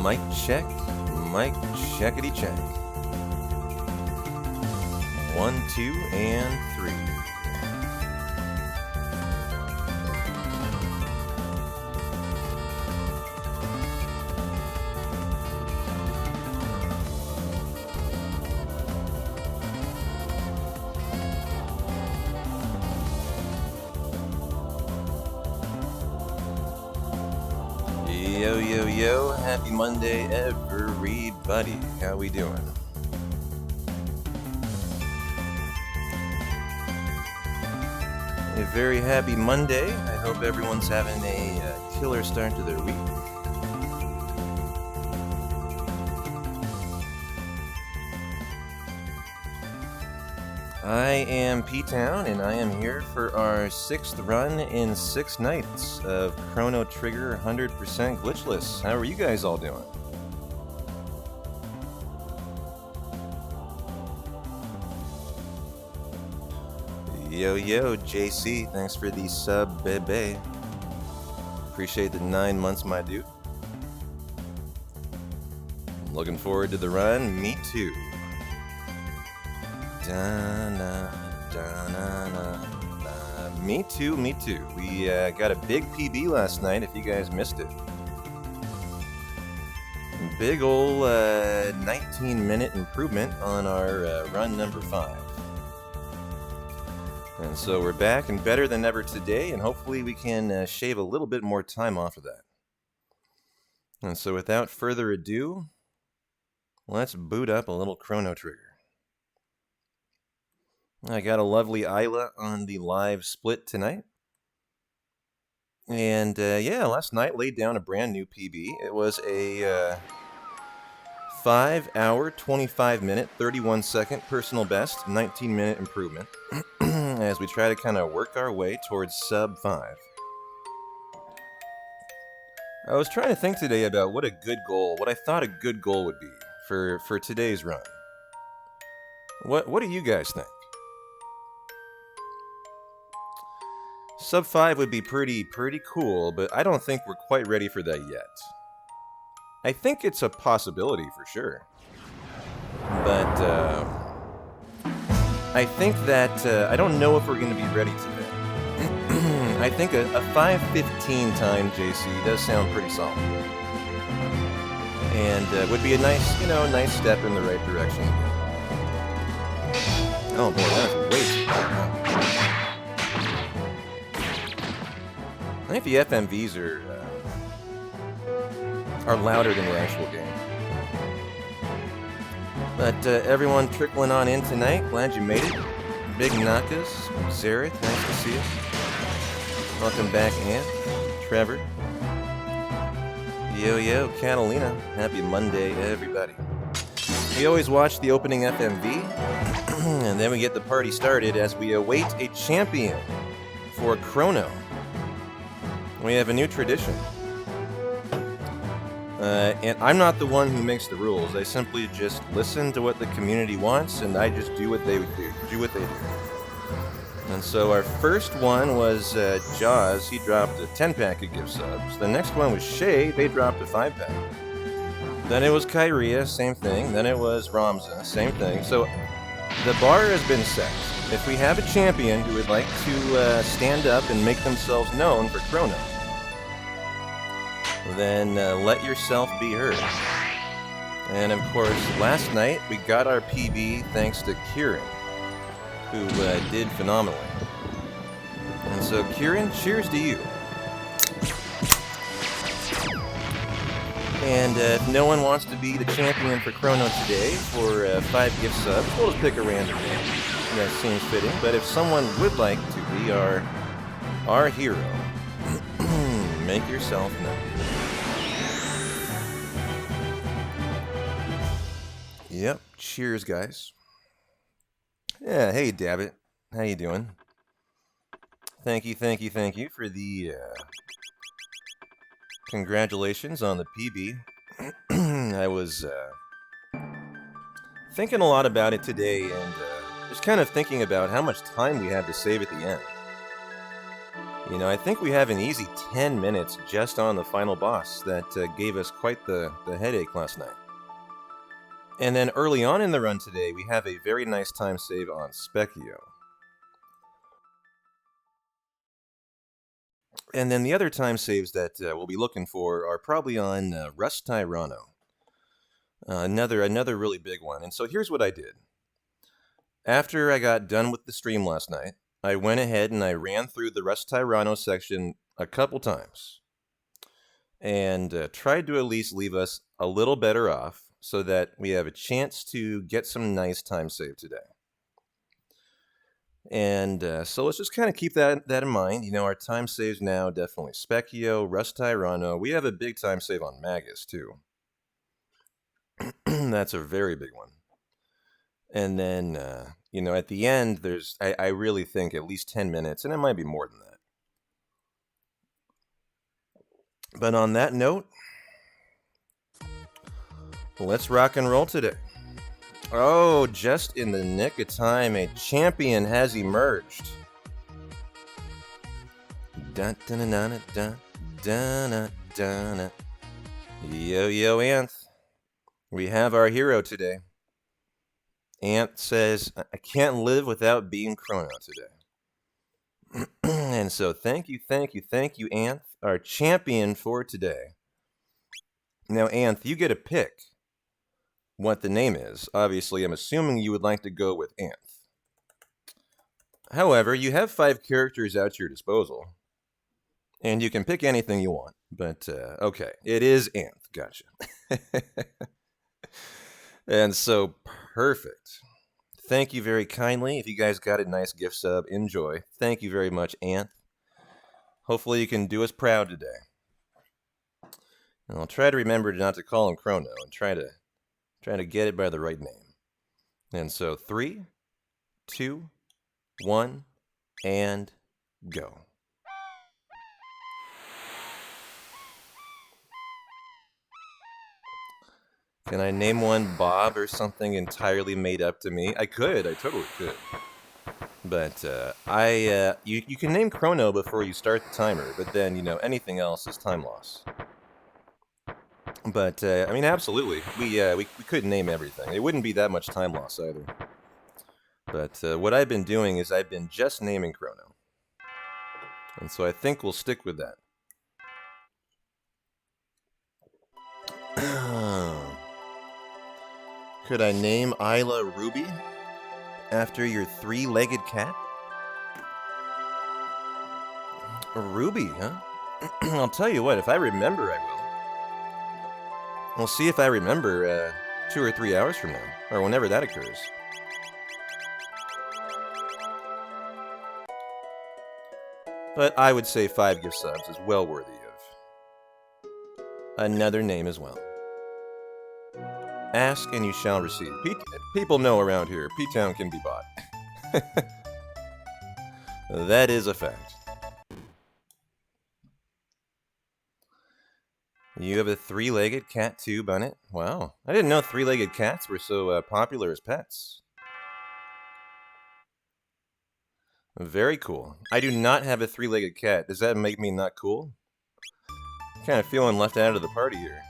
Mic check, mic checkity check. 1, 2, and 3. Yo, yo, yo, happy Monday, everybody. How we doing? A very happy Monday. I hope everyone's having a killer start to their week. I am P-Town, and I am here for our 6th run in 6 nights of Chrono Trigger 100% Glitchless. How are you guys all doing? Yo, yo, JC, thanks for the sub, bebe. Appreciate the 9 months, my dude. Looking forward to the run, me too. Me too, me too. We got a big PB last night, if you guys missed it. Big ol' 19-minute improvement on our run number 5. And so we're back and better than ever today, and hopefully we can shave a little bit more time off of that. And so without further ado, let's boot up a little Chrono Trigger. I got a lovely Isla on the live split tonight. And yeah, last night laid down a brand new PB. It was a 5 hour, 25 minute, 31 second personal best, 19-minute improvement as we try to kind of work our way towards sub 5. I was trying to think today about what I thought a good goal would be for today's run. What do you guys think? Sub 5 would be pretty cool, but I don't think we're quite ready for that yet. I think it's a possibility for sure. But I think that I don't know if we're going to be ready today. I think a 5:15 time, JC, does sound pretty solid. And would be a nice step in the right direction. Oh boy, that was way too loud. I think the FMVs are louder than the actual game. But everyone trickling on in tonight, glad you made it. Big Nakas, Zareth, nice to see you. Welcome back, Ant, Trevor. Yo, yo, Catalina, happy Monday, everybody. We always watch the opening FMV, and then we get the party started as we await a champion for Chrono. We have a new tradition. And I'm not the one who makes the rules. I simply just listen to what the community wants, and I just do what they do. And so our first one was Jaws. He dropped a 10-pack of gift subs. The next one was Shay. They dropped a 5-pack. Then it was Kyria, same thing. Then it was Ramza, same thing. So the bar has been set. If we have a champion who would like to stand up and make themselves known for Chrono, then let yourself be heard. And of course, last night we got our PB thanks to Kieran, who did phenomenally. And so Kieran, cheers to you. And if no one wants to be the champion for Chrono today for 5 gift subs, we'll just pick a random name. That seems fitting. But if someone would like to be our hero, make yourself known. Yep. Cheers, guys. Yeah. Hey, Dabbit. How you doing? Thank you for the congratulations on the PB. I was thinking a lot about it today, and just kind of thinking about how much time we had to save at the end. You know, I think we have an easy 10 minutes just on the final boss that gave us quite the headache last night. And then early on in the run today, we have a very nice time save on Specchio. And then the other time saves that we'll be looking for are probably on Rust Tyranno. Another really big one. And so here's what I did. After I got done with the stream last night, I went ahead and I ran through the Rust Tyranno section a couple times. And tried to at least leave us a little better off so that we have a chance to get some nice time save today. And so let's just kind of keep that in mind. You know, our time saves now definitely Specchio, Rust Tyranno. We have a big time save on Magus, too. That's a very big one. And then, you know, at the end, there's, I really think at least 10 minutes, and it might be more than that. But on that note, let's rock and roll today. Oh, just in the nick of time, a champion has emerged. Dun, dun, dun, dun, dun, dun, dun. Yo, Anth. We have our hero today. Anth says, I can't live without being Chrono today. And so thank you, Anth, our champion for today. Now, Anth, you get a pick what the name is. Obviously, I'm assuming you would like to go with Anth. However, you have 5 characters at your disposal, and you can pick anything you want. But, okay, it is Anth. Gotcha. And so, perfect. Thank you very kindly. If you guys got a nice gift sub, enjoy. Thank you very much, Anth. Hopefully you can do us proud today. And I'll try to remember not to call him Chrono and try to get it by the right name. And so 3, 2, 1, and go. Can I name one Bob or something entirely made up to me? I totally could. But you can name Chrono before you start the timer, but then, you know, anything else is time loss. But, I mean, absolutely. We couldn't name everything. It wouldn't be that much time loss either. But what I've been doing is I've been just naming Chrono. And so I think we'll stick with that. Could I name Isla Ruby after your 3-legged cat? Ruby, huh? I'll tell you what, if I remember, I will. We'll see if I remember 2 or 3 hours from now, or whenever that occurs. But I would say 5 gift subs is well worthy of another name as well. Ask and you shall receive. People know around here, P-Town can be bought. That is a fact. You have a 3-legged cat too, Bunnet? Wow. I didn't know 3-legged cats were so popular as pets. Very cool. I do not have a 3-legged cat. Does that make me not cool? I'm kind of feeling left out of the party here.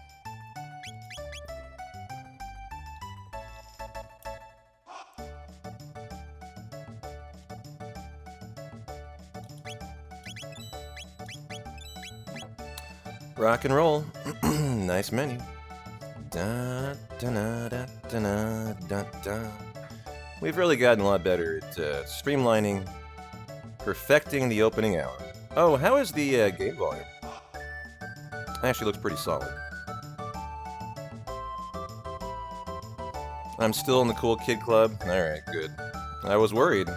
Rock and roll. Nice menu. Da, da, da, da, da, da, da. We've really gotten a lot better at streamlining, perfecting the opening hour. Oh, how is the game volume? Actually looks pretty solid. I'm still in the cool kid club? Alright, good. I was worried.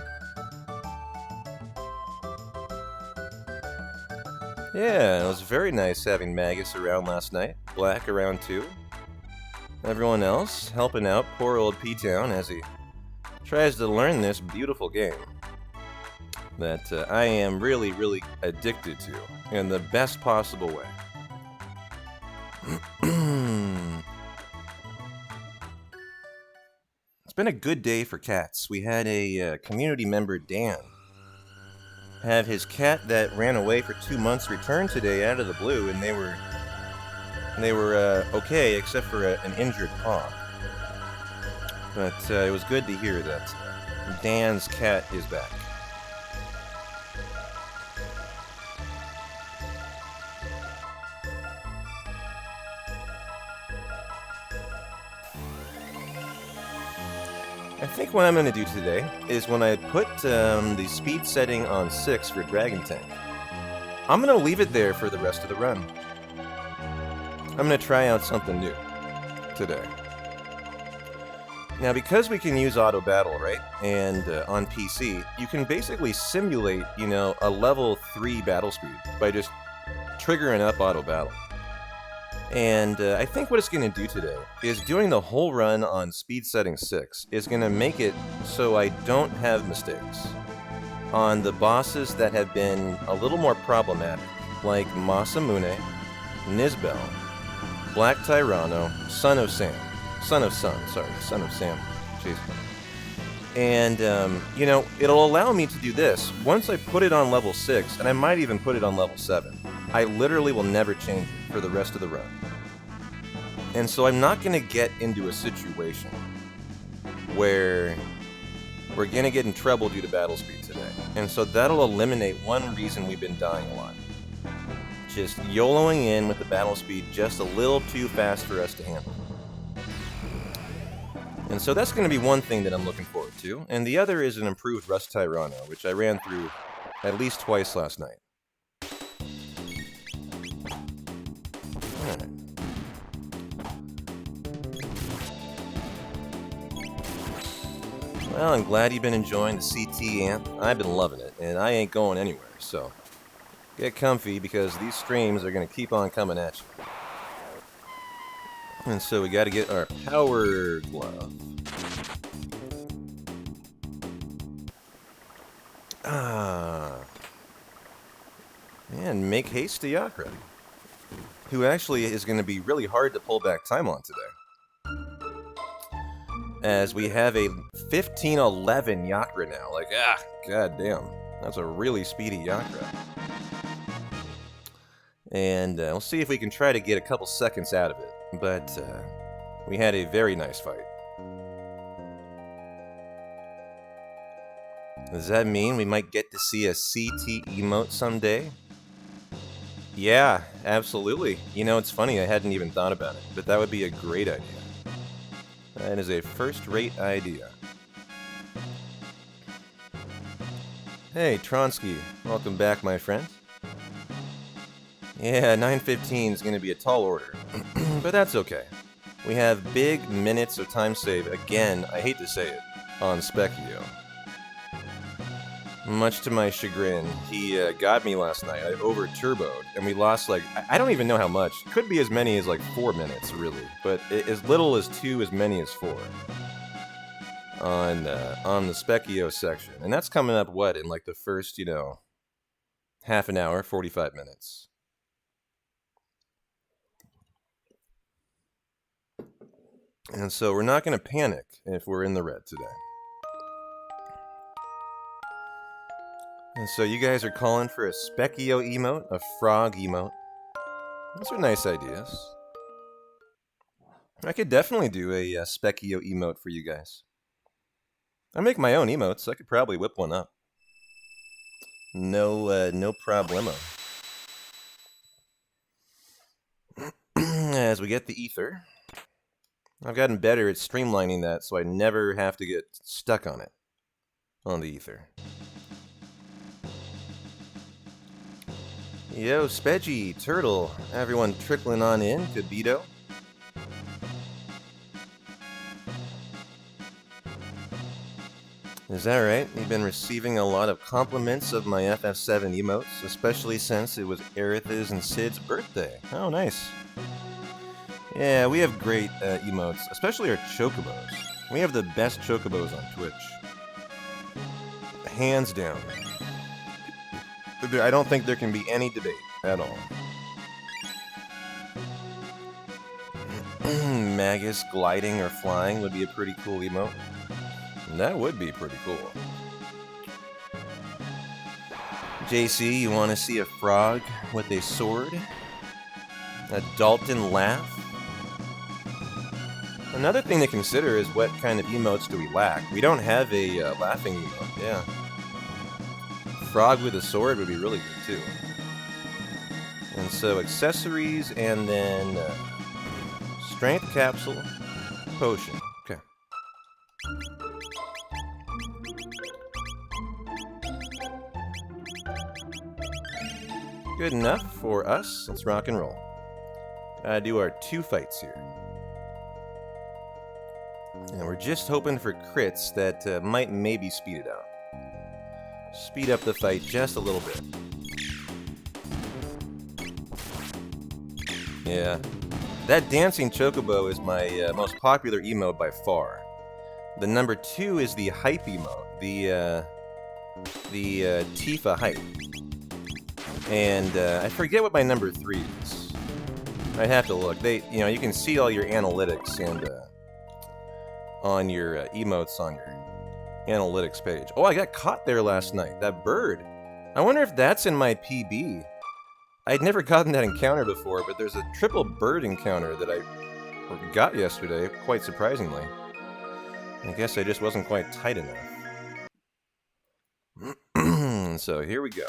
Yeah, it was very nice having Magus around last night. Black around too. Everyone else helping out poor old P-Town as he tries to learn this beautiful game that I am really, really addicted to in the best possible way. It's been a good day for cats. We had a community member, Dan, have his cat that ran away for 2 months return today out of the blue, and they were okay, except for an injured paw. But it was good to hear that Dan's cat is back. I think what I'm going to do today is when I put the speed setting on 6 for Dragon Tank, I'm going to leave it there for the rest of the run. I'm going to try out something new today. Now, because we can use auto battle, right, and on PC, you can basically simulate, you know, a level 3 battle speed by just triggering up auto battle. And I think what it's going to do today is doing the whole run on speed setting 6 is going to make it so I don't have mistakes on the bosses that have been a little more problematic, like Masamune, Nizbel, Black Tyranno, Son of Sam. Son of Sam. Jeez. And, you know, it'll allow me to do this. Once I put it on level 6, and I might even put it on level 7, I literally will never change it for the rest of the run. And so I'm not going to get into a situation where we're going to get in trouble due to battle speed today. And so that'll eliminate one reason we've been dying a lot. Just YOLOing in with the battle speed just a little too fast for us to handle. And so that's going to be one thing that I'm looking forward to. And the other is an improved Rust Tyranno, which I ran through at least twice last night. Alright. Well, I'm glad you've been enjoying the CT amp. I've been loving it, and I ain't going anywhere, so get comfy because these streams are going to keep on coming at you. And so we got to get our power glove. And make haste to Yakra, who actually is going to be really hard to pull back time on today. As we have a 1511 Yakra now. Like, goddamn. That's a really speedy Yakra. And we'll see if we can try to get a couple seconds out of it. But we had a very nice fight. Does that mean we might get to see a CT emote someday? Yeah, absolutely. You know, it's funny, I hadn't even thought about it, but that would be a great idea. That is a first-rate idea. Hey, Tronsky. Welcome back, my friend. Yeah, 9:15 is going to be a tall order, but that's okay. We have big minutes of time save, again, I hate to say it, on Specchio. Much to my chagrin, he got me last night. I over-turboed, and we lost, like, I don't even know how much. Could be as many as, like, 4 minutes, really. But as little as 2, as many as 4. On the Specchio section. And that's coming up, what, in, like, the first, you know, half an hour, 45 minutes. And so we're not going to panic if we're in the red today. And so you guys are calling for a Specchio emote, a frog emote. Those are nice ideas. I could definitely do a Specchio emote for you guys. I make my own emotes, I could probably whip one up. No problemo. As we get the ether, I've gotten better at streamlining that so I never have to get stuck on it, on the ether. Yo, Spedgy, Turtle, everyone trickling on in, Kabito. Is that right? You've been receiving a lot of compliments of my FF7 emotes, especially since it was Aerith's and Sid's birthday. Oh, nice. Yeah, we have great emotes, especially our chocobos. We have the best chocobos on Twitch. Hands down. I don't think there can be any debate at all. Magus gliding or flying would be a pretty cool emote. That would be pretty cool. JC, you want to see a frog with a sword? A Dalton laugh? Another thing to consider is what kind of emotes do we lack. We don't have a laughing emote, yeah. Frog with a sword would be really good too. And so accessories and then strength capsule, potion. Okay. Good enough for us. Let's rock and roll. Gotta do our 2 fights here. And we're just hoping for crits that might maybe speed it out. Speed up the fight just a little bit. Yeah. That dancing chocobo is my most popular emote by far. The number 2 is the hype emote. The Tifa hype. And I forget what my number 3 is. I'd have to look. You can see all your analytics and on your emotes on your analytics page. Oh, I got caught there last night. That bird. I wonder if that's in my PB. I'd never gotten that encounter before, but there's a triple bird encounter that I got yesterday, quite surprisingly. I guess I just wasn't quite tight enough. So here we go.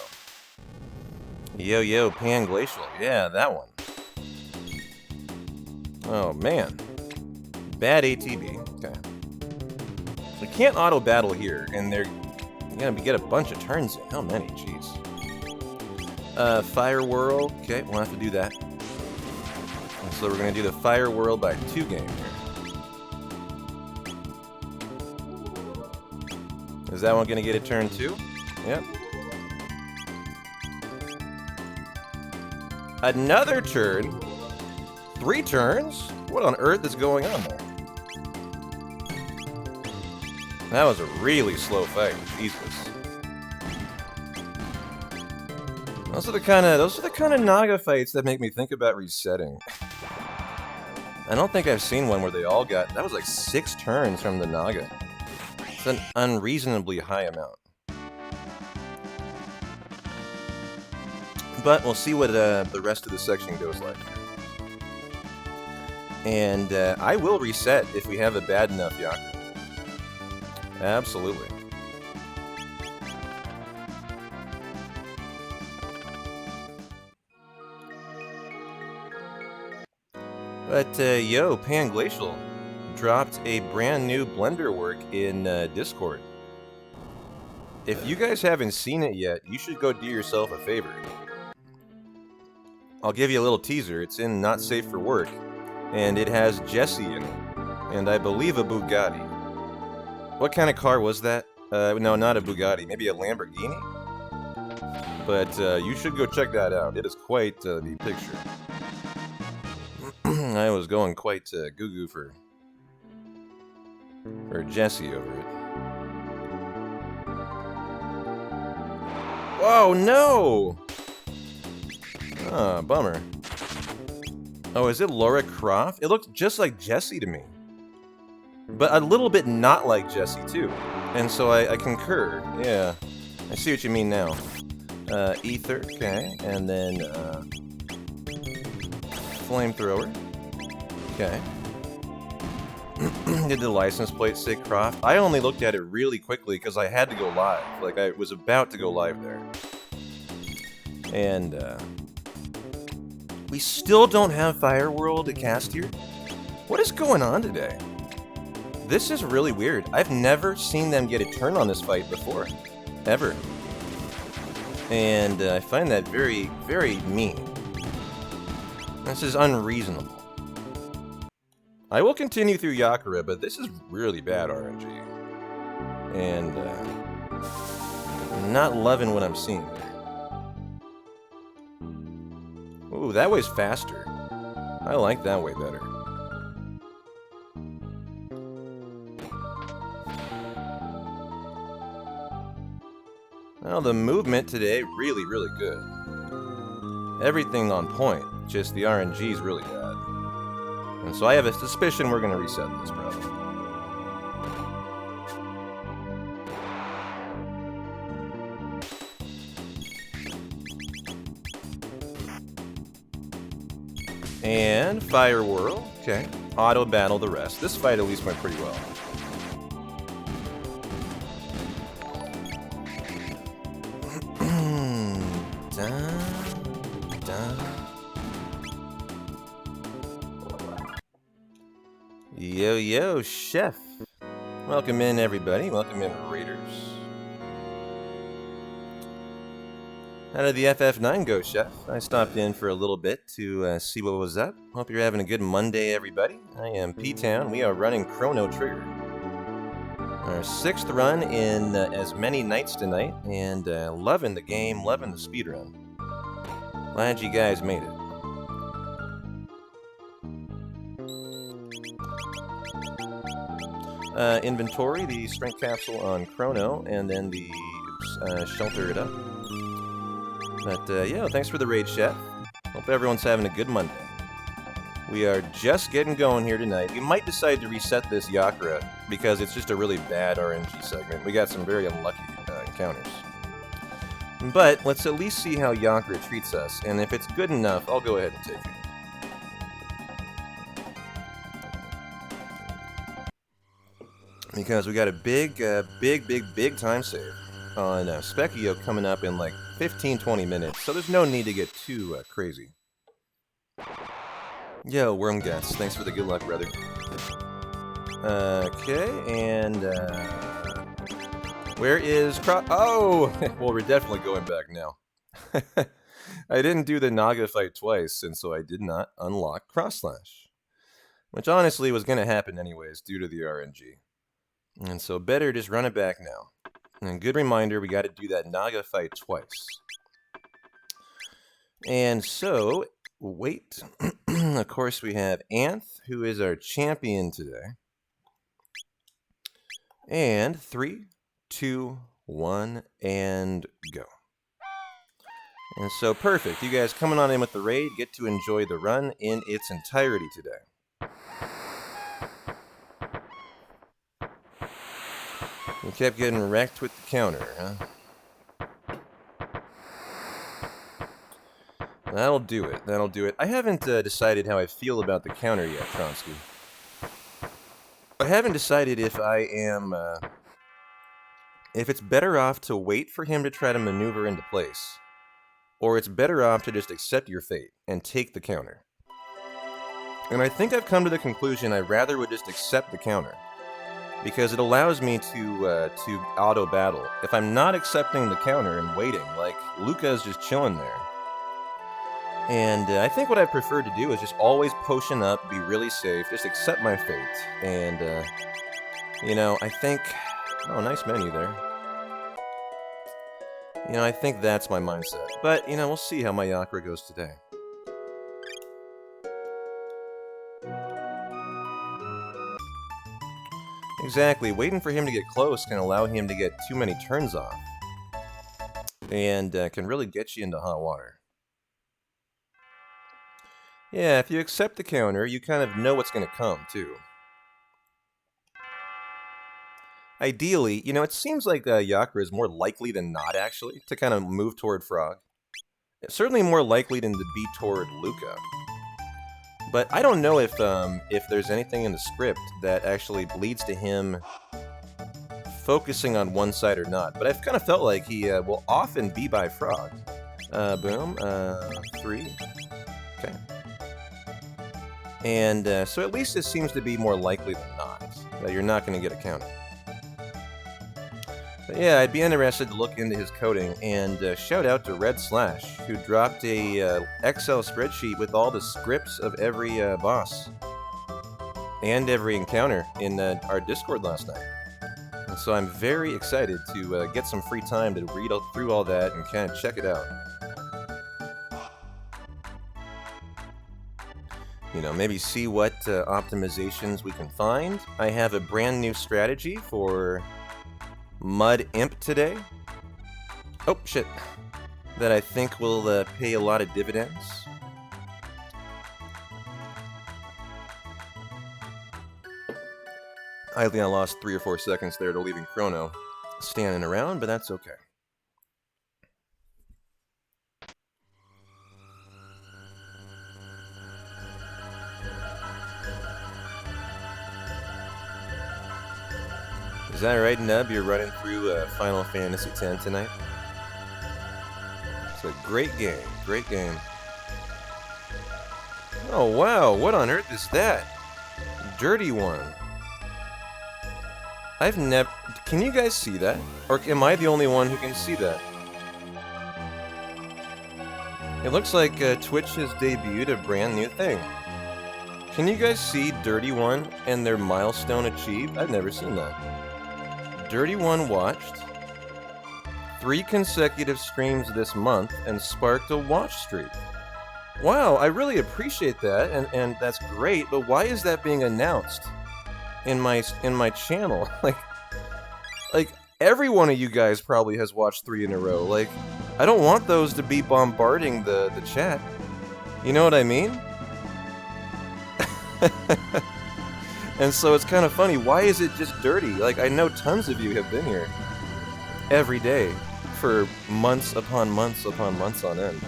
Yo, Pan Glacial. Yeah, that one. Oh, man. Bad ATB. Okay. We can't auto-battle here, and they're gonna get a bunch of turns in. How many? Jeez. Fire Whirl. Okay, we'll have to do that. And so we're gonna do the Fire Whirl by 2 game here. Is that one gonna get a turn too? Yep. Another turn? 3 turns? What on earth is going on there? That was a really slow fight. Jesus. Those are the kind of Naga fights that make me think about resetting. I don't think I've seen one where they all got... That was like 6 turns from the Naga. It's an unreasonably high amount. But we'll see what the rest of the section goes like. And I will reset if we have a bad enough Yaku. Absolutely. But yo, Pan Glacial dropped a brand new Blender work in Discord. If you guys haven't seen it yet, you should go do yourself a favor. I'll give you a little teaser. It's in Not Safe for Work, and it has Jesse in it, and I believe a Bugatti. What kind of car was that? No, not a Bugatti. Maybe a Lamborghini? But you should go check that out. It is quite the picture. I was going quite goo-goo for Jesse over it. Whoa, no! Ah, bummer. Oh, is it Laura Croft? It looks just like Jessie to me. But a little bit not like Jessie, too. And so I concur. Yeah. I see what you mean now. Ether, okay. And then, Flamethrower. Okay. Did the license plate say Croft? I only looked at it really quickly because I had to go live. Like, I was about to go live there. And, we still don't have Fire World to cast here? What is going on today? This is really weird. I've never seen them get a turn on this fight before. Ever. And I find that very, very mean. This is unreasonable. I will continue through Yakura, but this is really bad RNG. And, I'm not loving what I'm seeing. Ooh, that way's faster. I like that way better. Well, the movement today, really, really good. Everything on point, just the RNG's really bad. And so I have a suspicion we're going to reset this, probably. And Fire Whirl. Okay. Auto battle the rest. This fight at least went pretty well. Yo, yo, Chef. Welcome in, everybody. Welcome in, Raiders. How did the FF9 go, Chef? I stopped in for a little bit to see what was up. Hope you're having a good Monday, everybody. I am P-Town. We are running Chrono Trigger. Our 6th run in as many nights tonight, and loving the game, loving the speedrun. Glad you guys made it. Inventory, the strength capsule on Chrono, and then the shelter it up. But yeah, thanks for the raid, Chef. Hope everyone's having a good Monday. We are just getting going here tonight. We might decide to reset this Yakra because it's just a really bad RNG segment. We got some very unlucky encounters. But let's at least see how Yakra treats us, and if it's good enough, I'll go ahead and take it. Because we got a big time save on Specchio coming up in like 15-20 minutes, so there's no need to get too crazy. Yo, Worm Guts, thanks for the good luck, brother. Okay, and where is Oh! Well, we're definitely going back now. I didn't do the Naga fight twice, and so I did not unlock Cross Slash. Which honestly was going to happen anyways, due to the RNG. And so better just run it back now. And good reminder, we got to do that Naga fight twice. And so, wait. Of course, we have Anth, who is our champion today. And 3, 2, 1, and go. And so, perfect. You guys coming on in with the raid, get to enjoy the run in its entirety today. We kept getting wrecked with the counter, huh? That'll do it. That'll do it. I haven't decided how I feel about the counter yet, Tronsky. I haven't decided if I am... if it's better off to wait for him to try to maneuver into place, or it's better off to just accept your fate and take the counter. And I think I've come to the conclusion I rather would just accept the counter, because it allows me to auto-battle. If I'm not accepting the counter and waiting, like, Luca's just chilling there. And I think what I prefer to do is just always potion up, be really safe, just accept my fate. And, you know, I think... Oh, nice menu there. You know, I think that's my mindset. But, you know, we'll see how my Yakra goes today. Exactly, waiting for him to get close can allow him to get too many turns off. And can really get you into hot water. Yeah, if you accept the counter, you kind of know what's going to come, too. Ideally, you know, it seems like Yakra is more likely than not, actually, to kind of move toward Frog. It's certainly more likely than to be toward Luca. But I don't know if there's anything in the script that actually leads to him focusing on one side or not. But I've kind of felt like he will often be by Frog. Boom. 3. Okay. And so at least it seems to be more likely than not that you're not going to get a counter. But yeah, I'd be interested to look into his coding, and shout out to Red Slash, who dropped a Excel spreadsheet with all the scripts of every boss and every encounter in our Discord last night. And so I'm very excited to get some free time to read through all that and kind of check it out. You know, maybe see what optimizations we can find. I have a brand new strategy for Mud Imp today. Oh, shit. That I think will pay a lot of dividends. I think I lost 3 or 4 seconds there to leaving Chrono standing around, but that's okay. that right, Nub? You're running through Final Fantasy X tonight? It's a great game. Great game. Oh, wow. What on earth is that? Dirty one. I've never... Can you guys see that? Or am I the only one who can see that? It looks like Twitch has debuted a brand new thing. Can you guys see Dirty One and their milestone achieved? I've never seen that. Dirty One watched 3 consecutive streams this month and sparked a watch streak. Wow, I really appreciate that, and that's great, but why is that being announced in my channel? Like every one of you guys probably has watched 3 in a row. Like, I don't want those to be bombarding the chat. You know what I mean? And so it's kind of funny. Why is it just dirty? Like, I know tons of you have been here every day for months upon months upon months on end.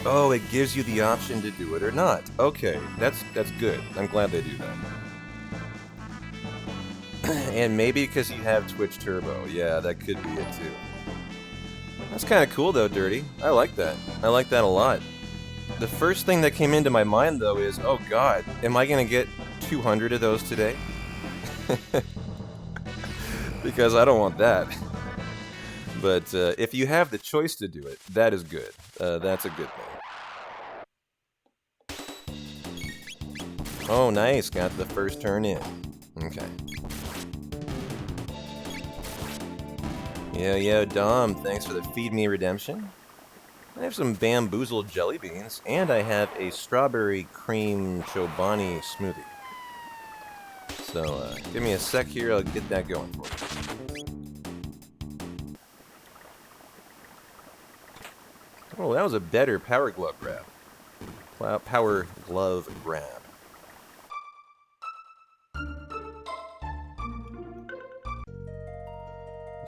Oh, it gives you the option to do it or not. Okay, that's good. I'm glad they do that. And maybe because you have Twitch Turbo. Yeah, that could be it too. That's kind of cool though, Dirty. I like that. I like that a lot. The first thing that came into my mind though is, oh god, am I gonna get 200 of those today? Because I don't want that. But if you have the choice to do it, that is good. That's a good thing. Oh, nice. Got the first turn in. Okay. Yo, Dom, thanks for the Feed Me redemption. I have some bamboozled jelly beans, and I have a strawberry cream chobani smoothie. So, give me a sec here, I'll get that going for you. Oh, that was a better Power Glove grab. Power Glove grab.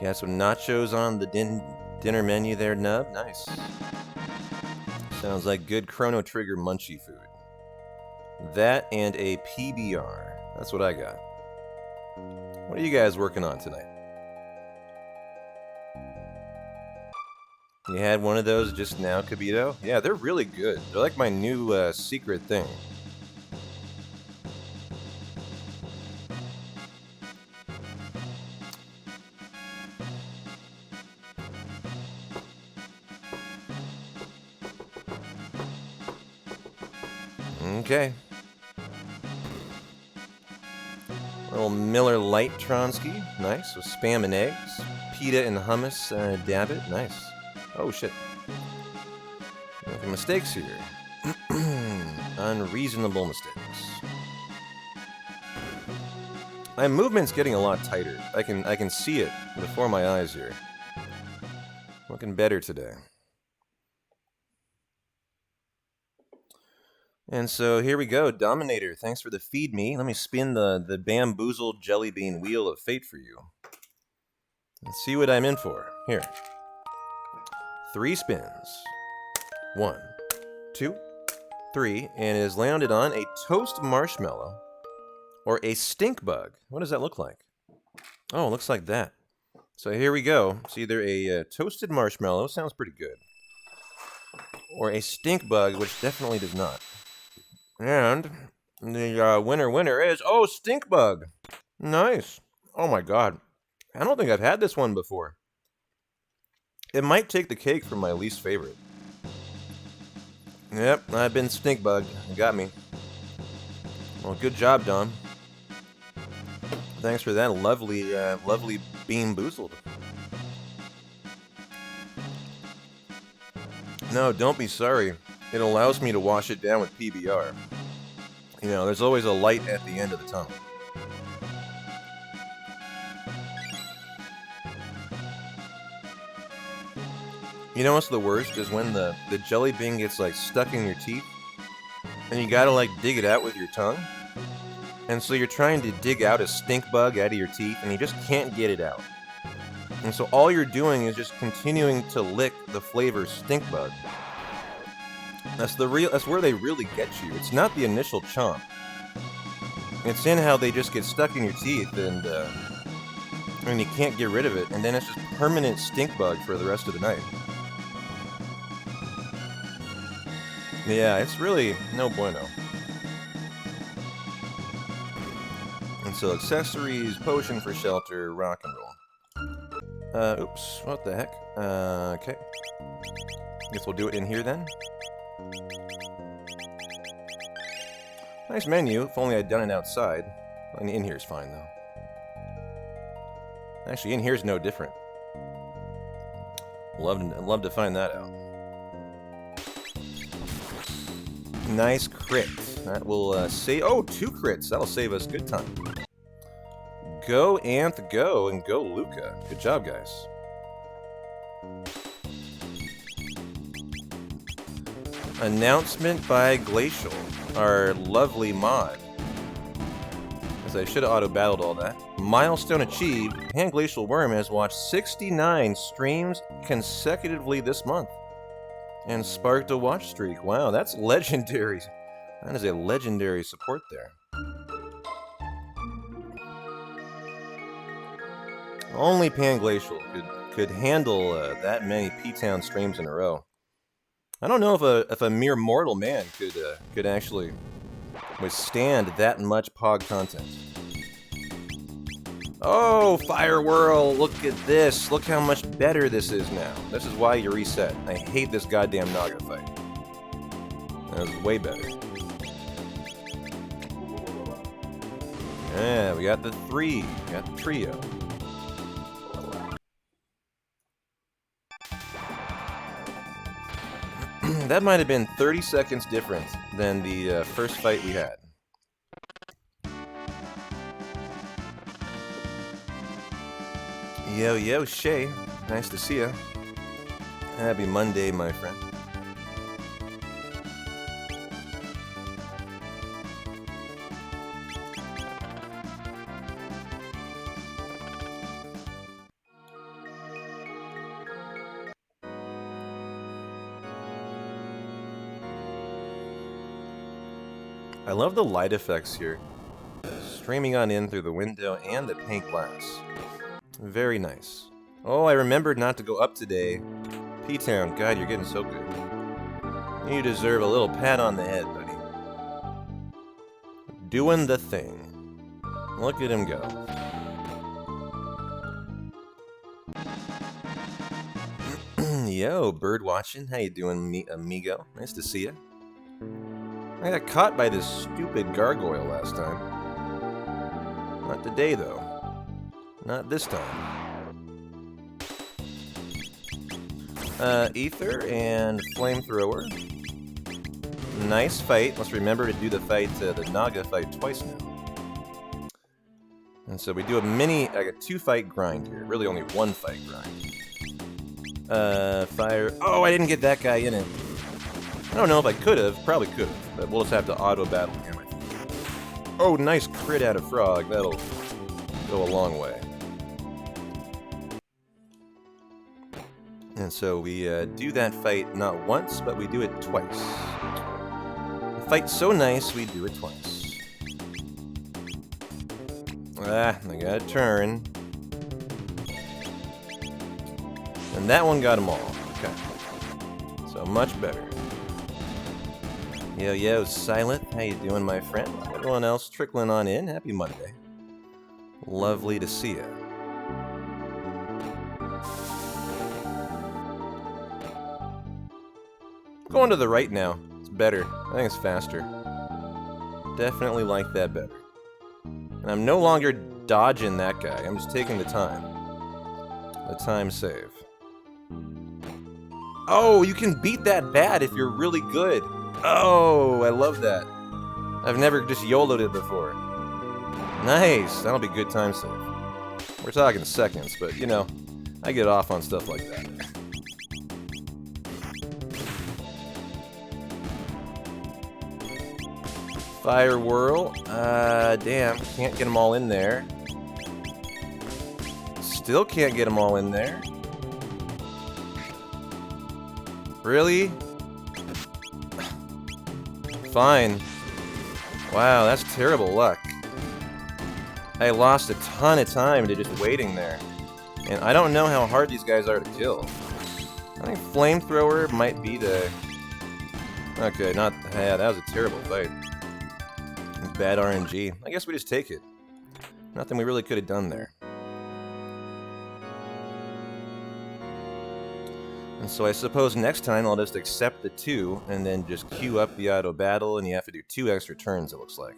Got some nachos on the dinner menu there, Nub. Nice. Sounds like good Chrono Trigger munchie food. That and a PBR. That's what I got. What are you guys working on tonight? You had one of those just now, Kabito? Yeah, they're really good. They're like my new secret thing. Okay. Little Miller Lite Tronsky. Nice. With Spam and eggs. Pita and hummus. Dab it. Nice. Oh, shit. Making mistakes here. Unreasonable mistakes. My movement's getting a lot tighter. I can see it before my eyes here. Looking better today. And so here we go, Dominator. Thanks for the feed me. Let me spin the bamboozled jelly bean wheel of fate for you. Let's see what I'm in for. Here. 3 spins. 1, 2, 3, and it is landed on a toast marshmallow or a stink bug. What does that look like? Oh, it looks like that. So here we go. It's either a toasted marshmallow, sounds pretty good, or a stink bug, which definitely does not. And the winner is, oh, stink bug. Nice. Oh my god. I don't think I've had this one before. It might take the cake for my least favorite. Yep, I've been stink bugged. You got me. Well, good job, Dom. Thanks for that lovely, lovely bean boozled. No, don't be sorry. It allows me to wash it down with PBR. You know, there's always a light at the end of the tunnel. You know what's the worst is when the jelly bean gets like stuck in your teeth and you gotta like dig it out with your tongue. And so you're trying to dig out a stink bug out of your teeth and you just can't get it out. And so all you're doing is just continuing to lick the flavor stink bug. That's where they really get you. It's not the initial chomp. It's in how they just get stuck in your teeth, and I mean, you can't get rid of it, and then it's just permanent stink bug for the rest of the night. Yeah, it's really no bueno. And so accessories, potion for shelter, rock and roll. Oops, what the heck? Okay. Guess we'll do it in here then. Nice menu, if only I'd done it outside. In here's fine, though. Actually, in here's no different. Love to find that out. Nice crit. That will save... Oh, 2 crits. That'll save us good time. Go, Anth, go, and go, Luca. Good job, guys. Announcement by Glacial, our lovely mod. As I should have auto-battled all that. Milestone achieved. Pan Glacial Worm has watched 69 streams consecutively this month. And sparked a watch streak. Wow, that's legendary. That is a legendary support there. Only Pan Glacial could handle that many P-Town streams in a row. I don't know if a mere mortal man could actually withstand that much Pog content. Oh, Fire Whirl! Look at this! Look how much better this is now. This is why you reset. I hate this goddamn Naga fight. That was way better. Yeah, we got the 3. We got the trio. That might have been 30 seconds different than the first fight we had. Yo, yo, Shay. Nice to see ya. Happy Monday, my friend. I love the light effects here. Streaming on in through the window and the pink glass. Very nice. Oh, I remembered not to go up today. P-Town, God, you're getting so good. You deserve a little pat on the head, buddy. Doing the thing. Look at him go. Yo, bird watching. How you doing, amigo? Nice to see you. I got caught by this stupid gargoyle last time. Not today, though. Not this time. Ether and Flamethrower. Nice fight. Let's remember to do the fight, the Naga fight twice now. And so we do a mini, like a 2-fight grind here. Really only 1-fight grind. Fire. Oh, I didn't get that guy in it. I don't know if I could have. Probably could have. But we'll just have to auto-battle him. Oh, nice crit out of Frog. That'll go a long way. And so we do that fight not once, but we do it twice. The fight's so nice, we do it twice. Ah, I got a turn. And that one got them all. Okay. So much better. Yo, yo, Silent. How you doing, my friend? Everyone else trickling on in. Happy Monday. Lovely to see you. Going to the right now. It's better. I think it's faster. Definitely like that better. And I'm no longer dodging that guy. I'm just taking the time. The time save. Oh, you can beat that bat if you're really good. Oh, I love that. I've never just YOLO'd it before. Nice. That'll be good time save. We're talking seconds, but you know, I get off on stuff like that. Fire Whirl. Damn. Can't get them all in there. Still can't get them all in there. Really? Fine. Wow, that's terrible luck. I lost a ton of time to just waiting there. And I don't know how hard these guys are to kill. I think Flamethrower might be the... Okay, not... Yeah, that was a terrible fight. Bad RNG. I guess we just take it. Nothing we really could have done there. And so I suppose next time I'll just accept the 2 and then just queue up the auto battle, and you have to do 2 extra turns, it looks like.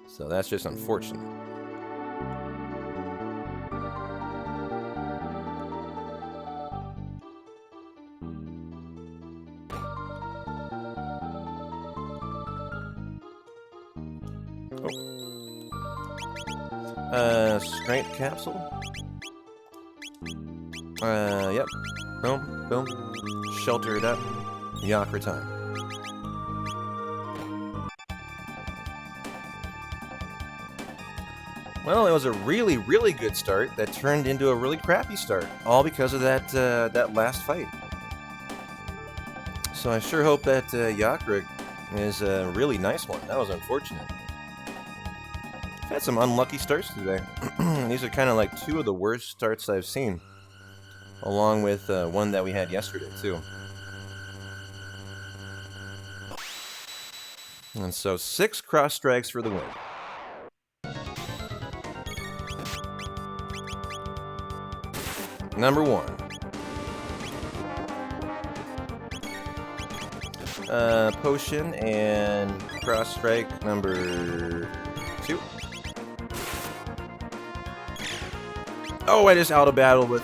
So that's just unfortunate. Strength capsule? Yep. Boom, boom. Shelter it up. Yakra time. Well, it was a really, really good start that turned into a really crappy start, all because of that that last fight. So I sure hope that Yakra is a really nice one. That was unfortunate. I've had some unlucky starts today. These are kind of like 2 of the worst starts I've seen, along with one that we had yesterday too. And so 6 cross strikes for the win. Number 1. Potion and cross strike number 2. Oh, I just auto battled with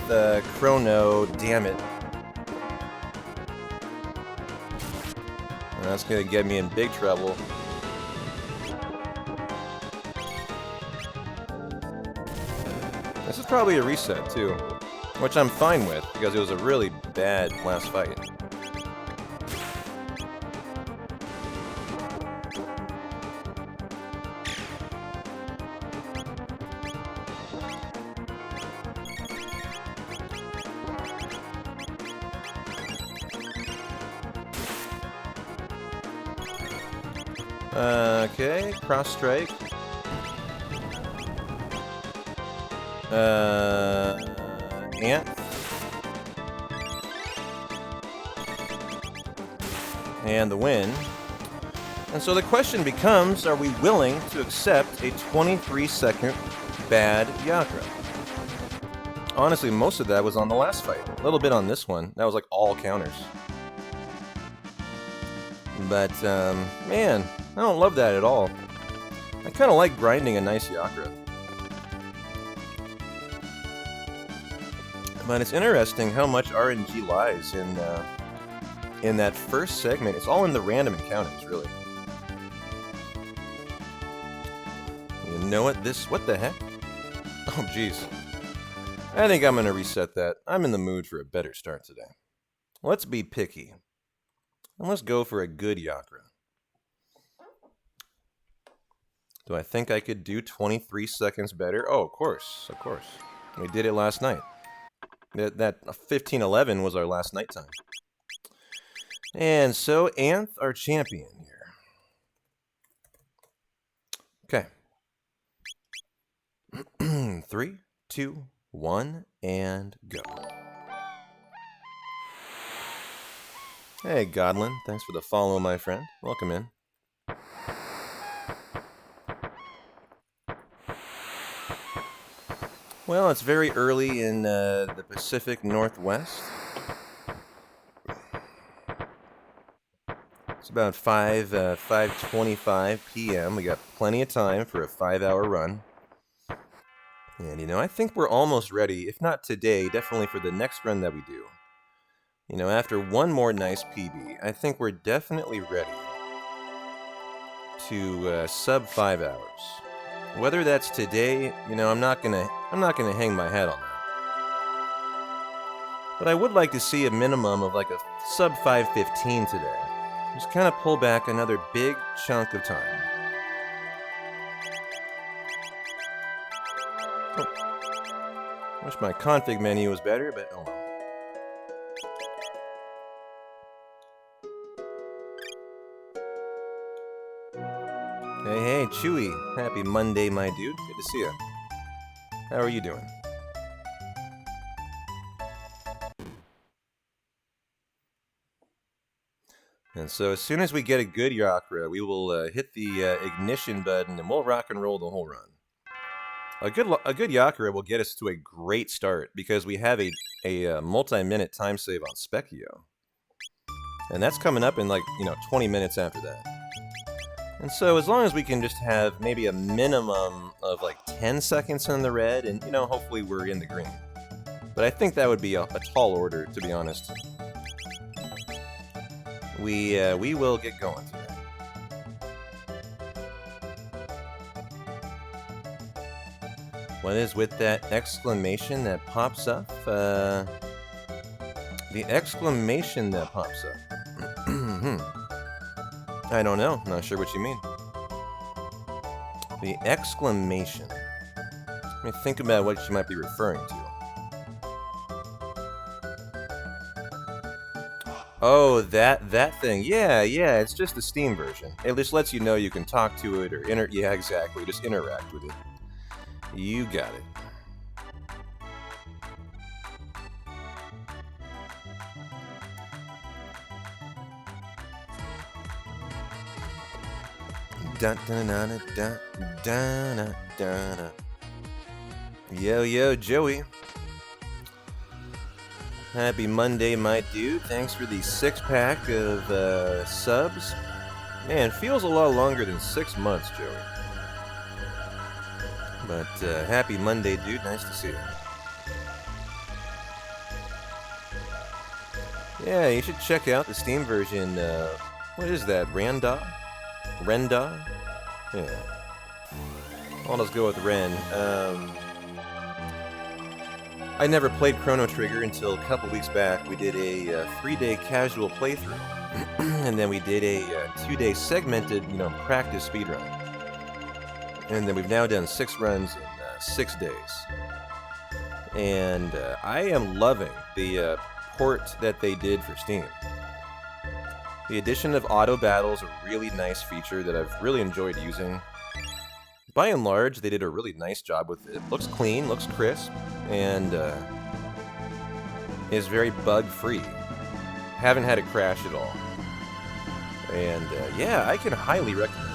Chrono. Damn it. That's gonna get me in big trouble. This is probably a reset too, which I'm fine with because it was a really bad last fight. Okay, cross strike. Ant. And the win. And so the question becomes, are we willing to accept a 23-second bad Yakra? Honestly, most of that was on the last fight. A little bit on this one. That was like all counters. But, man, I don't love that at all. I kind of like grinding a nice Yakra. But it's interesting how much RNG lies in that first segment. It's all in the random encounters, really. You know what? What the heck? Oh, jeez. I think I'm going to reset that. I'm in the mood for a better start today. Let's be picky. And let's go for a good Yakra. Do I think I could do 23 seconds better? Oh, of course. Of course. We did it last night. That 15:11 was our last night time. And so, Anth, our champion here. Okay. 3, 2, 1, and go. Hey, Godlin. Thanks for the follow, my friend. Welcome in. Well, it's very early in the Pacific Northwest. It's about 5:25 p.m. We got plenty of time for a 5-hour run. And, you know, I think we're almost ready, if not today, definitely for the next run that we do. You know, after one more nice PB, I think we're definitely ready to sub 5 hours. Whether that's today, you know, I'm not gonna hang my hat on that. But I would like to see a minimum of like a sub 5:15 today. Just kind of pull back another big chunk of time. Oh. Wish my config menu was better, but oh well. Hey, hey, Chewy. Happy Monday, my dude. Good to see you. How are you doing? And so as soon as we get a good Yakra, we will hit the ignition button and we'll rock and roll the whole run. A good Yakra will get us to a great start because we have a multi-minute time save on Specchio. And that's coming up in 20 minutes after that. And so as long as we can just have maybe a minimum of 10 seconds in the red and, hopefully we're in the green. But I think that would be a tall order, to be honest. We will get going today. What is with that exclamation that pops up? The exclamation that pops up. I don't know. Not sure what you mean. The exclamation. Let me think about what you might be referring to. Oh, that thing. Yeah, it's just the Steam version. It just lets you know you can talk to it or yeah, exactly. Just interact with it. You got it. Dun, dun, dun, dun, dun, dun, dun, dun. Yo, Joey. Happy Monday, my dude. Thanks for the 6-pack of subs. Man, feels a lot longer than 6 months, Joey. But happy Monday, dude. Nice to see you. Yeah, you should check out the Steam version. What is that? Renda? Yeah. I'll just go with Ren. I never played Chrono Trigger until a couple weeks back. We did a 3-day casual playthrough, and then we did a 2-day segmented, practice speedrun. And then we've now done 6 runs in 6 days. And I am loving the port that they did for Steam. The addition of auto battle is a really nice feature that I've really enjoyed using. By and large, they did a really nice job with it. Looks clean, looks crisp, and is very bug-free. Haven't had it crash at all. And yeah, I can highly recommend it.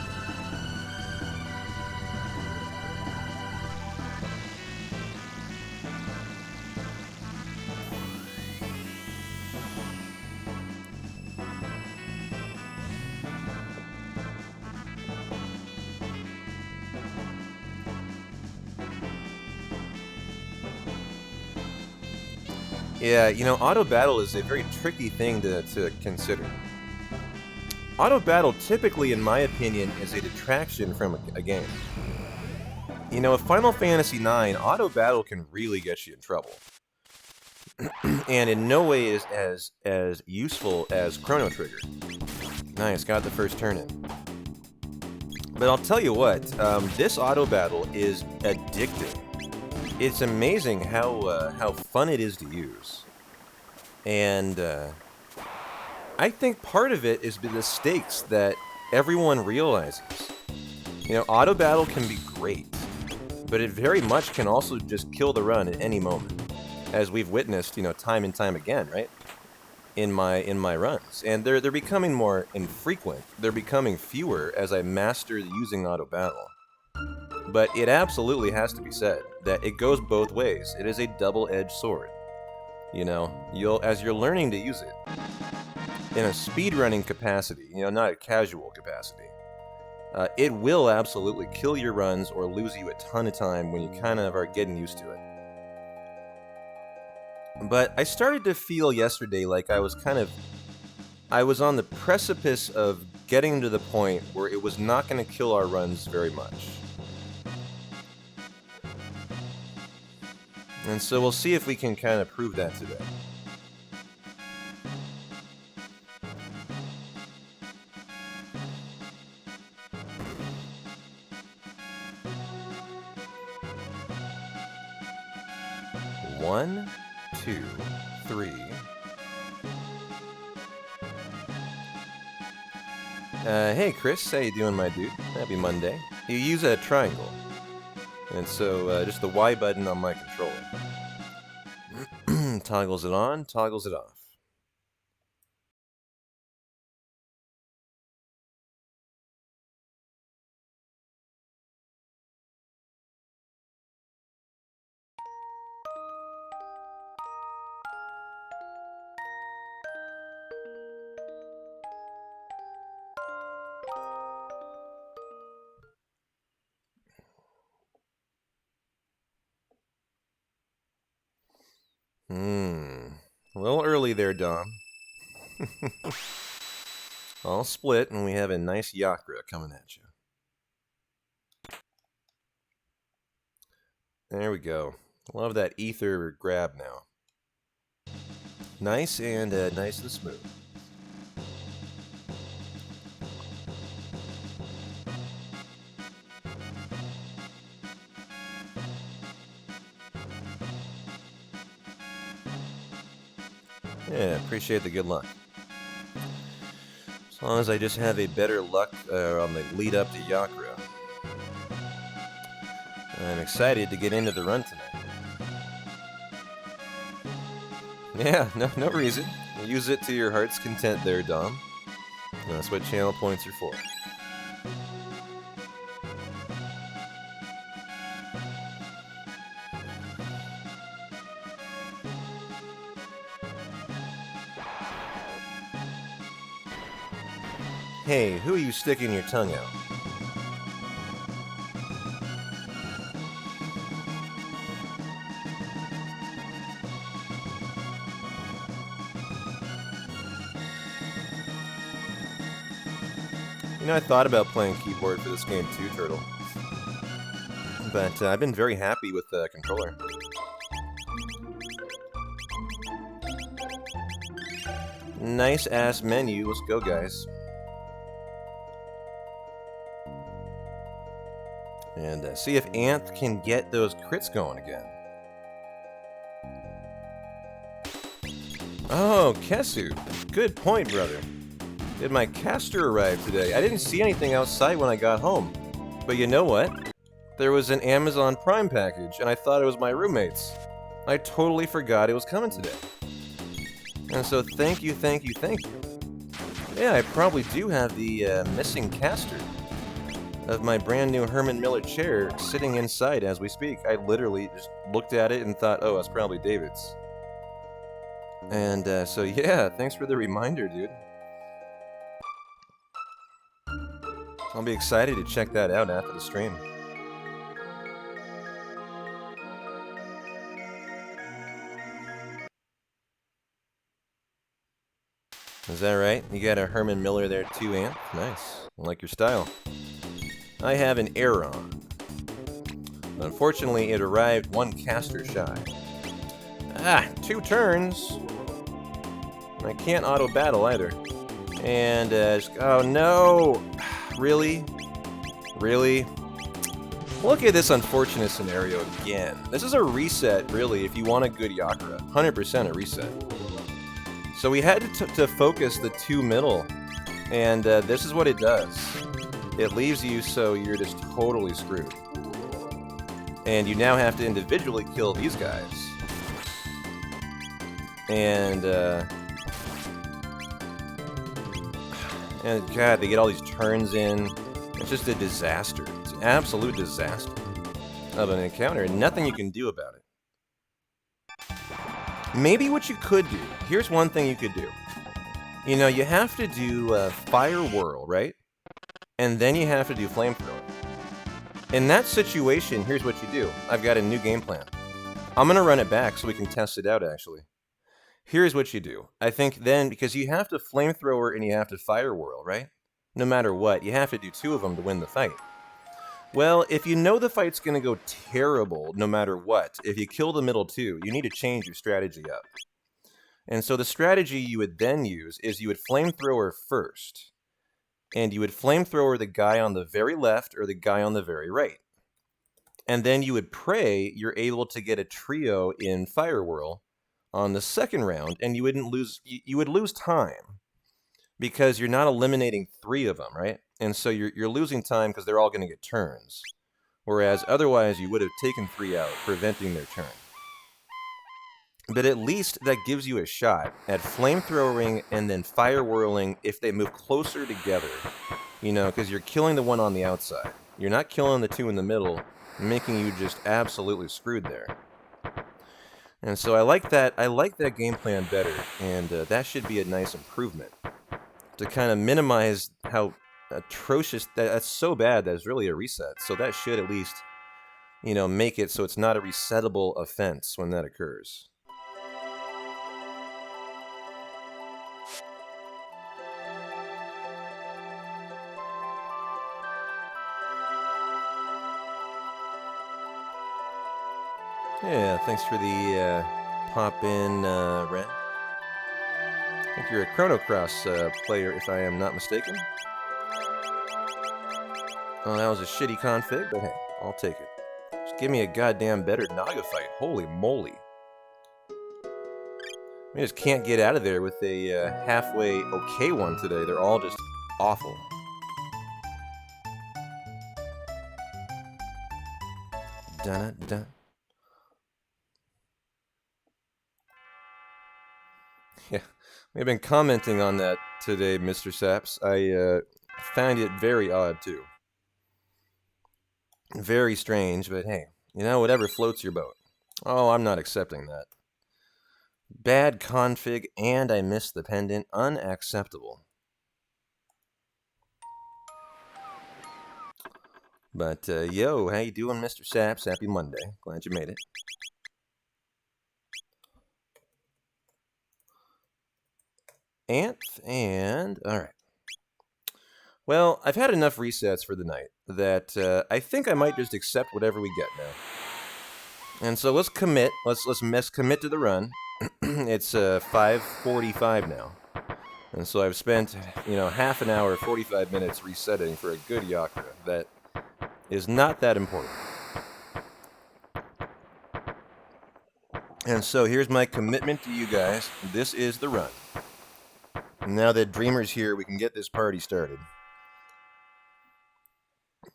Yeah, auto battle is a very tricky thing to consider. Auto battle typically, in my opinion, is a detraction from a game. With Final Fantasy IX, auto battle can really get you in trouble. And in no way is as useful as Chrono Trigger. Nice, got the first turn in. But I'll tell you what, this auto battle is addicting. It's amazing how fun it is to use. And I think part of it is the stakes that everyone realizes. Auto battle can be great, but it very much can also just kill the run at any moment, as we've witnessed, time and time again, right? In my runs. And they're becoming more infrequent. They're becoming fewer as I master using auto battle. But it absolutely has to be said that it goes both ways. It is a double-edged sword. As you're learning to use it in a speedrunning capacity, not a casual capacity, it will absolutely kill your runs or lose you a ton of time when you kind of are getting used to it. But I started to feel yesterday like I was on the precipice of getting to the point where it was not going to kill our runs very much. And so we'll see if we can kind of prove that today. One, 2, 3. Hey Chris, how you doing, my dude? Happy Monday. You use a triangle, and so just the Y button on my controller toggles it on, toggles it off. A little early there, Dom. All split, and we have a nice Yakra coming at you. There we go. Love that ether grab now. Nice and nice and smooth. Yeah, appreciate the good luck. As long as I just have a better luck on the lead up to Yakra. I'm excited to get into the run tonight. Yeah, no reason. Use it to your heart's content there, Dom. That's what channel points are for. Hey, who are you sticking your tongue out? You know, I thought about playing keyboard for this game too, Turtle. But I've been very happy with the controller. Nice ass menu. Let's go, guys. And see if Anth can get those crits going again. Oh, Kesu. Good point, brother. Did my caster arrive today? I didn't see anything outside when I got home. But you know what? There was an Amazon Prime package, and I thought it was my roommate's. I totally forgot it was coming today. And so thank you. Yeah, I probably do have the missing caster of my brand new Herman Miller chair sitting inside as we speak. I literally just looked at it and thought, oh, that's probably David's. And so yeah, thanks for the reminder, dude. I'll be excited to check that out after the stream. Is that right? You got a Herman Miller there too, Ant? Nice. I like your style. I have an Aeron. Unfortunately, it arrived one caster shy. 2 turns. I can't auto-battle either. And, oh no! Really? Really? Look at this unfortunate scenario again. This is a reset, really, if you want a good Yakra. 100% a reset. So we had to focus the 2 middle, and this is what it does. It leaves you so you're just totally screwed. And you now have to individually kill these guys. And God, they get all these turns in. It's just a disaster. It's an absolute disaster of an encounter, and nothing you can do about it. Maybe what you could do, here's one thing you could do. You know, you have to do Fire Whirl, right? And then you have to do Flamethrower. In that situation, here's what you do. I've got a new game plan. I'm going to run it back so we can test it out, actually. Here's what you do. I think then, because you have to Flamethrower and you have to Fire Whirl, right? No matter what, you have to do 2 of them to win the fight. Well, if you know the fight's going to go terrible no matter what, if you kill the middle 2, you need to change your strategy up. And so the strategy you would then use is you would Flamethrower first. And you would Flamethrower the guy on the very left or the guy on the very right. And then you would pray you're able to get a trio in Fire Whirl on the second round, and you wouldn't lose. You would lose time, because you're not eliminating 3 of them, right? And so you're losing time because they're all going to get turns. Whereas otherwise you would have taken 3 out, preventing their turn. But at least that gives you a shot at flamethrowing and then fire whirling if they move closer together. You know, because you're killing the one on the outside. You're not killing the 2 in the middle, making you just absolutely screwed there. And so I like that game plan better, and that should be a nice improvement to kind of minimize how atrocious that's so bad that it's really a reset. So that should at least, you know, make it so it's not a resettable offense when that occurs. Yeah, thanks for the pop in, Ren. I think you're a Chrono Cross player, if I am not mistaken. Oh, that was a shitty config, but hey, I'll take it. Just give me a goddamn better Naga fight. Holy moly. We just can't get out of there with a halfway okay one today. They're all just awful. Dun-dun-dun. Yeah, we've been commenting on that today, Mr. Saps. I find it very odd, too. Very strange, but hey, you know, whatever floats your boat. Oh, I'm not accepting that. Bad config, and I missed the pendant. Unacceptable. But, yo, how you doing, Mr. Saps? Happy Monday. Glad you made it. And alright. Well, I've had enough resets for the night that I think I might just accept whatever we get now. And so let's commit. Let's commit to the run. It's 5:45 now. And so I've spent, you know, half an hour, 45 minutes resetting for a good Yakra. That is not that important. And so here's my commitment to you guys. This is the run. Now that Dreamer's here, we can get this party started.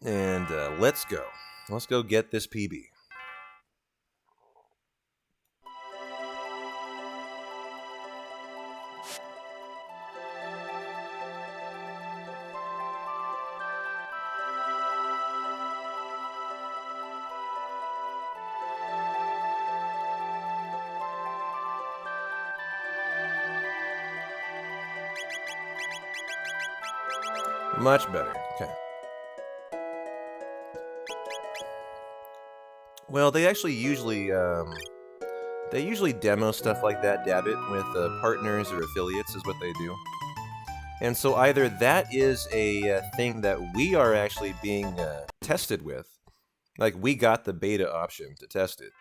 And let's go. Let's go get this PB. Much better. Okay. Well, they actually usually demo stuff like that, dab it, with partners or affiliates is what they do. And so either that is a thing that we are actually being tested with, like we got the beta option to test it,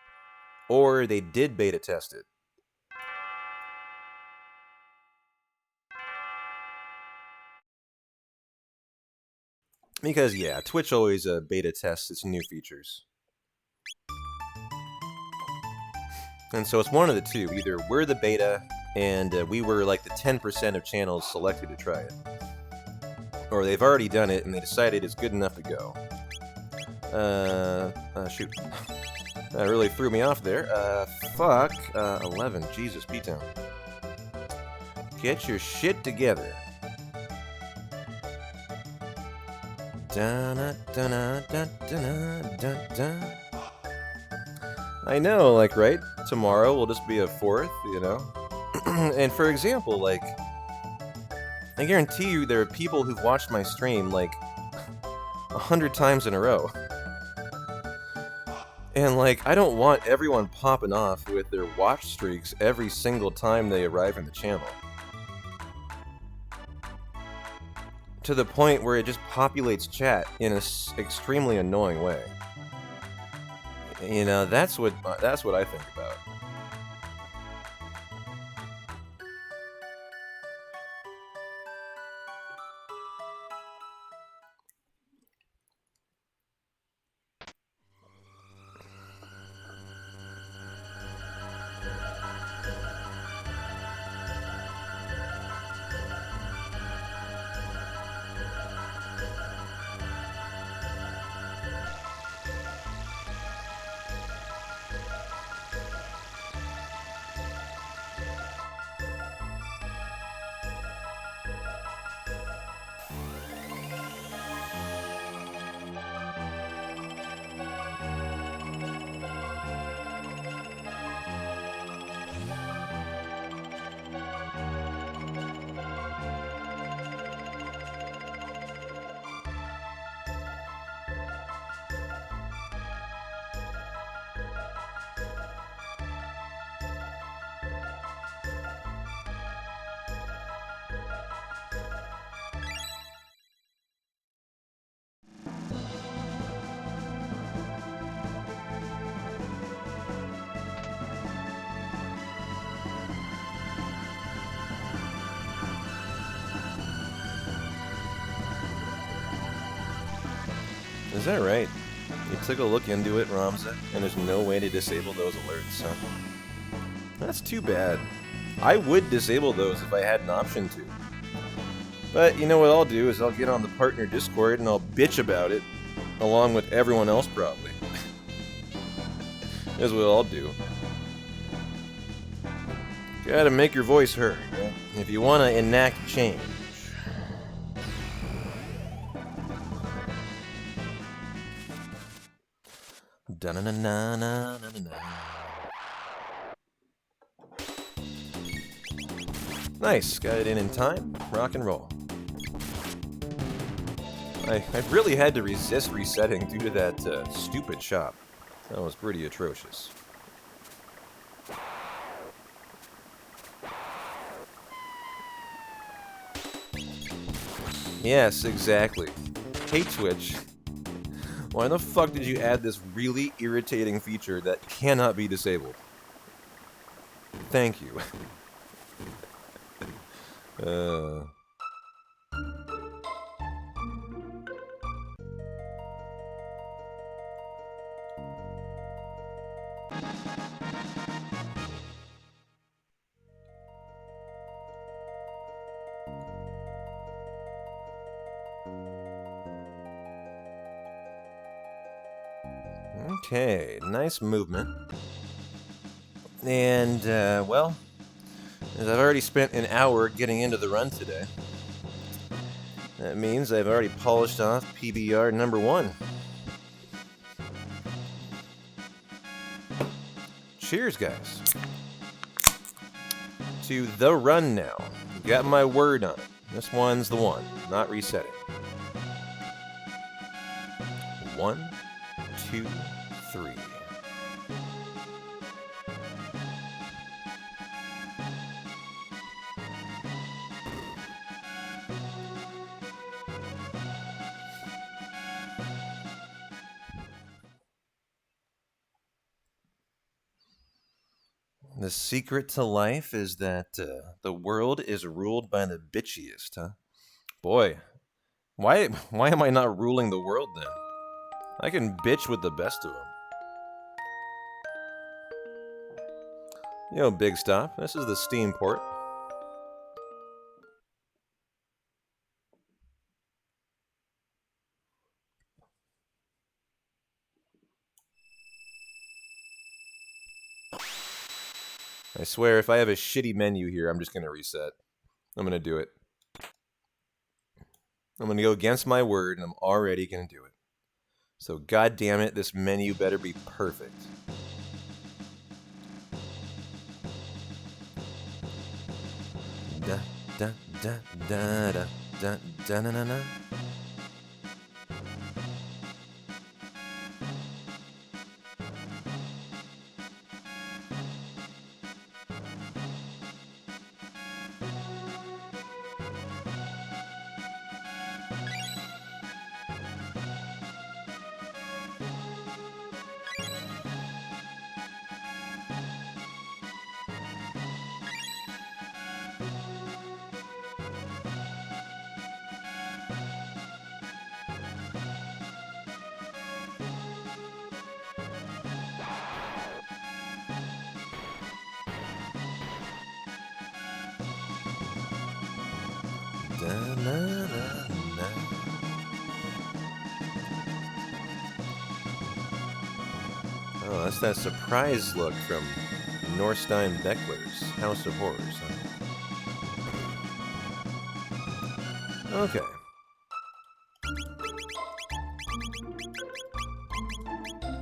or they did beta test it. Because, yeah, Twitch always beta tests its new features. And so it's one of the two. Either we're the beta, and we were like the 10% of channels selected to try it. Or they've already done it, and they decided it's good enough to go. Shoot. That really threw me off there. Fuck. 11. Jesus, P-Town. Get your shit together. I know, like, right? Tomorrow will just be a 4th, you know? And for example, like, I guarantee you there are people who've watched my stream, like, 100 times in a row. And, like, I don't want everyone popping off with their watch streaks every single time they arrive in the channel. To the point where it just populates chat in an extremely annoying way. You know, that's what I think about. Is that right? You took a look into it, Ramza, and there's no way to disable those alerts, huh? That's too bad. I would disable those if I had an option to. But you know what I'll do is I'll get on the partner Discord and I'll bitch about it, along with everyone else probably. That's what I'll do. Gotta make your voice heard, yeah? If you want to enact change. Da-na-na-na-na-na-na. Nice, got it in time. Rock and roll. I really had to resist resetting due to that stupid shop. That was pretty atrocious. Yes, exactly. Hey Twitch, why the fuck did you add this really irritating feature that cannot be disabled? Thank you. Okay, nice movement. And, well, as I've already spent an hour getting into the run today, that means I've already polished off PBR number 1. Cheers, guys. To the run now. Got my word on it. This one's the one, not resetting. 1, 2, 3. The secret to life is that the world is ruled by the bitchiest, huh? Boy, why am I not ruling the world then? I can bitch with the best of them. Yo, Big Stop, this is the Steam port. I swear, if I have a shitty menu here, I'm just gonna reset. I'm gonna do it. I'm gonna go against my word, and I'm already gonna do it. So, god damn it, this menu better be perfect. Da da da da da da da na na na. Oh, that's that surprise look from Norstein Beckler's House of Horrors, huh? Okay.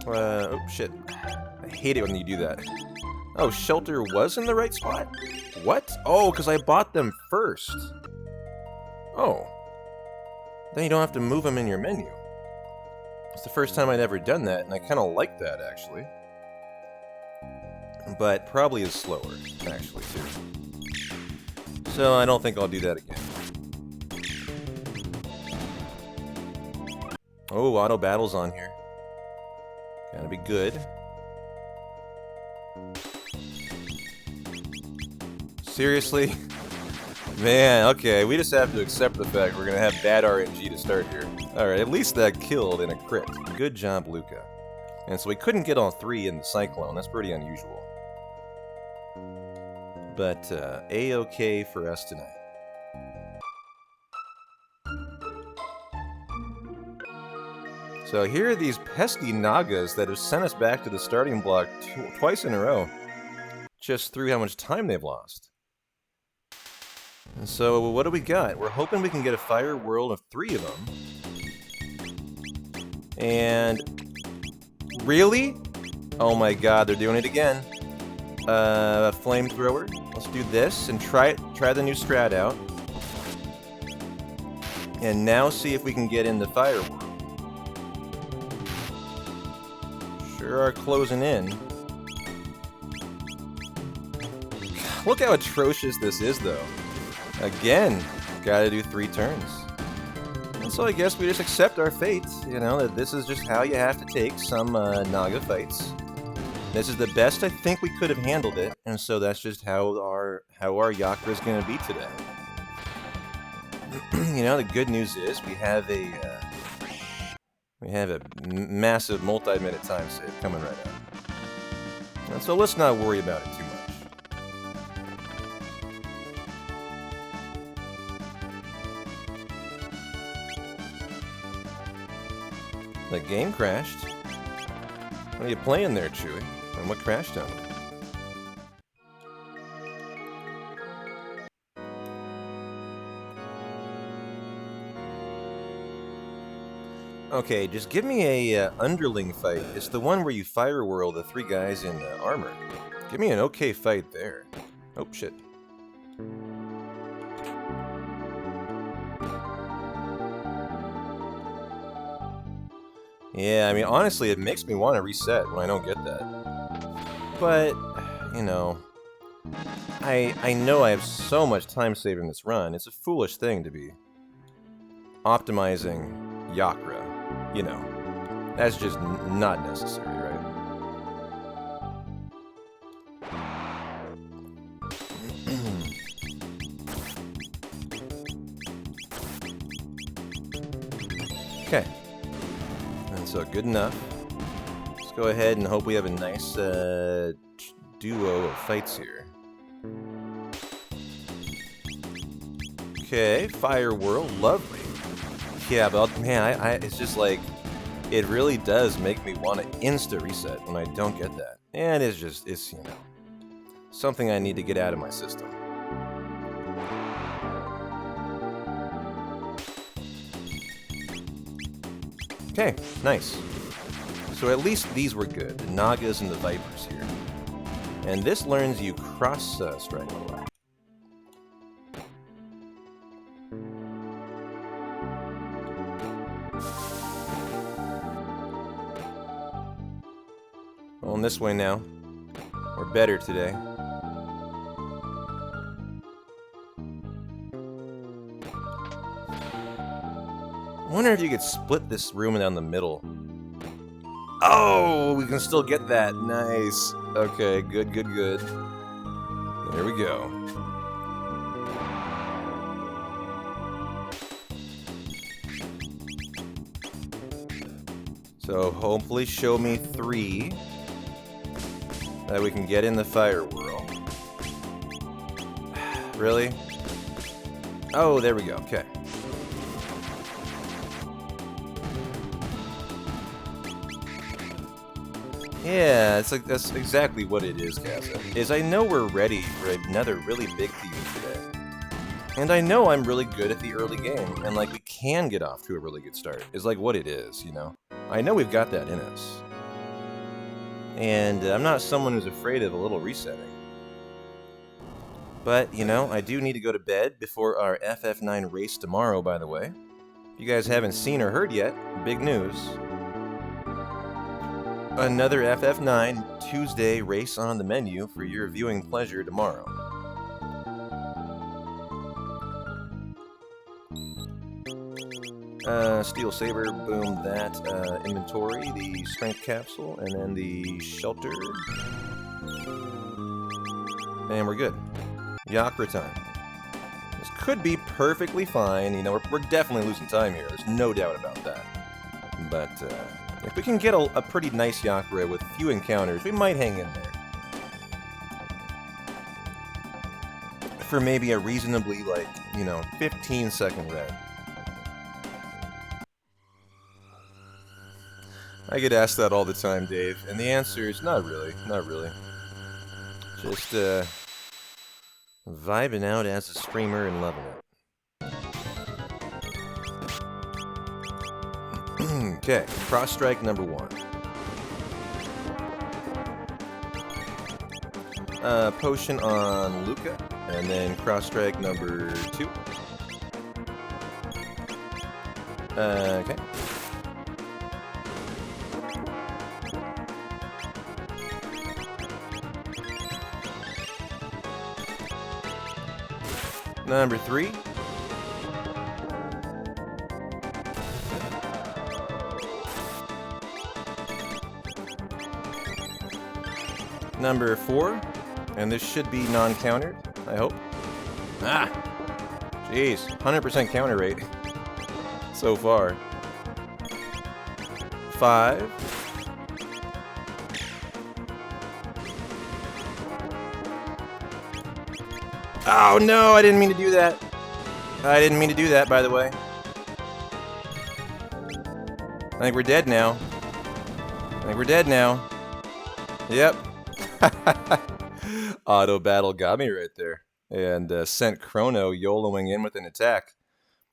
Oh, shit. I hate it when you do that. Oh, Shelter was in the right spot? What? Oh, because I bought them first. Oh. Then you don't have to move them in your menu. It's the first time I'd ever done that, and I kind of like that, actually. But probably is slower, actually, too. So I don't think I'll do that again. Oh, auto battle's on here. Gotta be good. Seriously? Man, okay, we just have to accept the fact we're gonna have bad RNG to start here. Alright, at least that killed in a crit. Good job, Luca. And so we couldn't get all 3 in the Cyclone, that's pretty unusual. But, A-okay for us tonight. So here are these pesky Nagas that have sent us back to the starting block twice in a row. Just through how much time they've lost. And so, what do we got? We're hoping we can get a fire world of 3 of them. And... really? Oh my god, they're doing it again. Flamethrower. Let's do this and try the new strat out. And now see if we can get in the fire world. Sure are closing in. Look how atrocious this is, though. Again, gotta do 3 turns. And so I guess we just accept our fate, you know, that this is just how you have to take some Naga fights. This is the best I think we could have handled it, and so that's just how our Yakra is gonna be today. You know, the good news is we have a massive multi-minute time save coming right up. And so let's not worry about it too much. The game crashed. What are you playing there, Chewie? And what crashed on it? Okay, just give me a underling fight. It's the one where you fire whirl the 3 guys in armor. Give me an okay fight there. Oh, shit. Yeah, I mean, honestly, it makes me want to reset when I don't get that. But, you know, I know I have so much time saved in this run. It's a foolish thing to be optimizing Yakra. You know, that's just not necessary, right? Okay. And so, good enough. Let's go ahead and hope we have a nice duo of fights here. Okay, Fire Whirl, lovely. Yeah, but man, it's just like, it really does make me want to insta-reset when I don't get that. And it's, you know, something I need to get out of my system. Okay, nice. So at least these were good, the Nagas and the Vipers here. And this learns you cross-strike. Going this way now. We're better today. I wonder if you could split this room down the middle. Oh, we can still get that. Nice. Okay, good, good, good. There we go. So hopefully show me 3 that we can get in the fire whirl. Really? Oh, there we go. Okay. Yeah, it's like that's exactly what it is, Casa. Is I know we're ready for another really big TV today. And I know I'm really good at the early game, and like we can get off to a really good start. Is like what it is, you know? I know we've got that in us. And I'm not someone who's afraid of a little resetting. But, you know, I do need to go to bed before our FF9 race tomorrow, by the way. If you guys haven't seen or heard yet, big news. Another FF9 Tuesday race on the menu for your viewing pleasure tomorrow. Steel Saber, boom, that, inventory, the strength capsule, and then the shelter. And we're good. Yakra time. This could be perfectly fine. You know, we're definitely losing time here. There's no doubt about that. But if we can get a pretty nice Yakure with few encounters, we might hang in there. For maybe a reasonably, like, you know, 15-second red. I get asked that all the time, Dave, and the answer is not really, not really. Just vibing out as a streamer and loving it. Okay, cross strike number 1. Potion on Luca, and then cross strike number 2. Okay. Number 3. Number 4. And this should be non-countered, I hope. Ah! Jeez, 100% counter rate so far. 5. Oh no, I didn't mean to do that. I didn't mean to do that, by the way. I think we're dead now. I think we're dead now. Yep. Auto battle got me right there. And sent Chrono YOLOing in with an attack.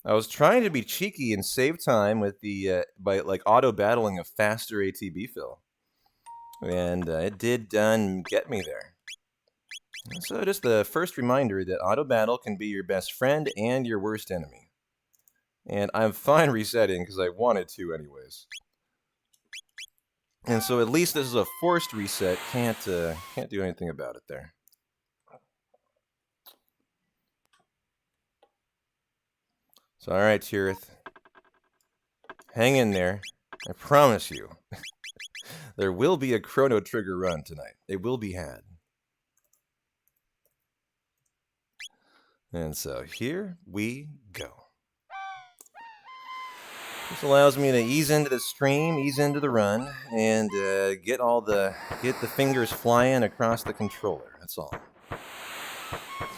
I was trying to be cheeky and save time with the by like auto battling a faster ATB fill. And it did get me there. So just the first reminder that auto battle can be your best friend and your worst enemy. And I'm fine resetting because I wanted to anyways. And so at least this is a forced reset. Can't do anything about it there. So alright, Tirith. Hang in there. I promise you. There will be a Chrono Trigger run tonight. It will be had. And so here we go. This allows me to ease into the stream, ease into the run, and get the fingers flying across the controller. That's all.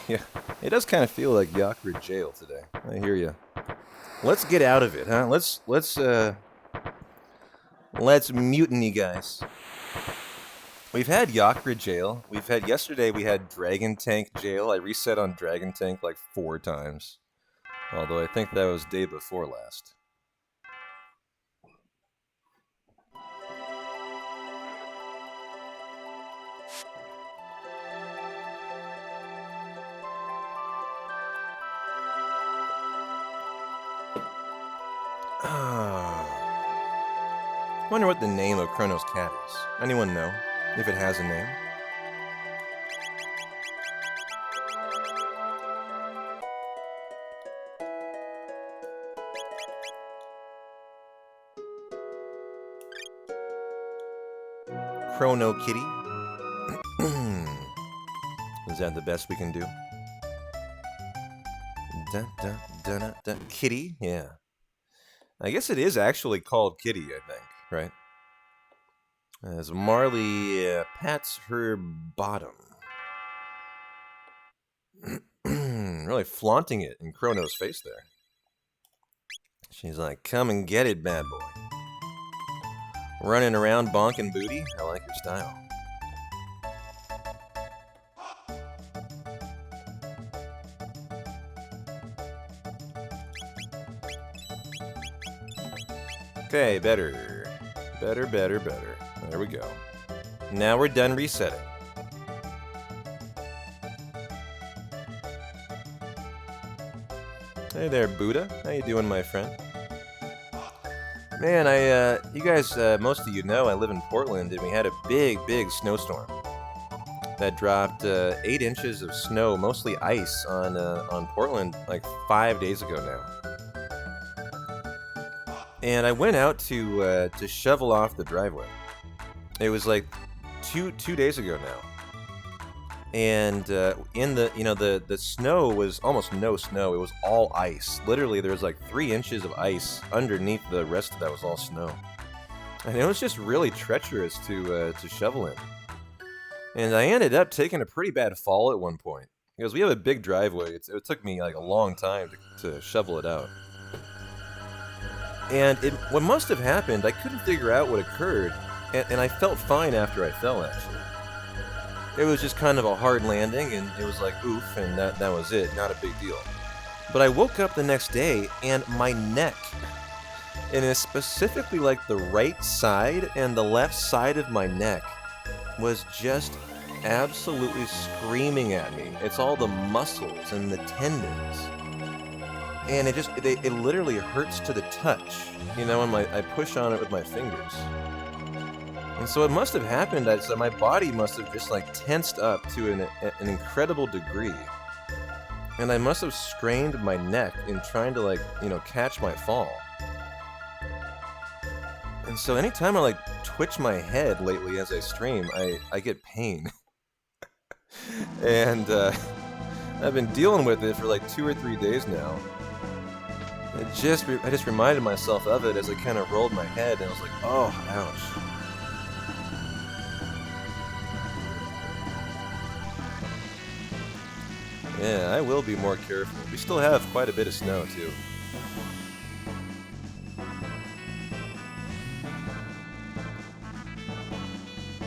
Yeah, it does kind of feel like Yakure jail today. I hear you. Let's get out of it, huh? Let's mutiny, guys. We've had Yakure jail. Yesterday we had Dragon Tank jail. I reset on Dragon Tank like 4 times. Although I think that was day before last. Wonder what the name of Chrono's cat is. Anyone know? If it has a name? Chrono Kitty? Is that the best we can do? Kitty? Yeah. I guess it is actually called Kitty, I think, right? As Marley pats her bottom. Really flaunting it in Chrono's face there. She's like, come and get it, bad boy. Running around bonking booty. I like your style. Okay, better. Better. There we go. Now we're done resetting. Hey there, Buddha. How you doing, my friend? Man, you guys, most of you know I live in Portland, and we had a big snowstorm that dropped 8 inches of snow, mostly ice, on Portland like 5 days ago now. And I went out to shovel off the driveway. It was like two days ago now. And in the the snow was almost no snow. It was all ice. Literally, there was like 3 inches of ice underneath the rest of that was all snow, and it was just really treacherous to shovel in. And I ended up taking a pretty bad fall at one point because we have a big driveway. It took me like a long time to shovel it out. And what must have happened, I couldn't figure out what occurred, and I felt fine after I fell, actually. It was just kind of a hard landing, and it was like, oof, and that was it, not a big deal. But I woke up the next day, and my neck, and it's specifically like the right side and the left side of my neck, was just absolutely screaming at me. It's all the muscles and the tendons. And it literally hurts to the touch, when I push on it with my fingers. And so it must have happened that my body must have just like tensed up to an incredible degree. And I must have strained my neck in trying to catch my fall. And so anytime I twitch my head lately as I stream, I get pain. And I've been dealing with it for like 2 or 3 days now. I just reminded myself of it as I kind of rolled my head, and I was like, oh, ouch. Yeah, I will be more careful. We still have quite a bit of snow, too.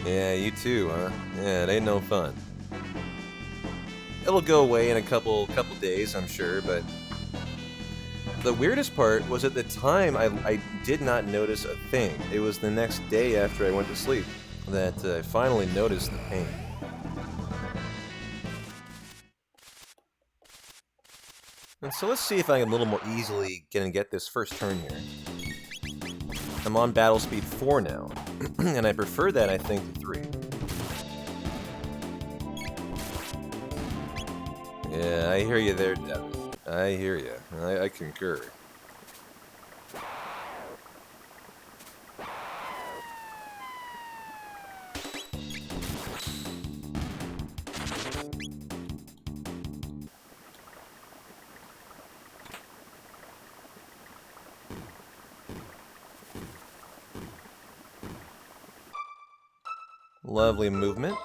Yeah, you too, huh? Yeah, it ain't no fun. It'll go away in a couple days, I'm sure, but the weirdest part was at the time I did not notice a thing. It was the next day after I went to sleep that I finally noticed the pain. And so let's see if I can a little more easily get this first turn here. I'm on battle speed 4 now, and I prefer that, I think, to 3. Yeah, I hear you there, Devin. I hear you. I concur. Lovely movement.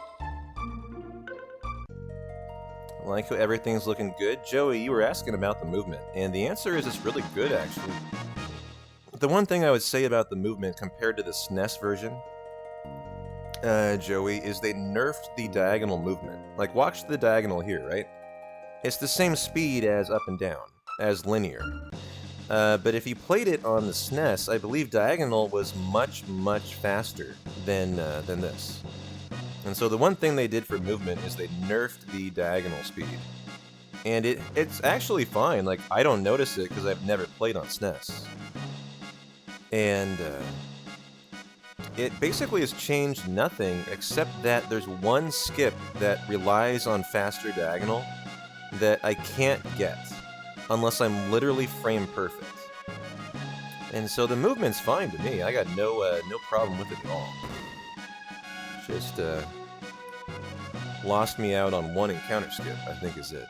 I like how everything's looking good. Joey, you were asking about the movement, and the answer is it's really good, actually. The one thing I would say about the movement compared to the SNES version, Joey, is they nerfed the diagonal movement. Like, watch the diagonal here, right? It's the same speed as up and down, as linear. But if you played it on the SNES, I believe diagonal was much, much faster than this. And so the one thing they did for movement is they nerfed the diagonal speed. And it's actually fine. Like, I don't notice it because I've never played on SNES. And it basically has changed nothing except that there's one skip that relies on faster diagonal that I can't get unless I'm literally frame perfect. And so the movement's fine to me. I got no problem with it at all. Just lost me out on one encounter skip, I think is it.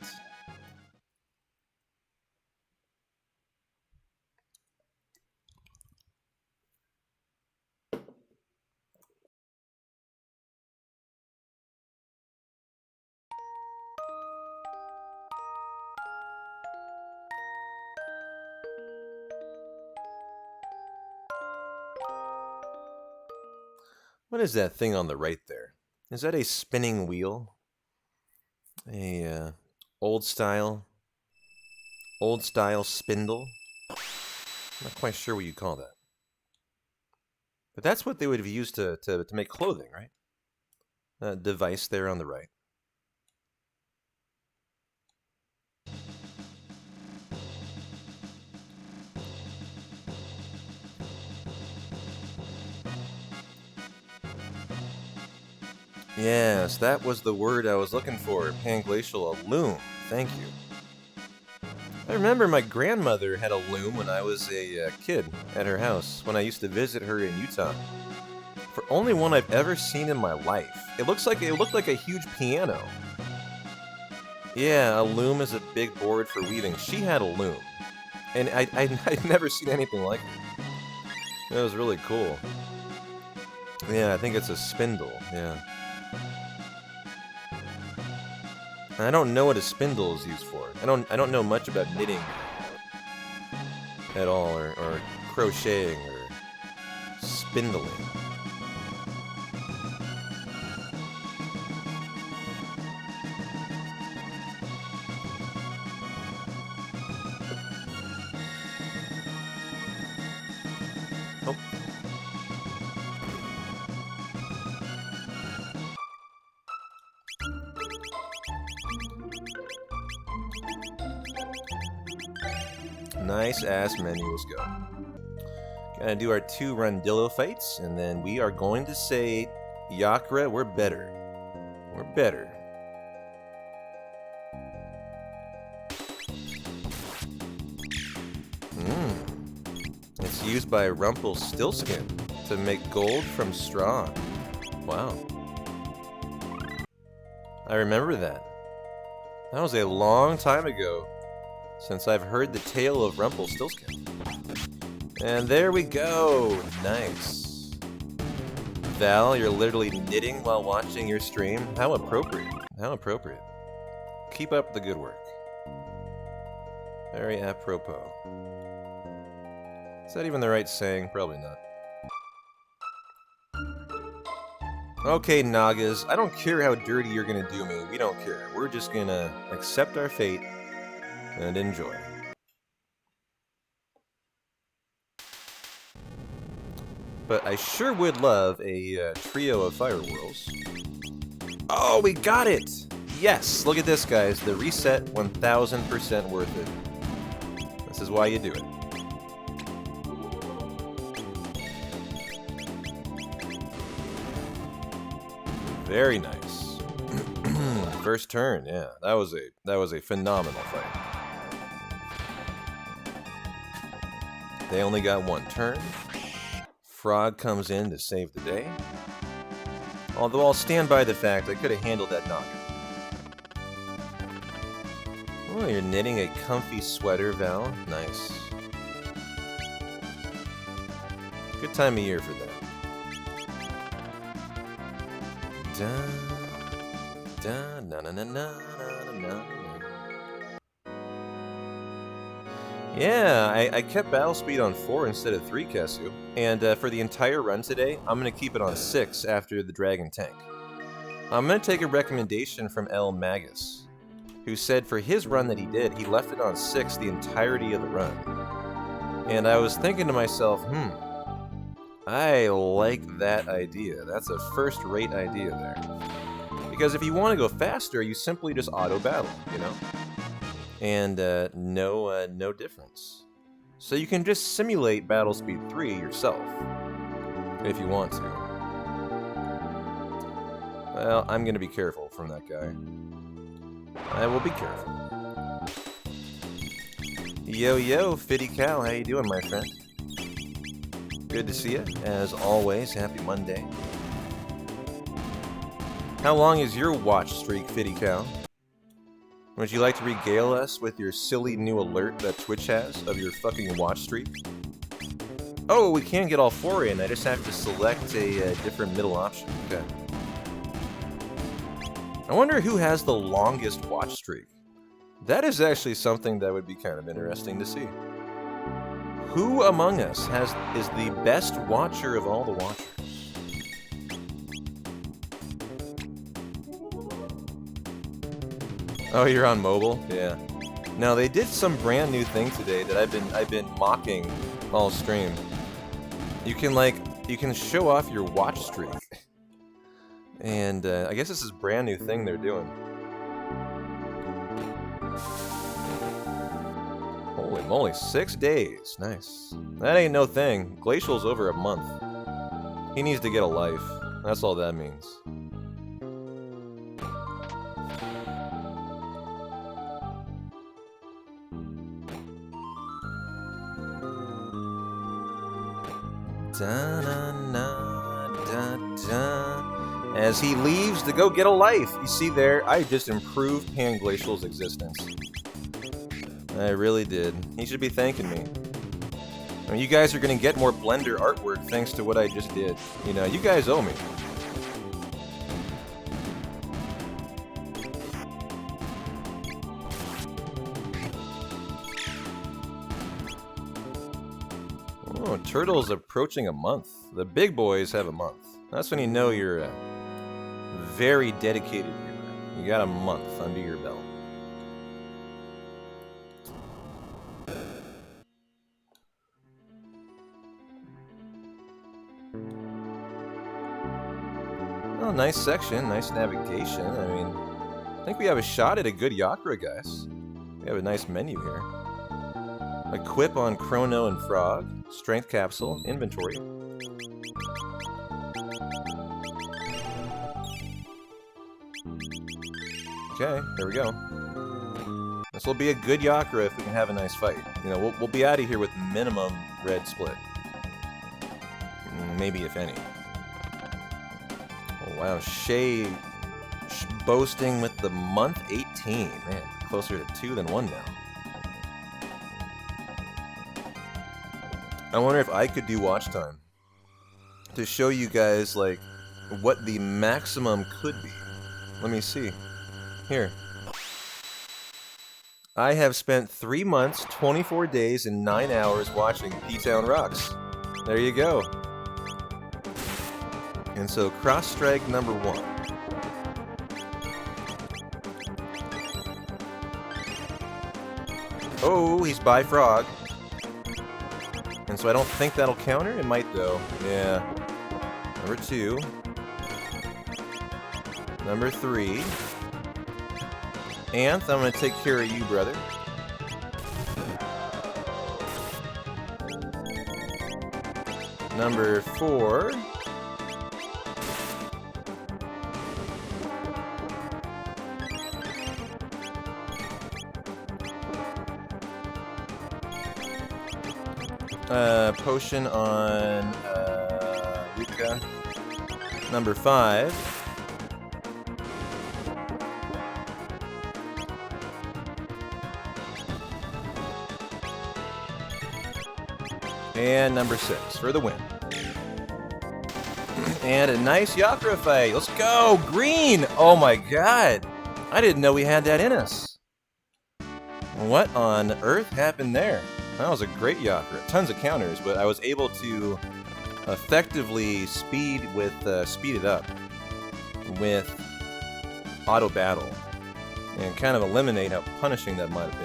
What is that thing on the right there? Is that a spinning wheel? A old style spindle? I'm not quite sure what you call that. But that's what they would have used to make clothing, right? That device there on the right. Yes, that was the word I was looking for, Panglacial, a loom. Thank you. I remember my grandmother had a loom when I was a kid at her house, when I used to visit her in Utah. For only one I've ever seen in my life. It looked like a huge piano. Yeah, a loom is a big board for weaving. She had a loom. And I'd never seen anything like it. It was really cool. Yeah, I think it's a spindle, yeah. I don't know what a spindle is used for. I don't know much about knitting at all, or crocheting, or spindling. Oh. Nice ass menu, let's go. Gotta do our 2 Rundillo fights, and then we are going to say, Yakra, we're better. We're better. It's used by Rumpelstiltskin to make gold from straw. Wow. I remember that. That was a long time ago since I've heard the tale of Rumpelstiltskin. And there we go. Nice. Val, you're literally knitting while watching your stream. How appropriate. How appropriate. Keep up the good work. Very apropos. Is that even the right saying? Probably not. Okay, Nagas, I don't care how dirty you're gonna do me. We don't care. We're just gonna accept our fate and enjoy. But I sure would love a trio of fire whirls. Oh, we got it! Yes! Look at this, guys. The reset, 1000% worth it. This is why you do it. Very nice. First turn, yeah. That was a phenomenal fight. They only got 1 turn. Frog comes in to save the day. Although I'll stand by the fact I could have handled that knockout. Oh, you're knitting a comfy sweater, Val. Nice. Good time of year for that. Da, na, na, na, na, na, na. Yeah, I kept battle speed on 4 instead of 3, Kesu. And for the entire run today, I'm going to keep it on 6 after the Dragon Tank. I'm going to take a recommendation from El Magus, who said for his run that he did, he left it on 6 the entirety of the run. And I was thinking to myself, I like that idea. That's a first-rate idea there. Because if you want to go faster, you simply just auto-battle, you know? And no difference. So you can just simulate Battle Speed 3 yourself, if you want to. Well, I'm gonna be careful from that guy. I will be careful. Yo, Fitty Cal, how you doing, my friend? Good to see you, as always. Happy Monday. How long is your watch streak, Fitty Cal? Would you like to regale us with your silly new alert that Twitch has of your fucking watch streak? Oh, we can get all 4 in. I just have to select a different middle option. Okay. I wonder who has the longest watch streak. That is actually something that would be kind of interesting to see. Who among us is the best watcher of all the watchers? Oh, you're on mobile? Yeah. Now they did some brand new thing today that I've been mocking all stream. You can show off your watch streak. And I guess this is a brand new thing they're doing. Holy moly, 6 days. Nice. That ain't no thing. Glacial's over a month. He needs to get a life. That's all that means. Da, na, na, da, da. as he leaves to go get a life. You see there, I just improved Pan Glacial's existence. I really did. He should be thanking me. I mean, you guys are going to get more Blender artwork thanks to what I just did. You know, you guys owe me. Oh, Turtle's approaching a month. The big boys have a month. That's when you know you're a very dedicated viewer. You got a month under your belt. Oh, nice section, nice navigation. I mean, I think we have a shot at a good Yakra, guys. We have a nice menu here. Equip on Chrono and Frog. Strength capsule. Inventory. Okay, there we go. This will be a good Yakra if we can have a nice fight. You know, we'll be out of here with minimum red split. Maybe if any. Oh, wow, Shay boasting with the month 18. Man, closer to 2 than 1 now. I wonder if I could do watch time to show you guys, like, what the maximum could be. Let me see. Here. I have spent 3 months, 24 days, and 9 hours watching P-Town Rocks. There you go. And so, cross-strike number 1. Oh, he's by Frog. And so I don't think that'll counter. It might, though. Yeah. Number 2. Number 3. Anth, I'm going to take care of you, brother. Number 4. Potion on Luca. Number 5. And number 6 for the win. And a nice Yakra fight. Let's go! Green! Oh my god! I didn't know we had that in us. What on earth happened there? That was a great Yakra. Tons of counters, but I was able to effectively speed it up with auto battle and kind of eliminate how punishing that might have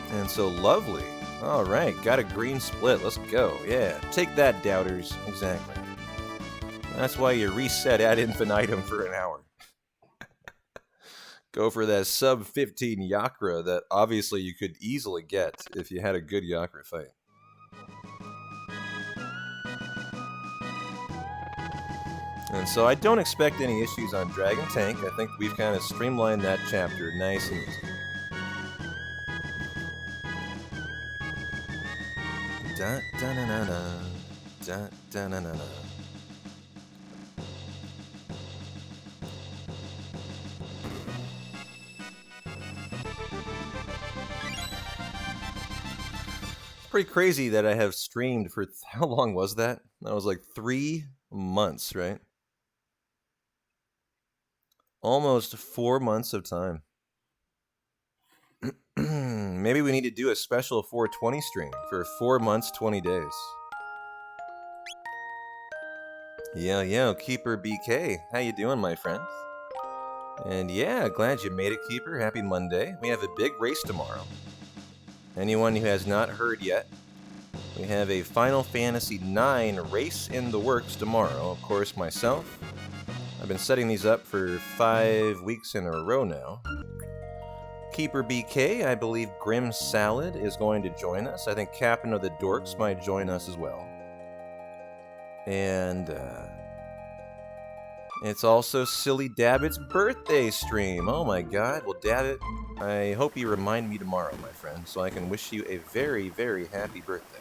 been. And so lovely. Alright, got a green split. Let's go. Yeah, take that, doubters. Exactly. That's why you reset ad infinitum for an hour. Go for that sub 15 Yakra that obviously you could easily get if you had a good Yakra fight. And so I don't expect any issues on Dragon Tank. I think we've kind of streamlined that chapter nice and easy. Da da na na na, da da na na na. Pretty crazy that I have streamed for how long was that? That was like 3 months, right? Almost 4 months of time. Maybe we need to do a special 420 stream for 4 months, 20 days. Yeah, Keeper BK. How you doing, my friend? And yeah, glad you made it, Keeper. Happy Monday. We have a big race tomorrow. Anyone who has not heard yet, we have a Final Fantasy IX race in the works tomorrow. Of course, myself. I've been setting these up for 5 weeks in a row now. Keeper BK, I believe Grim Salad is going to join us. I think Captain of the Dorks might join us as well. And it's also Silly Dabbit's birthday stream. Oh my god. Well, Dabbit, I hope you remind me tomorrow, my friend, so I can wish you a very, very happy birthday.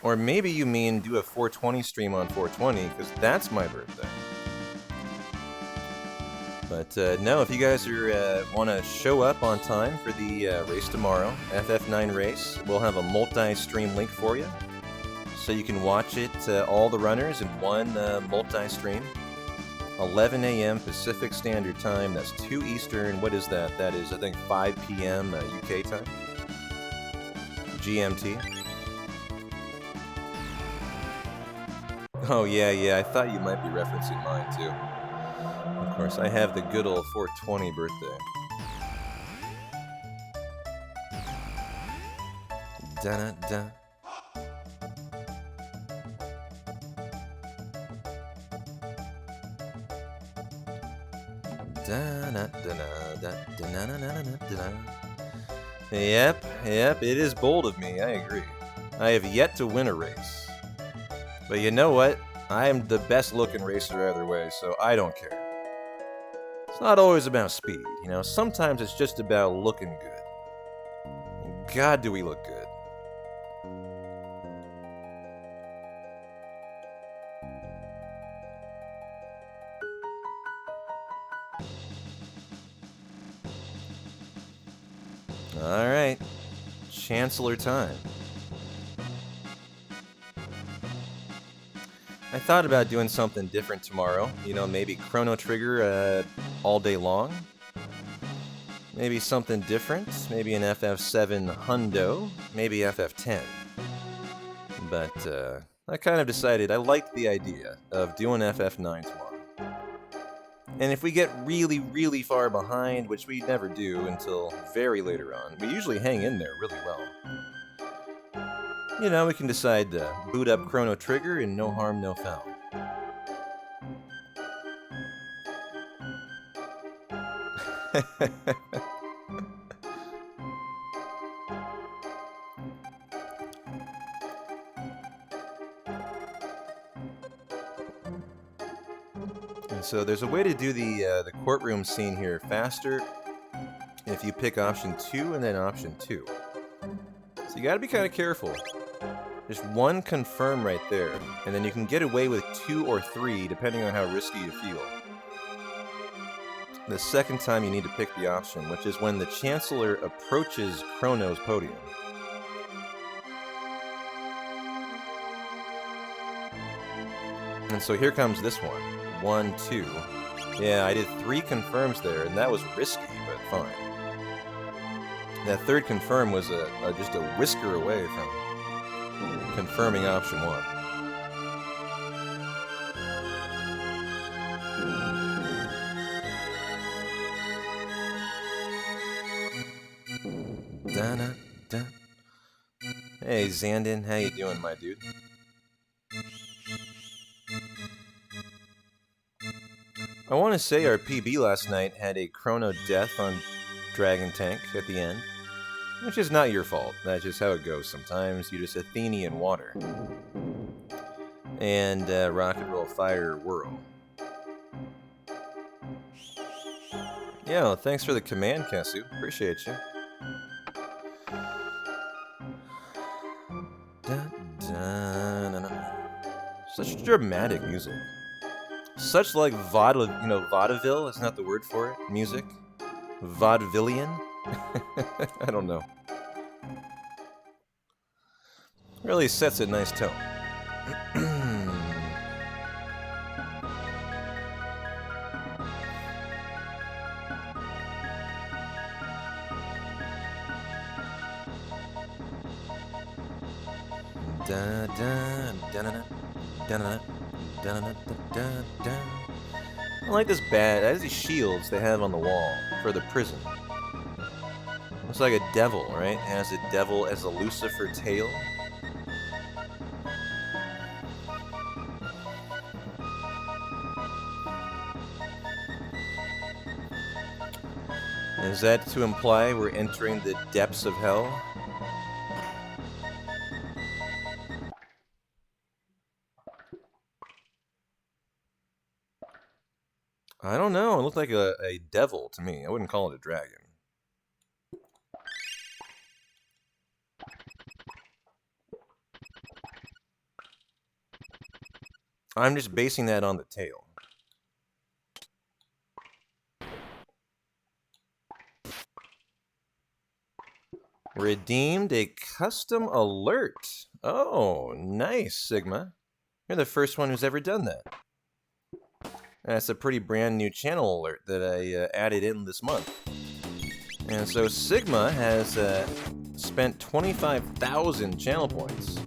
Or maybe you mean do a 420 stream on 420, because that's my birthday. But no, if you guys are want to show up on time for the race tomorrow, FF9 race, we'll have a multi-stream link for you. So you can watch it, all the runners, in one multi-stream. 11 a.m. Pacific Standard Time, that's 2 Eastern. What is that? That is, I think, 5 p.m. UK time. GMT. Oh, yeah, I thought you might be referencing mine, too. Of course, I have the good old 420 birthday. Da-da-da. Yep, it is bold of me, I agree. I have yet to win a race. But you know what? I am the best looking racer either way, so I don't care. It's not always about speed, you know, sometimes it's just about looking good. And God, do we look good. Alright, Chancellor time. I thought about doing something different tomorrow. You know, maybe Chrono Trigger all day long. Maybe something different. Maybe an FF7 Hundo. Maybe FF10. But I kind of decided I liked the idea of doing FF9 tomorrow. And if we get really, really far behind, which we never do until very later on, we usually hang in there really well. You know, we can decide to boot up Chrono Trigger and no harm, no foul. And so there's a way to do the courtroom scene here faster if you pick option 2 and then option 2. So you gotta be kind of careful. There's one confirm right there, and then you can get away with 2 or 3 depending on how risky you feel. The second time you need to pick the option, which is when the Chancellor approaches Chrono's podium. And so here comes this one. 1, 2. Yeah, I did 3 confirms there, and that was risky, but fine. That third confirm was just a whisker away from confirming option 1. Da-na-da. Hey, Zandon, how you doing, my dude? I want to say our PB last night had a Chrono death on Dragon Tank at the end. Which is not your fault. That's just how it goes sometimes. You just Athenian water. And Rocket Roll Fire Whirl. Yeah, well, thanks for the command, Kasu. Appreciate you. Such dramatic music. Such like vaudeville, isn't that the word for it? Music? Vaudevillian? I don't know. Really sets a nice tone. I like this bat. I like these shields they have on the wall for the prison. Looks like a devil, right? It has a devil as a Lucifer tail. Is that to imply we're entering the depths of hell? I don't know. It looked like a devil to me. I wouldn't call it a dragon. I'm just basing that on the tail. Redeemed a custom alert. Oh, nice, Sigma. You're the first one who's ever done that. That's a pretty brand new channel alert that I added in this month. And so Sigma has spent 25,000 channel points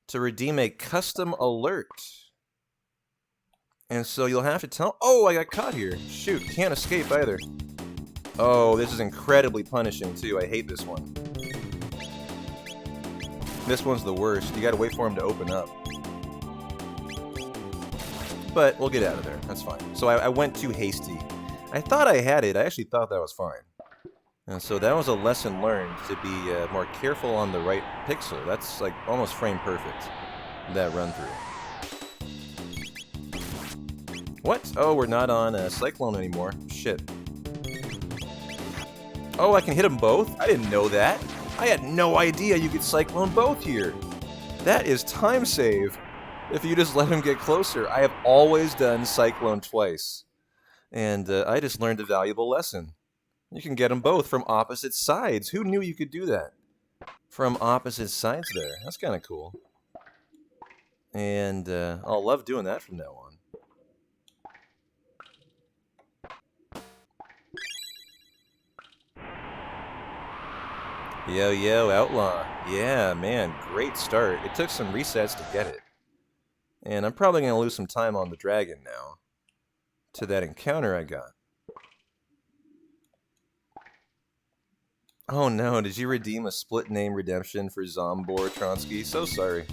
to redeem a custom alert. And so you'll have to tell... Oh, I got caught here. Shoot, can't escape either. Oh, this is incredibly punishing, too. I hate this one. This one's the worst. You gotta wait for him to open up. But we'll get out of there. That's fine. So I went too hasty. I thought I had it. I actually thought that was fine. And so that was a lesson learned to be more careful on the right pixel. That's like almost frame perfect, that run through. What? Oh, we're not on Cyclone anymore. Shit. Oh, I can hit them both? I didn't know that. I had no idea you could Cyclone both here. That is time save. If you just let him get closer. I have always done Cyclone twice. And I just learned a valuable lesson. You can get them both from opposite sides. Who knew you could do that? From opposite sides there. That's kind of cool. And I'll love doing that from now on. Yo, yo, Outlaw. Yeah, man, great start. It took some resets to get it. And I'm probably going to lose some time on the dragon now. To that encounter I got. Oh no, did you redeem a split name redemption for Zombor Tronsky? So sorry.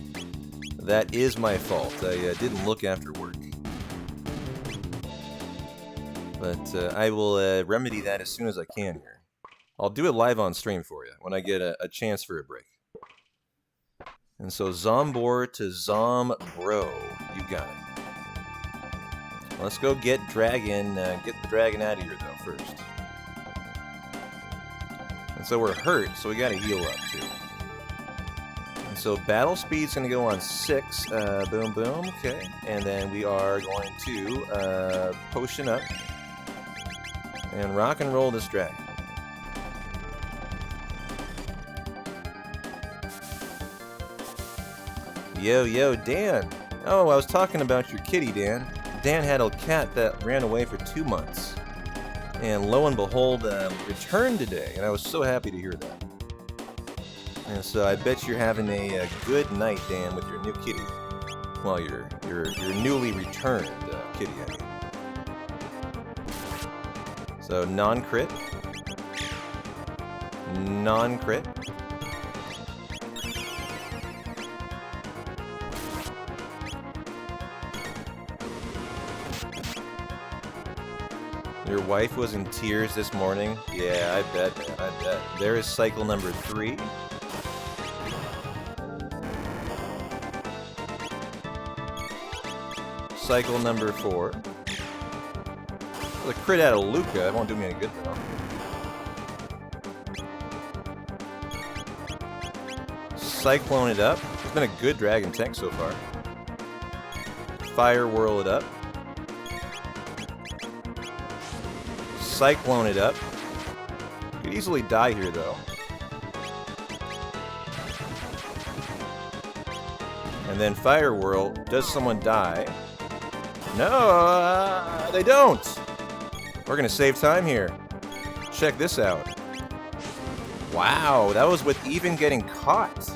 That is my fault. I didn't look after work. But I will remedy that as soon as I can here. I'll do it live on stream for you when I get a chance for a break. And so Zombor to Zombro. You got it. Let's go get Dragon. Get the dragon out of here though first. And so we're hurt, so we gotta heal up too. And so battle speed's gonna go on 6. Boom, boom. Okay. And then we are going to potion up and rock and roll this dragon. Yo, yo, Dan. Oh, I was talking about your kitty, Dan. Dan had a cat that ran away for 2 months. And lo and behold, returned today. And I was so happy to hear that. And so I bet you're having a good night, Dan, with your new kitty. Well, your newly returned kitty, I mean. So, non-crit. Non-crit. Your wife was in tears this morning? Yeah, I bet, man, I bet. There is cycle number 3. Cycle number 4. The crit out of Luca, it won't do me any good though. Cyclone it up. It's been a good dragon tech so far. Fire whirl it up. Cyclone it up. Could easily die here though. And then fire whirl. Does someone die? No, they don't. We're gonna save time here. Check this out. Wow, that was with even getting caught.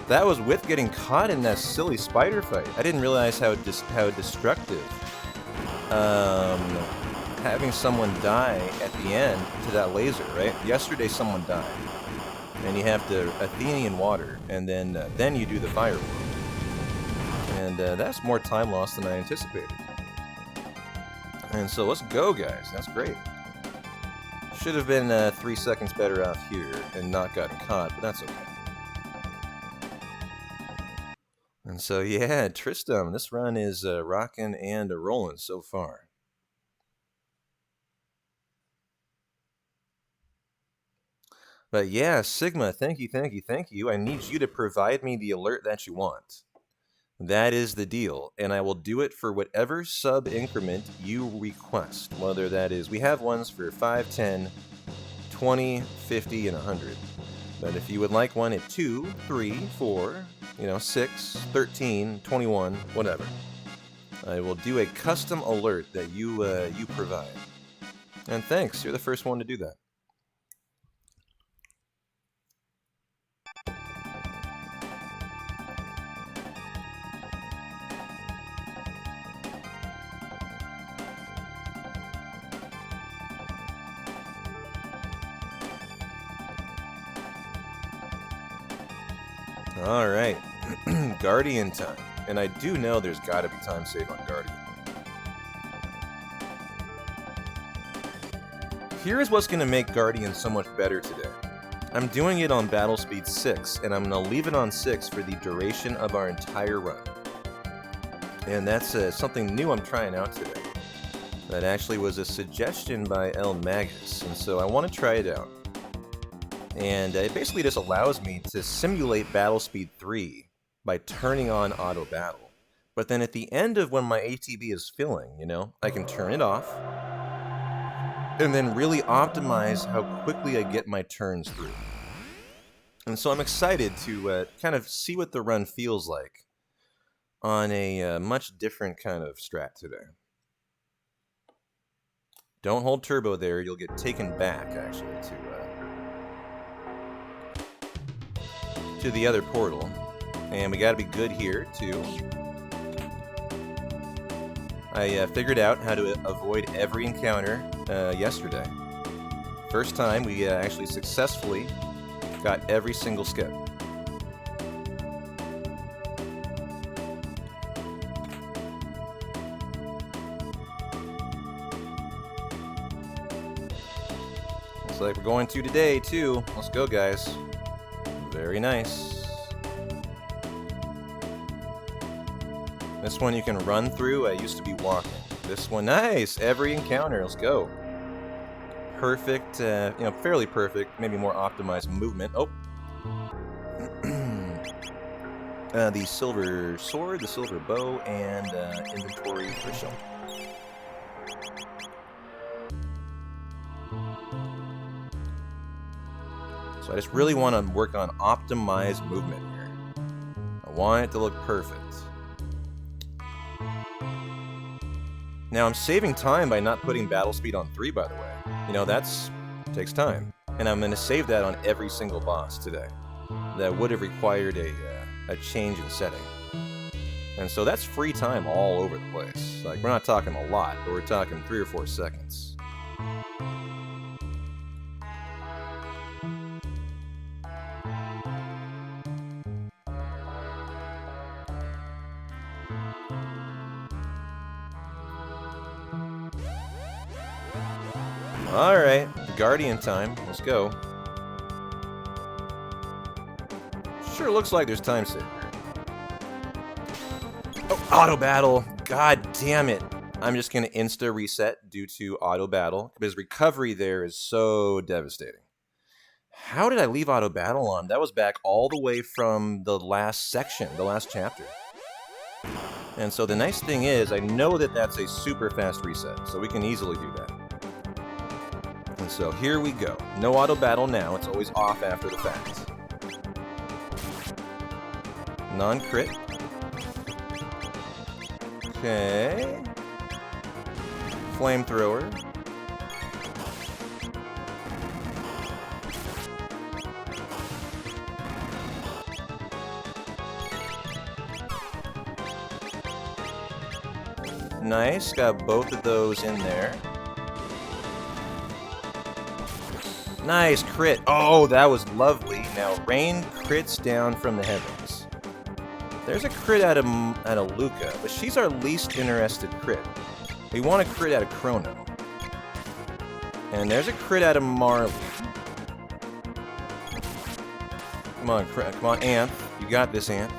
That was with getting caught in that silly spider fight. I didn't realize how destructive having someone die at the end to that laser, right? Yesterday someone died, and you have to Athenian water, and then you do the fire whirl. And that's more time lost than I anticipated. And so let's go, guys. That's great. Should have been 3 seconds better off here and not gotten caught, but that's okay. And so, yeah, Tristram, this run is rocking and rolling so far. But yeah, Sigma, thank you, thank you, thank you. I need you to provide me the alert that you want. That is the deal, and I will do it for whatever sub increment you request, whether that is, we have ones for 5, 10, 20, 50, and 100. But if you would like one at 2, 3, 4, 6, 13, 21, whatever, I will do a custom alert that you provide. And thanks, you're the first one to do that. Alright, Guardian time. And I do know there's gotta be time saved on Guardian. Here's what's gonna make Guardian so much better today. I'm doing it on battle speed 6, and I'm gonna leave it on 6 for the duration of our entire run. And that's something new I'm trying out today. That actually was a suggestion by El Magus, and so I want to try it out. And it basically just allows me to simulate battle speed 3 by turning on auto battle. But then at the end of when my ATB is filling, I can turn it off and then really optimize how quickly I get my turns through. And so I'm excited to kind of see what the run feels like on a much different kind of strat today. Don't hold turbo there, you'll get taken back, actually, to the other portal. And we gotta be good here, too. I figured out how to avoid every encounter yesterday. First time, we actually successfully got every single skip. Looks like we're going to today, too. Let's go, guys. Very nice. This one you can run through. I used to be walking. This one, nice. Every encounter. Let's go. Perfect, fairly perfect, maybe more optimized movement. Oh. The silver sword, the silver bow, and inventory for shelter. So I just really want to work on optimized movement here. I want it to look perfect. Now I'm saving time by not putting battle speed on 3, by the way. That's takes time. And I'm going to save that on every single boss today. That would have required a change in setting. And so that's free time all over the place. Like, we're not talking a lot, but we're talking 3 or 4 seconds. Alright, Guardian time. Let's go. Sure looks like there's time saved. Oh, auto battle. God damn it. I'm just going to insta reset due to auto battle because recovery there is so devastating. How did I leave auto battle on? That was back all the way from the last section, the last chapter. And so the nice thing is I know that that's a super fast reset, so we can easily do that. And so here we go. No auto battle now, it's always off after the fact. Non-crit. Okay. Flamethrower. Nice, got both of those in there. Nice crit. Oh, that was lovely. Now, rain crits down from the heavens. There's a crit out of Luca, but she's our least interested crit. We want a crit out of Chrono. And there's a crit out of Marley. Come on, Ant. You got this, Ant.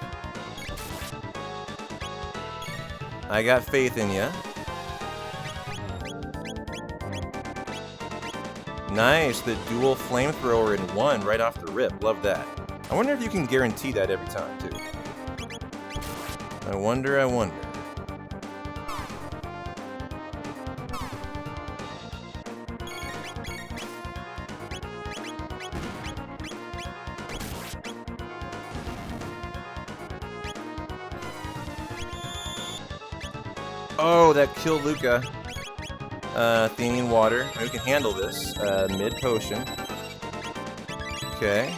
I got faith in ya. Nice, the dual flamethrower in one right off the rip. Love that. I wonder if you can guarantee that every time, too. I wonder, I wonder. Oh, that killed Luca. Athenian water. We can handle this. Mid potion. Okay.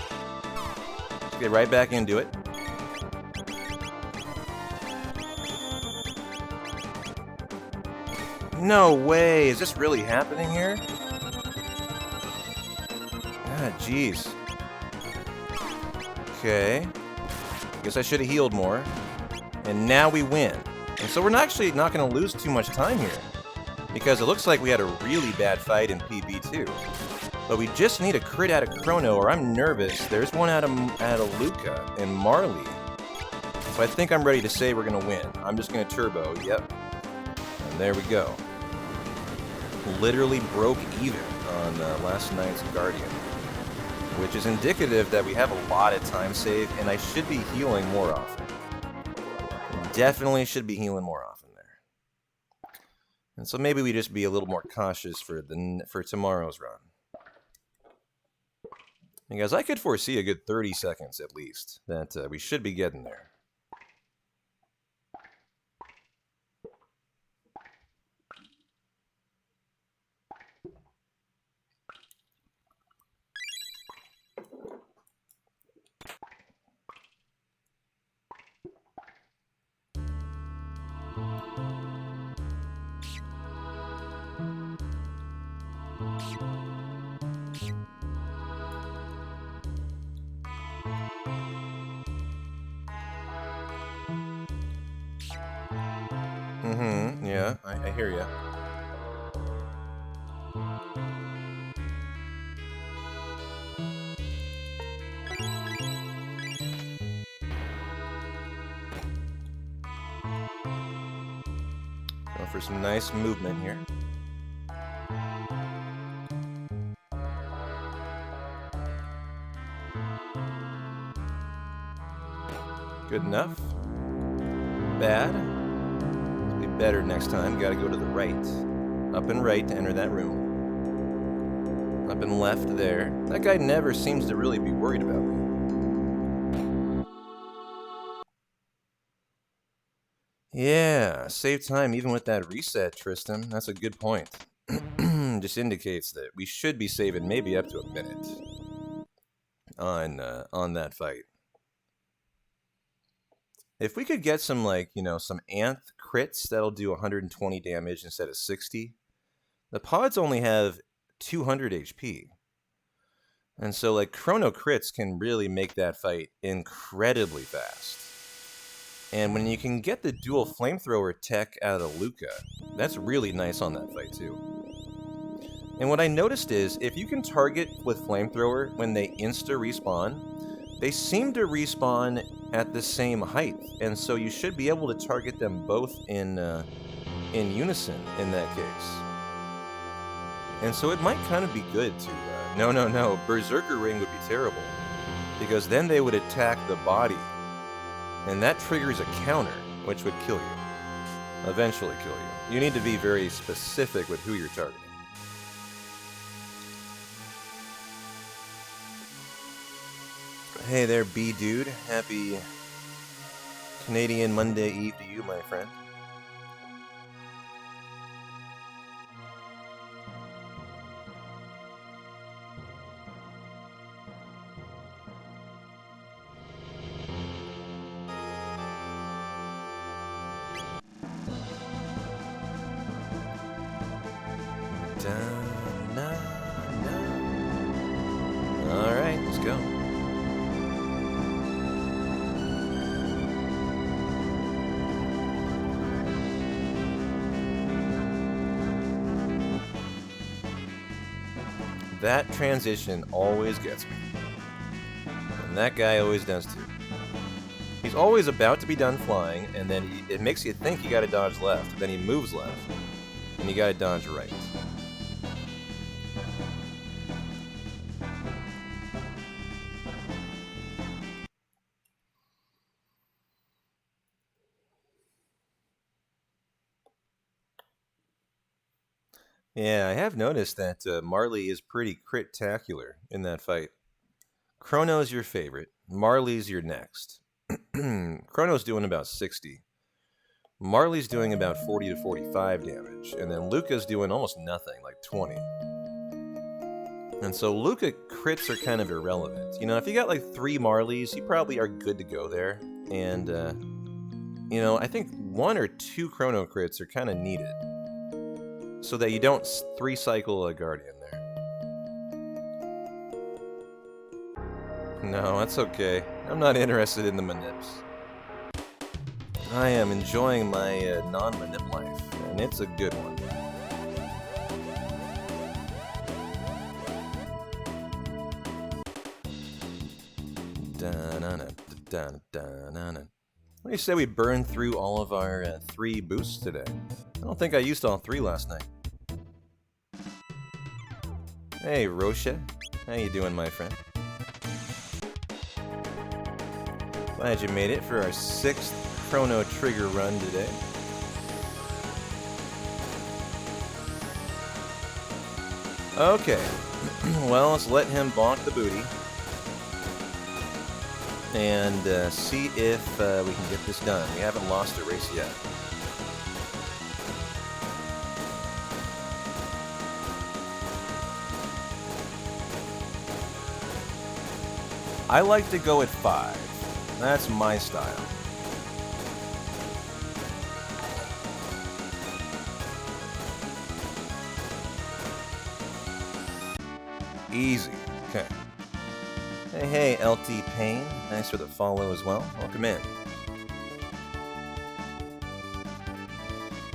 Let's get right back into it. No way! Is this really happening here? Ah, jeez. Okay. Guess I should have healed more. And now we win. And so we're actually not going to lose too much time here. Because it looks like we had a really bad fight in PB2. But we just need a crit out of Chrono, or I'm nervous. There's one out of Luca and Marley. So I think I'm ready to say we're going to win. I'm just going to turbo, yep. And there we go. Literally broke even on last night's Guardian. Which is indicative that we have a lot of time saved, and I should be healing more often. Definitely should be healing more often there. And so maybe we just be a little more cautious for tomorrow's run. Because I could foresee a good 30 seconds at least that we should be getting there. Yeah, I hear ya. Go for some nice movement here. Good enough. Bad. Be better next time. Gotta go to the right. Up and right to enter that room. Up and left there. That guy never seems to really be worried about me. Yeah, save time even with that reset, Tristan. That's a good point. Just indicates that we should be saving maybe up to a minute on that fight. If we could get some, like, you know, some Anth crits that'll do 120 damage instead of 60. The pods only have 200 HP. And so, like, Chrono crits can really make that fight incredibly fast. And when you can get the dual flamethrower tech out of Luca, that's really nice on that fight, too. And what I noticed is, if you can target with flamethrower when they insta-respawn, they seem to respawn at the same height, and so you should be able to target them both in unison in that case. And so it might kind of be good to... No. Berserker Ring would be terrible, because then they would attack the body, and that triggers a counter, which would kill you. Eventually kill you. You need to be very specific with who you're targeting. Hey there, B-Dude. Happy Canadian Monday Eve to you, my friend. All right, let's go. That transition always gets me. And that guy always does too. He's always about to be done flying, and then it makes you think you gotta dodge left. Then he moves left, and you gotta dodge right. Yeah, I have noticed that Marley is pretty crit-tacular in that fight. Chrono's your favorite. Marley's your next. Chrono's doing about 60. Marley's doing about 40 to 45 damage, and then Luca's doing almost nothing, like 20. And so Luca crits are kind of irrelevant. You know, if you got like 3 Marleys, you probably are good to go there. And, you know, I think 1 or 2 Chrono crits are kind of needed, so that you don't 3-cycle a Guardian there. No, that's okay. I'm not interested in the manips. I am enjoying my non-manip life, and it's a good one. What do you say we burn through all of our 3 boosts today? I don't think I used all 3 last night. Hey, Rocha. How you doing, my friend? Glad you made it for our 6th Chrono Trigger run today. Okay. Well, let's let him bonk the booty. And see if we can get this done. We haven't lost a race yet. I like to go at 5. That's my style. Easy. Okay. Hey, LT Payne. Thanks for the follow as well. Welcome in.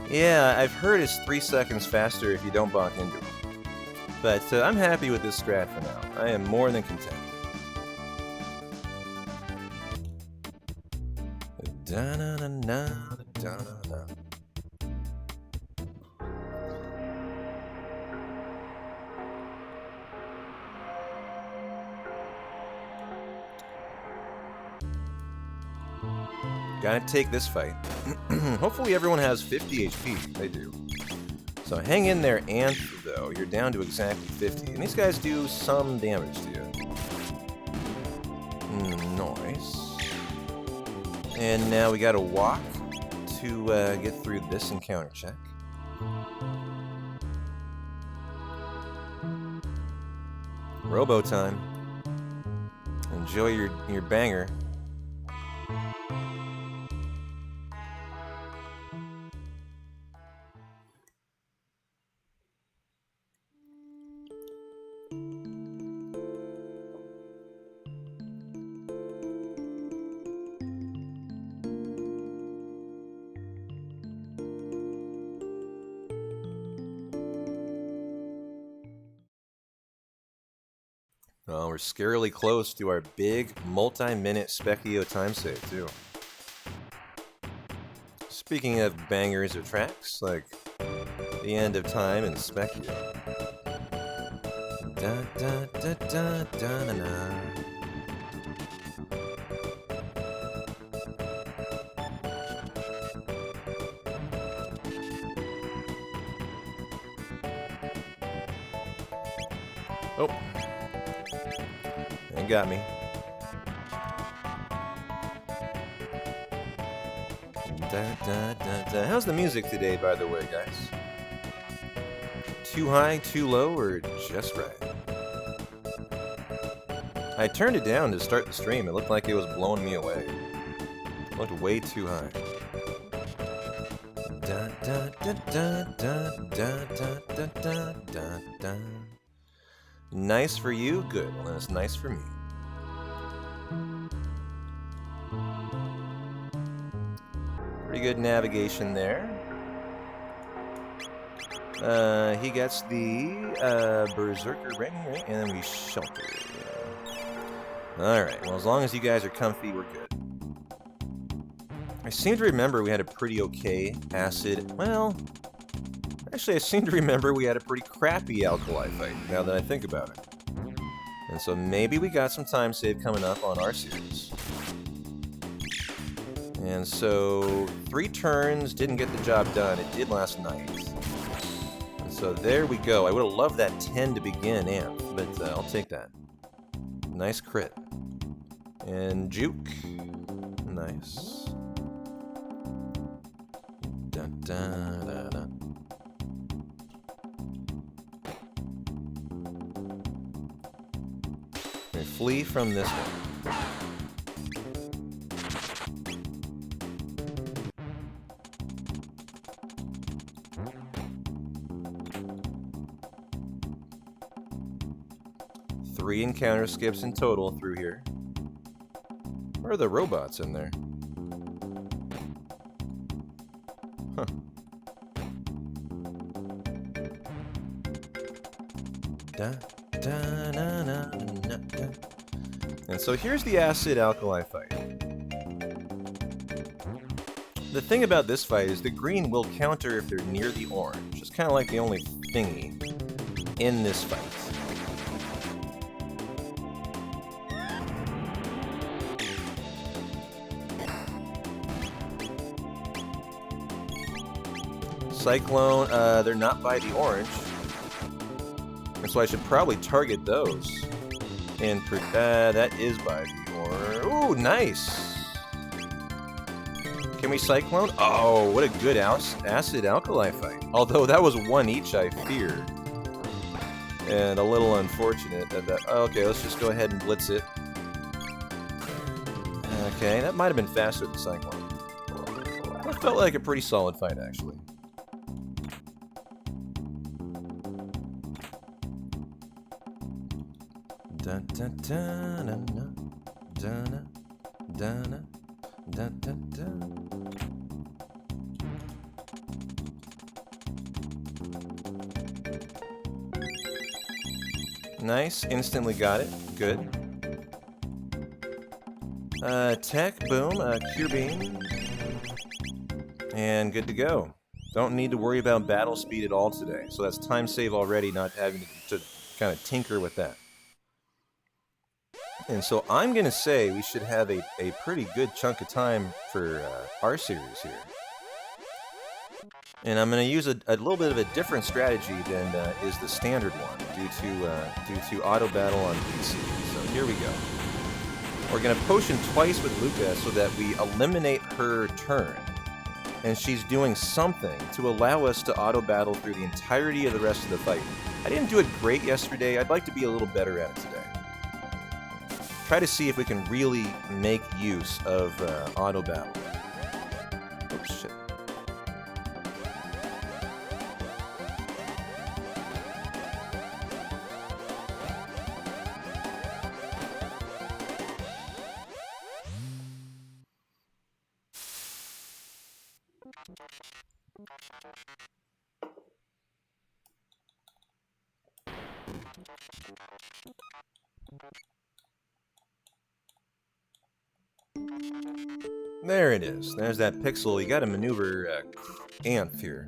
Yeah, I've heard it's 3 seconds faster if you don't bonk into him. But I'm happy with this strat for now. I am more than content. Gotta take this fight. Hopefully everyone has 50 HP. They do. So hang in there, Anth, though. You're down to exactly 50. And these guys do some damage to you. Nice. And now we gotta walk to get through this encounter check. Robo time. Enjoy your banger. Oh, we're scarily close to our big multi-minute Specchio time save, too. Speaking of bangers of tracks, like The End of Time and Specchio. Da da da da da na na. Oh. It got me. Da, da, da, da. How's the music today, by the way, guys? Too high, too low, or just right? I turned it down to start the stream. It looked like it was blowing me away. It looked way too high. Da, da, da, da, da, da, da, da, da, da. Nice for you? Good. Well, then it's nice for me. Pretty good navigation there. He gets the Berserker ring, right? And then we shelter. Alright, well, as long as you guys are comfy, we're good. I seem to remember we had a pretty okay acid. Well, actually, I seem to remember we had a pretty crappy alkali fight, now that I think about it. And so maybe we got some time save coming up on our series. And so 3 turns didn't get the job done. It did last night. And So there we go. I would have loved that 10 to begin amp, but I'll take that. Nice crit. And juke. Nice. Dun, dun, dun, dun. We flee from this one. 3 encounter skips in total through here. Where are the robots in there? Huh. Da, da, na, na, na, na. And so here's the acid alkali fight. The thing about this fight is the green will counter if they're near the orange. It's kind of like the only thingy in this fight. Cyclone, they're not by the orange. And so I should probably target those. And that is by the orange. Ooh, nice! Can we Cyclone? Oh, what a good acid alkali fight. Although that was 1 each, I fear. And a little unfortunate that okay, let's just go ahead and blitz it. Okay, that might have been faster than Cyclone. That felt like a pretty solid fight, actually. Dun, dun, dun, dun, dun, dun, dun, dun, dun. Nice, instantly got it. Good. Tech, boom, cure beam. And good to go. Don't need to worry about battle speed at all today. So that's time save already, not having to kind of tinker with that. And so I'm going to say we should have a pretty good chunk of time for our series here. And I'm going to use a little bit of a different strategy than is the standard one due to auto battle on PC. So here we go. We're going to potion twice with Luca so that we eliminate her turn. And she's doing something to allow us to auto battle through the entirety of the rest of the fight. I didn't do it great yesterday. I'd like to be a little better at it today. Try to see if we can really make use of auto battle. Oops, shit. There it is. There's that pixel. You got to maneuver Amph here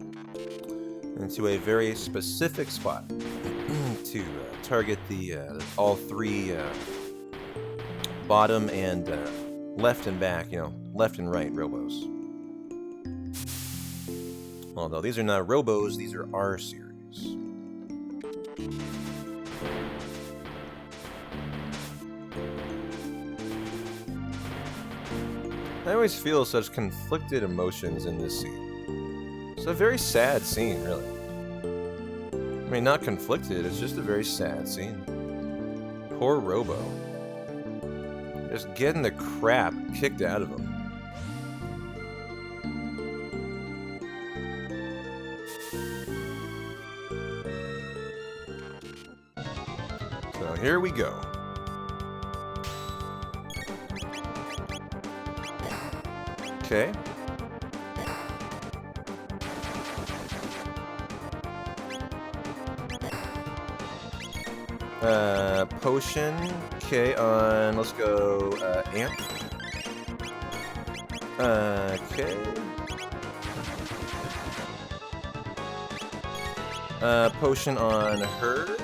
into a very specific spot to target the all 3 bottom and left and back, left and right robos. Although these are not robos, these are R series. I always feel such conflicted emotions in this scene. It's a very sad scene, really. I mean, not conflicted, it's just a very sad scene. Poor Robo. Just getting the crap kicked out of him. So here we go. Okay. Potion. Okay, let's go, Amp. Okay. Potion on her.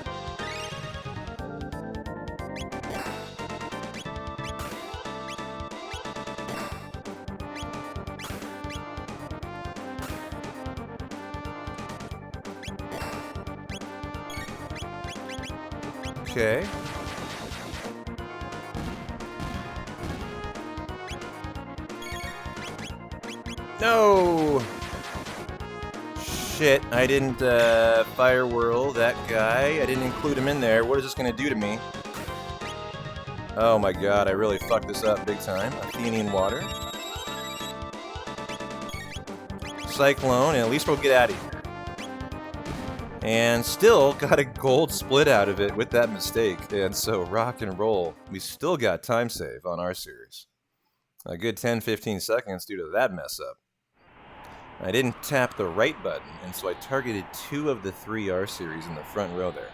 Okay. No! Shit, I didn't fire whirl that guy. I didn't include him in there. What is this gonna do to me? Oh my god, I really fucked this up big time. Athenian water. Cyclone, and at least we'll get out of here. And still got a gold split out of it with that mistake. And so rock and roll. We still got time save on our series. A good 10-15 seconds due to that mess up. I didn't tap the right button, and so I targeted 2 of the 3 R series in the front row there.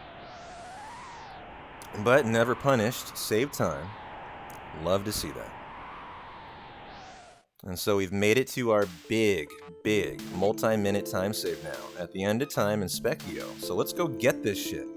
But never punished, saved time. Love to see that. And so we've made it to our big multi-minute time save now at the end of time in Specchio. So let's go get this shit.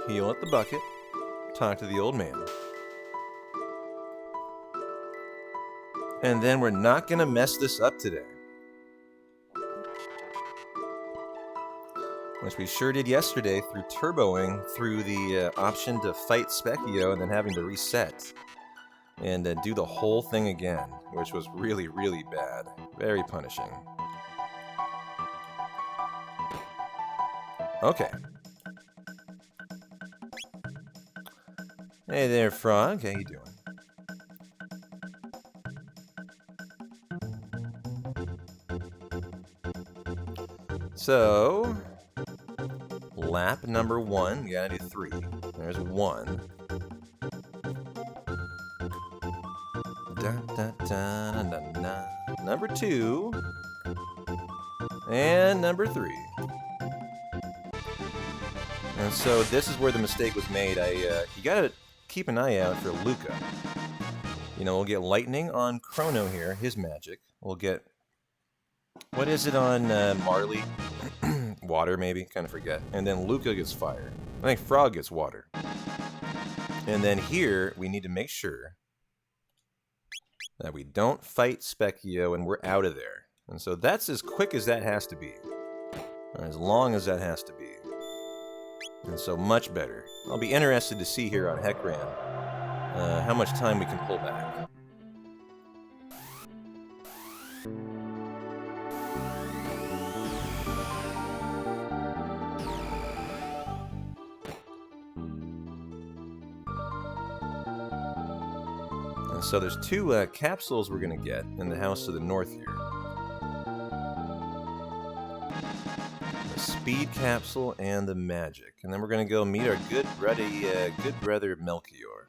Heal at the bucket. Talk to the old man. And then we're not gonna mess this up today. Which we sure did yesterday through turboing through the option to fight Specchio and then having to reset. And do the whole thing again, which was really, really bad. Very punishing. Okay. Hey there, Frog. How you doing? So, lap number 1. We gotta do 3. There's 1. Dun, dun, dun, dun, dun, dun. Number 2. And number 3. And so this is where the mistake was made. You gotta keep an eye out for Luca. You know, we'll get lightning on Chrono here, his magic. We'll get... What is it on Marley? Water, maybe? Kind of forget. And then Luca gets fire. I think Frog gets water. And then here, we need to make sure that we don't fight Specchio and we're out of there. And so that's as quick as that has to be. Or as long as that has to be. And so much better. I'll be interested to see here on Heckran how much time we can pull back. And so there's 2 capsules we're going to get in the house to the north here. Speed capsule and the magic, and then we're gonna go meet our good brother Melchior.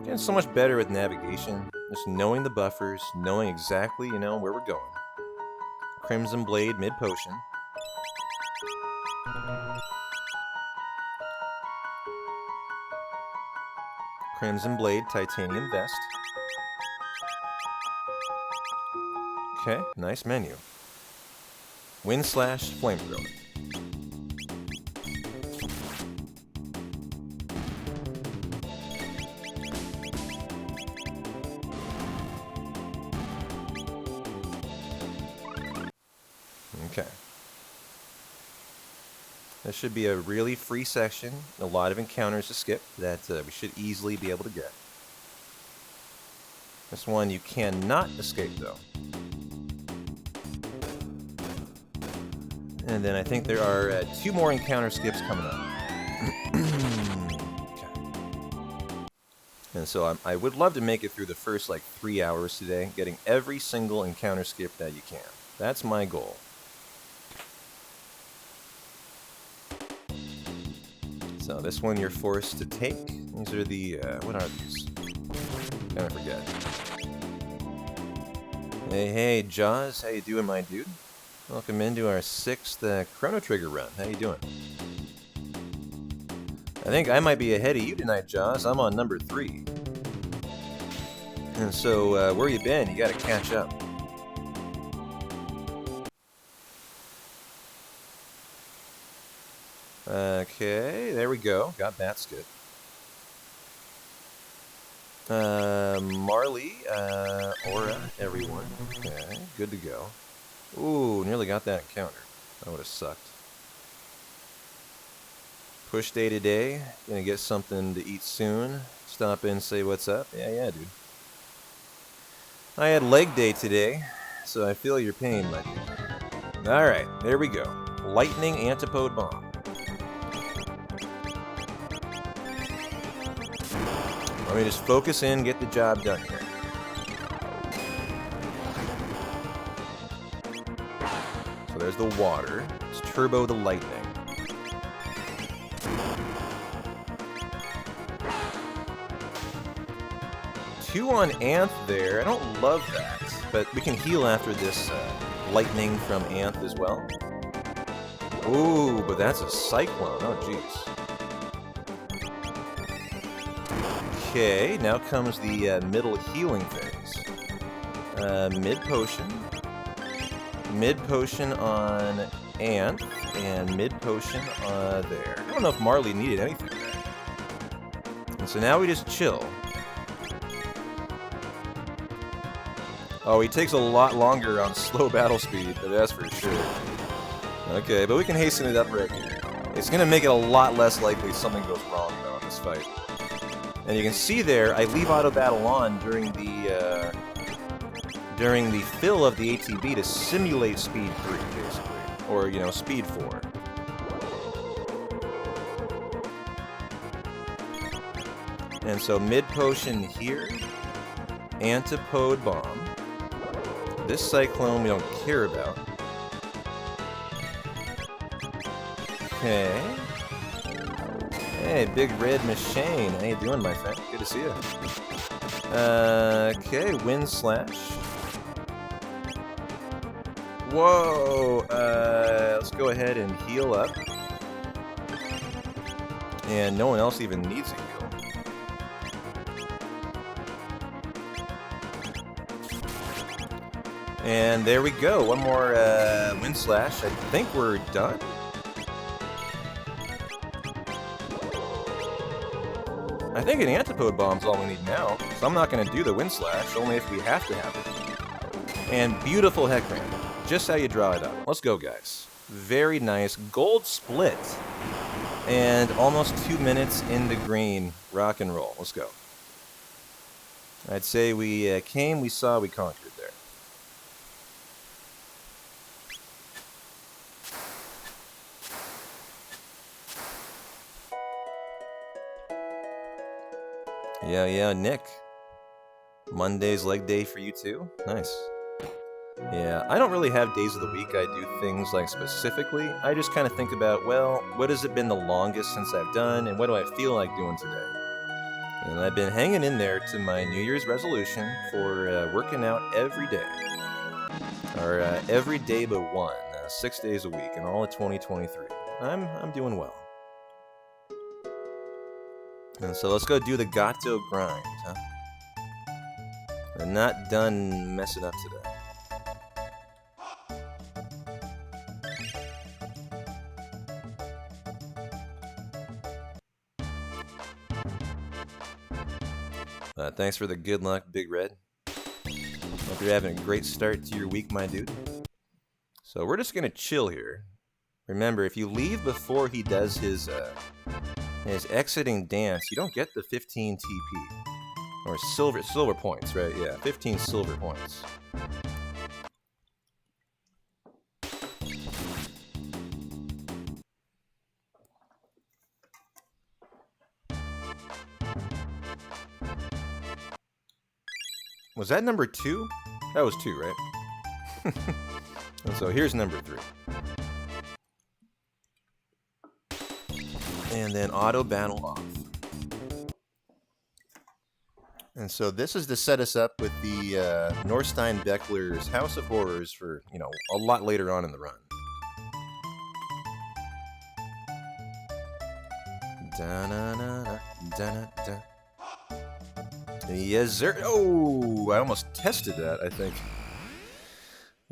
Getting so much better with navigation, just knowing the buffers, knowing exactly, you know, where we're going. Crimson Blade mid potion. Crimson Blade titanium vest. Okay, nice menu. Wind slash flamethrower. Okay. This should be a really free section. A lot of encounters to skip that we should easily be able to get. This one you cannot escape though. And then I think there are 2 more encounter skips coming up. Okay. And so I would love to make it through the first like 3 hours today, getting every single encounter skip that you can. That's my goal. So So this one you're forced to take. These are the, what are these? Kinda forget. Hey, Jaws, how you doing, my dude? Welcome into our 6th Chrono Trigger run. How you doing? I think I might be ahead of you tonight, Jaws. I'm on number 3. And so, where you been? You gotta catch up. Okay, there we go. Got that skip. Marley, Aura, everyone. Okay, good to go. Ooh, nearly got that encounter. That would have sucked. Push day today. Gonna get something to eat soon. Stop in, say what's up. Yeah, dude. I had leg day today, so I feel your pain, my dude. Alright, there we go. Lightning Antipode Bomb. Let me just focus in, get the job done here. So there's the water. Let's turbo the lightning. Two on Anth there. I don't love that, but we can heal after this lightning from Anth as well. Ooh, but that's a cyclone. Oh, jeez. Okay, now comes the middle healing phase. Mid potion. Mid potion on Anth, and mid potion there. I don't know if Marley needed anything there. And so now we just chill. Oh, he takes a lot longer on slow battle speed, but that's for sure. Okay, but we can hasten it up right here. It's going to make it a lot less likely something goes wrong, though, in this fight. And you can see there, I leave auto battle on during the fill of the ATB to simulate speed 3, basically, or you know, speed 4. And so mid potion here, Antipode Bomb. This cyclone we don't care about. Okay. Hey, Big Red Machine. How you doing, my friend? Good to see you. Okay, Wind Slash. Whoa! Let's go ahead and heal up. And no one else even needs a heal. And there we go. One more Wind Slash. I think we're done. I think an Antipode Bomb's all we need now, so I'm not going to do the Wind Slash, only if we have to have it. And beautiful Heckran, just how you draw it up. Let's go, guys. Very nice. Gold split. And almost 2 minutes into green. Rock and roll. Let's go. I'd say we came, we saw, we conquered there. Yeah, Nick. Monday's leg day for you too? Nice. Yeah, I don't really have days of the week I do things like specifically. I just kind of think about, well, what has it been the longest since I've done, and what do I feel like doing today? And I've been hanging in there to my New Year's resolution for working out every day. Or every day but one, 6 days a week, in all of 2023. I'm doing well. And so let's go do the Gato grind, huh? I'm not done messing up today. Thanks for the good luck, Big Red. Hope you're having a great start to your week, my dude. So we're just gonna chill here. Remember, if you leave before he does his exiting dance, you don't get the 15 TP. Or silver points, right? Yeah, 15 silver points. Was that number 2? That was 2, right? And so here's number 3. And then auto battle off. And so this is to set us up with the Norstein Beckler's House of Horrors for, you know, a lot later on in the run. Da-na-na-na, da-na-da. Yes, sir. Oh, I almost tested that, I think.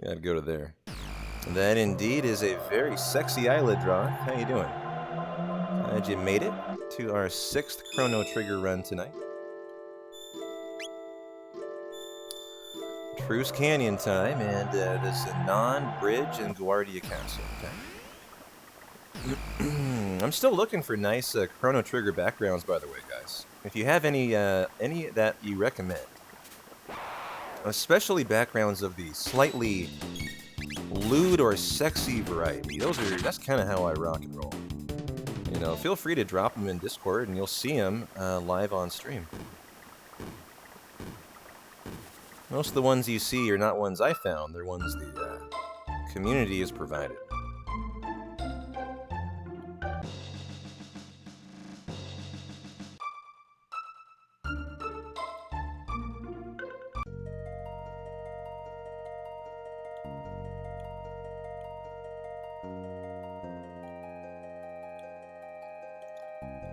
Yeah, I'd go to there. That indeed is a very sexy eyelid draw. How you doing? Glad you made it to our 6th Chrono Trigger run tonight. Truce Canyon time, and this is non-bridge and Guardia Castle. Okay. I'm still looking for nice Chrono Trigger backgrounds, by the way, guys. If you have any that you recommend, especially backgrounds of the slightly lewd or sexy variety, that's kind of how I rock and roll. You know, feel free to drop them in Discord, and you'll see them live on stream. Most of the ones you see are not ones I found, they're ones the community has provided.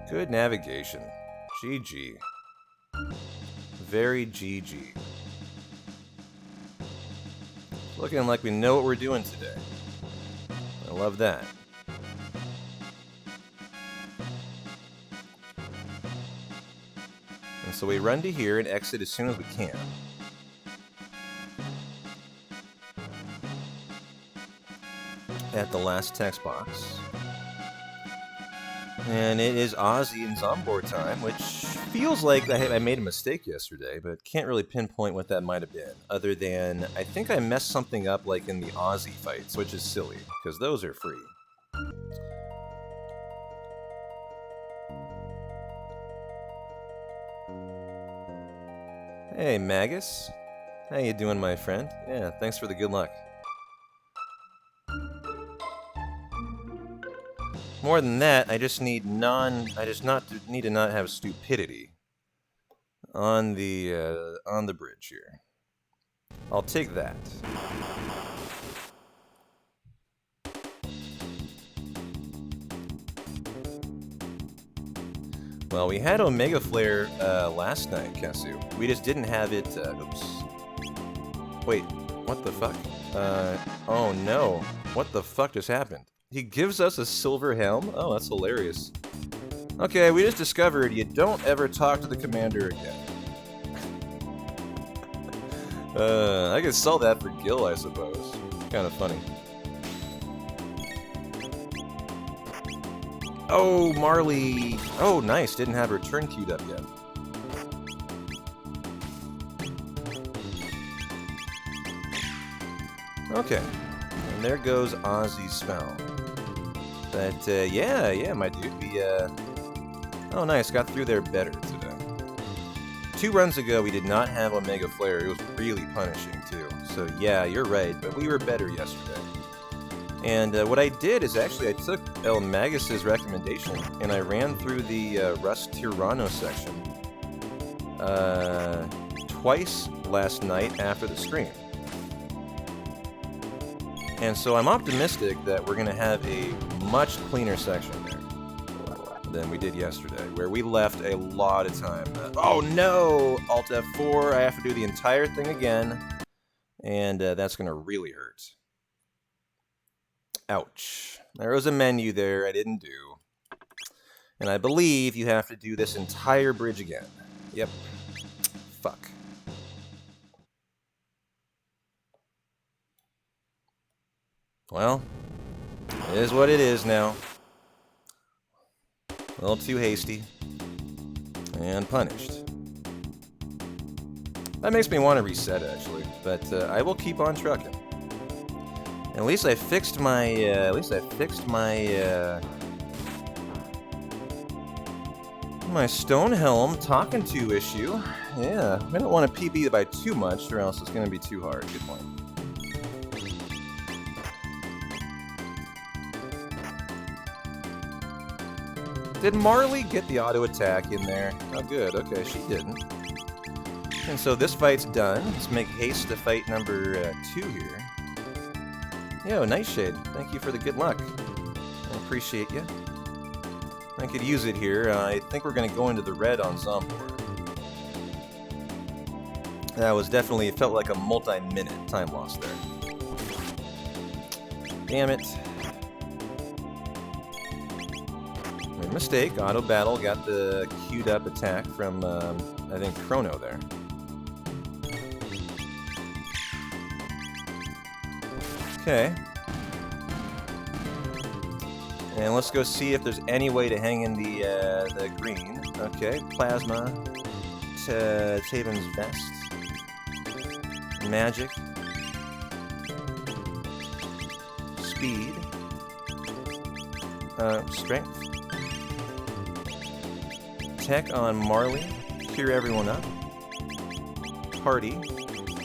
Good navigation. GG. Very GG. Looking like we know what we're doing today. I love that. And so we run to here and exit as soon as we can. At the last text box. And it is Ozzy and Zombor time, which feels like I made a mistake yesterday, but can't really pinpoint what that might have been, other than I think I messed something up like in the Ozzy fights, which is silly, because those are free. Hey, Magus. How you doing, my friend? Yeah, thanks for the good luck. More than that, I just need need to not have stupidity on the bridge here. I'll take that. Well, we had Omega Flare last night, Kesu. We just didn't have it. Oops. Wait, what the fuck? Oh no! What the fuck just happened? He gives us a silver helm? Oh, that's hilarious. Okay, we just discovered you don't ever talk to the commander again. I could sell that for Gil, I suppose. Kind of funny. Oh, Marley! Oh, nice, didn't have her turn queued up yet. Okay, and there goes Ozzy's spell. But, yeah, my dude, we, oh, nice, got through there better today. 2 runs ago, we did not have Omega Flare. It was really punishing, too. So, yeah, you're right, but we were better yesterday. And what I did is actually I took El Magus' recommendation, and I ran through the Rust Tirano section twice last night after the stream. And so I'm optimistic that we're going to have a much cleaner section there than we did yesterday, where we left a lot of time. Oh no! Alt F4, I have to do the entire thing again, and that's going to really hurt. Ouch. There was a menu there I didn't do. And I believe you have to do this entire bridge again. Yep. Fuck. Well, it is what it is now. A little too hasty. And punished. That makes me want to reset, actually. But I will keep on trucking. At least I fixed my, my stone helm talking to issue. Yeah, I don't want to PB by too much, or else it's going to be too hard. Good point. Did Marley get the auto attack in there? Oh, good. Okay, she didn't. And so this fight's done. Let's make haste to fight number 2 here. Yo, Nightshade, thank you for the good luck. I appreciate you. I could use it here. I think we're going to go into the red on Zombor. That was definitely, it felt like a multi-minute time loss there. Damn it. Made a mistake. Auto battle got the queued up attack from, I think, Chrono there. Okay. And let's go see if there's any way to hang in the green. Okay, Plasma, Taven's Vest, Magic, Speed, Strength, Tech on Marley, Cure everyone up, Party,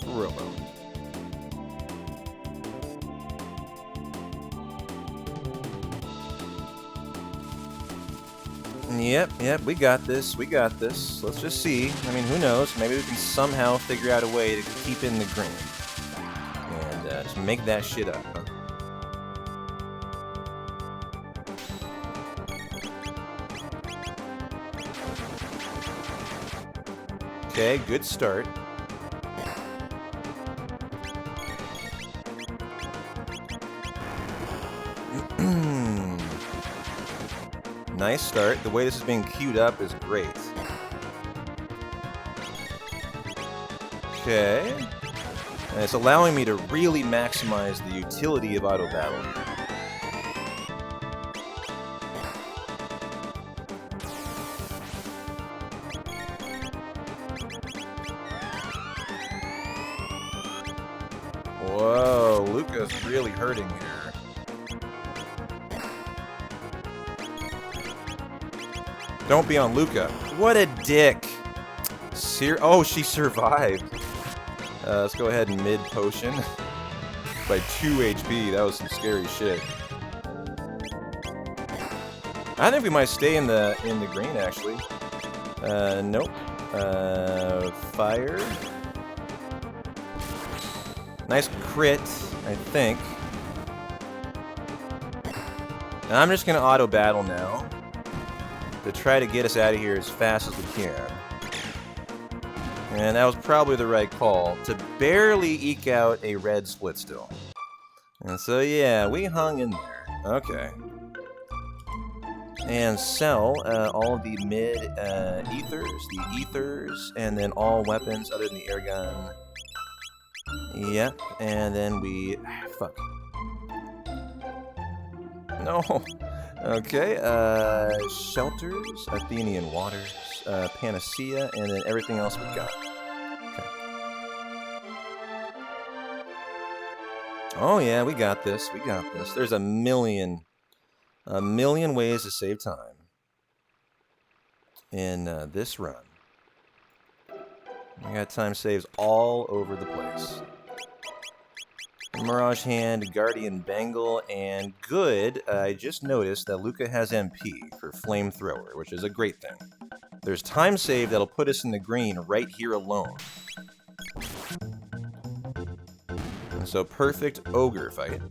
Robo. Yep, we got this, Let's just see. I mean, who knows? Maybe we can somehow figure out a way to keep in the green. And just make that shit up, huh? Okay, good start. Nice start. The way this is being queued up is great. Okay. And it's allowing me to really maximize the utility of auto battle. Whoa, Luca's really hurting here. Don't be on Luca. What a dick. Oh, she survived. Let's go ahead and mid-potion. By 2 HP. That was some scary shit. I think we might stay in the green, actually. Nope. Fire. Nice crit, I think. And I'm just gonna auto battle now to try to get us out of here as fast as we can. And that was probably the right call, to barely eke out a red split still. And so yeah, we hung in there. Okay. And sell all of the mid ethers, and then all weapons other than the air gun. Yep, and then we... fuck. No! Okay, Shelters, Athenian Waters, Panacea, and then everything else we got. Okay. Oh yeah, we got this, There's a million ways to save time in this run. I got time saves all over the place. Mirage Hand, Guardian Bangle, and good, I just noticed that Luca has MP for Flamethrower, which is a great thing. There's time save that'll put us in the green right here alone. And so perfect Ogre fight.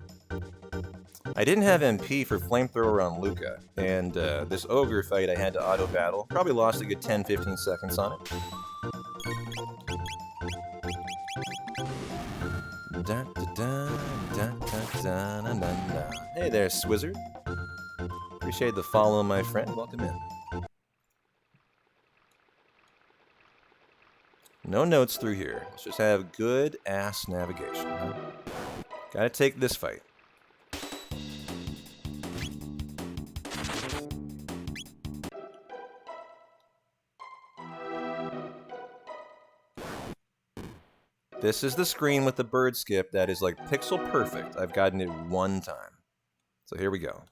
I didn't have MP for Flamethrower on Luca, and this Ogre fight I had to auto battle. Probably lost a good 10-15 seconds on it. Da, da, da, da, da, da, da, da. Hey there, Swizzard. Appreciate the follow, my friend. Welcome in. No notes through here. Let's just have good ass navigation. Huh? Gotta take this fight. This is the screen with the bird skip that is like pixel perfect. I've gotten it one time. So here we go.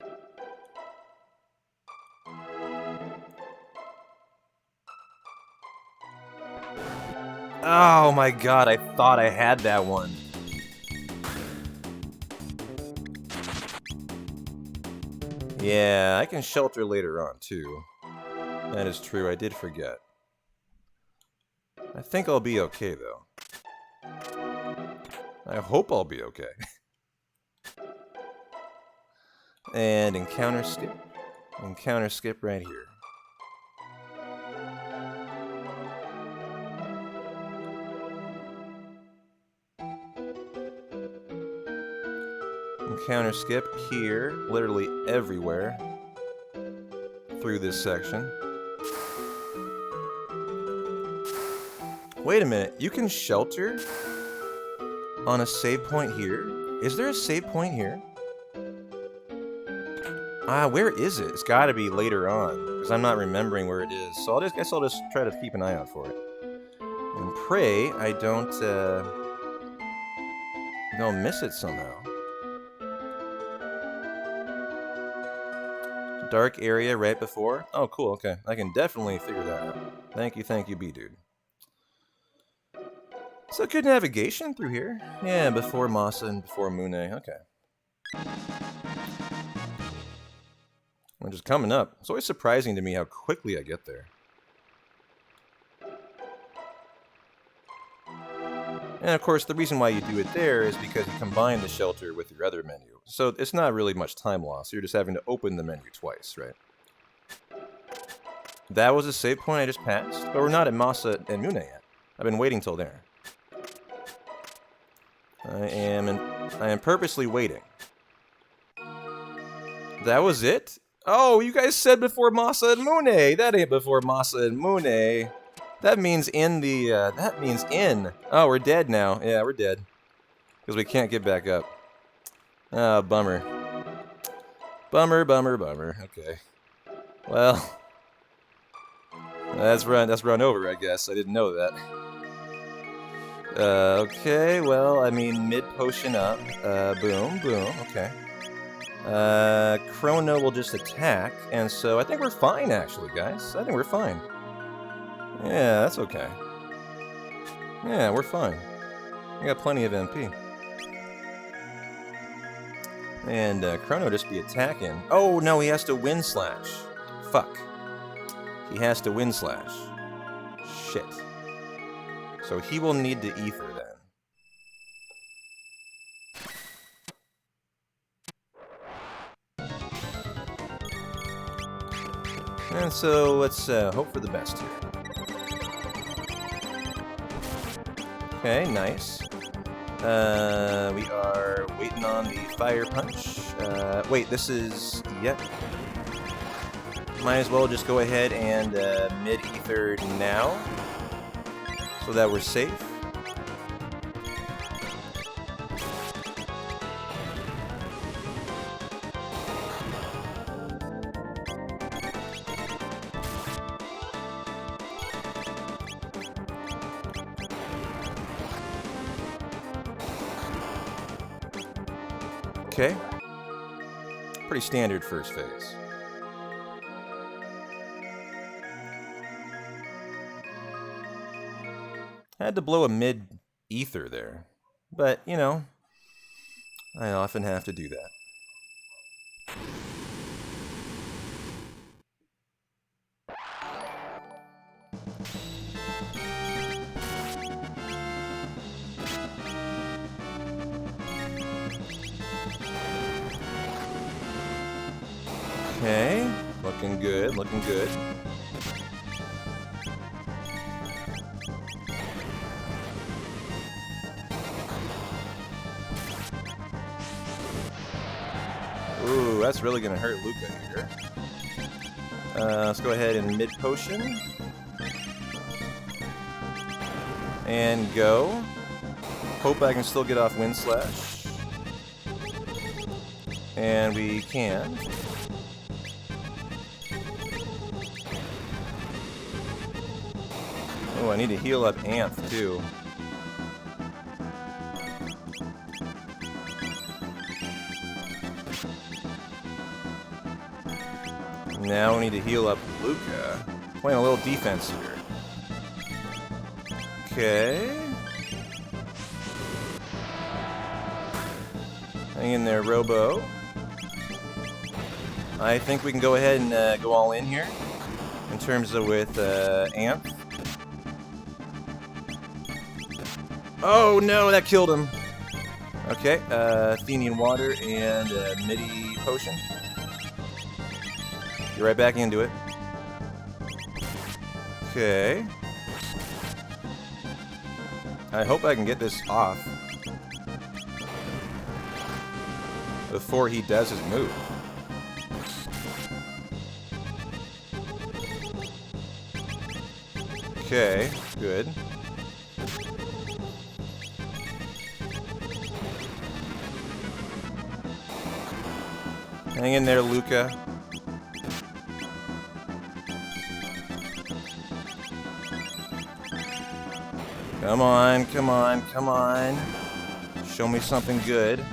Oh my god, I thought I had that one. Yeah, I can shelter later on, too. That is true, I did forget. I think I'll be okay, though. I hope I'll be okay. And encounter skip. Encounter skip right here. Encounter skip here, literally everywhere through this section. Wait a minute, you can shelter on a save point here? Is there a save point here? Where is it? It's gotta be later on, because I'm not remembering where it is. So I guess I'll just try to keep an eye out for it. And pray I don't miss it somehow. Dark area right before? Oh, cool, okay. I can definitely figure that out. Thank you, B-Dude. So good navigation through here. Yeah, before Masa and before Mune. Okay. We're just coming up. It's always surprising to me how quickly I get there. And of course, the reason why you do it there is because you combine the shelter with your other menu. So it's not really much time loss. You're just having to open the menu twice, right? That was a save point I just passed? But we're not at Masa and Mune yet. I've been waiting till there. I am purposely waiting. That was it? Oh, you guys said before Masa and Mune. That ain't before Masa and Mune. That means in the, that means in. Oh, we're dead now. Yeah, we're dead. Because we can't get back up. Ah, bummer. Bummer, bummer, bummer. Okay. Well. That's run over, I guess. I didn't know that. Okay, well, I mean, mid-potion up. Boom, boom, okay. Chrono will just attack, and so I think we're fine, actually, guys. I think we're fine. Yeah, that's okay. Yeah, we're fine. We got plenty of MP. And Chrono just be attacking. Oh, no, he has to wind slash. Fuck. He has to wind slash. Shit. So he will need to ether then. And so let's hope for the best here. Okay, nice. We are waiting on the fire punch. Wait, this is... Yep. Might as well just go ahead and mid-ether now, so that we're safe. Okay. Pretty standard first phase. I had to blow a mid-ether there. But, you know, I often have to do that. Okay, looking good, looking good. Ooh, that's really gonna hurt Luca here. Let's go ahead and mid-potion. And go. Hope I can still get off Wind Slash. And we can. Oh, I need to heal up Amph, too. Now we need to heal up Luca. Playing a little defense here. Okay. Hang in there, Robo. I think we can go ahead and go all in here in terms of with Amp. Oh no, that killed him. Okay, Athenian water and MIDI potion. Get right back into it. Okay. I hope I can get this off before he does his move. Okay, good. Hang in there, Luca. Come on, come on, come on. Show me something good.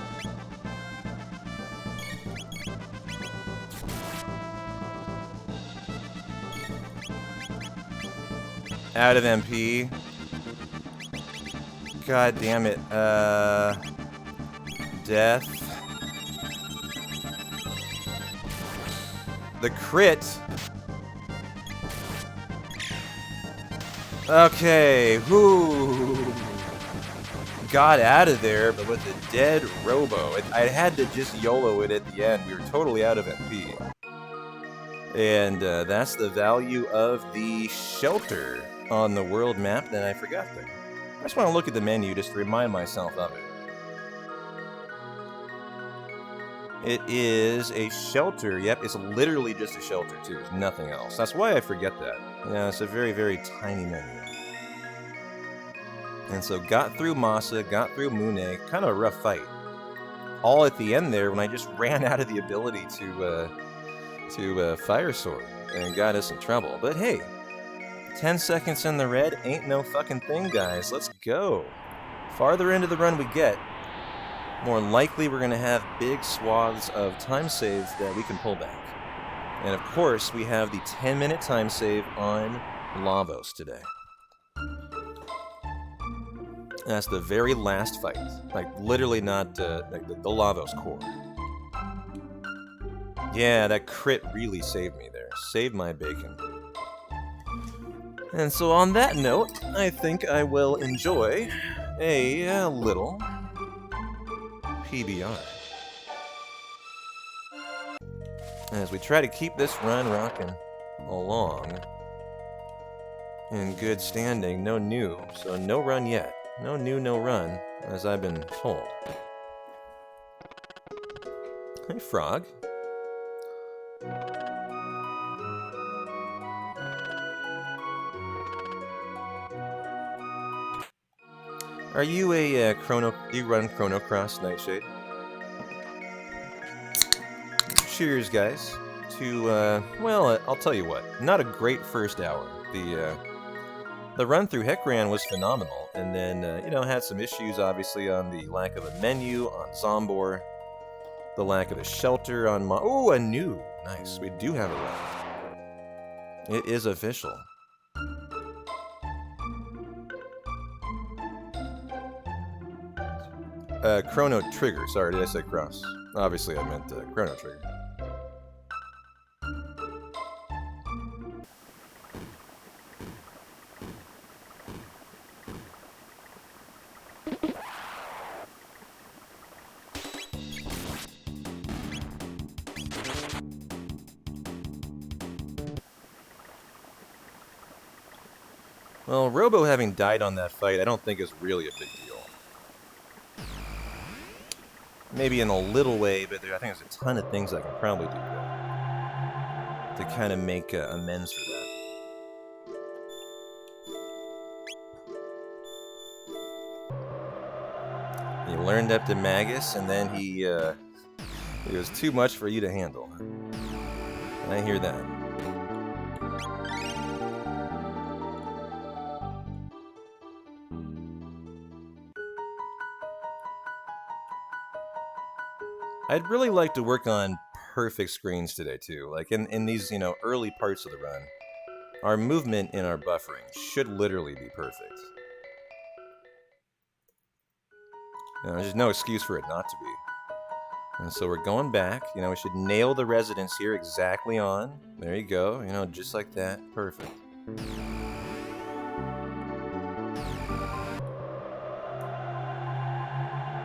Out of MP. God damn it. Death. The crit. Okay, whoo. Got out of there, but with a dead Robo. I had to just YOLO it at the end. We were totally out of MP. And that's the value of the shelter on the world map that I forgot there. I just want to look at the menu just to remind myself of it. It is a shelter. Yep, it's literally just a shelter, too. There's nothing else. That's why I forget that. Yeah, it's a very, very tiny menu. And so got through Masa, got through Mune. Kind of a rough fight. All at the end there when I just ran out of the ability to Fire Sword and got us in trouble. But hey, 10 seconds in the red ain't no fucking thing, guys. Let's go. Farther into the run we get, more likely we're going to have big swaths of time save that we can pull back. And of course, we have the 10-minute time save on Lavos today. That's the very last fight. Like, literally not like the Lavos core. Yeah, that crit really saved me there. Saved my bacon. And so on that note, I think I will enjoy a little PBR. As we try to keep this run rocking along in good standing. No new, so no run yet. No new, no run, as I've been told. Hey, Frog. Are you a Chrono? Do you run Chrono Cross, Nightshade? Cheers, guys. To well, I'll tell you what. Not a great first hour. The run through Heckran was phenomenal, and then you know, had some issues obviously on the lack of a menu on Zombor, the lack of a shelter on oh, a new nice. We do have a run. It is official. Chrono Trigger. Sorry, did I say Cross? Obviously, I meant Chrono Trigger. Well, Robo having died on that fight, I don't think is really a big deal. Maybe in a little way, but I think there's a ton of things I can probably do to kind of make amends for that. You learned up to Magus, and then it was too much for you to handle. I hear that. I'd really like to work on perfect screens today, too. Like, in these, you know, early parts of the run, our movement and our buffering should literally be perfect. You know, there's no excuse for it not to be. And so we're going back. You know, we should nail the residence here exactly on. There you go. You know, just like that. Perfect.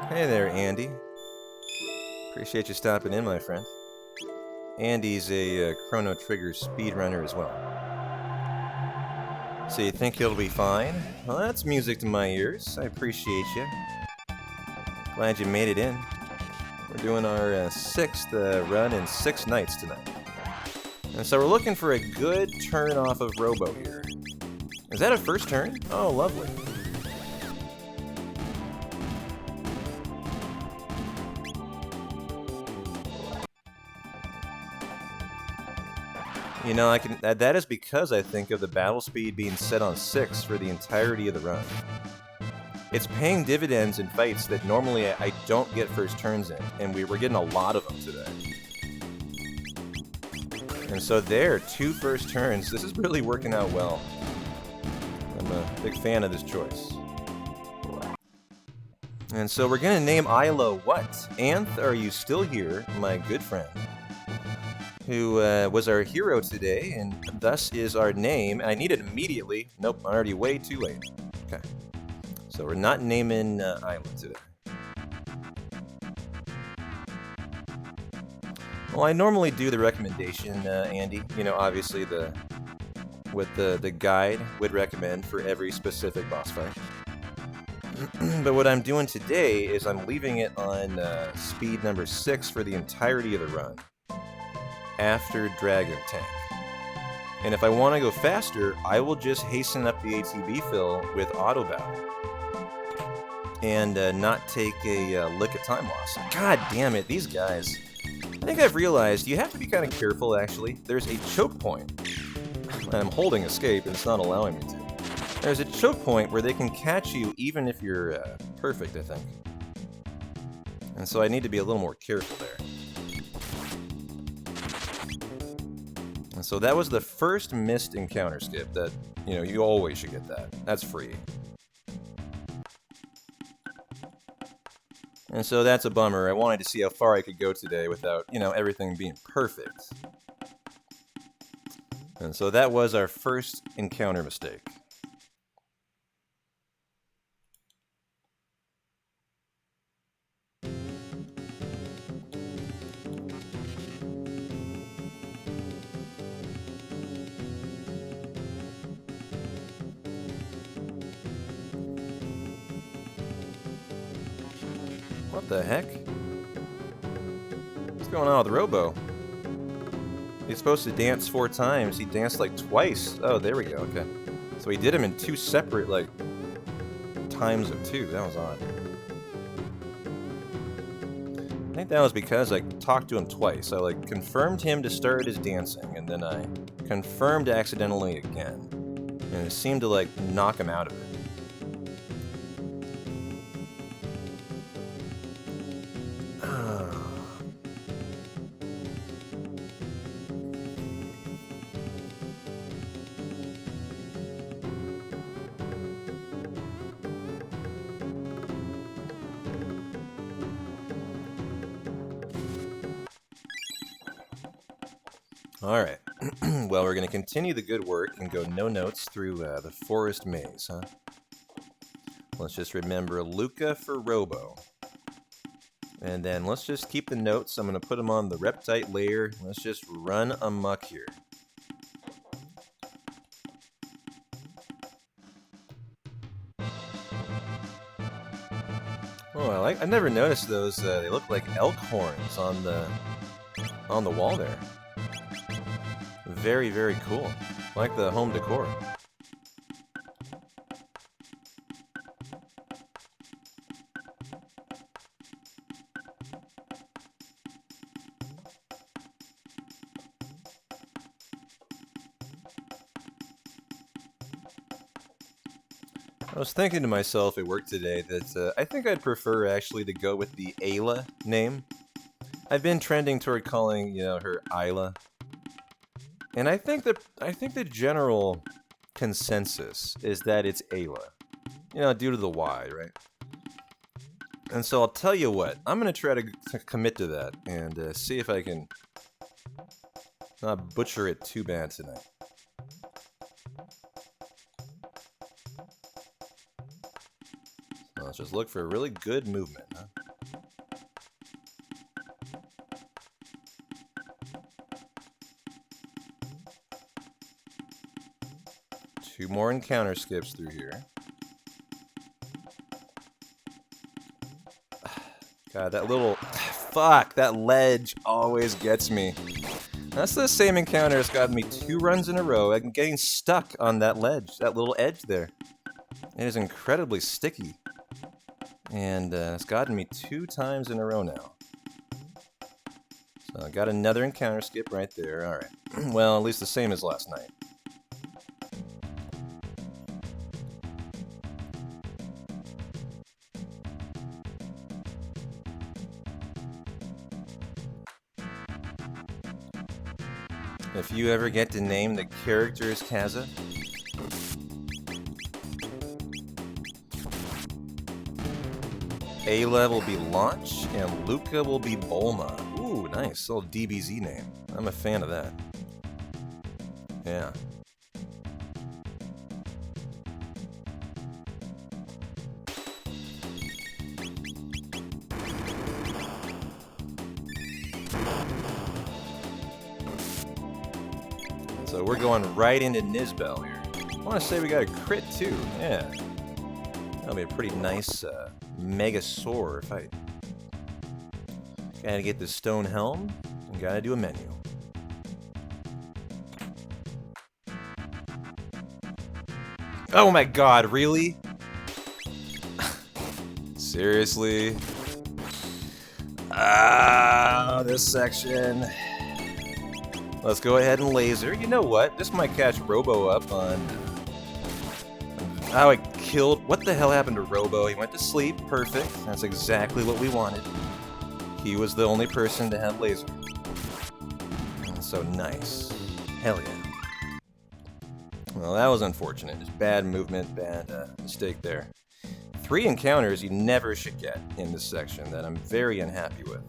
Hey there, Andy. Appreciate you stopping in, my friend. Andy's a Chrono Trigger speedrunner as well. So you think he'll be fine? Well, that's music to my ears. I appreciate you. Glad you made it in. We're doing our sixth run in 6 nights tonight. And so we're looking for a good turn off of Robo here. Is that a first turn? Oh, lovely. You know, that is because I think of the battle speed being set on 6 for the entirety of the run. It's paying dividends in fights that normally I don't get first turns in, and we're getting a lot of them today. And so there, 2 first turns. This is really working out well. I'm a big fan of this choice. And so we're gonna name Isla what? Anth, are you still here, my good friend? Who was our hero today, and thus is our name. I need it immediately. Nope, I'm already way too late. Okay. So we're not naming Isla today. Well, I normally do the recommendation, Andy. You know, obviously what the guide would recommend for every specific boss fight. But what I'm doing today is I'm leaving it on speed number 6 for the entirety of the run, after Dragon Tank. And if I want to go faster, I will just hasten up the ATB fill with auto battle. And not take a lick of time loss. God damn it, these guys. I think I've realized you have to be kind of careful, actually. There's a choke point. I'm holding escape, and it's not allowing me to. There's a choke point where they can catch you even if you're perfect, I think. And so I need to be a little more careful there. And so that was the first missed encounter skip that, you know, you always should get that. That's free. And so that's a bummer. I wanted to see how far I could go today without, you know, everything being perfect. And so that was our first encounter mistake. What the heck? What's going on with Robo? He's supposed to dance 4 times. He danced like twice. Oh, there we go. Okay. So he did him in 2 separate, like, times of 2. That was odd. I think that was because I talked to him twice. I, like, confirmed him to start his dancing, and then I confirmed accidentally again. And it seemed to, like, knock him out of it. Alright, well, we're going to continue the good work and go no notes through the forest maze, huh? Let's just remember Luca for Robo. And then let's just keep the notes. I'm going to put them on the Reptite layer. Let's just run amok here. Oh, I never noticed those. They look like elk horns on the wall there. Very, very cool. I like the home decor. I was thinking to myself at work today that I think I'd prefer actually to go with the Ayla name. I've been trending toward calling, you know, her Isla. And I think the general consensus is that it's Ayla. You know, due to the Y, right? And so I'll tell you what, I'm going to try to commit to that and see if I can not butcher it too bad tonight. So let's just look for a really good movement, huh? Two more encounter skips through here. God, that little... Fuck, that ledge always gets me. That's the same encounter that's gotten me 2 runs in a row. I'm getting stuck on that ledge, that little edge there. It is incredibly sticky. And it's gotten me 2 times in a row now. So I got another encounter skip right there. Alright. Well, at least the same as last night. If you ever get to name the characters Kaza, Ayla will be Launch, and Luca will be Bulma. Ooh, nice. Little DBZ name. I'm a fan of that. Yeah. So we're going right into Nizbel here. I want to say we got a crit too. Yeah. That'll be a pretty nice mega sore fight. Gotta get the stone helm and gotta do a menu. Oh my god, really? Seriously? Ah, this section. Let's go ahead and laser. You know what? This might catch Robo up on how I killed. What the hell happened to Robo? He went to sleep. Perfect. That's exactly what we wanted. He was the only person to have laser. So nice. Hell yeah. Well, that was unfortunate. Just bad movement, bad mistake there. 3 encounters you never should get in this section that I'm very unhappy with.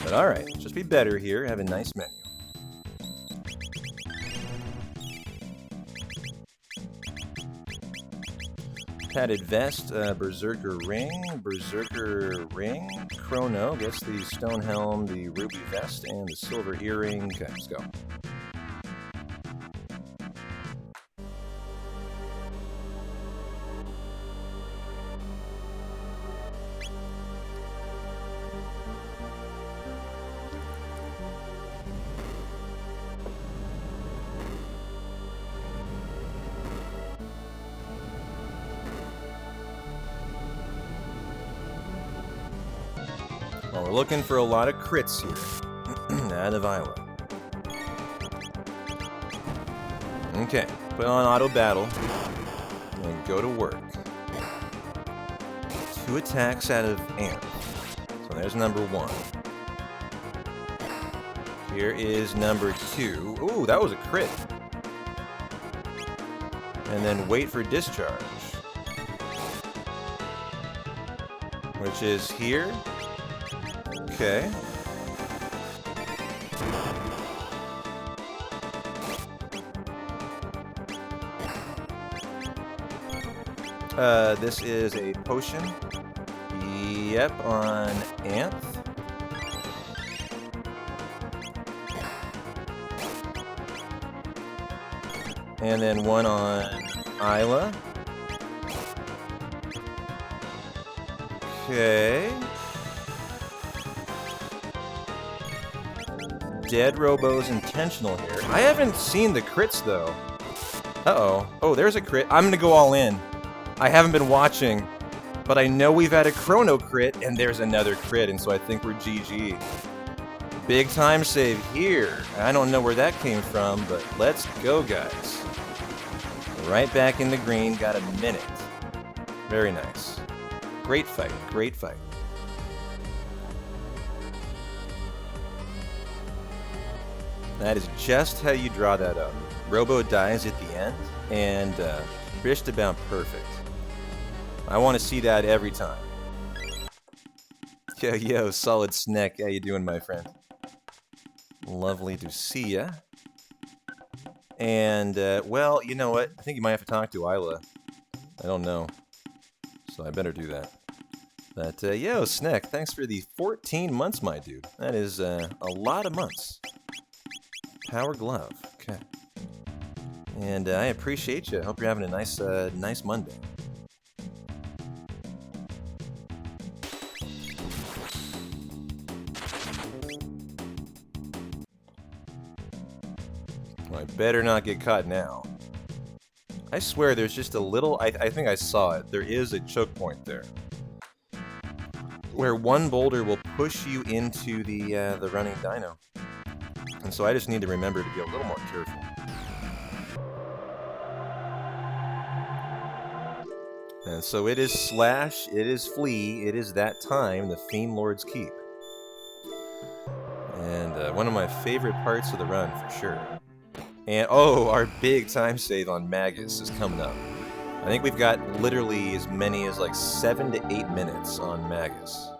But alright, just be better here, have a nice menu. Padded vest, Berserker ring, Chrono gets the stone helm, the ruby vest, and the silver earring. Okay, let's go. Well, we're looking for a lot of crits here. Out of Isla. Okay, put on auto battle and go to work. 2 attacks out of Amp. So there's number 1. Here is number 2. Ooh, that was a crit. And then wait for discharge. Which is here. Okay. This is a potion. Yep, on Anth. And then one on Isla. Okay. Dead Robo's intentional here. I haven't seen the crits though. Uh-oh. Oh, there's a crit. I'm gonna go all in. I haven't been watching, but I know we've had a Chrono crit, and there's another crit, and so I think we're GG. Big time save here. I don't know where that came from, but let's go, guys. Right back in the green, got a minute. Very nice. Great fight, great fight. That is just how you draw that up. Robo dies at the end, and just about perfect. I want to see that every time. Yo, Solid Snack, how you doing, my friend? Lovely to see ya. And, well, you know what? I think you might have to talk to Isla. I don't know. So I better do that. But, yo, Snack, thanks for the 14 months, my dude. That is, a lot of months. Power Glove. Okay. And I appreciate you. Hope you're having a nice, nice Monday. Well, I better not get caught now. I swear there's just a little... I think I saw it. There is a choke point there. Where one boulder will push you into the running dino. And so I just need to remember to be a little more careful. And so it is Slash, it is Flea, it is that time, the Fiend Lord's Keep. And one of my favorite parts of the run, for sure. And, oh, our big time save on Magus is coming up. I think we've got literally as many as like 7 to 8 minutes on Magus.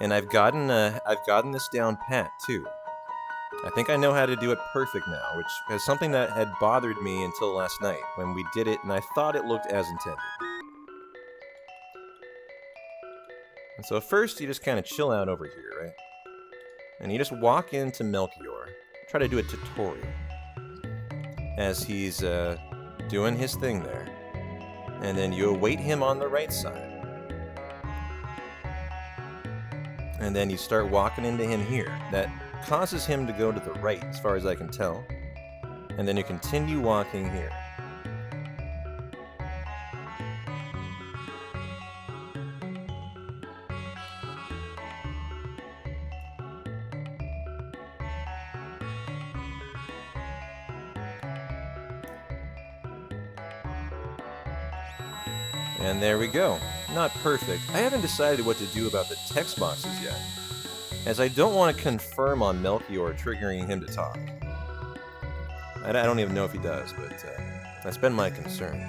And I've gotten this down pat, too. I think I know how to do it perfect now, which is something that had bothered me until last night, when we did it and I thought it looked as intended. And so first, you just kind of chill out over here, right? And you just walk into Melchior, try to do a tutorial, as he's doing his thing there. And then you await him on the right side. And then you start walking into him here. That causes him to go to the right, as far as I can tell. And then you continue walking here. And there we go. Not perfect. I haven't decided what to do about the text boxes yet, as I don't want to confirm on Melchior triggering him to talk. I don't even know if he does, but that's been my concern.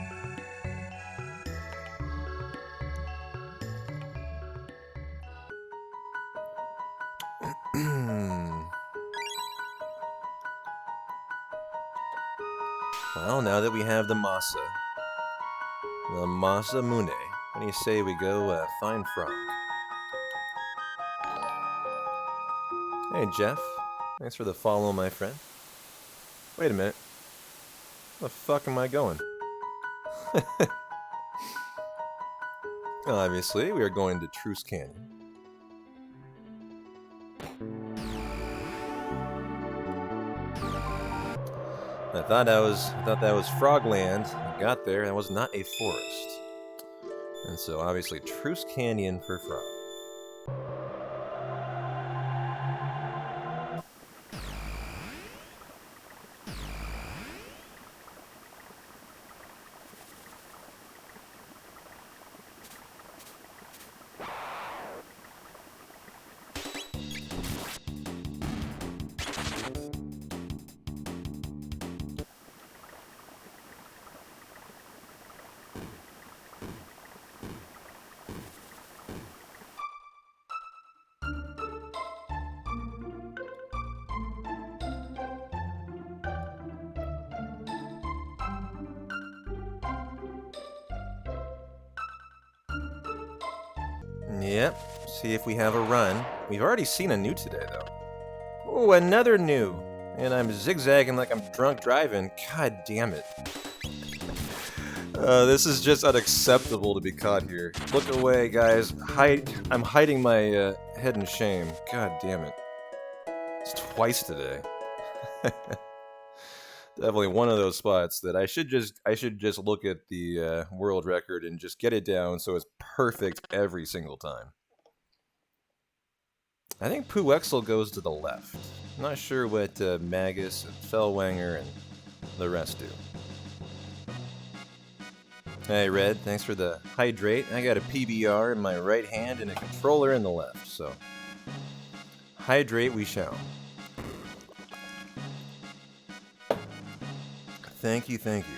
Well, now that we have the Masa Mune, what do you say we go find Frog? Hey, Jeff. Thanks for the follow, my friend. Wait a minute. Where the fuck am I going? Obviously, we are going to Truce Canyon. I thought that was Frogland. I got there, and it was not a forest. And so, obviously, Truce Canyon for Frog. Yep, see if we have a run. We've already seen a new today, though. Oh, another new! And I'm zigzagging like I'm drunk driving. God damn it. This is just unacceptable to be caught here. Look away, guys. I'm hiding my head in shame. God damn it. It's twice today. Definitely one of those spots that I should just look at the world record and just get it down so it's perfect every single time. I think Puexel goes to the left. I'm not sure what Magus and Fellwanger and the rest do. Hey Red, thanks for the hydrate. I got a PBR in my right hand and a controller in the left, so hydrate we shall. Thank you, thank you.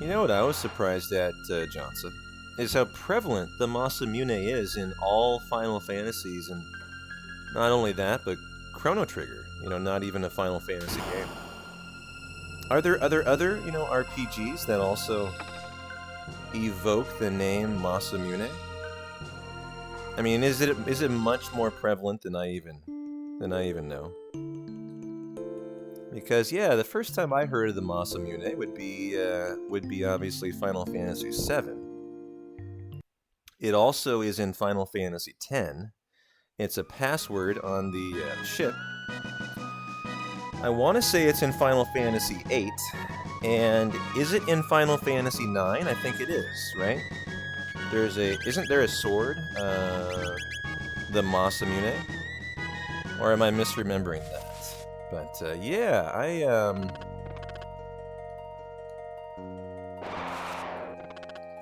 You know what I was surprised at, Johnson, is how prevalent the Masamune is in all Final Fantasies, and not only that, but Chrono Trigger. You know, not even a Final Fantasy game. Are there other RPGs that also evoke the name Masamune? I mean, is it much more prevalent than I even know? Because yeah, the first time I heard of the Masamune would be obviously Final Fantasy VII. It also is in Final Fantasy X. It's a password on the ship. I want to say it's in Final Fantasy VIII, and is it in Final Fantasy IX? I think it is, right? Isn't there a sword, the Masamune? Or am I misremembering that? But yeah,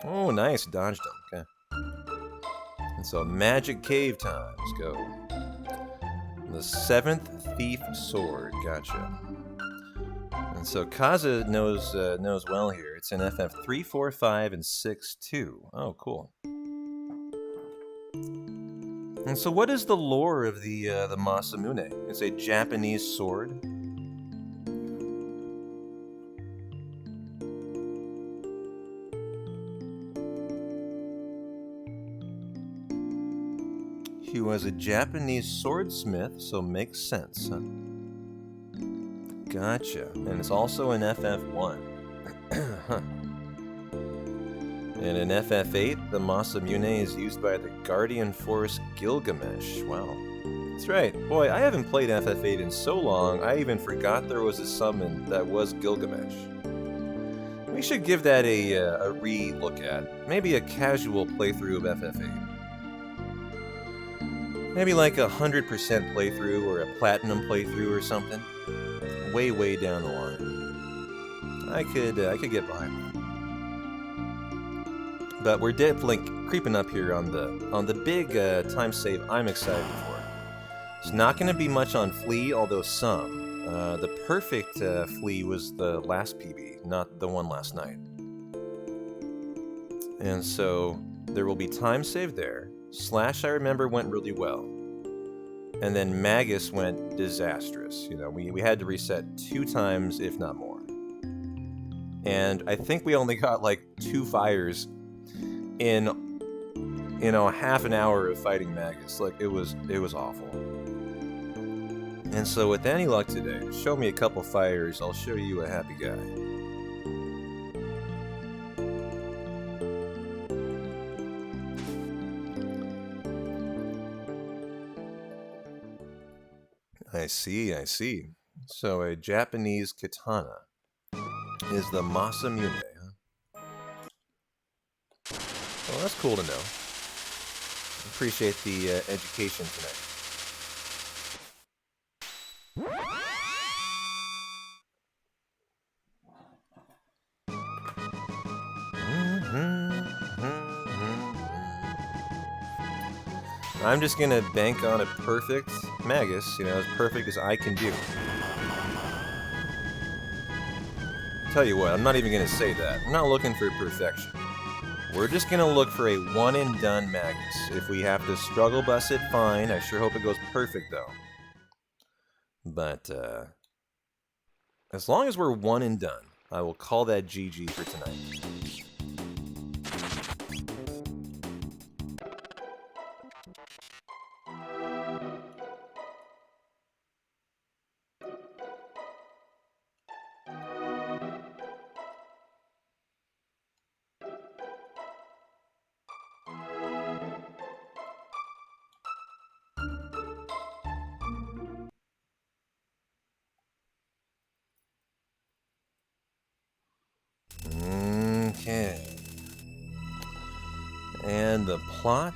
oh, nice, dodged him. Okay. And so magic cave time. Let's go. The 7th Thief Sword. Gotcha. And so Kaza knows well here. It's in FF 3, 4, 5, and 6, 2. Oh, cool. And so what is the lore of the Masamune? It's a Japanese sword. He was a Japanese swordsmith, so makes sense, huh? Gotcha. And it's also in FF1. Huh. And in FF8, the Masamune is used by the Guardian Force Gilgamesh. Wow. That's right. Boy, I haven't played FF8 in so long, I even forgot there was a summon that was Gilgamesh. We should give that a re-look at. Maybe a casual playthrough of FF8. Maybe like a 100% playthrough or a platinum playthrough or something. Way down the line. I could get behind that. But we're definitely creeping up here on the big time save I'm excited for. It's not going to be much on Flea, although some. The perfect Flea was the last PB, not the one last night. And so there will be time save there. Slash, I remember, went really well. And then Magus went disastrous. You know, we had to reset 2 times, if not more. And I think we only got like 2 fires in, you know, half an hour of fighting Magus. Like, it was awful. And so with any luck today, show me a couple fires, I'll show you a happy guy. I see. So a Japanese katana is the Masamune, huh? Well, that's cool to know. Appreciate the education tonight. I'm just gonna bank on a perfect Magus, you know, as perfect as I can do. Tell you what, I'm not even gonna say that. I'm not looking for perfection. We're just gonna look for a one-and-done Magus. If we have to struggle bus it, fine. I sure hope it goes perfect, though. But, as long as we're one and done, I will call that GG for tonight. Okay. And the plot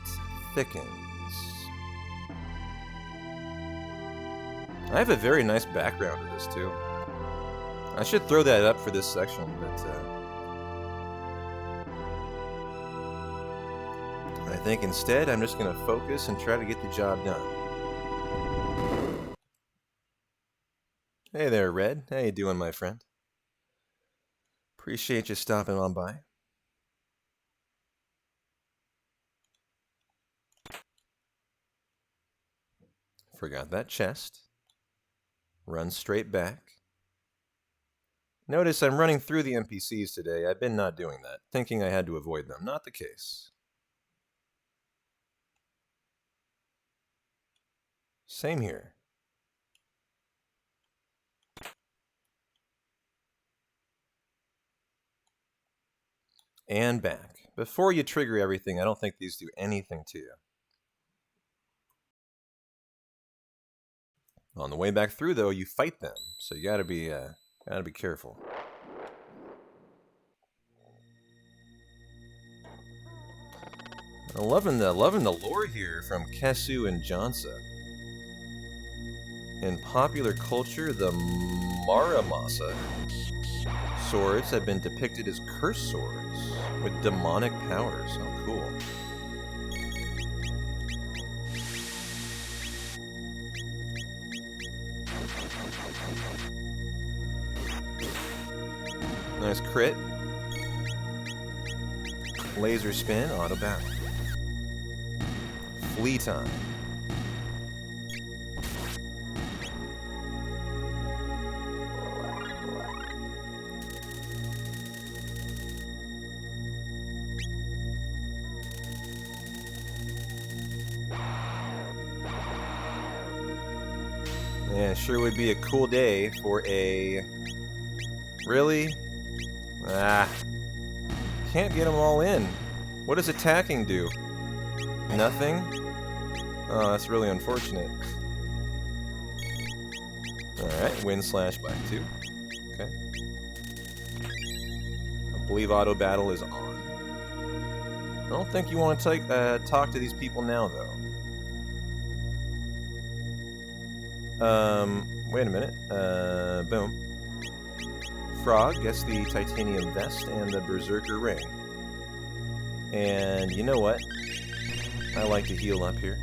thickens. I have a very nice background to this, too. I should throw that up for this section, but I think instead I'm just going to focus and try to get the job done. Hey there, Red. How you doing, my friend? Appreciate you stopping on by. Forgot that chest. Run straight back. Notice I'm running through the NPCs today. I've been not doing that, thinking I had to avoid them. Not the case. Same here. And back. Before you trigger everything, I don't think these do anything to you. On the way back through, though, you fight them, so you gotta be careful. I'm loving the lore here from Kesu and Jansa. In popular culture, the Maramasa swords have been depicted as cursed swords with demonic powers. Oh, cool. Nice crit. Laser spin, auto battle. Flea time. Yeah, sure would be a cool day for a... Really? Can't get them all in. What does attacking do? Nothing? Oh, that's really unfortunate. Alright, win slash by 2. Okay. I believe auto battle is on. I don't think you want to talk to these people now, though. Wait a minute. Boom. Frog gets the titanium vest and the berserker ring. And you know what? I like to heal up here.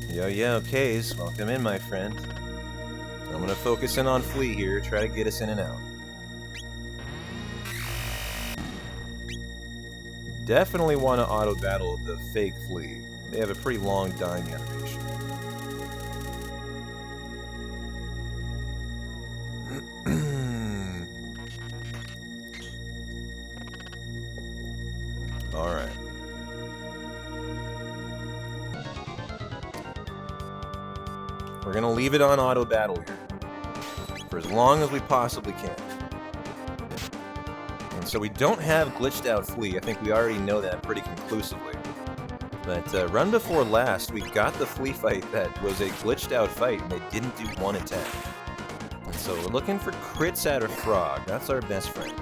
Yo, Kays, welcome in, my friend. I'm gonna focus in on Flea here, try to get us in and out. Definitely want to auto battle the fake Flea. They have a pretty long dying animation. Alright. We're gonna leave it on auto battle here. For as long as we possibly can. And so we don't have glitched out Flea. I think we already know that pretty conclusively. But run before last, we got the Flea fight that was a glitched out fight and they didn't do one attack. And so we're looking for crits out of Frog. That's our best friend.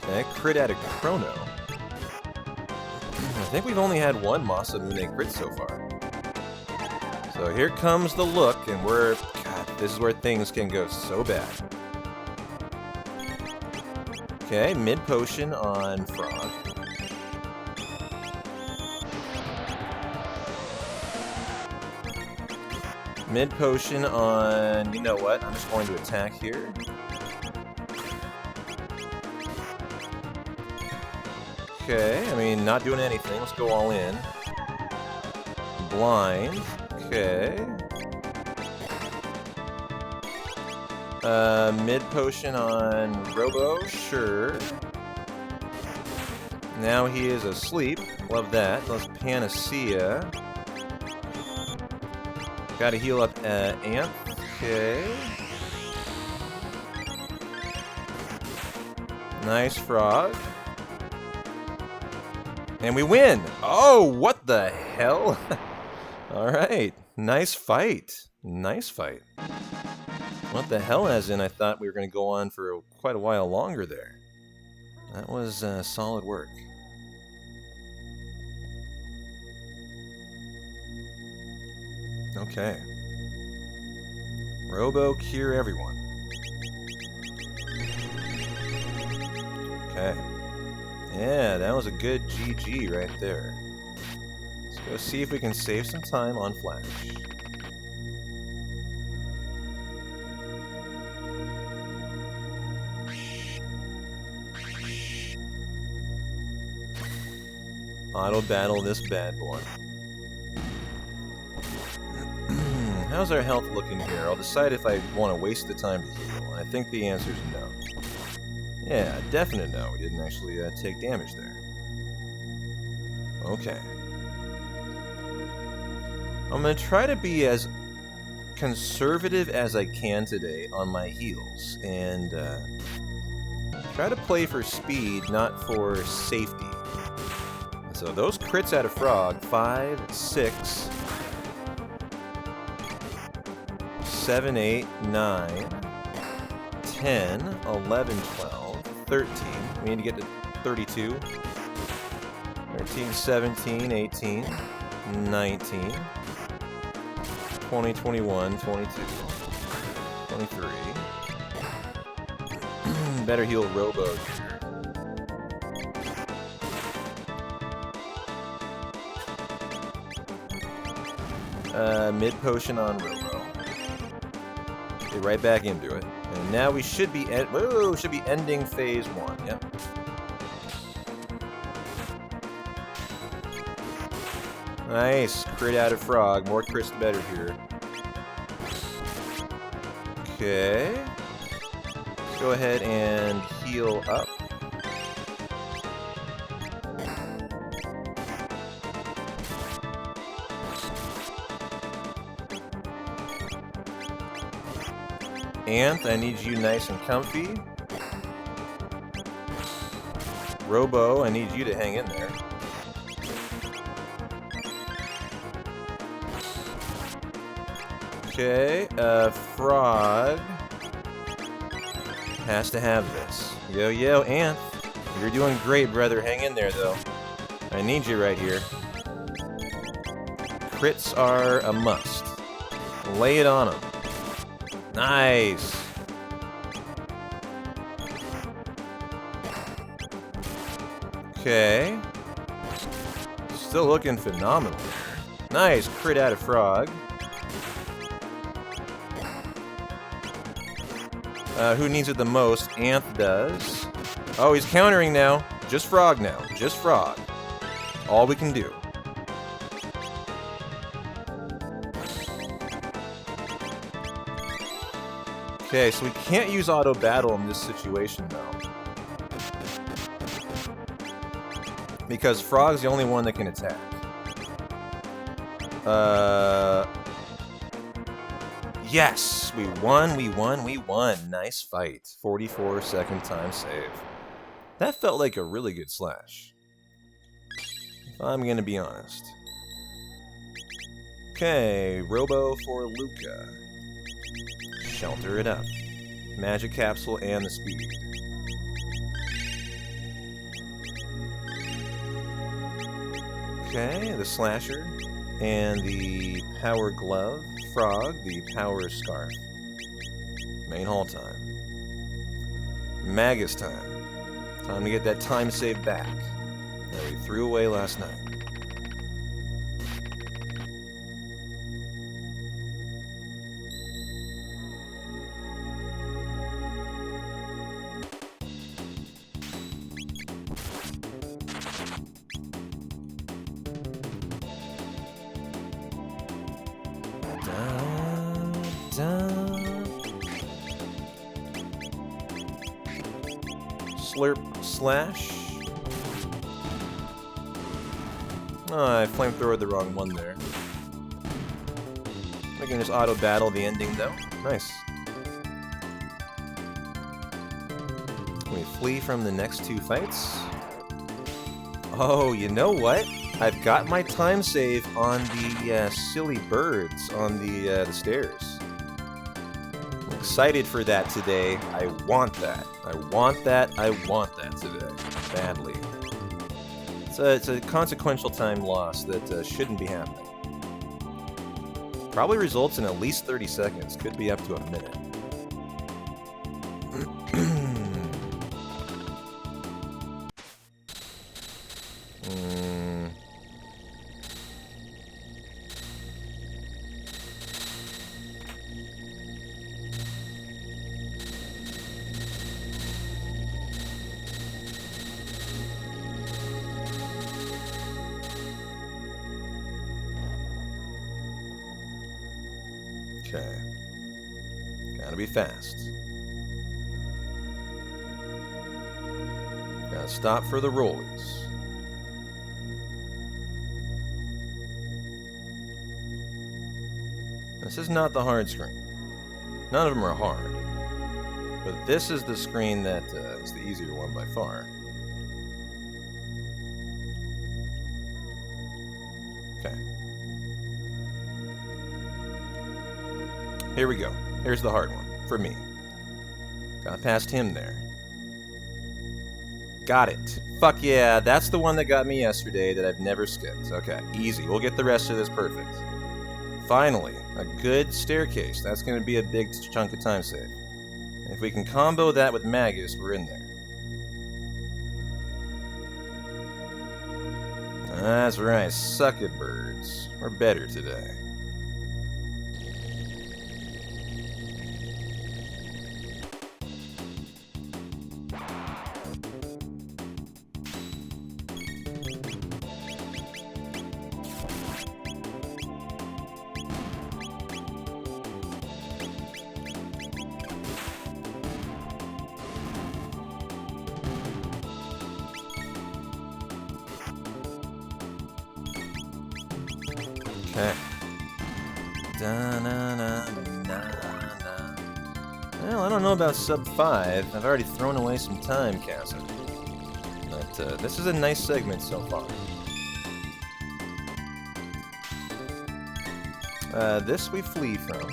Okay, crit out of Chrono. I think we've only had one Masamune crit so far. So here comes the look, and God, this is where things can go so bad. Okay, mid potion on Frog. Mid potion on, you know what, I'm just going to attack here. Okay, I mean, not doing anything. Let's go all in. Blind. Okay. Mid potion on Robo. Sure. Now he is asleep. Love that. Let's Panacea. Gotta heal up Amp. Okay. Nice Frog. And we win! Oh, what the hell? Alright, nice fight. Nice fight. What the hell, as in I thought we were going to go on for quite a while longer there. That was solid work. Okay. Robo cure everyone. Okay. Yeah, that was a good GG right there. Let's go see if we can save some time on Flash. Auto battle this bad boy. How's our health looking here? I'll decide if I want to waste the time to heal. I think the answer is no. Yeah, definite no. We didn't actually take damage there. Okay. I'm going to try to be as conservative as I can today on my heals. And try to play for speed, not for safety. So those crits out of Frog, 5, 6, 7, 8, 9, 10, 11, 12, 13. We need to get to 32. 13, 17, 18, 19, 20, 21, 22, 23. Better heal Robo here. Mid potion on Robo. Get right back into it. And now we should be ending phase 1. Yep. Nice. Crit out of Frog. More crits the better here. Okay. Let's go ahead and heal up. Anth, I need you nice and comfy. Robo, I need you to hang in there. Okay, Frog has to have this. Yo, Anth. You're doing great, brother. Hang in there, though. I need you right here. Crits are a must. Lay it on him. Nice. Okay. Still looking phenomenal. Nice. Crit out of Frog. Who needs it the most? Anth does. Oh, he's countering now. Just Frog now. Just Frog. All we can do. Okay, so we can't use auto battle in this situation, though. Because Frog's the only one that can attack. Yes! We won. Nice fight. 44-second time save. That felt like a really good slash. If I'm gonna be honest. Okay, Robo for Luca. Shelter it up. Magic Capsule and the speed. Okay, the Slasher and the Power Glove. Frog, the Power Scarf. Main hall time. Magus time. Time to get that time save back that we threw away last night. Slurp slash. Oh, I flamethrowed the wrong one there. We can just auto battle the ending though. Nice. We flee from the next two fights. Oh, you know what? I've got my time save on the silly birds on the stairs. I'm excited for that today. I want that. I want that today. Badly. It's a consequential time loss that shouldn't be happening. Probably results in at least 30 seconds. Could be up to a minute. Okay. Gotta be fast. Gotta stop for the rollies. This is not the hard screen. None of them are hard. But this is the screen that is the easier one by far. Okay. Here we go. Here's the hard one, for me. Got past him there. Got it. Fuck yeah, that's the one that got me yesterday that I've never skipped. Okay, easy. We'll get the rest of this perfect. Finally, a good staircase. That's going to be a big chunk of time save. And if we can combo that with Magus, we're in there. That's right, suck it, birds. We're better today. Okay. Well, I don't know about sub 5. I've already thrown away some time, Cassie. But this is a nice segment so far. This we flee from.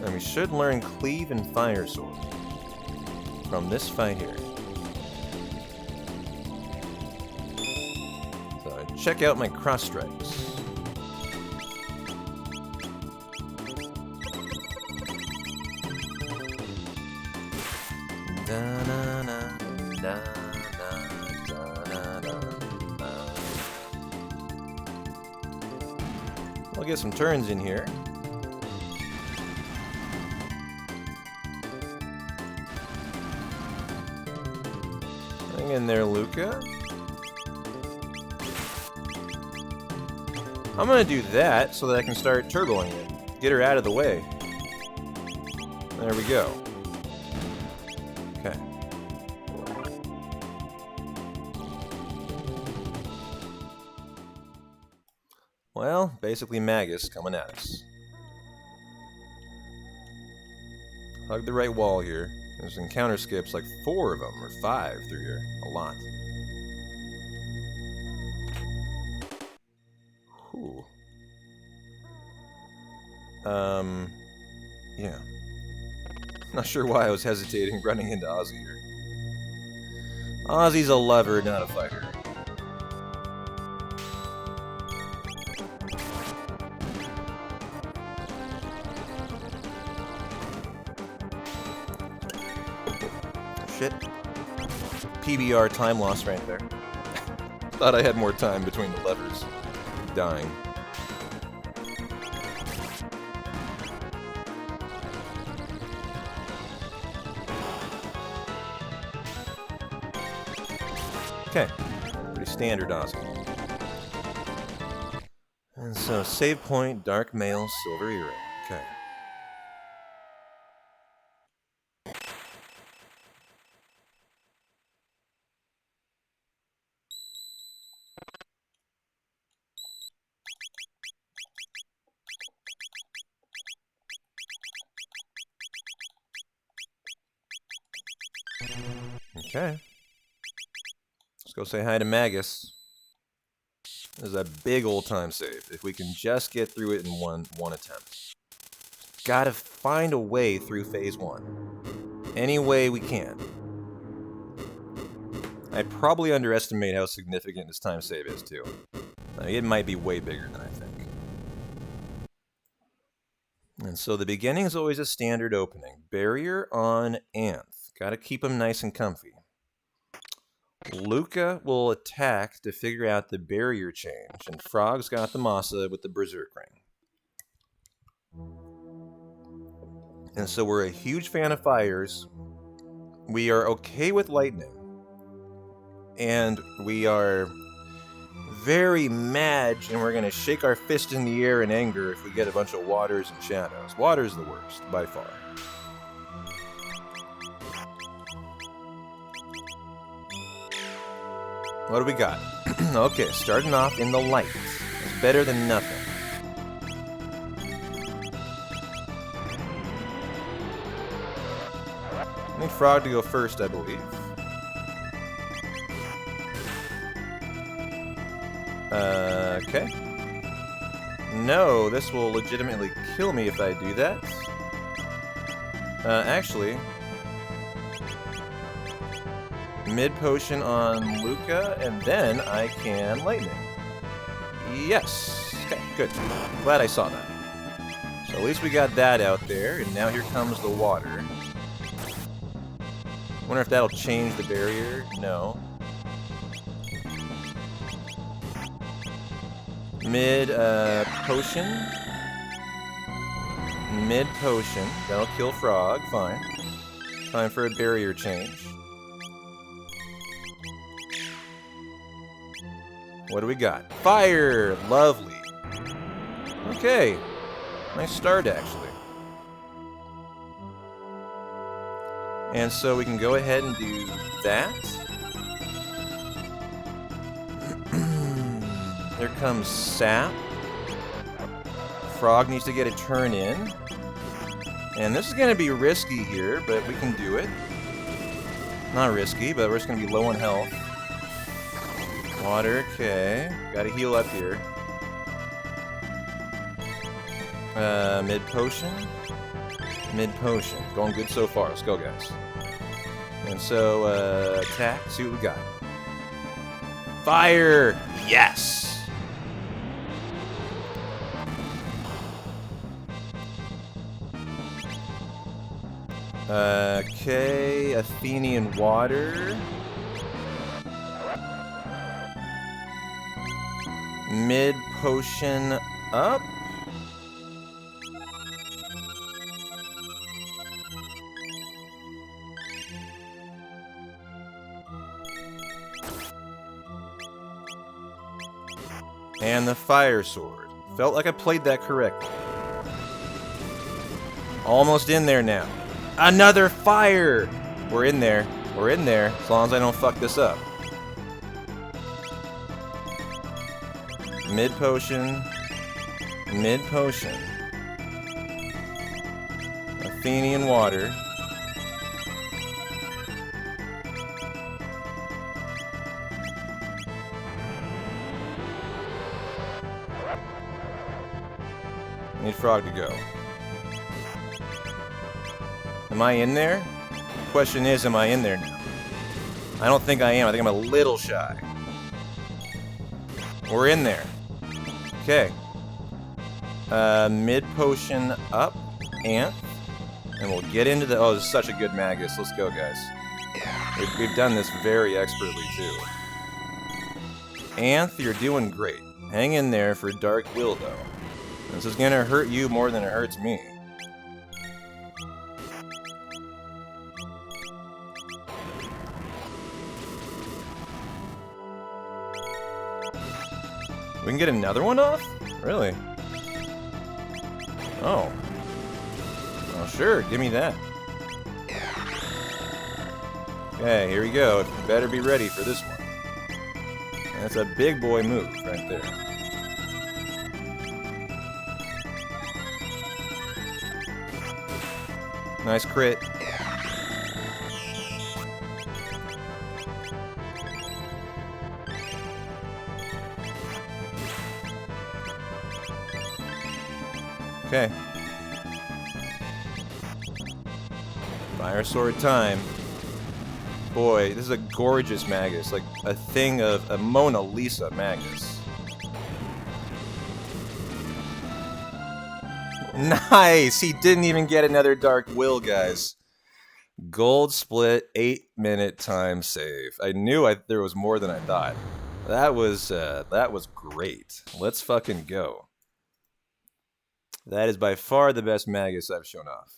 And we should learn Cleave and Fire Sword from this fight here. So check out my cross strikes. We'll get some turns in here. Hang in there, Luca. I'm gonna do that so that I can start turboing it. Get her out of the way. There we go. Okay. Well, basically Magus coming at us. Hug the right wall here. There's encounter skips, like 4 of them, or 5 through here. A lot. Whew. Yeah. Not sure why I was hesitating running into Ozzy here. Ozzy's a lover, not a fighter. Shit. PBR time loss right there. Thought I had more time between the levers. Dying. Okay. Pretty standard Ozzy. And so, save point, Dark Mail, Silver Earring. Okay. Okay. Let's go say hi to Magus. This is a big old time save. If we can just get through it in one attempt. Gotta find a way through phase 1. Any way we can. I probably underestimate how significant this time save is, too. It might be way bigger than I think. And so the beginning is always a standard opening. Barrier on Anth. Gotta keep him nice and comfy. Luca will attack to figure out the barrier change, and Frog's got the Masa with the Berserk Ring. And so we're a huge fan of fires. We are okay with lightning. and we are very mad, and we're gonna shake our fist in the air in anger if we get a bunch of waters and shadows. Water's the worst, by far. What do we got? Okay, starting off in the light. It's better than nothing. I need Frog to go first, I believe. Okay. No, this will legitimately kill me if I do that. Actually... Mid potion on Luca, and then I can lightning. Yes. Okay, good. Glad I saw that. So at least we got that out there, and now here comes the water. Wonder if that'll change the barrier. No. Mid potion. Mid potion. That'll kill Frog. Fine. Time for a barrier change. What do we got? Fire! Lovely. Okay. Nice start, actually. And so we can go ahead and do that. There comes Sap. Frog needs to get a turn in. And this is going to be risky here, but we can do it. Not risky, but we're just going to be low on health. Water, okay. Gotta heal up here. Mid potion. Mid potion. Going good so far. Let's go, guys. And so, attack. See what we got. Fire! Yes! Okay. Athenian water. Mid potion up. And the fire sword. Felt like I played that correctly. Almost in there now. Another fire! We're in there. We're in there. As long as I don't fuck this up. Mid potion. Mid potion. Athenian water. Need Frog to go. Am I in there? The question is, am I in there now? I don't think I am. I think I'm a little shy. We're in there. Okay. Mid potion up. Ant. And we'll get into the... Oh, this is such a good Magus. Let's go, guys. We've done this very expertly, too. Anth, you're doing great. Hang in there for Dark Will, though. This is gonna hurt you more than it hurts me. We can get another one off? Really? Oh. Well, sure, give me that. Okay, here we go. You better be ready for this one. That's a big boy move right there. Nice crit. Okay. Fire sword time. Boy, this is a gorgeous Magus. Like a thing of a Mona Lisa Magus. Nice! He didn't even get another Dark Will, guys. Gold split, 8-minute time save. I knew there was more than I thought. That was great. Let's fucking go. That is by far the best Magus I've shown off.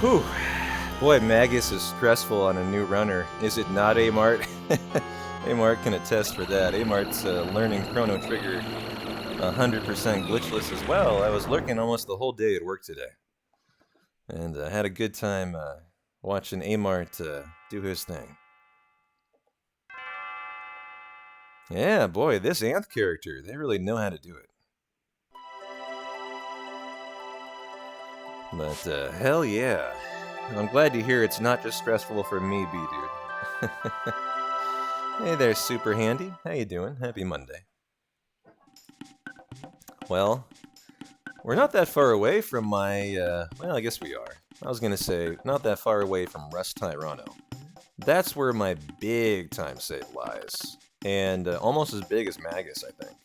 Whew. Boy, Magus is stressful on a new runner. Is it not, Amart? Amart can attest for that. Amart's learning Chrono Trigger 100% glitchless as well. I was lurking almost the whole day at work today. And I had a good time watching Amart do his thing. Yeah, boy, this Anth character, they really know how to do it. But hell yeah. I'm glad to hear it's not just stressful for me, B-Dude. Hey there, Super Handy. How you doing? Happy Monday. Well, we're not that far away from my, well, I guess we are. I was gonna say, not that far away from Rust Tyranno. That's where my big time save lies. And almost as big as Magus, I think.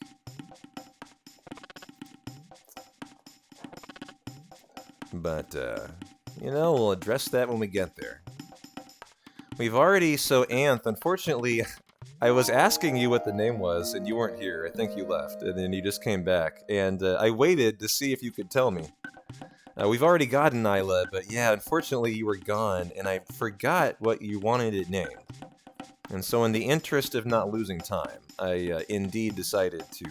But, you know, we'll address that when we get there. We've already, so Anth, unfortunately, I was asking you what the name was, and you weren't here. I think you left, and then you just came back. And I waited to see if you could tell me. We've already gotten Isla, but yeah, unfortunately you were gone, and I forgot what you wanted it named. And so in the interest of not losing time, I indeed decided to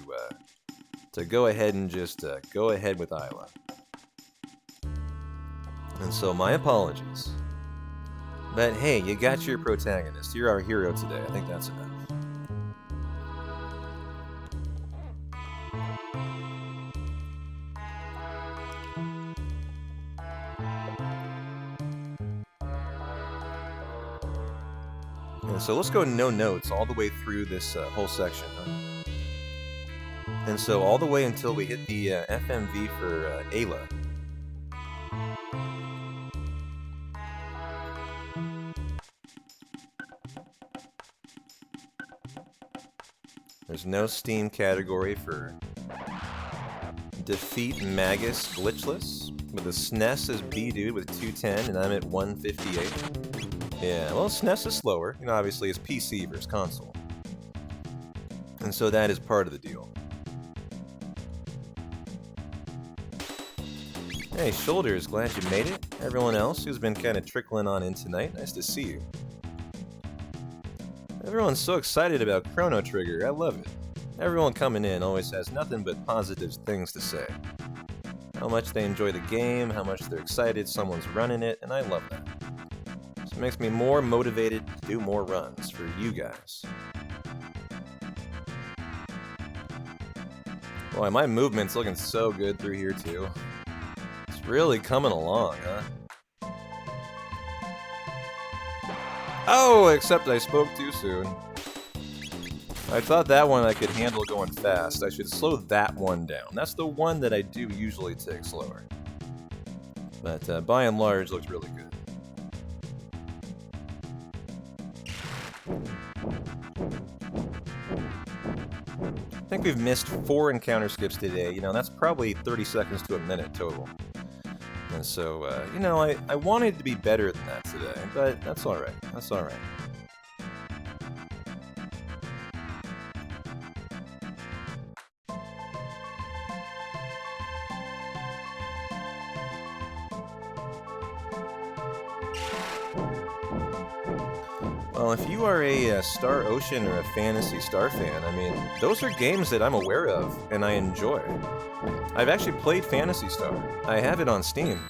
go ahead and just go ahead with Isla. And so my apologies. But hey, you got your protagonist. You're our hero today. I think that's enough. And so let's go no notes all the way through this whole section. Huh? And so all the way until we hit the FMV for Ayla. There's no Steam category for Defeat Magus Glitchless, with a SNES as B-Dude with 210, and I'm at 158. Yeah, well, SNES is slower. You know, obviously it's PC versus console. And so that is part of the deal. Hey, Shoulders, glad you made it. Everyone else who's been kind of trickling on in tonight, nice to see you. Everyone's so excited about Chrono Trigger, I love it. Everyone coming in always has nothing but positive things to say. How much they enjoy the game, how much they're excited someone's running it, and I love that. So it makes me more motivated to do more runs for you guys. Boy, my movement's looking so good through here too. It's really coming along, huh? Oh, except I spoke too soon. I thought that one I could handle going fast. I should slow that one down. That's the one that I do usually take slower. But by and large, looks really good. I think we've missed 4 encounter skips today. You know, that's probably 30 seconds to a minute total. And so, you know, I wanted to be better than that today, but that's alright. That's alright. Well, if you are a Star Ocean or a Phantasy Star fan, I mean, those are games that I'm aware of and I enjoy. I've actually played Phantasy Star. I have it on Steam.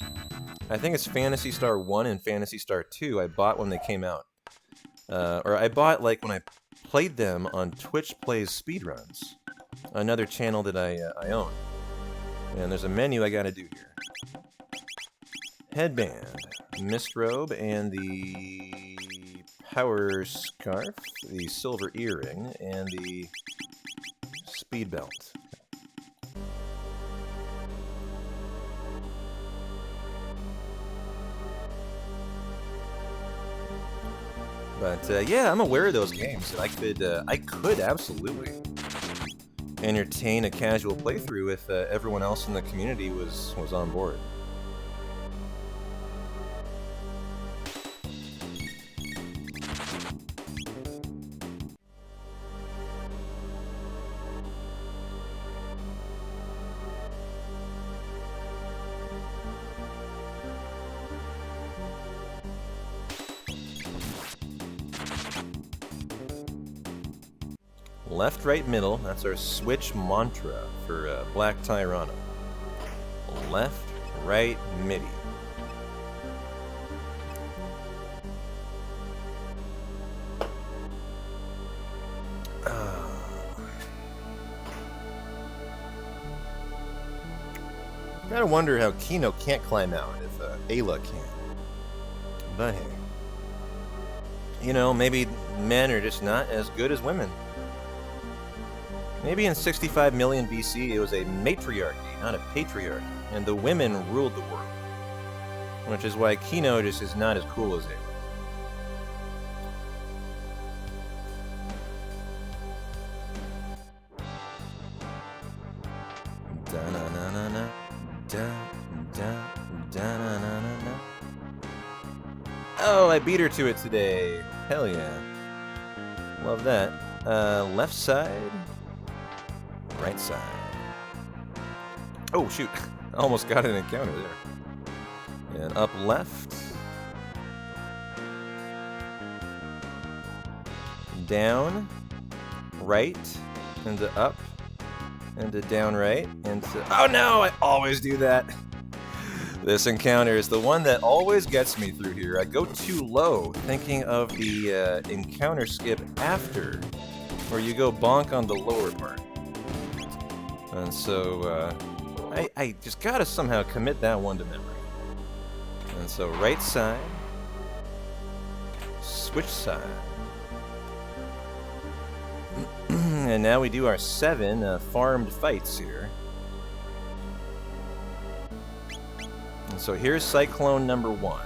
I think it's Phantasy Star 1 and Phantasy Star 2 I bought when they came out. Or I bought, like, when I played them on Twitch Plays Speedruns, another channel that I own. And there's a menu I gotta do here. Headband, Mist Robe, and the Power Scarf, the Silver Earring, and the Speed Belt. But yeah, I'm aware of those games. I could absolutely entertain a casual playthrough if everyone else in the community was on board. left, right, middle. That's our switch mantra for Black Tyranno. Left, right, midi. Gotta wonder how Kino can't climb out if Ayla can. But hey, you know, maybe men are just not as good as women. Maybe in 65 million BC it was a matriarchy, not a patriarchy, and the women ruled the world. Which is why Kino just is not as cool as Ayla. Da-na-na-na-na. Da-na-na-na-na. Oh, I beat her to it today. Hell yeah. Love that. Left side. Right side. Oh, shoot. I almost got an encounter there. And up left. Down. Right. Into up. Into down right. Into... Oh no! I always do that. This encounter is the one that always gets me through here. I go too low, thinking of the encounter skip after, where you go bonk on the lower part. And so, I just gotta somehow commit that one to memory. And so, right side, switch side. And now we do our 7 farmed fights here. And so here's Cyclone number 1.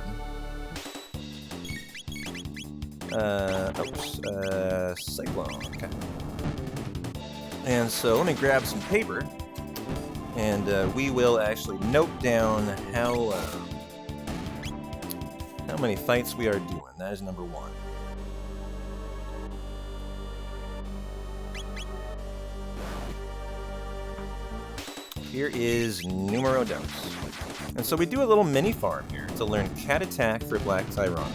Cyclone, okay. And so let me grab some paper, and we will actually note down how many fights we are doing. That is number 1. Here is numero dos. And so we do a little mini farm here to learn cat attack for Black Tyranno.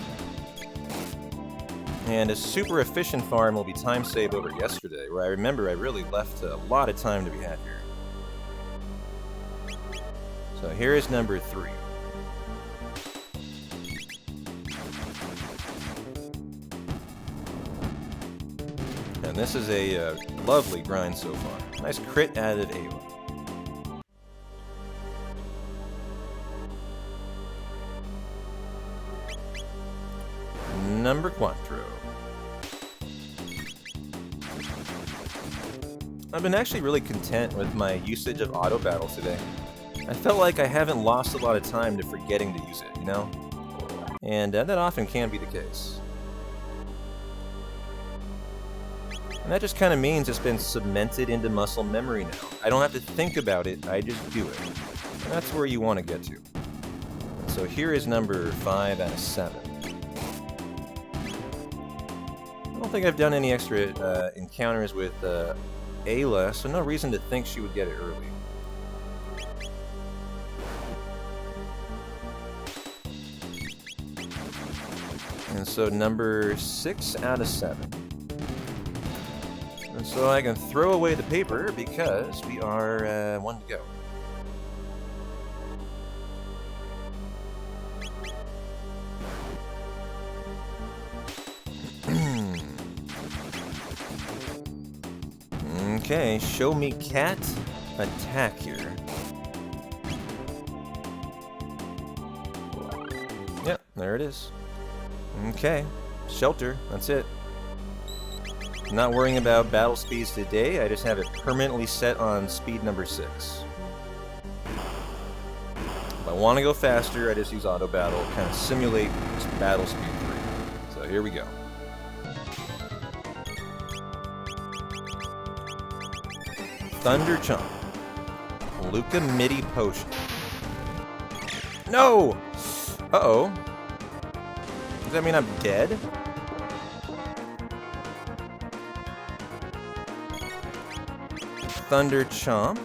And a super efficient farm will be time save over yesterday, where I remember I really left a lot of time to be had here. So here is number 3. And this is a lovely grind so far. Nice crit added Ayla. Number 4. I've been actually really content with my usage of auto battle today. I felt like I haven't lost a lot of time to forgetting to use it, you know? And that often can be the case. And that just kind of means it's been cemented into muscle memory now. I don't have to think about it, I just do it. And that's where you want to get to. And so here is number 5 out of 7. I don't think I've done any extra encounters with Ayla, so no reason to think she would get it early. And so number 6 out of 7. And so I can throw away the paper because we are 1 to go. Okay, show me cat attack here. Yep, there it is. Okay, shelter, that's it. Not worrying about battle speeds today, I just have it permanently set on speed number 6. If I want to go faster, I just use auto battle, kind of simulate battle speed 3. So here we go. Thunder Chomp. Luca Midi Potion. No! Uh-oh. Does that mean I'm dead? Thunder Chomp.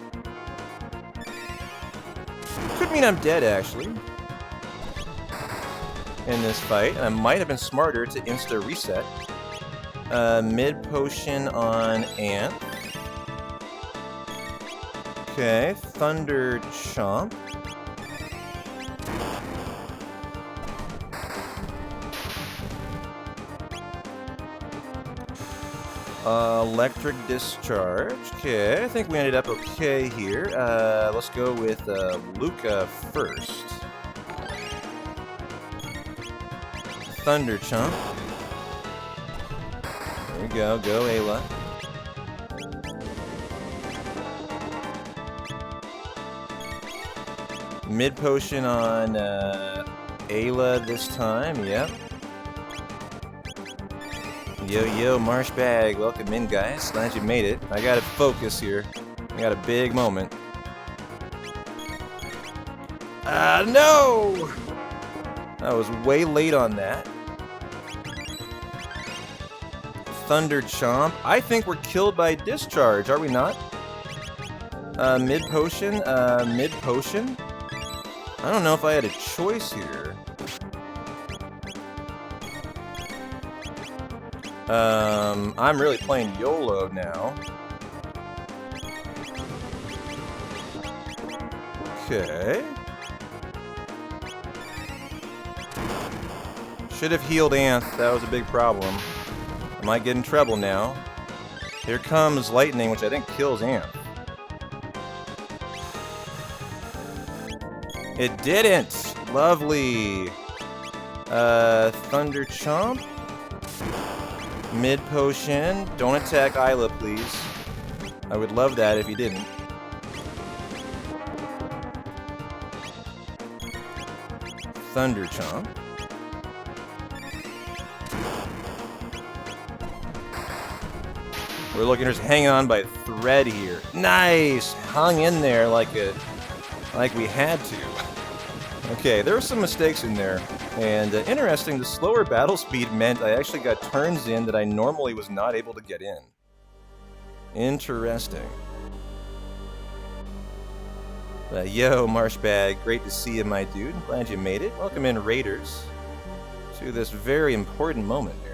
Could mean I'm dead, actually. In this fight. And I might have been smarter to insta-reset. Mid potion on Ant. Okay, Thunder Chomp. Electric Discharge. Okay, I think we ended up okay here. Let's go with Luca first. Thunder Chomp. There you go. Go, Ayla. Mid potion on Ayla this time. Yep. Yo, Marsh Bag, welcome in, guys. Glad you made it. I gotta focus here. I got a big moment. No! I was way late on that. Thunder Chomp. I think we're killed by Discharge, are we not? Mid potion? Mid potion? I don't know if I had a choice here. I'm really playing YOLO now. Okay. Should have healed Anth. That was a big problem. I might get in trouble now. Here comes Lightning, which I think kills Anth. It didn't! Lovely! Thunder Chomp. Mid potion. Don't attack Isla, please. I would love that if you didn't. Thunder Chomp. We're looking just hanging on by a thread here. Nice! Hung in there like we had to. Okay, there were some mistakes in there. And interesting, the slower battle speed meant I actually got turns in that I normally was not able to get in. Interesting. Yo, Marshbag, great to see you, my dude. Glad you made it. Welcome in, Raiders, to this very important moment here.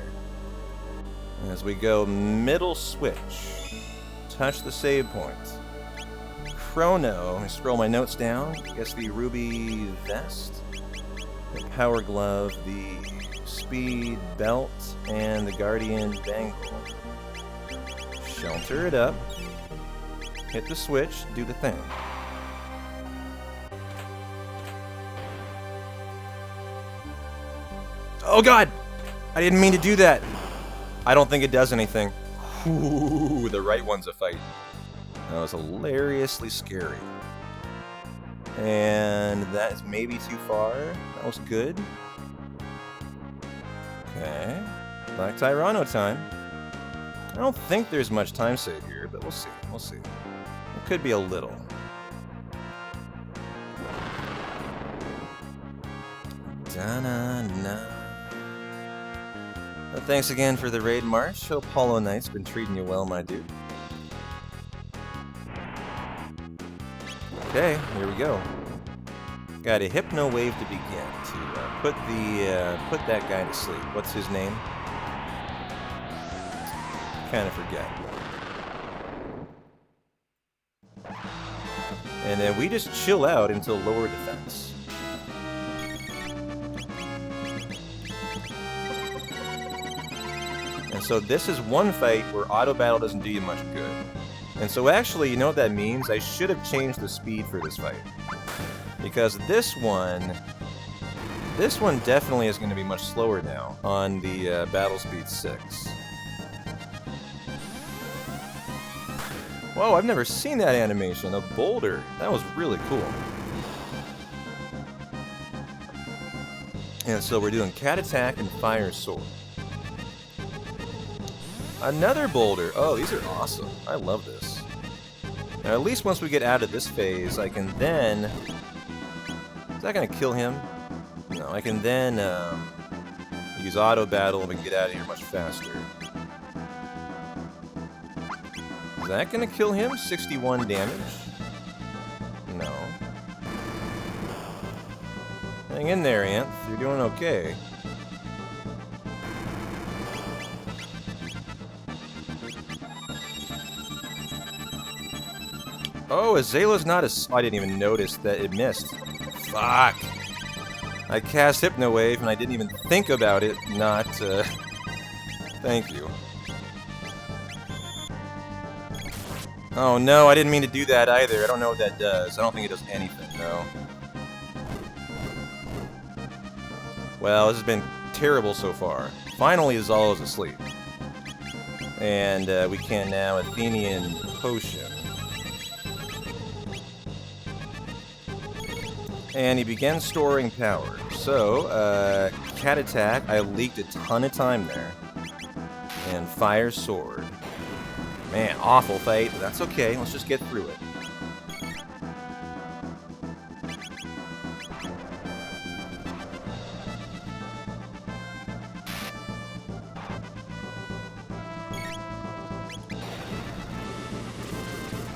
As we go middle switch. Touch the save point. Chrono. Let me scroll my notes down. Guess the Ruby Vest. The Power Glove, the Speed Belt, and the Guardian Bangle. Shelter it up. Hit the switch, do the thing. Oh god! I didn't mean to do that! I don't think it does anything. Ooh, the right one's a fight. That was hilariously scary. And that is maybe too far. That was good. Okay. Black Tyranno time. I don't think there's much time save here, but we'll see. We'll see. It could be a little. Da-na-na. Well, thanks again for the raid, March. Hope Hollow Knight's been treating you well, my dude. Okay, here we go. Got a Hypno Wave to begin to put that guy to sleep. What's his name? Kind of forget. And then we just chill out until lower defense. And so this is one fight where auto battle doesn't do you much good. And so actually, you know what that means? I should have changed the speed for this fight. Because this one definitely is going to be much slower now on the battle speed 6. Whoa, I've never seen that animation. A boulder. That was really cool. And so we're doing Cat Attack and Fire Sword. Another boulder. Oh, these are awesome. I love this. Now, at least once we get out of this phase, I can then... Is that going to kill him? No, I can then use auto battle and we can get out of here much faster. Is that going to kill him? 61 damage? No. Hang in there, Anth. You're doing okay. Oh, Azalea's not a... I didn't even notice that it missed. Fuck. I cast Hypno Wave and I didn't even think about it not... Thank you. Oh no, I didn't mean to do that either. I don't know what that does. I don't think it does anything, no. Well, this has been terrible so far. Finally, Zal is asleep. And we can now Athenian Potion. And he began storing power. So, Cat Attack, I leaked a ton of time there. And Fire Sword. Man, awful fight, but that's okay. Let's just get through it.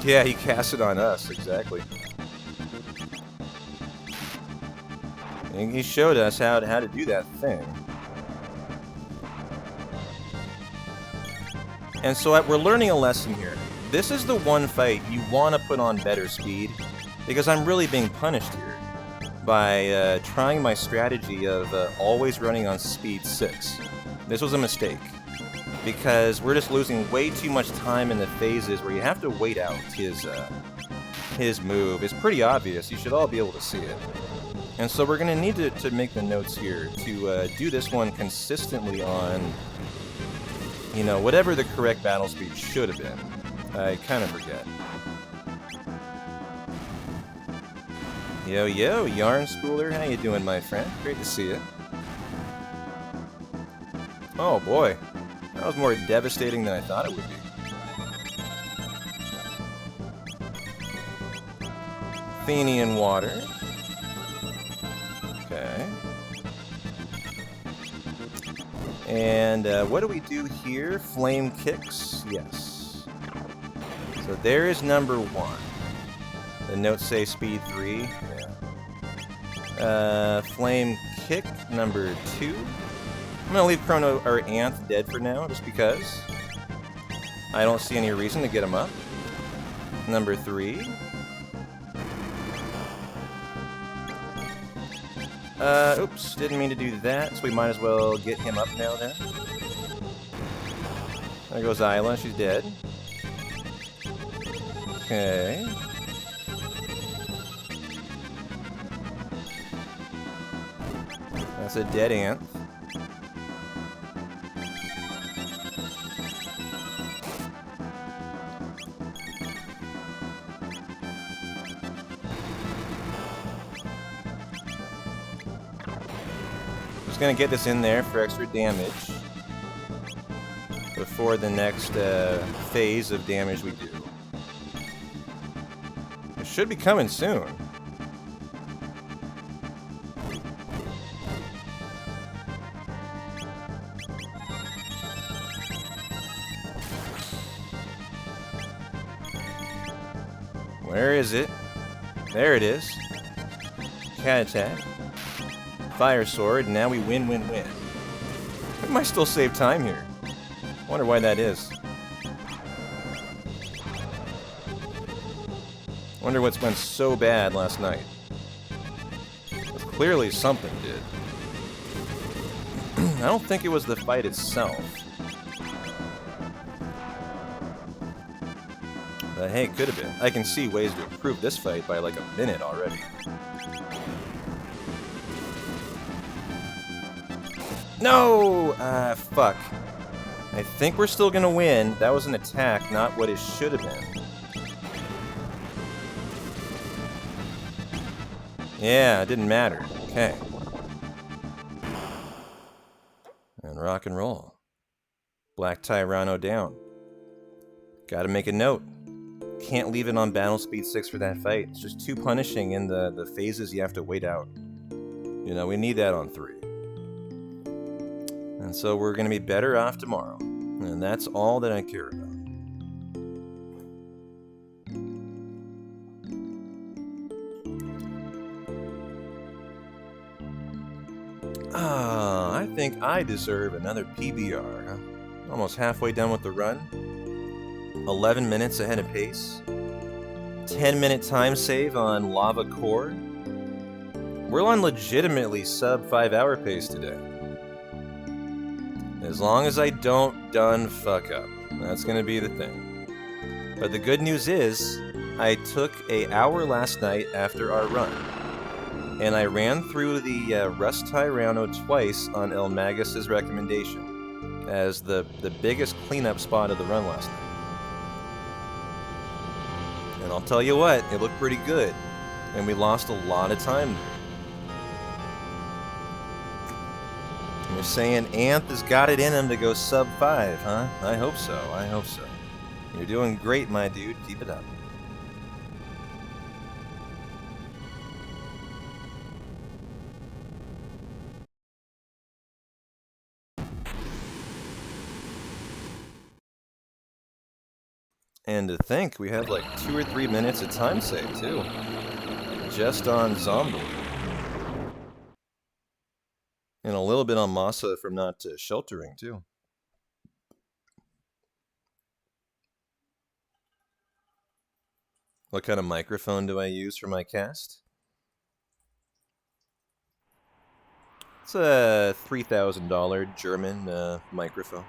Yeah, he cast it on us, exactly. And he showed us how to do that thing. And so we're learning a lesson here. This is the one fight you want to put on better speed, because I'm really being punished here by trying my strategy of always running on speed 6. This was a mistake, because we're just losing way too much time in the phases where you have to wait out his move. It's pretty obvious. You should all be able to see it. And so we're going to need to make the notes here to do this one consistently on, you know, whatever the correct battle speed should have been. I kind of forget. Yo, yo, Yarn Spooler, how you doing, my friend? Great to see you. Oh, boy. That was more devastating than I thought it would be. Athenian Water. Okay. And what do we do here? Flame Kicks? Yes. So there is number 1. The notes say speed 3. Yeah. Flame Kick, number 2. I'm gonna leave Chrono or Anth dead for now, just because. I don't see any reason to get him up. Number 3. Oops, didn't mean to do that, so we might as well get him up now then. There goes Isla, she's dead. Okay. That's a dead ant. Just gonna get this in there for extra damage before the next phase of damage we do. It should be coming soon. Where is it? There it is. Cat Attack. Fire Sword, and now we win. We might still save time here. Wonder why that is. Wonder what's went so bad last night. Clearly something did. I don't think it was the fight itself. But hey, it could have been. I can see ways to improve this fight by like a minute already. No! Fuck. I think we're still gonna win. That was an attack, not what it should have been. Yeah, it didn't matter. Okay. And rock and roll. Black Tyranno down. Gotta make a note. Can't leave it on battle speed 6 for that fight. It's just too punishing in the phases you have to wait out. You know, we need that on 3. And so we're going to be better off tomorrow. And that's all that I care about. I think I deserve another PBR. Almost halfway done with the run. 11 minutes ahead of pace. 10-minute time save on Lava Core. We're on legitimately sub 5-hour pace today. As long as I don't done fuck up. That's gonna be the thing. But the good news is, I took an hour last night after our run. And I ran through the Rust Tyranno twice on El Magus' recommendation as the biggest cleanup spot of the run last night. And I'll tell you what, it looked pretty good. And we lost a lot of time there. You're saying Anth has got it in him to go sub 5, huh? I hope so, I hope so. You're doing great, my dude. Keep it up. And to think, we have like 2 or 3 minutes of time save, too. Just on Zombie. And a little bit on Masa from not sheltering, too. What kind of microphone do I use for my cast? It's a $3,000 German microphone.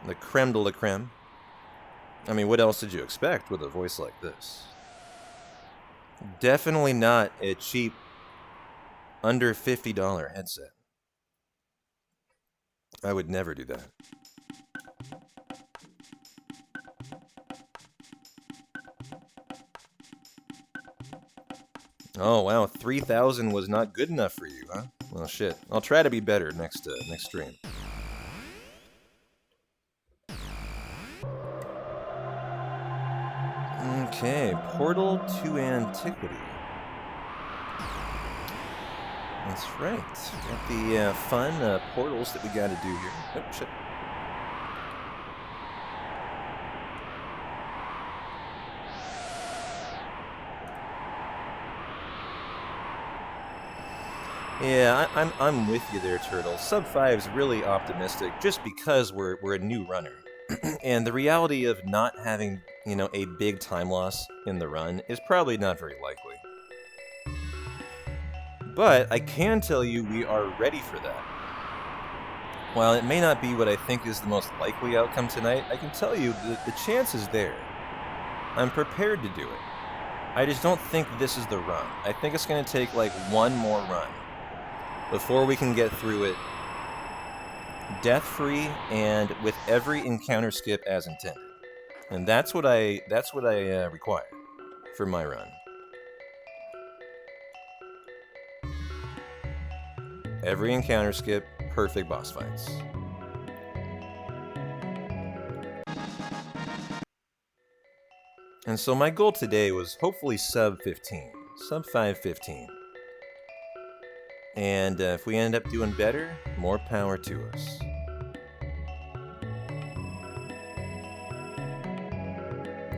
The creme de la creme. I mean, what else did you expect with a voice like this? Definitely not a cheap, under $50 headset. I would never do that. Oh wow, 3,000 was not good enough for you, huh? Well shit, I'll try to be better next stream. Okay, Portal to Antiquity. That's right. Got the fun portals that we gotta do here. Oh, shit. Yeah, I'm with you there, Turtle. Sub 5 is really optimistic just because we're a new runner. And the reality of not having, you know, a big time loss in the run is probably not very likely. But I can tell you we are ready for that. While it may not be what I think is the most likely outcome tonight, I can tell you that the chance is there. I'm prepared to do it. I just don't think this is the run. I think it's going to take like one more run before we can get through it death-free and with every encounter skip as intended. And that's what I require for my run. Every encounter skip, perfect boss fights. And so my goal today was hopefully sub 15, sub 515. And if we end up doing better, more power to us.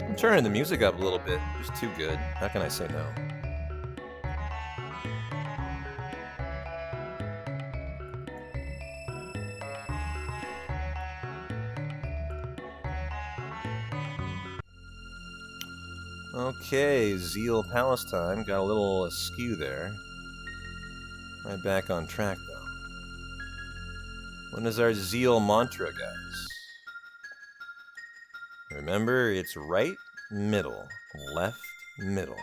I'm turning the music up a little bit, just too good. How can I say no? Okay, Zeal Palestine got a little askew there. Right back on track, though. What is our Zeal mantra, guys? Remember, it's right, middle, left, middle.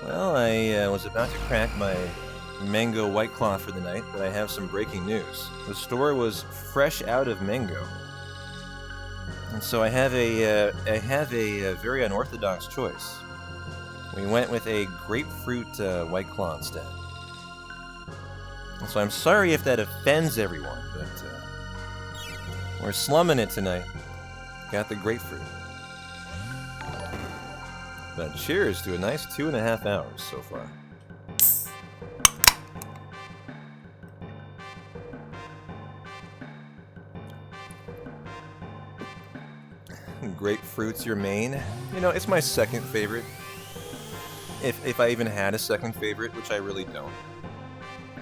Well, I was about to crack my mango White Claw for the night, but I have some breaking news. The store was fresh out of mango. And so I have a very unorthodox choice. We went with a grapefruit White Claw instead. And so I'm sorry if that offends everyone, but we're slumming it tonight. Got the grapefruit. But cheers to a nice 2.5 hours so far. Grapefruit's your main. You know, it's my second favorite. If I even had a second favorite, which I really don't.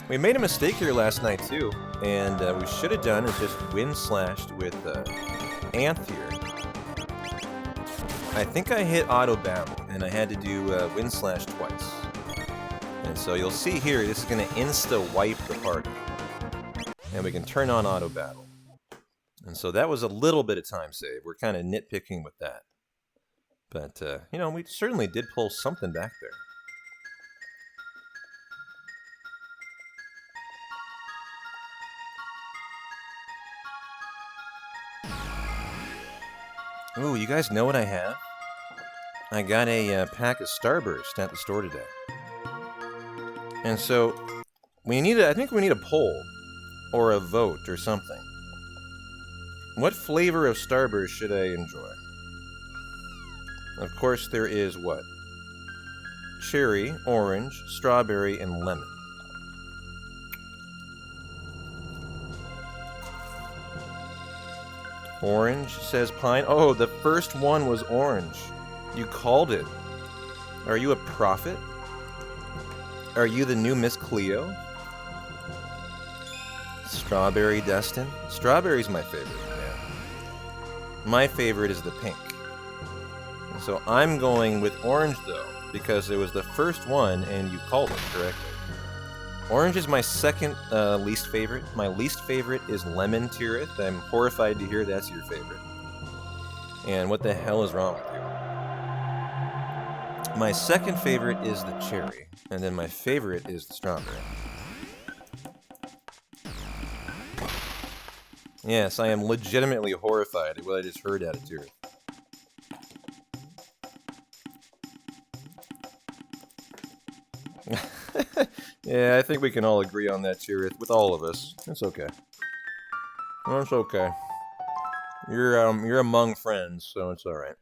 We made a mistake here last night too, and we should have done is just wind slashed with Anth here. I think I hit auto battle, and I had to do wind slash twice. And so you'll see here, this is going to insta wipe the party, and we can turn on auto battle. And so that was a little bit of time save. We're kind of nitpicking with that. But, you know, we certainly did pull something back there. Ooh, you guys know what I have? I got a pack of Starburst at the store today. And so, I think we need a poll. Or a vote or something. What flavor of Starburst should I enjoy? Of course, there is what? Cherry, orange, strawberry, and lemon. Orange says pine. Oh, the first one was orange. You called it. Are you a prophet? Are you the new Miss Cleo? Strawberry Destin? Strawberry's my favorite, yeah. My favorite is the pink. So I'm going with orange, though, because it was the first one, and you called it correctly. Orange is my second least favorite. My least favorite is lemon Tirith. I'm horrified to hear that's your favorite. And what the hell is wrong with you? My second favorite is the cherry, and then my favorite is the strawberry. Yes, I am legitimately horrified at what I just heard out of Tirith. Yeah, I think we can all agree on that, Tirith, with all of us. It's okay. It's okay. You're among friends, so it's alright.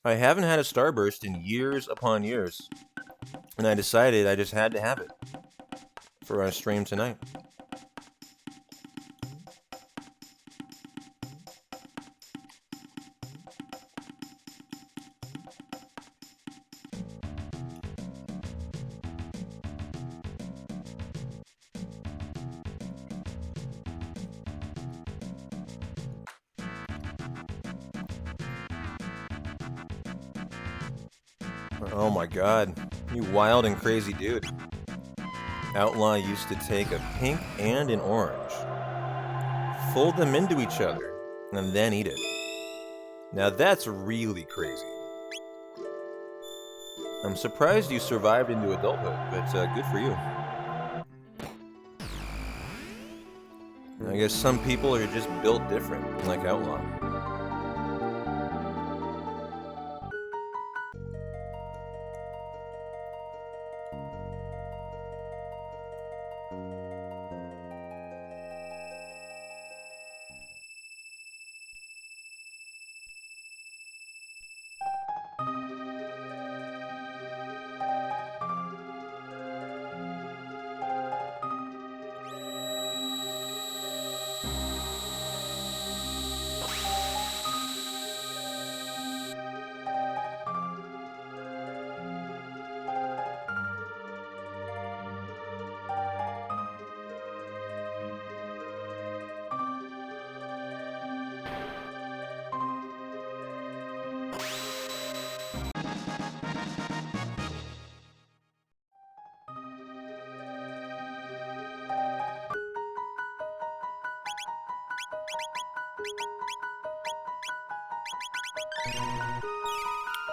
I haven't had a Starburst in years upon years. And I decided I just had to have it. For our stream tonight. Oh my god, you wild and crazy dude. Outlaw used to take a pink and an orange, fold them into each other, and then eat it. Now that's really crazy. I'm surprised you survived into adulthood, but good for you. I guess some people are just built different, like Outlaw.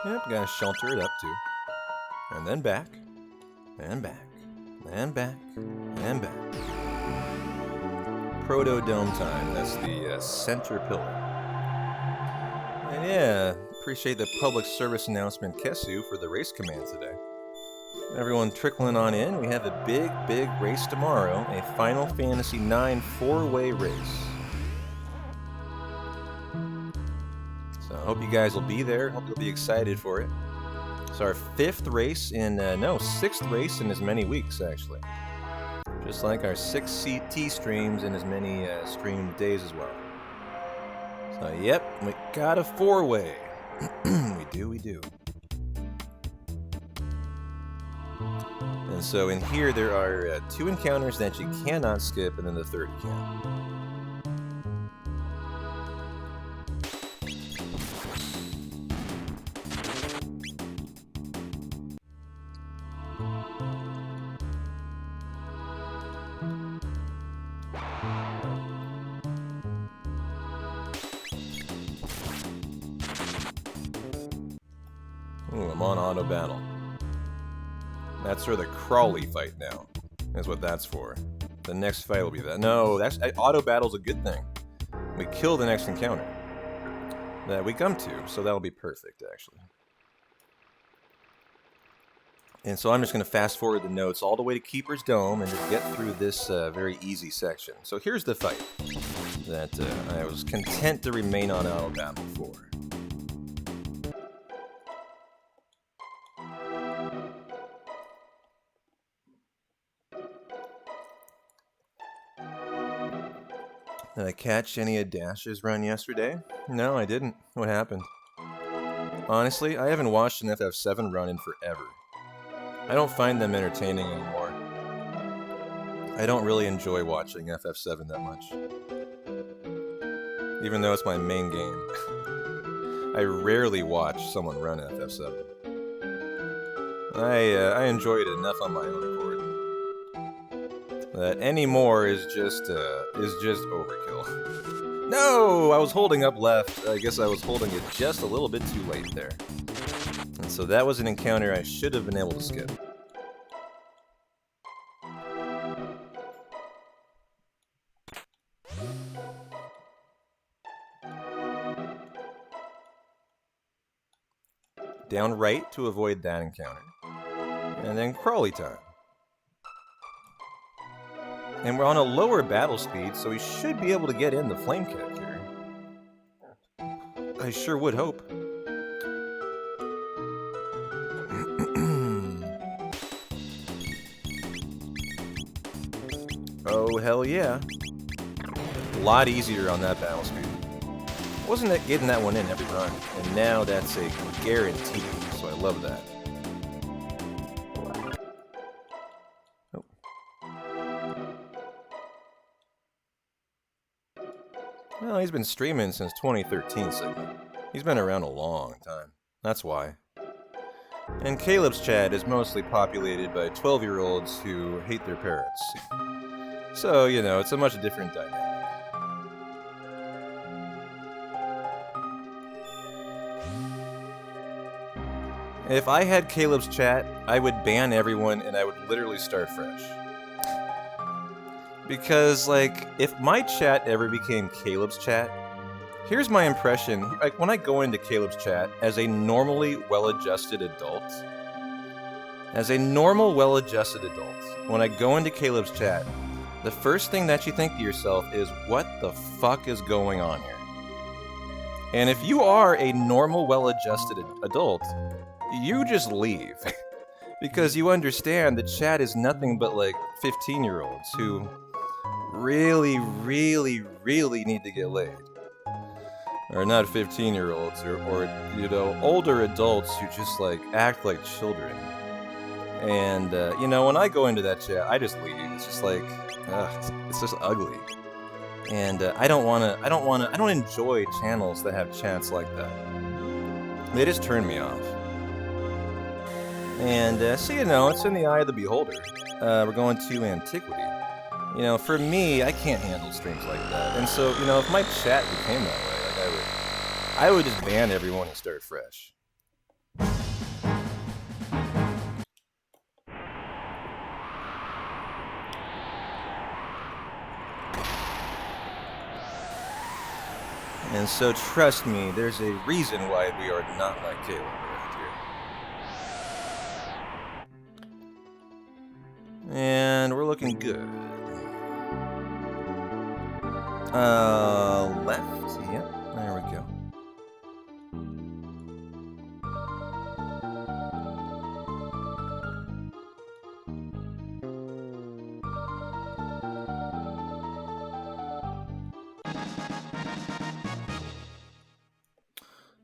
Yep, gotta shelter it up too. And then back. And back. And back. And back. Proto-dome time. That's the center pillar. And yeah, appreciate the public service announcement, Kesu, for the race command today. Everyone trickling on in. We have a big, big race tomorrow. A Final Fantasy IX 4-way race. So I hope you guys will be there. Hope you'll be excited for it. It's our 5th race in, no, 6th race in as many weeks, actually. Just like our 6 CT streams in as many streamed days as well. So, yep, we got a 4-way. We do. And so in here there are 2 encounters that you cannot skip, and then the 3rd you can. Ooh, I'm on auto battle. That's for the Crawley fight now. That's what that's for. The next fight will be that. No, that's auto battle's a good thing. We kill the next encounter that we come to, so that'll be perfect, actually. And so I'm just going to fast forward the notes all the way to Keeper's Dome and just get through this very easy section. So here's the fight that I was content to remain on auto battle for. Did I catch any of Dash's run yesterday? No, I didn't. What happened? Honestly, I haven't watched an FF7 run in forever. I don't find them entertaining anymore. I don't really enjoy watching FF7 that much. Even though it's my main game. I rarely watch someone run FF7. I enjoy it enough on my own accord. That any more is just overkill. No! I was holding up left. I guess I was holding it just a little bit too late there. And so that was an encounter I should have been able to skip. Down right to avoid that encounter. And then Crawley time. And we're on a lower battle speed, so we should be able to get in the flame kick here. I sure would hope. Oh, hell yeah. A lot easier on that battle speed. Wasn't getting that one in every run, and now that's a guarantee, so I love that. Oh. Well, he's been streaming since 2013, so he's been around a long time. That's why. And Caleb's chat is mostly populated by 12-year-olds who hate their parents. So, you know, it's a much different dynamic. If I had Caleb's chat, I would ban everyone and I would literally start fresh. Because, like, if my chat ever became Caleb's chat, here's my impression. Like, when I go into Caleb's chat as a normally well-adjusted adult, when I go into Caleb's chat, the first thing that you think to yourself is, what the fuck is going on here? And if you are a normal, well-adjusted adult, you just leave. Because you understand that chat is nothing but like 15-year-olds who really, really, really need to get laid. Or not 15-year-olds, or you know, older adults who just like act like children. And you know, when I go into that chat, I just leave. It's just like, it's just ugly. And I don't enjoy channels that have chats like that. They just turn me off. And so, you know, it's in the eye of the beholder. We're going to Antiquity. You know, for me, I can't handle streams like that. And so, you know, if my chat became that way, like I would just ban everyone and start fresh. And so trust me, there's a reason why we are not like Caleb around here. And we're looking good. Left. Yep, there we go.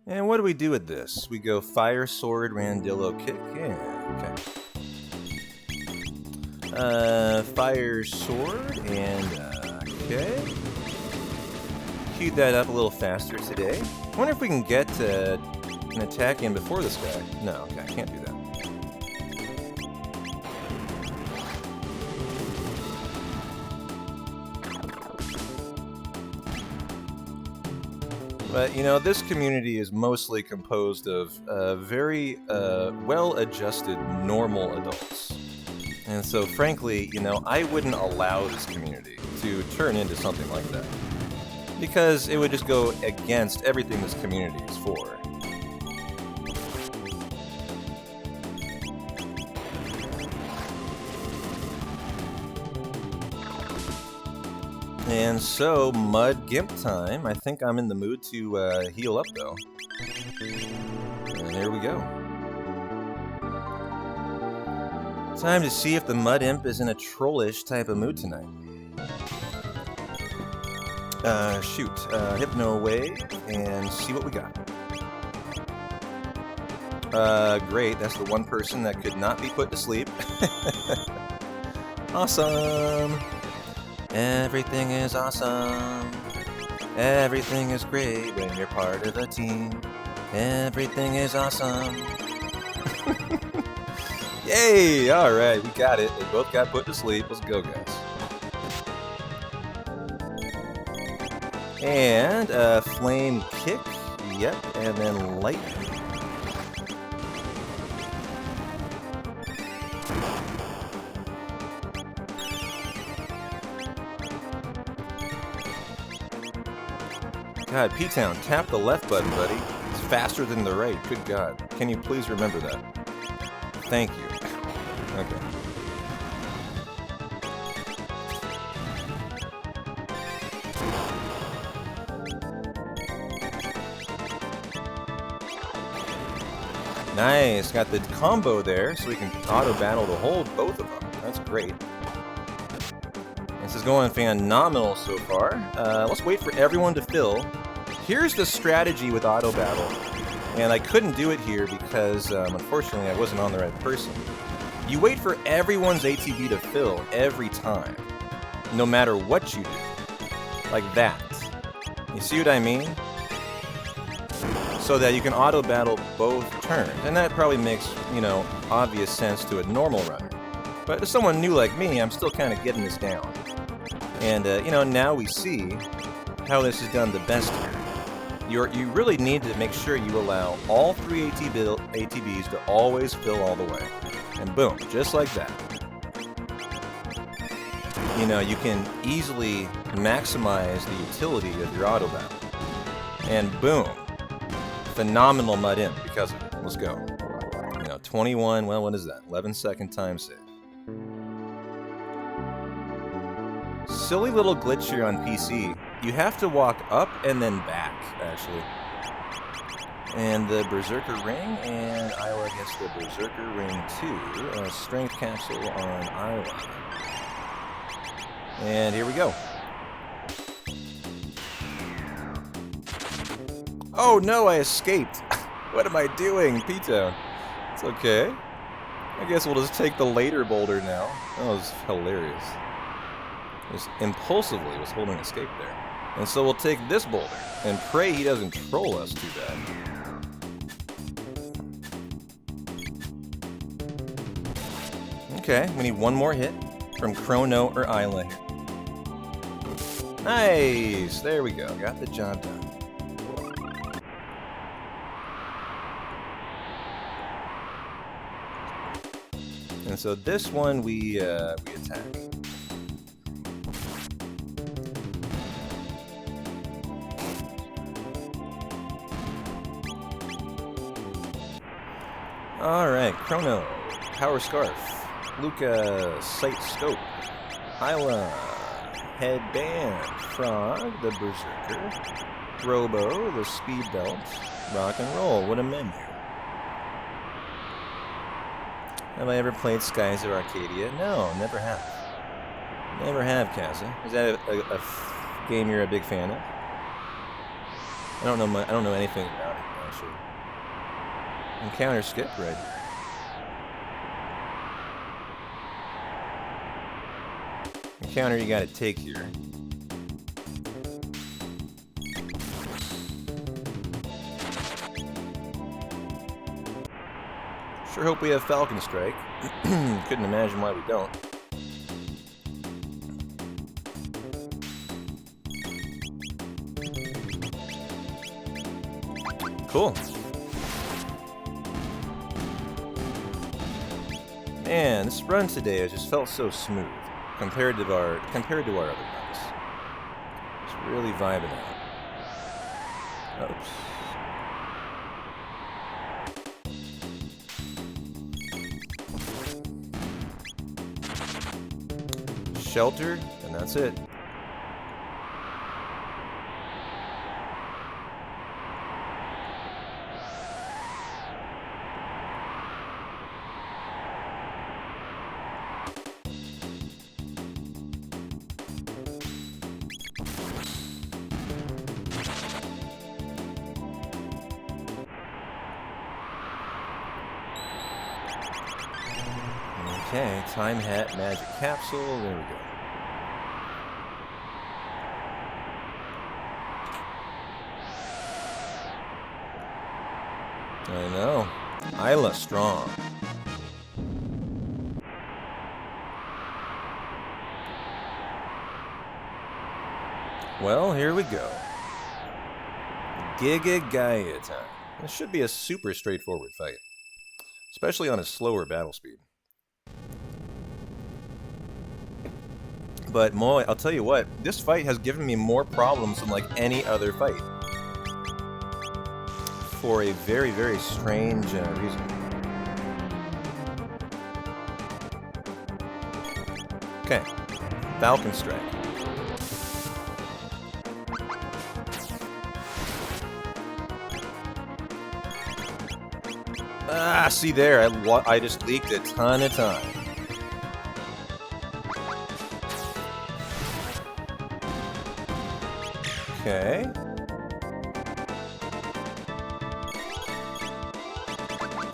And what do we do with this? We go fire, sword, randillo, kick. Yeah, okay. Fire, sword, and okay. Queued that up a little faster today. I wonder if we can get an attack in before this guy. No, okay, I can't do that. But, you know, this community is mostly composed of very well-adjusted, normal adults. And so, frankly, you know, I wouldn't allow this community to turn into something like that. Because it would just go against everything this community is for. And so, Mud Gimp time. I think I'm in the mood to heal up, though. And here we go. Time to see if the Mud Imp is in a trollish type of mood tonight. Shoot. Hypno Wave, and see what we got. Great. That's the one person that could not be put to sleep. Awesome. Everything is awesome. Everything is great when you're part of a team. Everything is awesome. Yay! Alright, we got it. They both got put to sleep. Let's go, guys. And flame kick. Yep, and then lightning. God, P-Town, tap the left button, buddy. It's faster than the right. Good God. Can you please remember that? Thank you. Okay. Nice. Got the combo there, so we can auto-battle to hold both of them. That's great. This is going phenomenal so far. Let's wait for everyone to fill. Here's the strategy with auto battle, and I couldn't do it here because unfortunately I wasn't on the right person. You wait for everyone's ATB to fill every time, no matter what you do. Like that. You see what I mean? So that you can auto battle both turns, and that probably makes, you know, obvious sense to a normal runner. But to someone new like me, I'm still kind of getting this down. And, you know, now we see how this is done the best here. You really need to make sure you allow all three ATBs to always fill all the way. And boom, just like that. You know, you can easily maximize the utility of your auto battle. And boom, phenomenal Mud Imp because of it. Let's go. You know, 21, well, what is that? 11-second time save. Silly little glitch here on PC. You have to walk up and then back, actually. And the Berserker Ring, and Iowa gets the Berserker Ring too. Strength Capsule on Iowa. And here we go. Oh no, I escaped. What am I doing, P-Town? It's okay. I guess we'll just take the later boulder now. That was hilarious. Just impulsively was holding escape there. And so we'll take this boulder and pray he doesn't troll us too bad. Okay, we need one more hit from Chrono or Isla here. Nice! There we go. Got the job done. And so this one we attack. Alright, Chrono, Power Scarf, Luca, Sight Scope, Isla, Headband, Frog, the Berserker, Robo, the Speed Belt, Rock and Roll. What a menu. Have I ever played Skies of Arcadia? No, never have. Never have, Kaza. Is that a game you're a big fan of? I don't know anything about it, actually. Encounter skip right here. Encounter you gotta take here. Sure hope we have Falcon Strike. Couldn't imagine why we don't. Cool. Man, this run today has just felt so smooth compared to our other runs. Just really vibing out. Oops. Sheltered, and that's it. Okay, Time Hat, Magic Capsule, there we go. I know. Isla strong. Well, here we go. Giga Gaia time. This should be a super straightforward fight, especially on a slower battle speed. But Moy, I'll tell you what, this fight has given me more problems than like any other fight. For a very, very strange reason. Okay, Falcon Strike. Ah, see there, I just leaked a ton of time. Okay.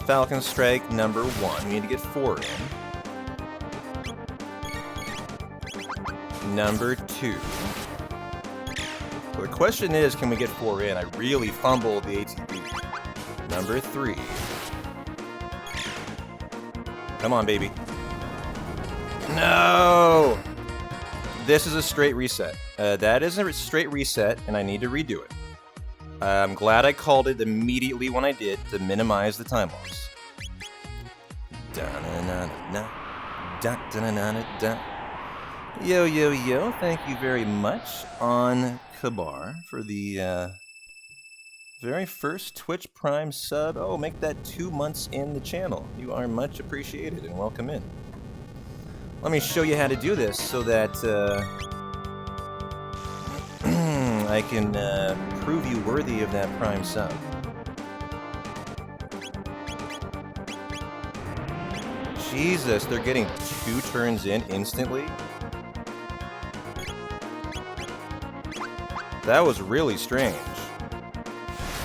Falcon Strike number 1. We need to get 4 in. Number 2. So the question is, can we get 4 in? I really fumbled the ATB. Number 3. Come on, baby. No! This is a straight reset. That is a straight reset, and I need to redo it. I'm glad I called it immediately when I did to minimize the time loss. Yo, yo, yo, thank you very much on Kabar for the very first Twitch Prime sub. Oh, make that 2 months in the channel. You are much appreciated and welcome in. Let me show you how to do this so that I can prove you worthy of that Prime sub. Jesus, they're getting 2 turns in instantly? That was really strange.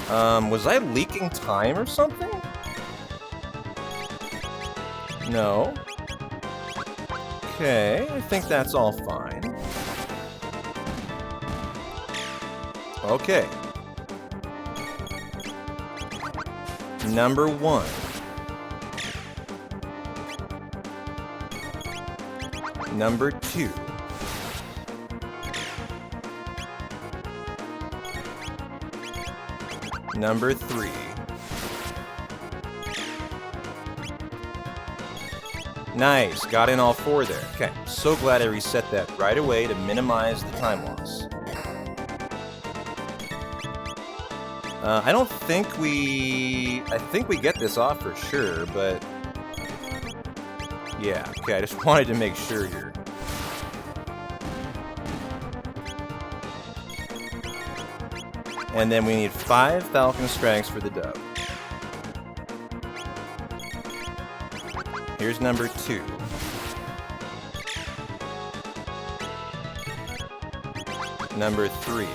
Was I leaking time or something? No. Okay, I think that's all fine. Okay. Number 1. Number 2. Number 3. Nice, got in all 4 there. Okay, so glad I reset that right away to minimize the time loss. I don't think we... I think we get this off for sure, but... Yeah, okay, I just wanted to make sure here. And then we need 5 Falcon Strikes for the dub. Here's number 2. Number 3.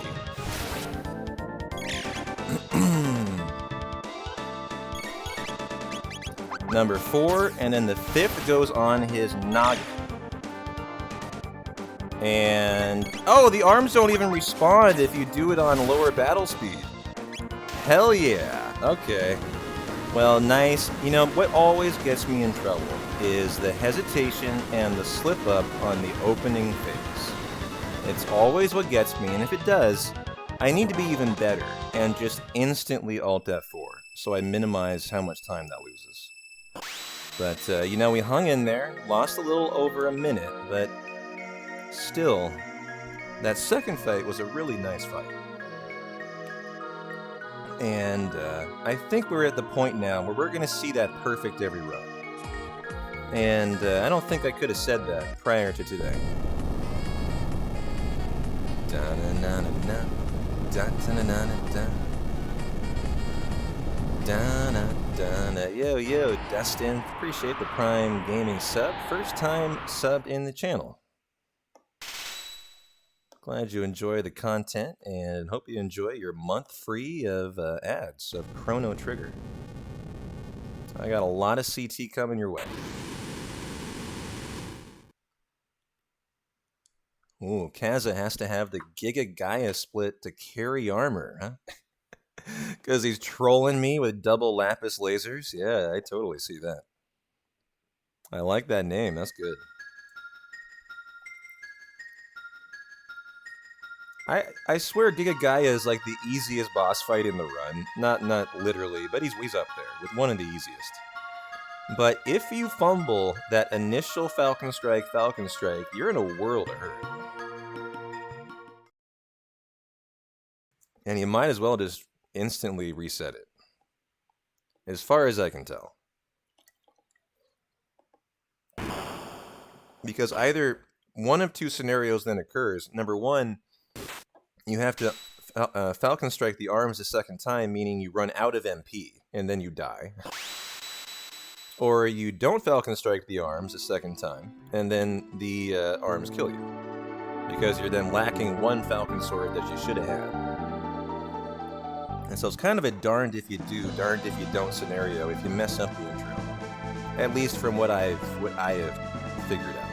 Number 4, and then the 5th goes on his noggin. And... oh, the arms don't even respond if you do it on lower battle speed. Hell yeah. Okay. Well, nice. You know, what always gets me in trouble is the hesitation and the slip-up on the opening phase. It's always what gets me, and if it does, I need to be even better and just instantly Alt F4, so I minimize how much time that loses. But, you know, we hung in there, lost a little over a minute, but still, that second fight was a really nice fight. And I think we're at the point now where we're going to see that perfect every run. And I don't think I could have said that prior to today. Da-na-na-na-na. Da-na-na-na-na. Da-na-da-na. Yo, Dustin. Appreciate the Prime Gaming sub. First time sub in the channel. Glad you enjoy the content, and hope you enjoy your month free of ads of Chrono Trigger. I got a lot of CT coming your way. Ooh, Kaza has to have the Giga Gaia split to carry armor, huh? Because he's trolling me with double lapis lasers? Yeah, I totally see that. I like that name, that's good. I swear Giga Gaia is like the easiest boss fight in the run. Not literally, but he's up there with one of the easiest. But if you fumble that initial Falcon Strike, you're in a world of hurt. And you might as well just instantly reset it. As far as I can tell. Because either one of two scenarios then occurs. Number one, you have to Falcon Strike the arms a second time, meaning you run out of MP, and then you die. Or you don't Falcon Strike the arms a second time, and then the arms kill you. Because you're then lacking one Falcon Sword that you should have had. And so it's kind of a darned if you do, darned if you don't scenario if you mess up the intro. At least from what I have figured out.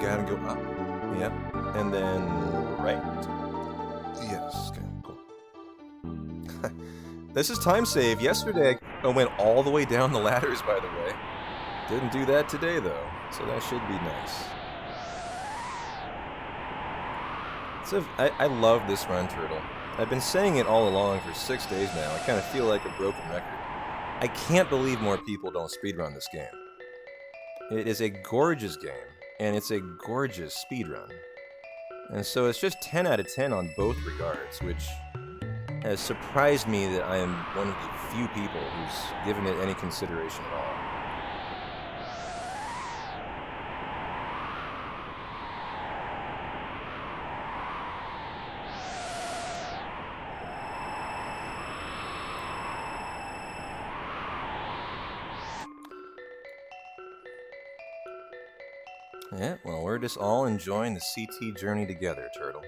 Gotta go up. Yep. And then right. Yes. Okay, cool. This is time save. Yesterday I went all the way down the ladders, by the way. Didn't do that today, though. So that should be nice. So I love this run, Turtle. I've been saying it all along for 6 days now. I kind of feel like a broken record. I can't believe more people don't speedrun this game. It is a gorgeous game, and it's a gorgeous speedrun. And so it's just 10 out of 10 on both regards, which has surprised me that I am one of the few people who's given it any consideration at all. Yeah, well, we're just all enjoying the CT journey together, Turtle.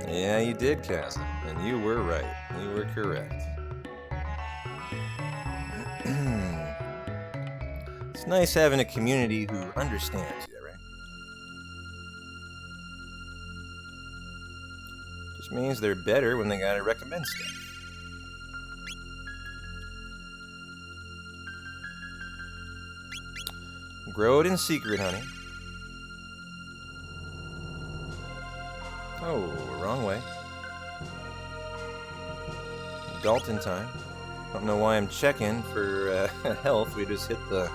Yeah, you did, Kazan, and you were right. You were correct. It's nice having a community who understands you, right? Just means they're better when they gotta recommend stuff. Grow it in secret, honey. Oh, wrong way. Dalton time. Don't know why I'm checking for health. We just hit the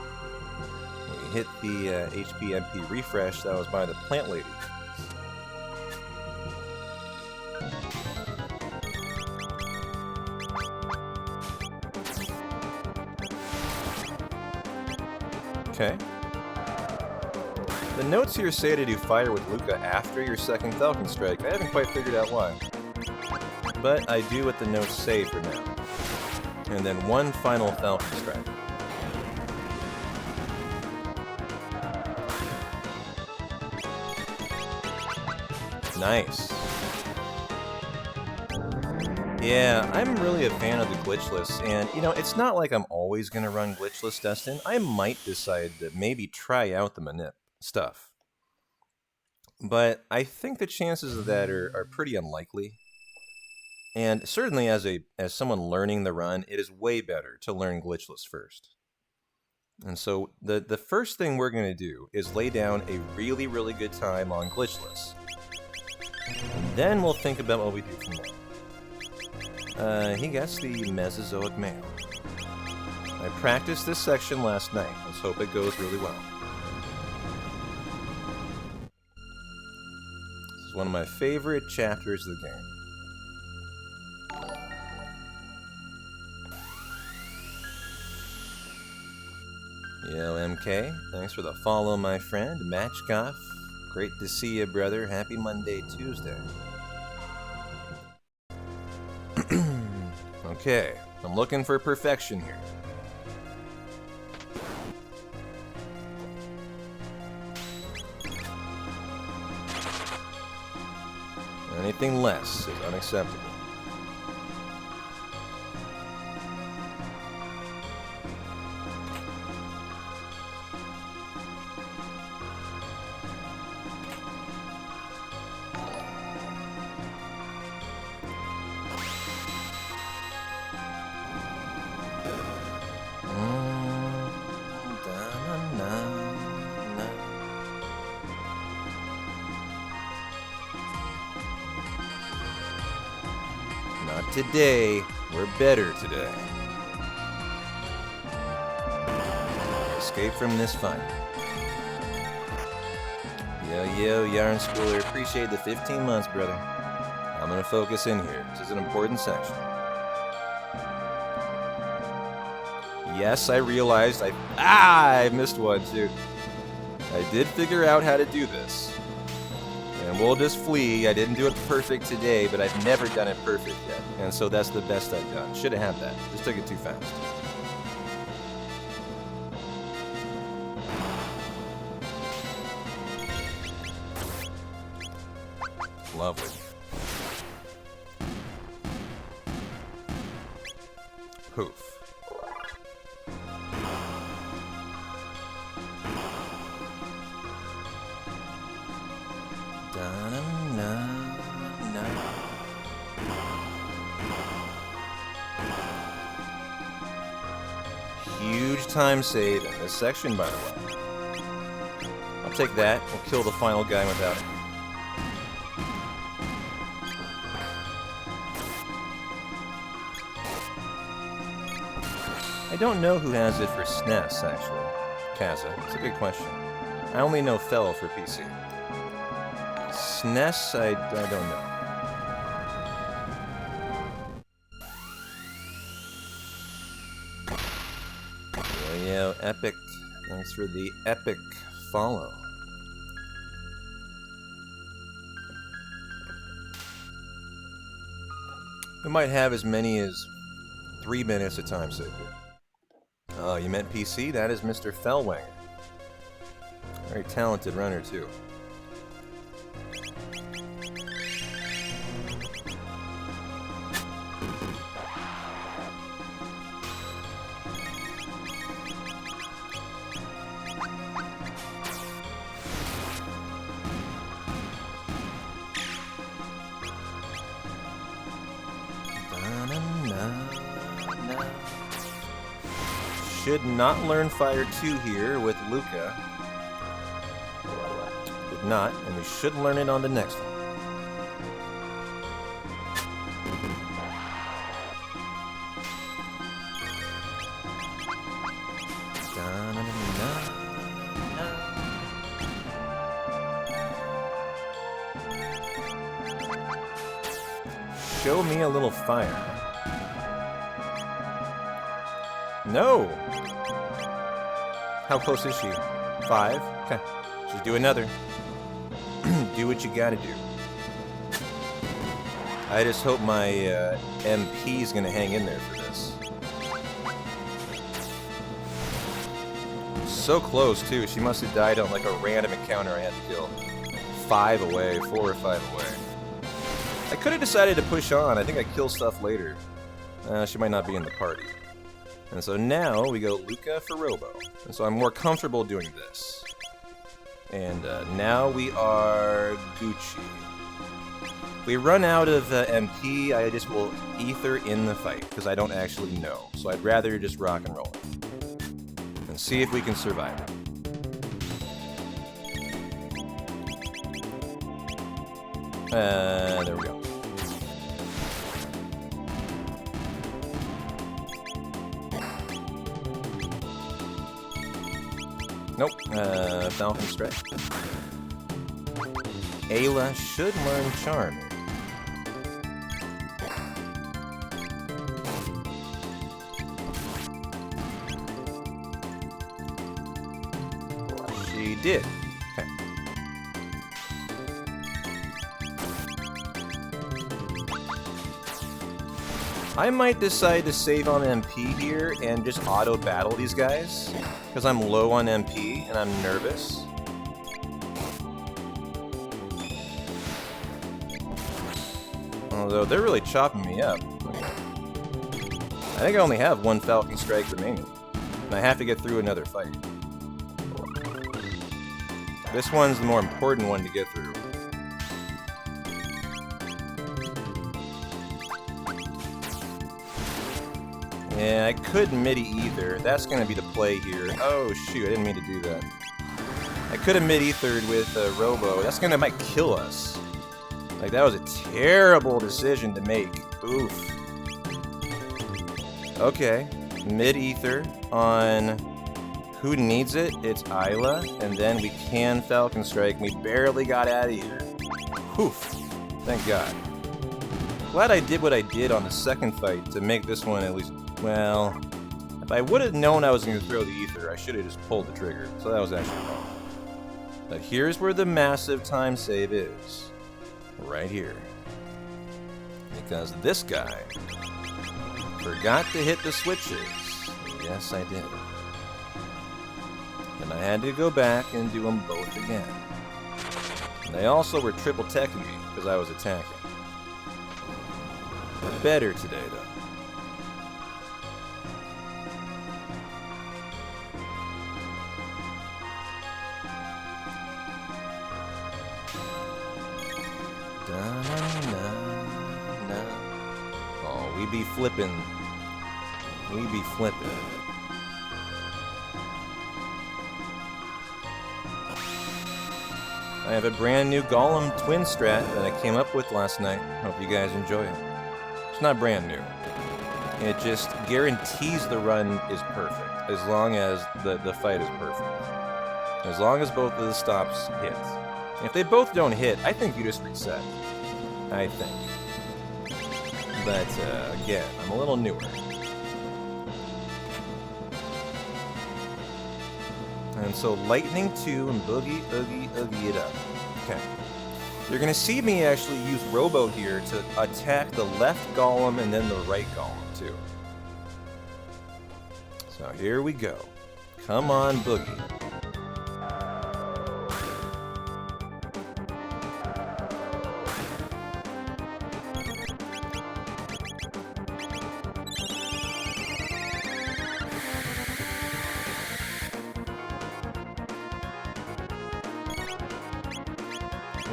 HP MP refresh. That was by the plant lady. Okay. The notes here say to do fire with Luca after your second Falcon Strike. I haven't quite figured out why. But I do what the notes say for now. And then one final Falcon Strike. Nice. Yeah, I'm really a fan of the Glitchless, and you know, it's not like I'm always going to run Glitchless, Dustin. I might decide to maybe try out the manip stuff. But I think the chances of that are pretty unlikely. And certainly as someone learning the run, it is way better to learn Glitchless first. And so the first thing we're going to do is lay down a really, really good time on Glitchless. And then we'll think about what we do from there. He gets the Mesozoic male. I practiced this section last night. Let's hope it goes really well. This is one of my favorite chapters of the game. Yo, MK, thanks for the follow, my friend. Matchkoff, great to see you, brother. Happy Monday, Tuesday. Okay, I'm looking for perfection here. Anything less is unacceptable. Not today. We're better today. Escape from this fight. Yo, Yarn Schooler, appreciate the 15 months, brother. I'm gonna focus in here. This is an important section. Yes, I realized I missed one too. I did figure out how to do this. And we'll just flee. I didn't do it perfect today, but I've never done it perfect yet. And so that's the best I've done. Should have had that. Just took it too fast. Lovely. Poof. Huge time save in this section, by the way. I'll take that. We'll kill the final guy without it. I don't know who has it for SNES, actually. Kaza. It's a good question. I only know Fel for PC. SNES, I don't know. Yo, Epic. Thanks for the epic follow. We might have as many as 3 minutes of time saved here. Oh, you meant PC? That is Mr. Fellwanger. Very talented runner, too. Should not learn Fire 2 here with Luca. Did not, and we should learn it on the next one. show me a little fire. No! How close is she? 5? Okay. Just do another. Do what you gotta do. I just hope my MP is gonna hang in there for this. So close, too. She must have died on like a random encounter I had to kill. 5 away, 4 or 5 away. I could have decided to push on. I think I kill stuff later. She might not be in the party. And so now we go Luca for Robo. And so I'm more comfortable doing this. And now we are Gucci. If we run out of MP, I just will ether in the fight, because I don't actually know. So I'd rather just rock and roll it. And see if we can survive it. There we go. Nope. Falcon Strike. Ayla should learn Charm. She did. Okay. I might decide to save on MP here and just auto-battle these guys, because I'm low on MP and I'm nervous. Although they're really chopping me up. I think I only have 1 Falcon Strike remaining, and I have to get through another fight. This one's the more important one to get through. Yeah, I could midi either. That's gonna be the play here. Oh shoot, I didn't mean to do that. I could have mid-ethered with Robo. That's gonna might kill us. Like, that was a terrible decision to make. Oof. Okay, mid-ether on who needs it? It's Ayla, and then we can Falcon Strike. We barely got out of here. Oof. Thank God. Glad I did what I did on the second fight to make this one at least. Well, if I would have known I was going to throw the ether, I should have just pulled the trigger. So that was actually wrong. But here's where the massive time save is. Right here. Because this guy forgot to hit the switches. Yes, I did. And I had to go back and do them both again. And they also were triple teching me because I was attacking. Better today, though. Oh, we be flipping. We be flipping. I have a brand new Golem twin strat that I came up with last night. Hope you guys enjoy it. It's not brand new. It just guarantees the run is perfect, as long as the fight is perfect. As long as both of the stops hit. If they both don't hit, I think you just reset. I think. But, again, I'm a little newer. And so, Lightning 2 and Boogie, Oogie, Oogie it up. Okay. You're going to see me actually use Robo here to attack the left Golem and then the right Golem, too. So, here we go. Come on, Boogie.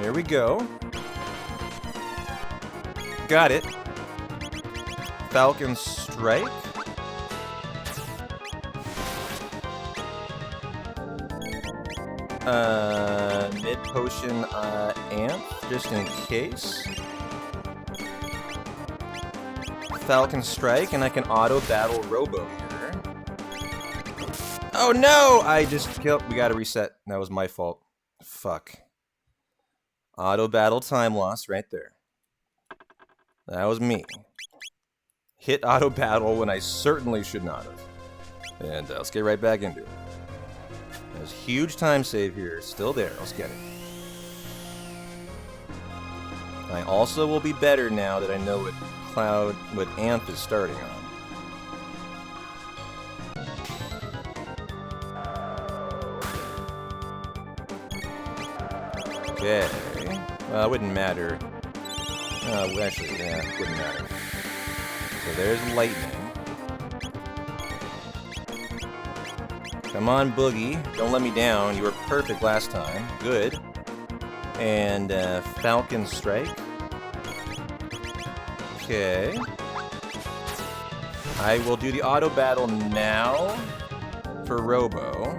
There we go. Got it. Falcon Strike. Mid potion amp, just in case. Falcon Strike, and I can auto battle Robo here. Oh no! I just killed. We gotta reset. That was my fault. Fuck. Auto battle time loss right there. That was me. Hit auto battle when I certainly should not have. And let's get right back into it. There's a huge time save here, still there. Let's get it. I also will be better now that I know what Amp is starting on. Okay. Well, it wouldn't matter. Actually, yeah, it wouldn't matter. So there's lightning. Come on, Boogie. Don't let me down. You were perfect last time. Good. And Falcon Strike. Okay. I will do the auto battle now for Robo.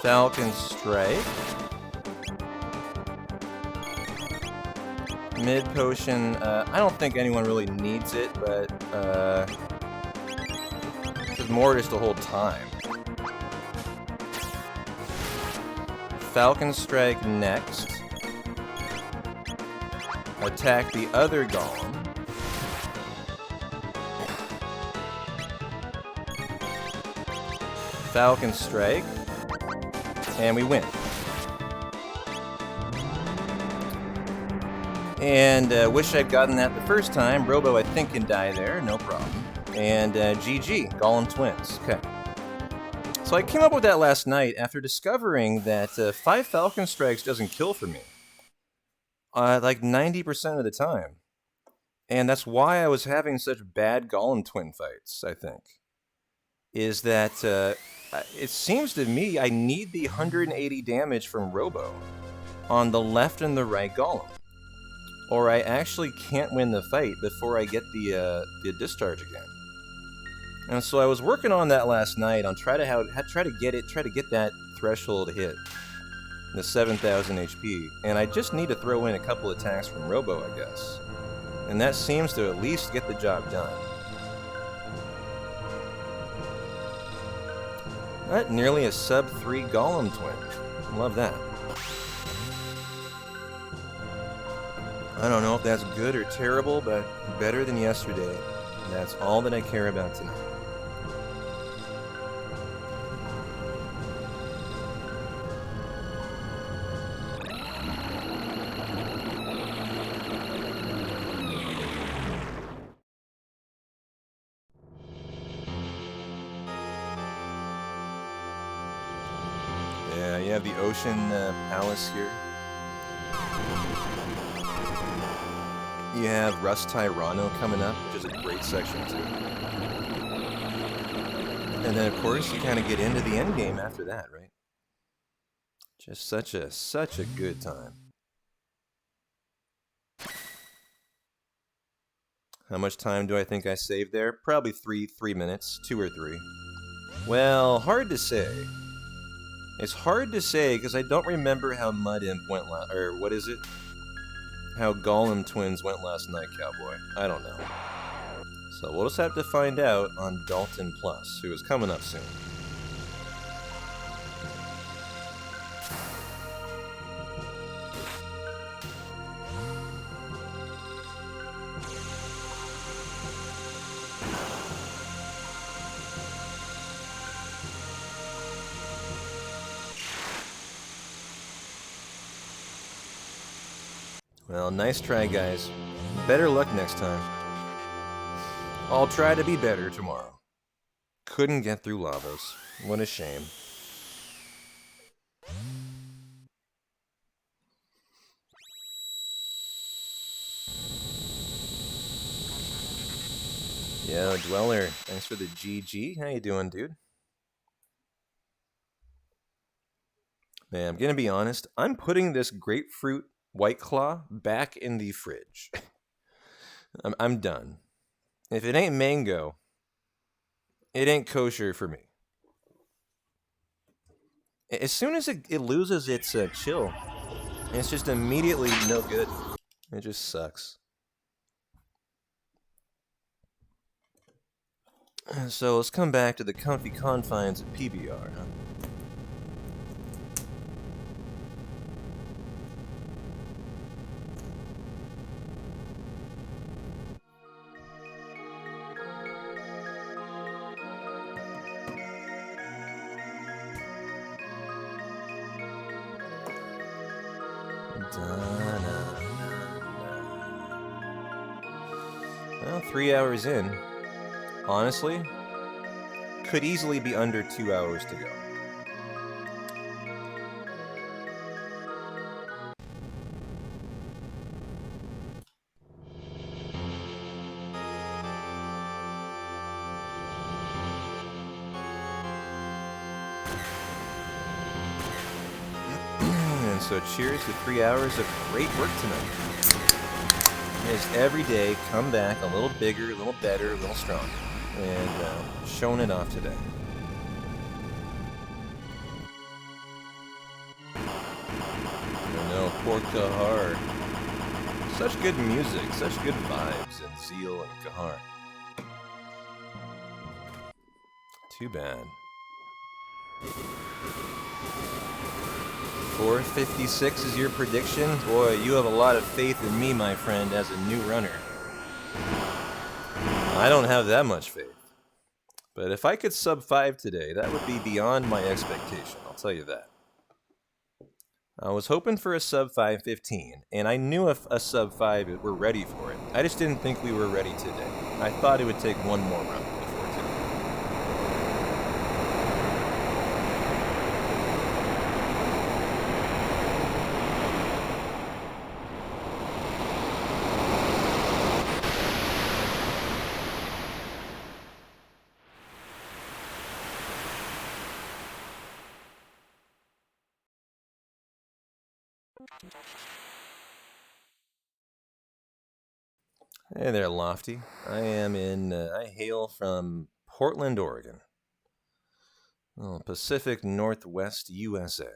Falcon Strike. Mid potion. I don't think anyone really needs it, but it's more just to hold time. Falcon Strike next. Attack the other Golem. Falcon Strike. And we win. And wish I'd gotten that the first time. Robo, I think, can die there. No problem. And GG. Golem Twins. Okay. So I came up with that last night after discovering that 5 Falcon Strikes doesn't kill for me. Like 90% of the time. And that's why I was having such bad Golem Twin fights, I think. Is that it seems to me I need the 180 damage from Robo on the left and the right Golem. Or I actually can't win the fight before I get the discharge again. And so I was working on that last night on try to get that threshold hit, the 7,000 HP, and I just need to throw in a couple attacks from Robo, I guess. And that seems to at least get the job done. That nearly a sub 3 Golem Twin. Love that. I don't know if that's good or terrible, but better than yesterday. That's all that I care about tonight. Yeah, you have the Ocean Palace here. You have Rust Chrono coming up, which is a great section too. And then of course you kind of get into the end game after that, right? Just such a good time. How much time do I think I saved there? Probably 3 minutes, 2 or 3. Well, hard to say. It's hard to say because I don't remember how Mud Imp went or what is it? How Golem Twins went last night, Cowboy. I don't know. So we'll just have to find out on Dalton Plus, who is coming up soon. Well, nice try, guys. Better luck next time. I'll try to be better tomorrow. Couldn't get through Lavos. What a shame. Yo, Dweller, thanks for the GG. How you doing, dude? Man, I'm gonna be honest. I'm putting this grapefruit White Claw back in the fridge. I'm done. If it ain't mango, it ain't kosher for me. As soon as it loses its chill, it's just immediately no good. It just sucks. So let's come back to the comfy confines of PBR, huh? Well, 3 hours in. Honestly, could easily be under 2 hours to go. And so cheers to 3 hours of great work tonight. As every day, come back a little bigger, a little better, a little stronger. And showing it off today. No, poor Kahar. Such good music, such good vibes in Zeal and Kahar. Too bad. 456 is your prediction? Boy, you have a lot of faith in me, my friend, as a new runner. I don't have that much faith. But if I could sub 5 today, that would be beyond my expectation, I'll tell you that. I was hoping for a sub 515, and I knew if a sub 5 we're ready for it. I just didn't think we were ready today. I thought it would take one more run before today. Hey there, Lofty. I hail from Portland, Oregon. Oh, Pacific Northwest, USA.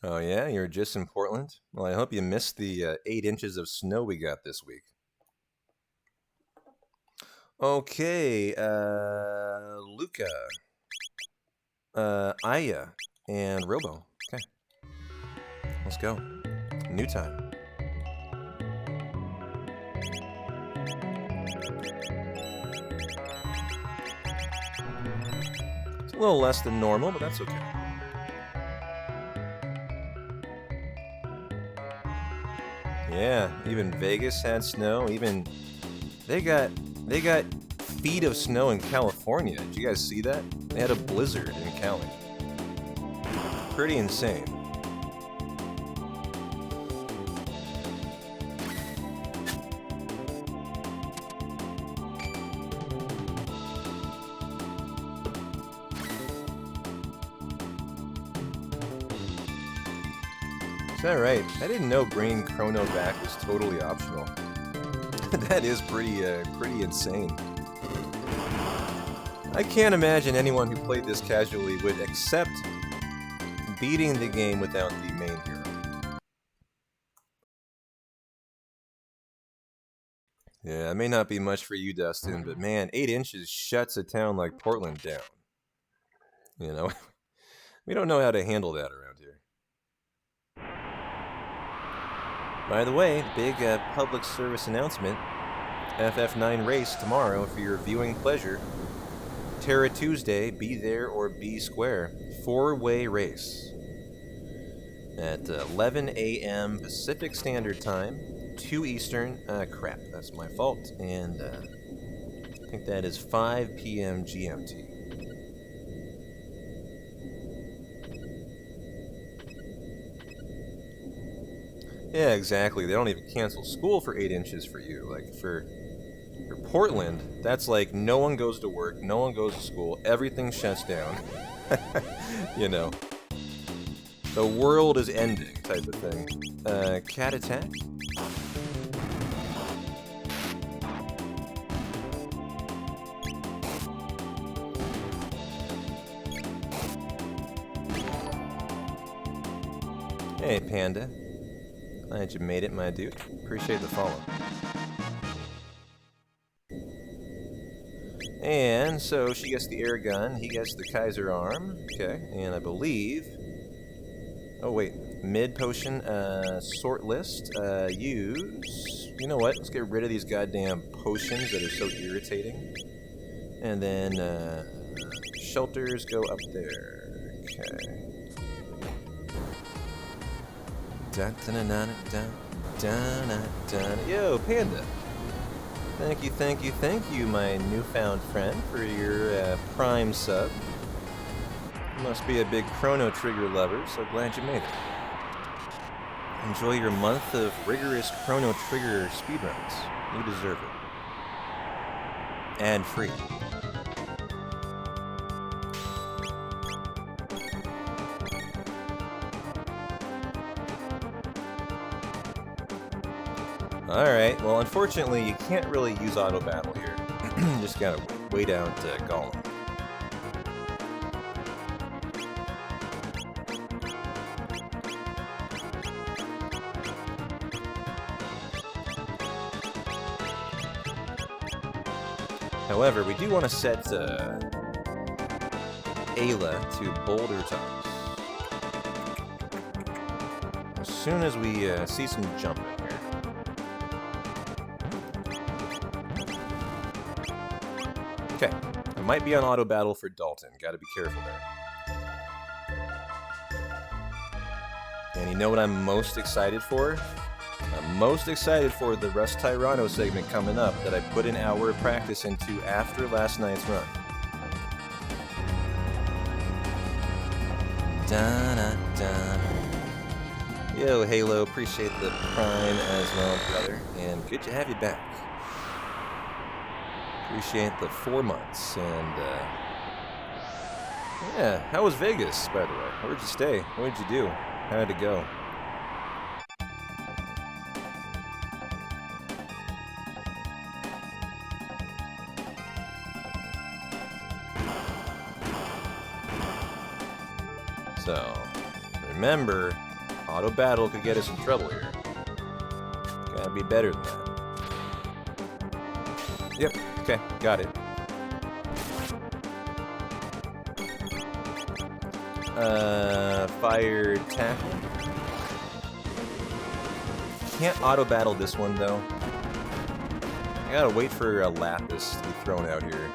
Oh yeah, you're just in Portland? Well, I hope you missed the 8 inches of snow we got this week. Okay, Luca, Aya, and Robo. Okay, let's go. New time. It's a little less than normal, but that's okay. Yeah, even Vegas had snow. Even they got feet of snow in California. Did you guys see that? They had a blizzard in Cali. Pretty insane. Is that right? I didn't know bringing Chrono back was totally optional. That is pretty insane. I can't imagine anyone who played this casually would accept beating the game without the main hero. Yeah, it may not be much for you, Dustin, but man, 8 inches shuts a town like Portland down. You know, we don't know how to handle that around here. By the way, big public service announcement. FF9 race tomorrow for your viewing pleasure. Terra Tuesday, be there or be square. 4-way race. At 11 a.m. Pacific Standard Time, 2 Eastern, crap, that's my fault, and I think that is 5 p.m. GMT. Yeah, exactly. They don't even cancel school for 8 inches for you. Like, for Portland, that's like no one goes to work, no one goes to school, everything shuts down. You know. The world is ending type of thing. Cat attack? Hey, Panda. Glad you made it, my dude. Appreciate the follow. And so she gets the air gun, he gets the Kaiser arm. Okay, and I believe... Oh wait, mid potion, sort list, use... You know what, let's get rid of these goddamn potions that are so irritating. And then, shelters go up there. Okay. Yo, Panda! Thank you, my newfound friend, for your Prime sub. You must be a big Chrono Trigger lover, so glad you made it. Enjoy your month of rigorous Chrono Trigger speedruns. You deserve it. And free. Alright, well unfortunately you can't really use auto battle here. Just gotta wait out Golem. However, we do want to set Ayla to boulder tops. As soon as we see some jumping here. Okay, I might be on auto battle for Dalton. Gotta be careful there. And you know what I'm most excited for? I'm most excited for the Rust Tyranno segment coming up that I put an hour of practice into after last night's run. Yo, Halo, appreciate the Prime as well, brother. And good to have you back. Appreciate the 4 months. And, yeah, how was Vegas, by the way? Where'd you stay? What'd you do? How'd it go? So, remember, auto battle could get us in trouble here. Gotta be better than that. Yep, okay, got it. Fire tackle. Can't auto battle this one though. I gotta wait for a Lapis to be thrown out here.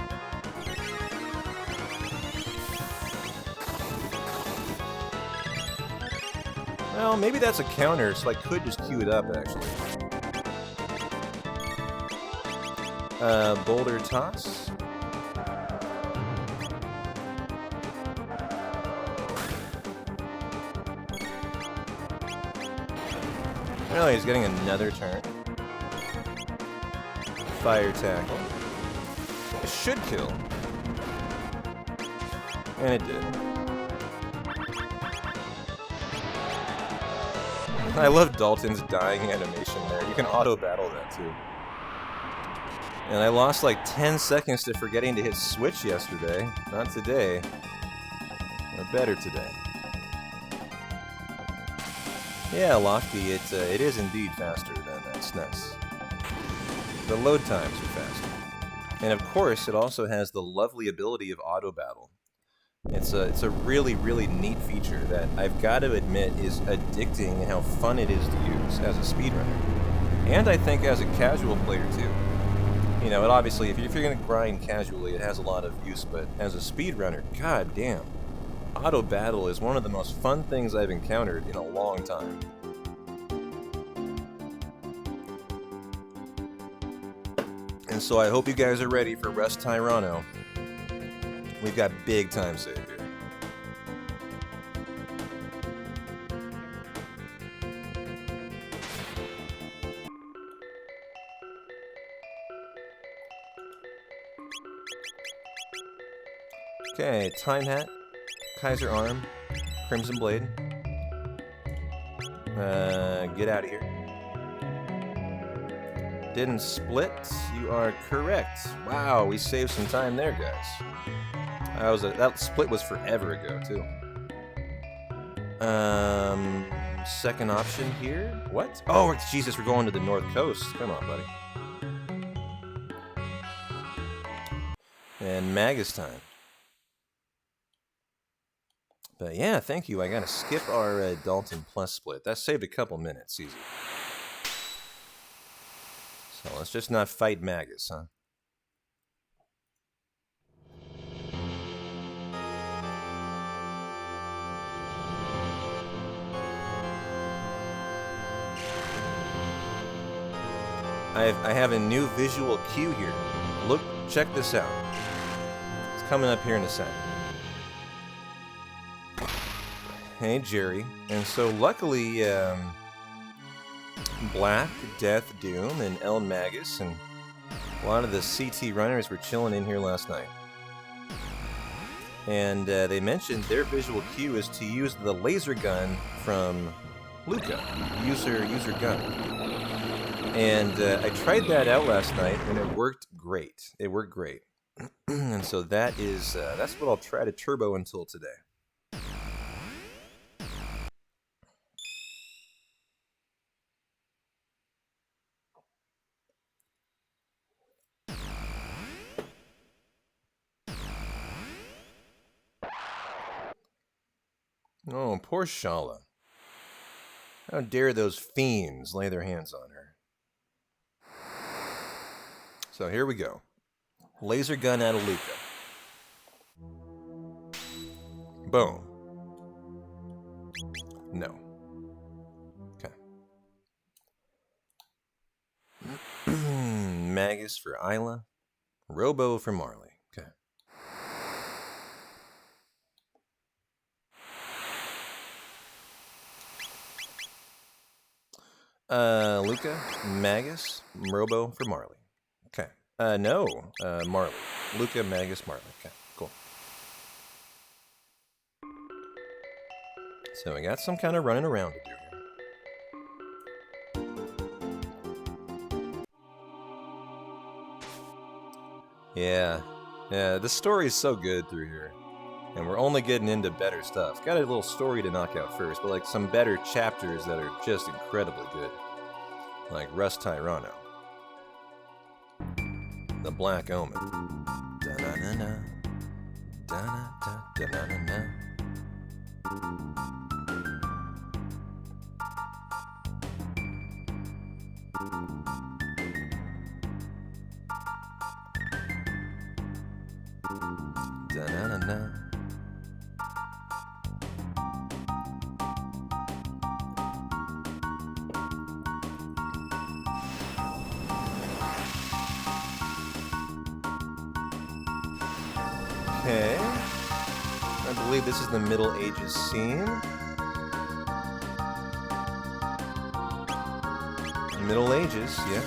Well, maybe that's a counter, so I could just queue it up, actually. Boulder toss. Oh, he's getting another turn. Fire tackle. It should kill. And it did. I love Dalton's dying animation there. You can auto-battle that too. And I lost like 10 seconds to forgetting to hit switch yesterday. Not today. Or better today. Yeah, Lofty, it is indeed faster than SNES. The load times are faster. And of course, it also has the lovely ability of auto-battle. It's a really, really neat feature that I've got to admit is addicting in how fun it is to use as a speedrunner. And I think as a casual player too. You know, it obviously, if you're going to grind casually, it has a lot of use, but as a speedrunner, god damn. Auto battle is one of the most fun things I've encountered in a long time. And so I hope you guys are ready for Rust Tyranno. We've got big time save here. Okay, Time Hat, Kaiser Arm, Crimson Blade. Get out of here. Didn't split? You are correct. Wow, we saved some time there, guys. That split was forever ago, too. Second option here? What? Oh, Jesus, we're going to the North Coast. Come on, buddy. And Magus time. But yeah, thank you. I gotta skip our Dalton Plus split. That saved a couple minutes, easy. So let's just not fight Magus, huh? I have a new visual cue here. Look, check this out. It's coming up here in a second. Hey, Jerry. And so luckily, Black, Death, Doom, and El Magus, and a lot of the CT runners were chilling in here last night. And they mentioned their visual cue is to use the laser gun from Luca. User gun. And I tried that out last night, and it worked great. It worked great. And so that is that's what I'll try to turbo until today. Oh, poor Shala. How dare those fiends lay their hands on her. So here we go. Laser gun out of Luca. Boom. No. Okay. Magus for Isla. Robo for Marley. Okay. Luca, Magus, Robo for Marley. Okay. No, Marley. Luca, Magus, Marley. Okay, cool. So we got some kind of running around to do here. Yeah, the story is so good through here. And we're only getting into better stuff. Got a little story to knock out first, but like some better chapters that are just incredibly good. Like Rust Tyranno. The Black Omen. Da-na-na-na. Da-na-da-da-na-na. Da-na-na-na. Okay. I believe this is the Middle Ages scene. Middle Ages, yeah.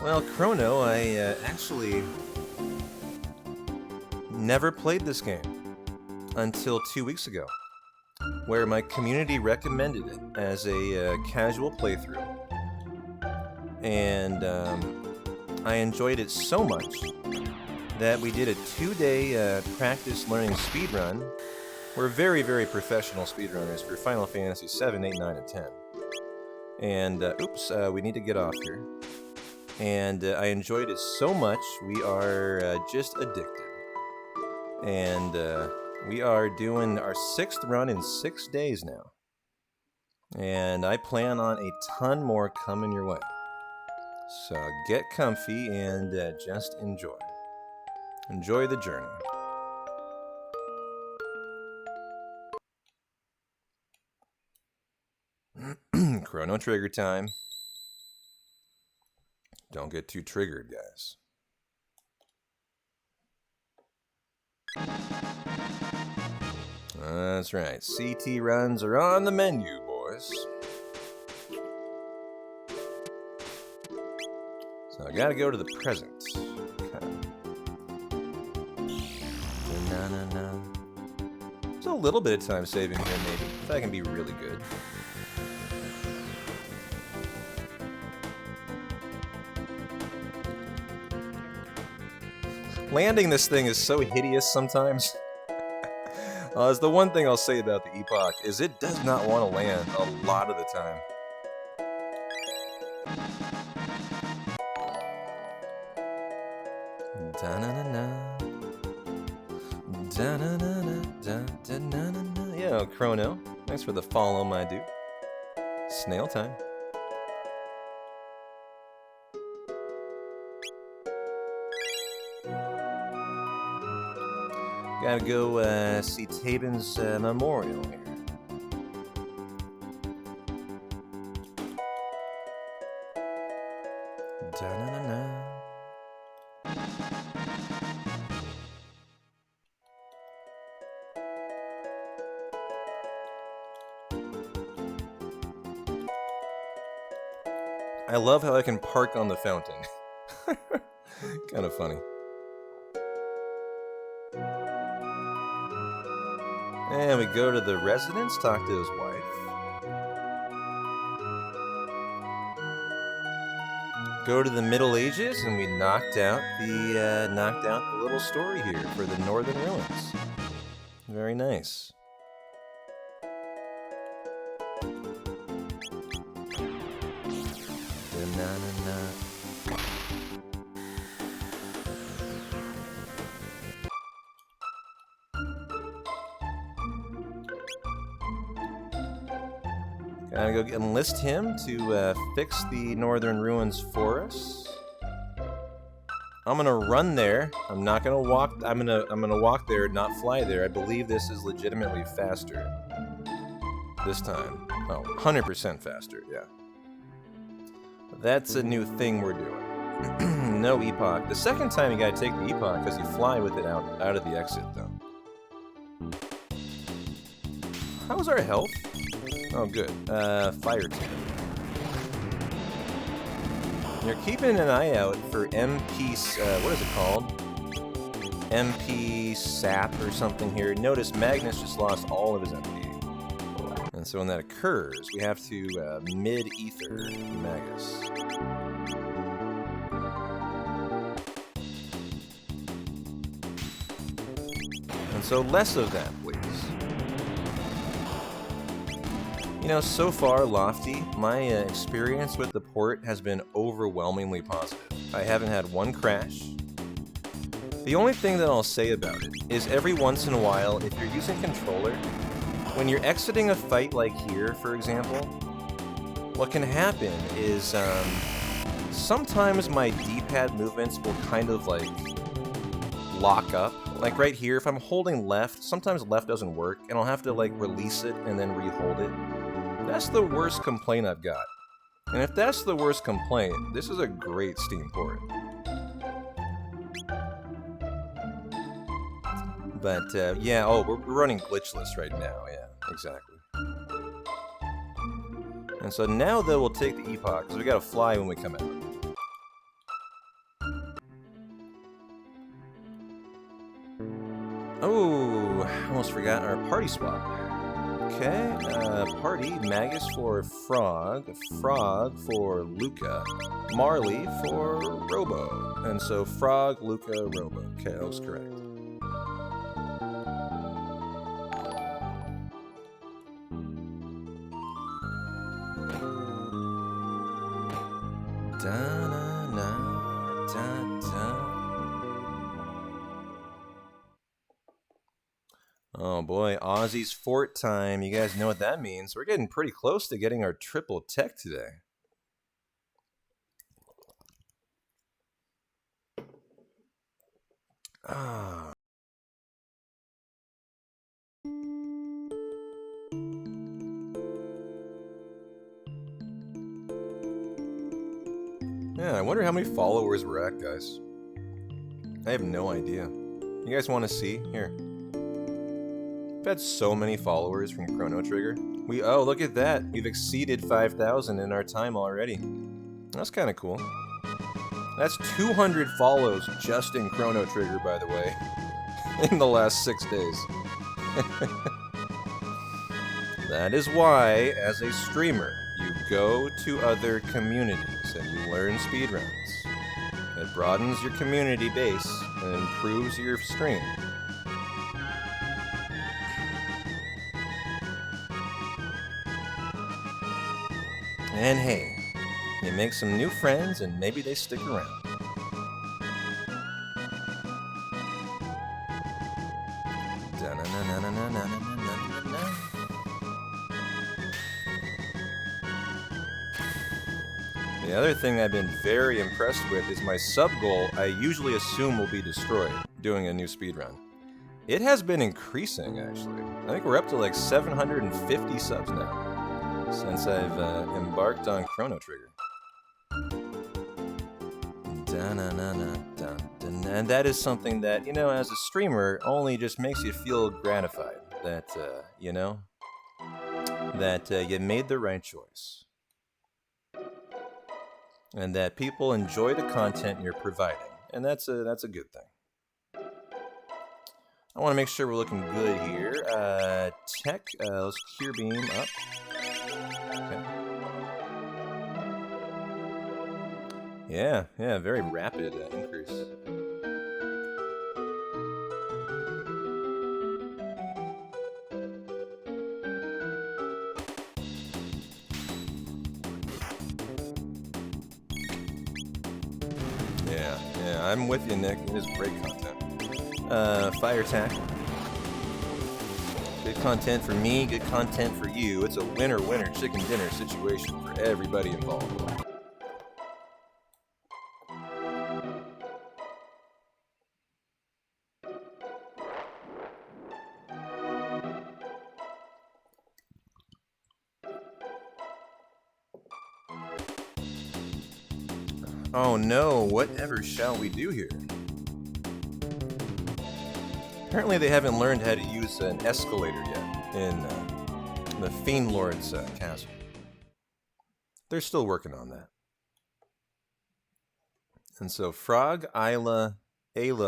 Well, Chrono, I actually never played this game until 2 weeks ago, where my community recommended it as a casual playthrough. And I enjoyed it so much that we did a 2-day practice learning speedrun. We're very, very professional speedrunners for Final Fantasy 7, 8, 9, and 10. And, oops, we need to get off here. And I enjoyed it so much, we are just addicted. And we are doing our 6th run in 6 days now. And I plan on a ton more coming your way. So get comfy and just enjoy. Enjoy the journey. Chrono trigger time. Don't get too triggered, guys. That's right. CT runs are on the menu, boys. So I gotta go to the present. There's a little bit of time saving here, maybe. If I can be really good. Landing this thing is so hideous sometimes. It's the one thing I'll say about the Epoch, is it does not want to land a lot of the time. Yeah, Chrono. Thanks for the follow, my dude. Snail time. Gotta go see Tabin's memorial here. I love how I can park on the fountain. Kind of funny. And we go to the residence, talk to his wife. Go to the Middle Ages, and we knocked out the little story here for the Northern Ruins. Very nice. Gotta go enlist him to fix the Northern Ruins for us. I'm gonna run there. I'm not gonna walk. I'm gonna walk there, not fly there. I believe this is legitimately faster this time. Oh, 100% faster. Yeah. That's a new thing we're doing. No epoch. The second time you gotta take the epoch because you fly with it out of the exit though. How's our health? Oh, good. Fire team. You're keeping an eye out for MP, what is it called? MP sap or something here. Notice Magnus just lost all of his MP. And so when that occurs, we have to mid-ether Magus. And so less of that, please. You know, so far, Lofty, my experience with the port has been overwhelmingly positive. I haven't had one crash. The only thing that I'll say about it is every once in a while, if you're using controller, when you're exiting a fight like here, for example, what can happen is sometimes my D-pad movements will kind of like lock up. Like right here, if I'm holding left, sometimes left doesn't work, and I'll have to like release it and then re-hold it. That's the worst complaint I've got. And if that's the worst complaint, this is a great Steam port. But yeah, oh, we're running Glitchless right now, yeah, exactly. And so now though we'll take the epoch, because we gotta fly when we come out. Oh, almost forgot our party swap. Okay, party, Magus for Frog, Frog for Luca, Marley for Robo. And so Frog, Luca, Robo. Okay, that was correct. Oh boy, Aussie's fort time. You guys know what that means. We're getting pretty close to getting our triple tech today. Ah. Yeah, I wonder how many followers we're at, guys. I have no idea. You guys want to see? Here. We've had so many followers from Chrono Trigger. Oh, look at that. We've exceeded 5,000 in our time already. That's kind of cool. That's 200 follows just in Chrono Trigger, by the way, in the last 6 days. That is why, as a streamer, you go to other communities and you learn speedruns. It broadens your community base and improves your stream. And hey, you make some new friends and maybe they stick around. The other thing I've been very impressed with is my sub goal I usually assume will be destroyed doing a new speedrun. It has been increasing, actually. I think we're up to like 750 subs now since I've embarked on Chrono Trigger. And that is something that, you know, as a streamer, only just makes you feel gratified that, you know, that you made the right choice. And that people enjoy the content you're providing. And that's a good thing. I want to make sure we're looking good here. Tech, let's cure beam up. Okay. Yeah, very rapid increase. Yeah, I'm with you, Nick. It is great content. Fire attack. Good content for me, good content for you. It's a winner-winner chicken dinner situation for everybody involved. Oh no, whatever shall we do here? Apparently they haven't learned how to use an escalator yet in the Fiend Lord's castle. They're still working on that. And so Frog, Ayla,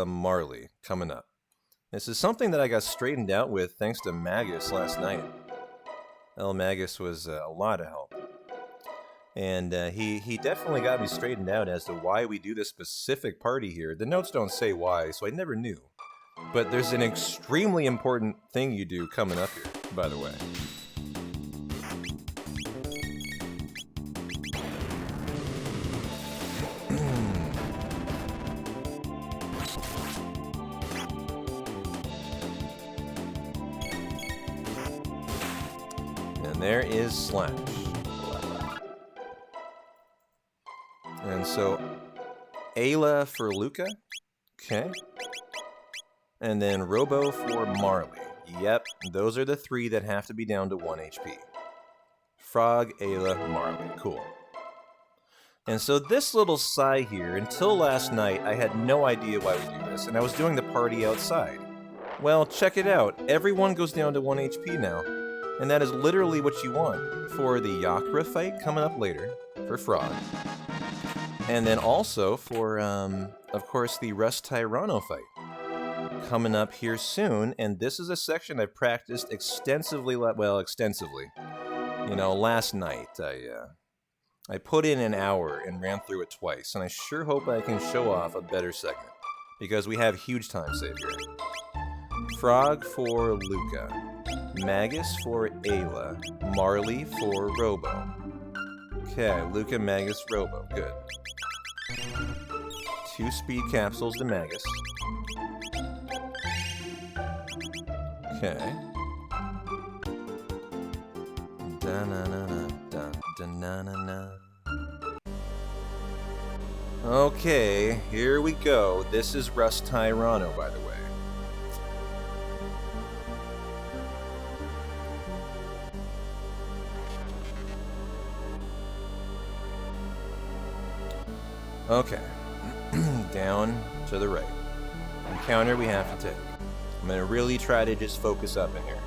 Marley coming up. This is something that I got straightened out with thanks to Magus last night. Magus was a lot of help. And he definitely got me straightened out as to why we do this specific party here. The notes don't say why, so I never knew. But there's an extremely important thing you do coming up here, by the way. And there is Slash. And so, Ayla for Luca. Okay. And then Robo for Marley. Yep, those are the three that have to be down to 1 HP. Frog, Ayla, Marley. Cool. And so this little sigh here, until last night, I had no idea why we do this, and I was doing the party outside. Well, check it out. Everyone goes down to 1 HP now. And that is literally what you want for the Yakra fight coming up later for Frog. And then also for, of course, the Rust Tyranno fight coming up here soon. And this is a section I've practiced extensively, you know, last night. I put in an hour and ran through it twice, and I sure hope I can show off a better segment, because we have huge time save here. Frog for Luca. Magus for Ayla. Marley for Robo. Okay, Luca, Magus, Robo. Good. 2 speed capsules to Magus. Okay. Okay, here we go. This is Rust Tyranno, by the way. Okay, down to the right. Encounter we have to take. I'm going to really try to just focus up in here.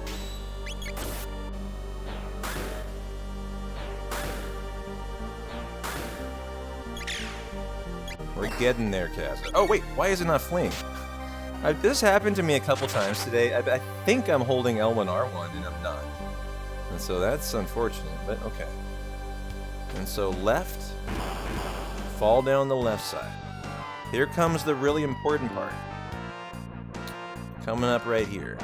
We're getting there, Kaz. Oh wait, why is it not fleeing? This happened to me a couple times today. I think I'm holding L1 R1 and I'm not. And so that's unfortunate, but okay. And so left. Fall down the left side. Here comes the really important part. Coming up right here.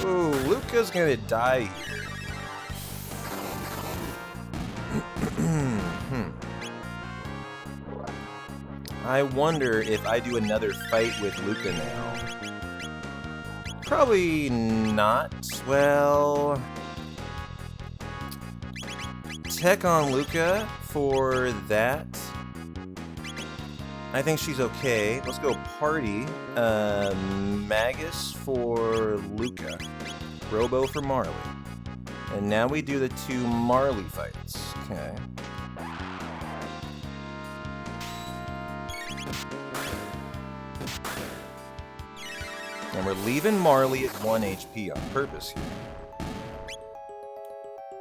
Ooh, Luca's gonna die here. I wonder if I do another fight with Luca now. Probably not. Well, tech on Luca for that. I think she's okay. Let's go party. Magus for Luca. Robo for Marley. And now we do the 2 Marley fights. Okay. And we're leaving Marley at 1 HP on purpose here.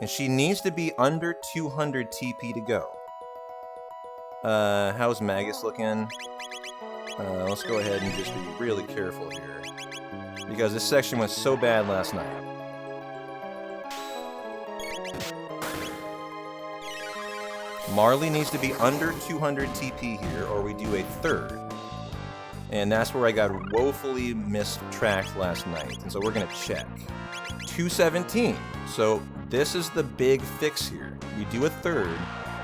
And she needs to be under 200 TP to go. How's Magus looking? Let's go ahead and just be really careful here. Because this section went so bad last night. Marley needs to be under 200 TP here, or we do a 3rd. And that's where I got woefully mistracked last night. And so we're gonna check. 217. So this is the big fix here. We do a 3rd,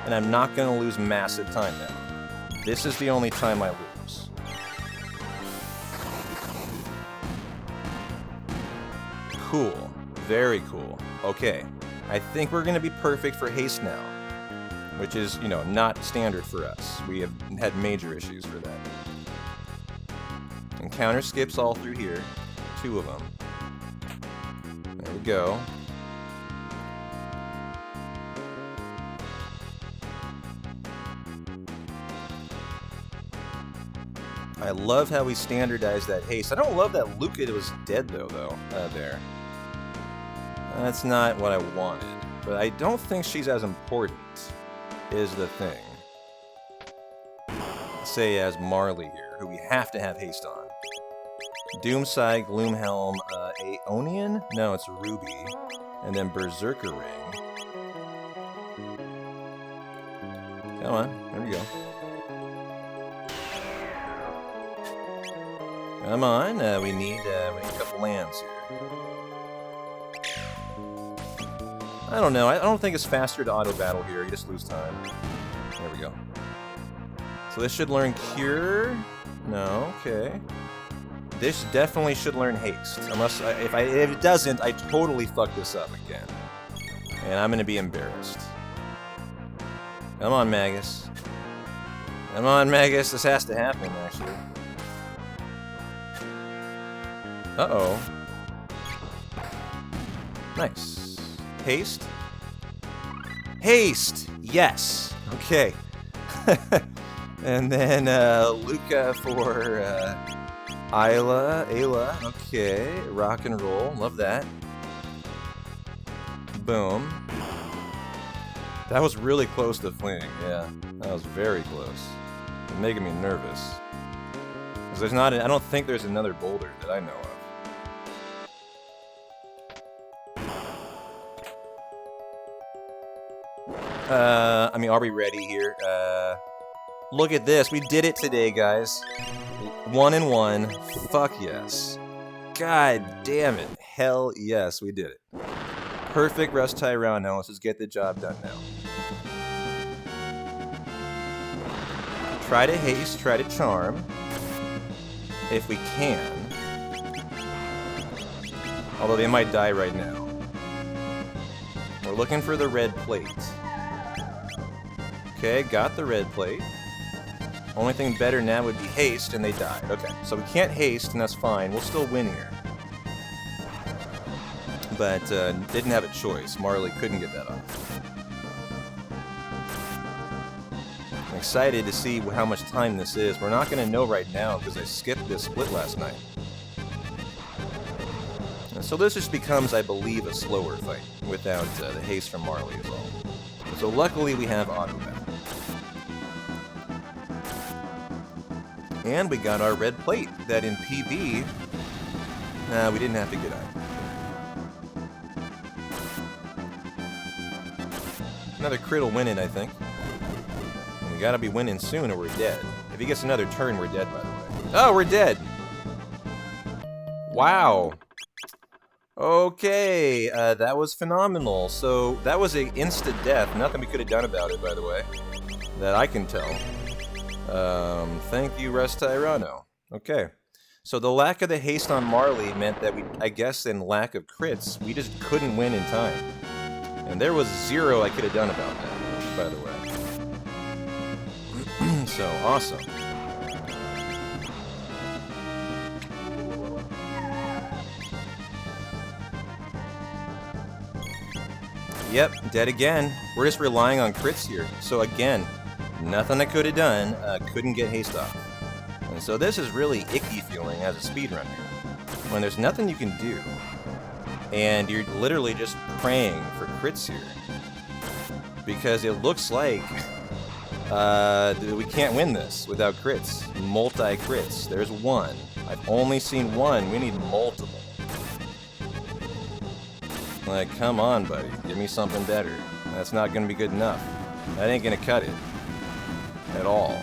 and I'm not gonna lose massive time now. This is the only time I lose. Cool. Very cool. Okay. I think we're gonna be perfect for haste now. Which is, you know, not standard for us. We have had major issues for that. And counter skips all through here. 2 of them. There we go. I love how we standardized that haste. I don't love that Luca was dead though, there. That's not what I wanted. But I don't think she's as important, is the thing. Say as Marley here, who we have to have haste on. Doomside, Gloomhelm, Aeonian? No, it's Ruby. And then Berserker Ring. Come on, there we go. Come on, we need a couple lands here. I don't know, I don't think it's faster to auto-battle here, you just lose time. There we go. So this should learn Cure? No, okay. This definitely should learn Haste. Unless, if it doesn't, I totally fuck this up again. And I'm gonna be embarrassed. Come on, Magus. Come on, Magus, this has to happen, actually. Uh-oh. Nice. Haste? Haste! Yes! Okay. And then, Luca for, Ayla. Okay. Rock and roll. Love that. Boom. That was really close to fleeing. Yeah. That was very close. It's making me nervous. Because there's not, I don't think there's another boulder that I know of. I mean, are we ready here? Look at this. We did it today, guys. 1 and 1. Fuck yes. God damn it. Hell yes, we did it. Perfect rust tie round now. Let's just get the job done now. Try to haste, try to charm. If we can. Although they might die right now. We're looking for the red plate. Okay, got the red plate. Only thing better now would be haste, and they died. Okay, so we can't haste, and that's fine. We'll still win here. But didn't have a choice. Marley couldn't get that off. I'm excited to see how much time this is. We're not going to know right now because I skipped this split last night. And so this just becomes, I believe, a slower fight without the haste from Marley as well. So luckily we have auto battle. And we got our red plate that in PB, we didn't have to get on. Another crit will win it, I think. And we gotta be winning soon or we're dead. If he gets another turn, we're dead, by the way. Oh, we're dead! Wow. Okay, that was phenomenal. So, that was a insta-death. Nothing we could have done about it, by the way. That I can tell. Thank you, Restyrano. Okay. So the lack of the haste on Marley meant that I guess in lack of crits, we just couldn't win in time. And there was zero I could have done about that, by the way. So, awesome. Yep, dead again. We're just relying on crits here. So again, nothing I could have done, couldn't get haste off. And so this is really icky feeling as a speedrunner, when there's nothing you can do, and you're literally just praying for crits here. Because it looks like we can't win this without crits. Multi-crits. There's one. I've only seen one. We need multiple. Like, come on, buddy. Give me something better. That's not gonna be good enough. That ain't gonna cut it. At all.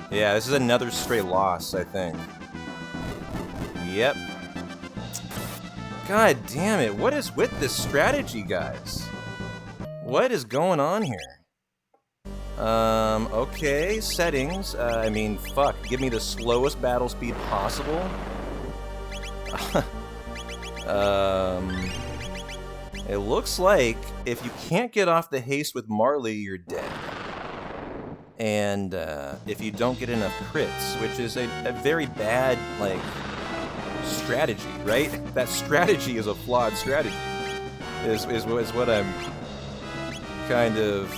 Yeah, this is another straight loss, I think. Yep. God damn it, what is with this strategy, guys? What is going on here? Okay, settings. I mean, fuck, give me the slowest battle speed possible. It looks like if you can't get off the haste with Marley, you're dead. And if you don't get enough crits, which is a very bad, like, strategy, right? That strategy is a flawed strategy, is what I'm kind of...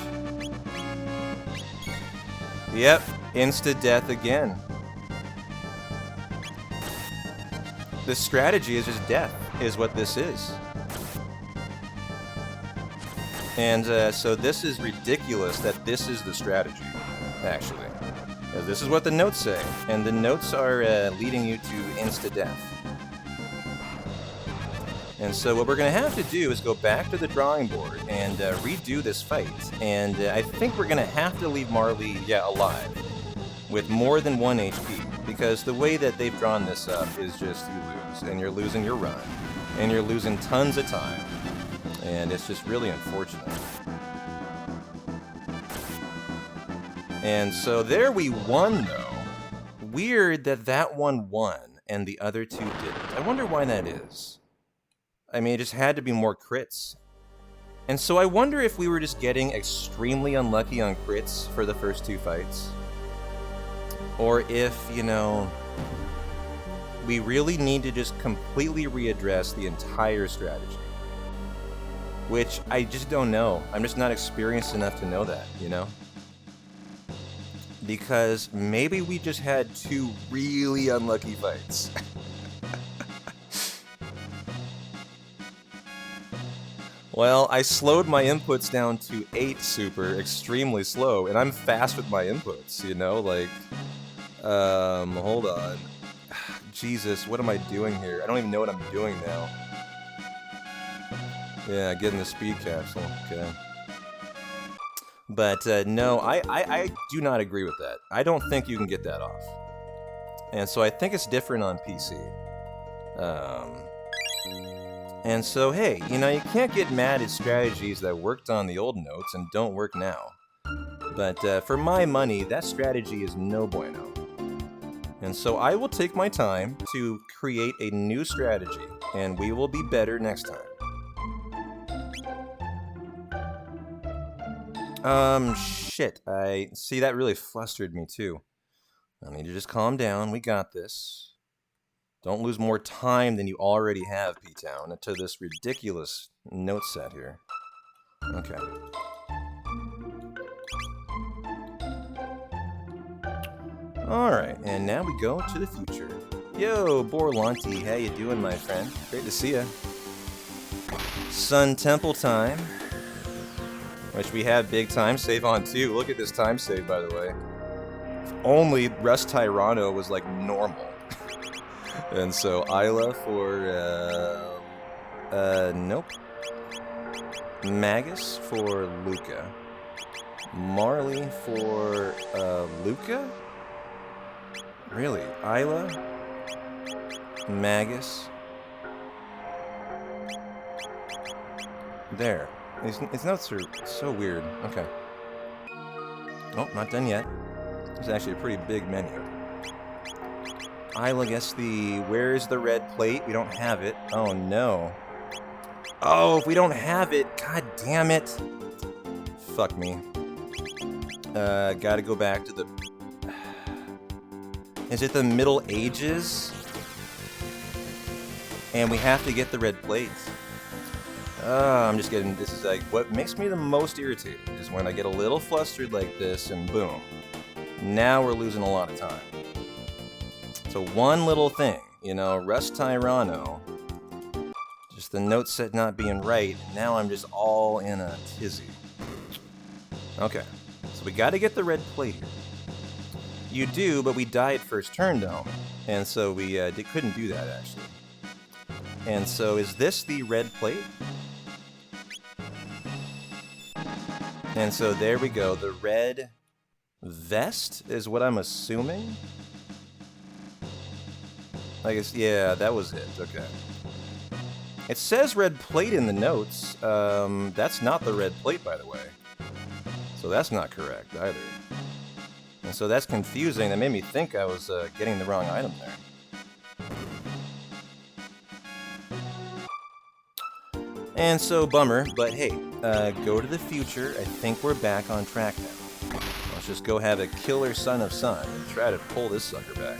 Yep, insta-death again. This strategy is just death, is what this is. And so this is ridiculous that this is the strategy, actually. This is what the notes say, and the notes are leading you to insta-death. And so what we're going to have to do is go back to the drawing board and redo this fight. And I think we're going to have to leave Marley, alive, with more than 1 HP. Because the way that they've drawn this up is just you lose, and you're losing your run, and you're losing tons of time. And it's just really unfortunate. And so there we won, though. Weird that that one won and the other two didn't. I wonder why that is. I mean, it just had to be more crits. And so I wonder if we were just getting extremely unlucky on crits for the first two fights. Or if, you know, we really need to just completely readdress the entire strategy. Which I just don't know. I'm just not experienced enough to know that, you know? Because maybe we just had two really unlucky fights. Well, I slowed my inputs down to 8 super, extremely slow, and I'm fast with my inputs, you know? Like, hold on. Jesus, what am I doing here? I don't even know what I'm doing now. Yeah, getting the speed capsule, okay. But, no, I do not agree with that. I don't think you can get that off. And so I think it's different on PC. And so, hey, you know, you can't get mad at strategies that worked on the old notes and don't work now. But for my money, that strategy is no bueno. And so I will take my time to create a new strategy, and we will be better next time. Shit, I see that really flustered me too. I need to just calm down, we got this. Don't lose more time than you already have, P-Town, to this ridiculous note set here. Okay. Alright, and now we go to the future. Yo, Borlanti, how you doing, my friend? Great to see ya. Sun Temple time. Which we have big time save on too. Look at this time save, by the way. If only Rust Tyranno was like normal. And so Isla for, nope. Magus for Luca. Marley for, Luca? Really? Isla? Magus? There. These notes are so weird. Okay. Oh, not done yet. It's actually a pretty big menu. Isla gets the... Where's the red plate? We don't have it. Oh, no. Oh, if we don't have it, god damn it. Fuck me. Gotta go back to the... Is it the Middle Ages? And we have to get the red plates. I'm just getting... This is like... What makes me the most irritated is when I get a little flustered like this and boom. Now we're losing a lot of time. So one little thing, you know, Rust Tyranno. Just the note set not being right. Now I'm just all in a tizzy. Okay. So we gotta get the red plate here. You do, but we died first turn though. And so we couldn't do that actually. And so is this the red plate? And so there we go. The red vest is what I'm assuming. I guess, yeah, that was it. Okay. It says red plate in the notes. That's not the red plate, by the way. So that's not correct either. And so that's confusing. That made me think I was getting the wrong item there. And so, bummer, but hey, go to the future. I think we're back on track now. Let's just go have a killer Son of Sun and try to pull this sucker back.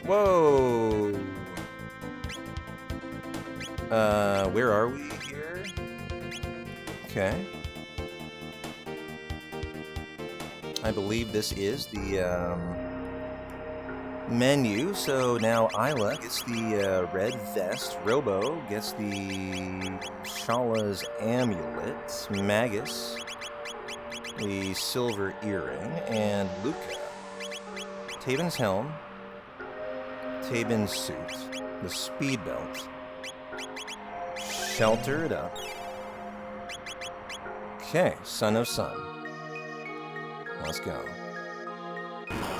Whoa! Where are we here? Okay. I believe this is the, menu, so now Isla gets the, red vest, Robo gets the Shala's amulet, Magus, the silver earring, and Luca, Taven's helm, Taven's suit, the speed belt, shelter it up. Okay, Son of Sun. Let's go.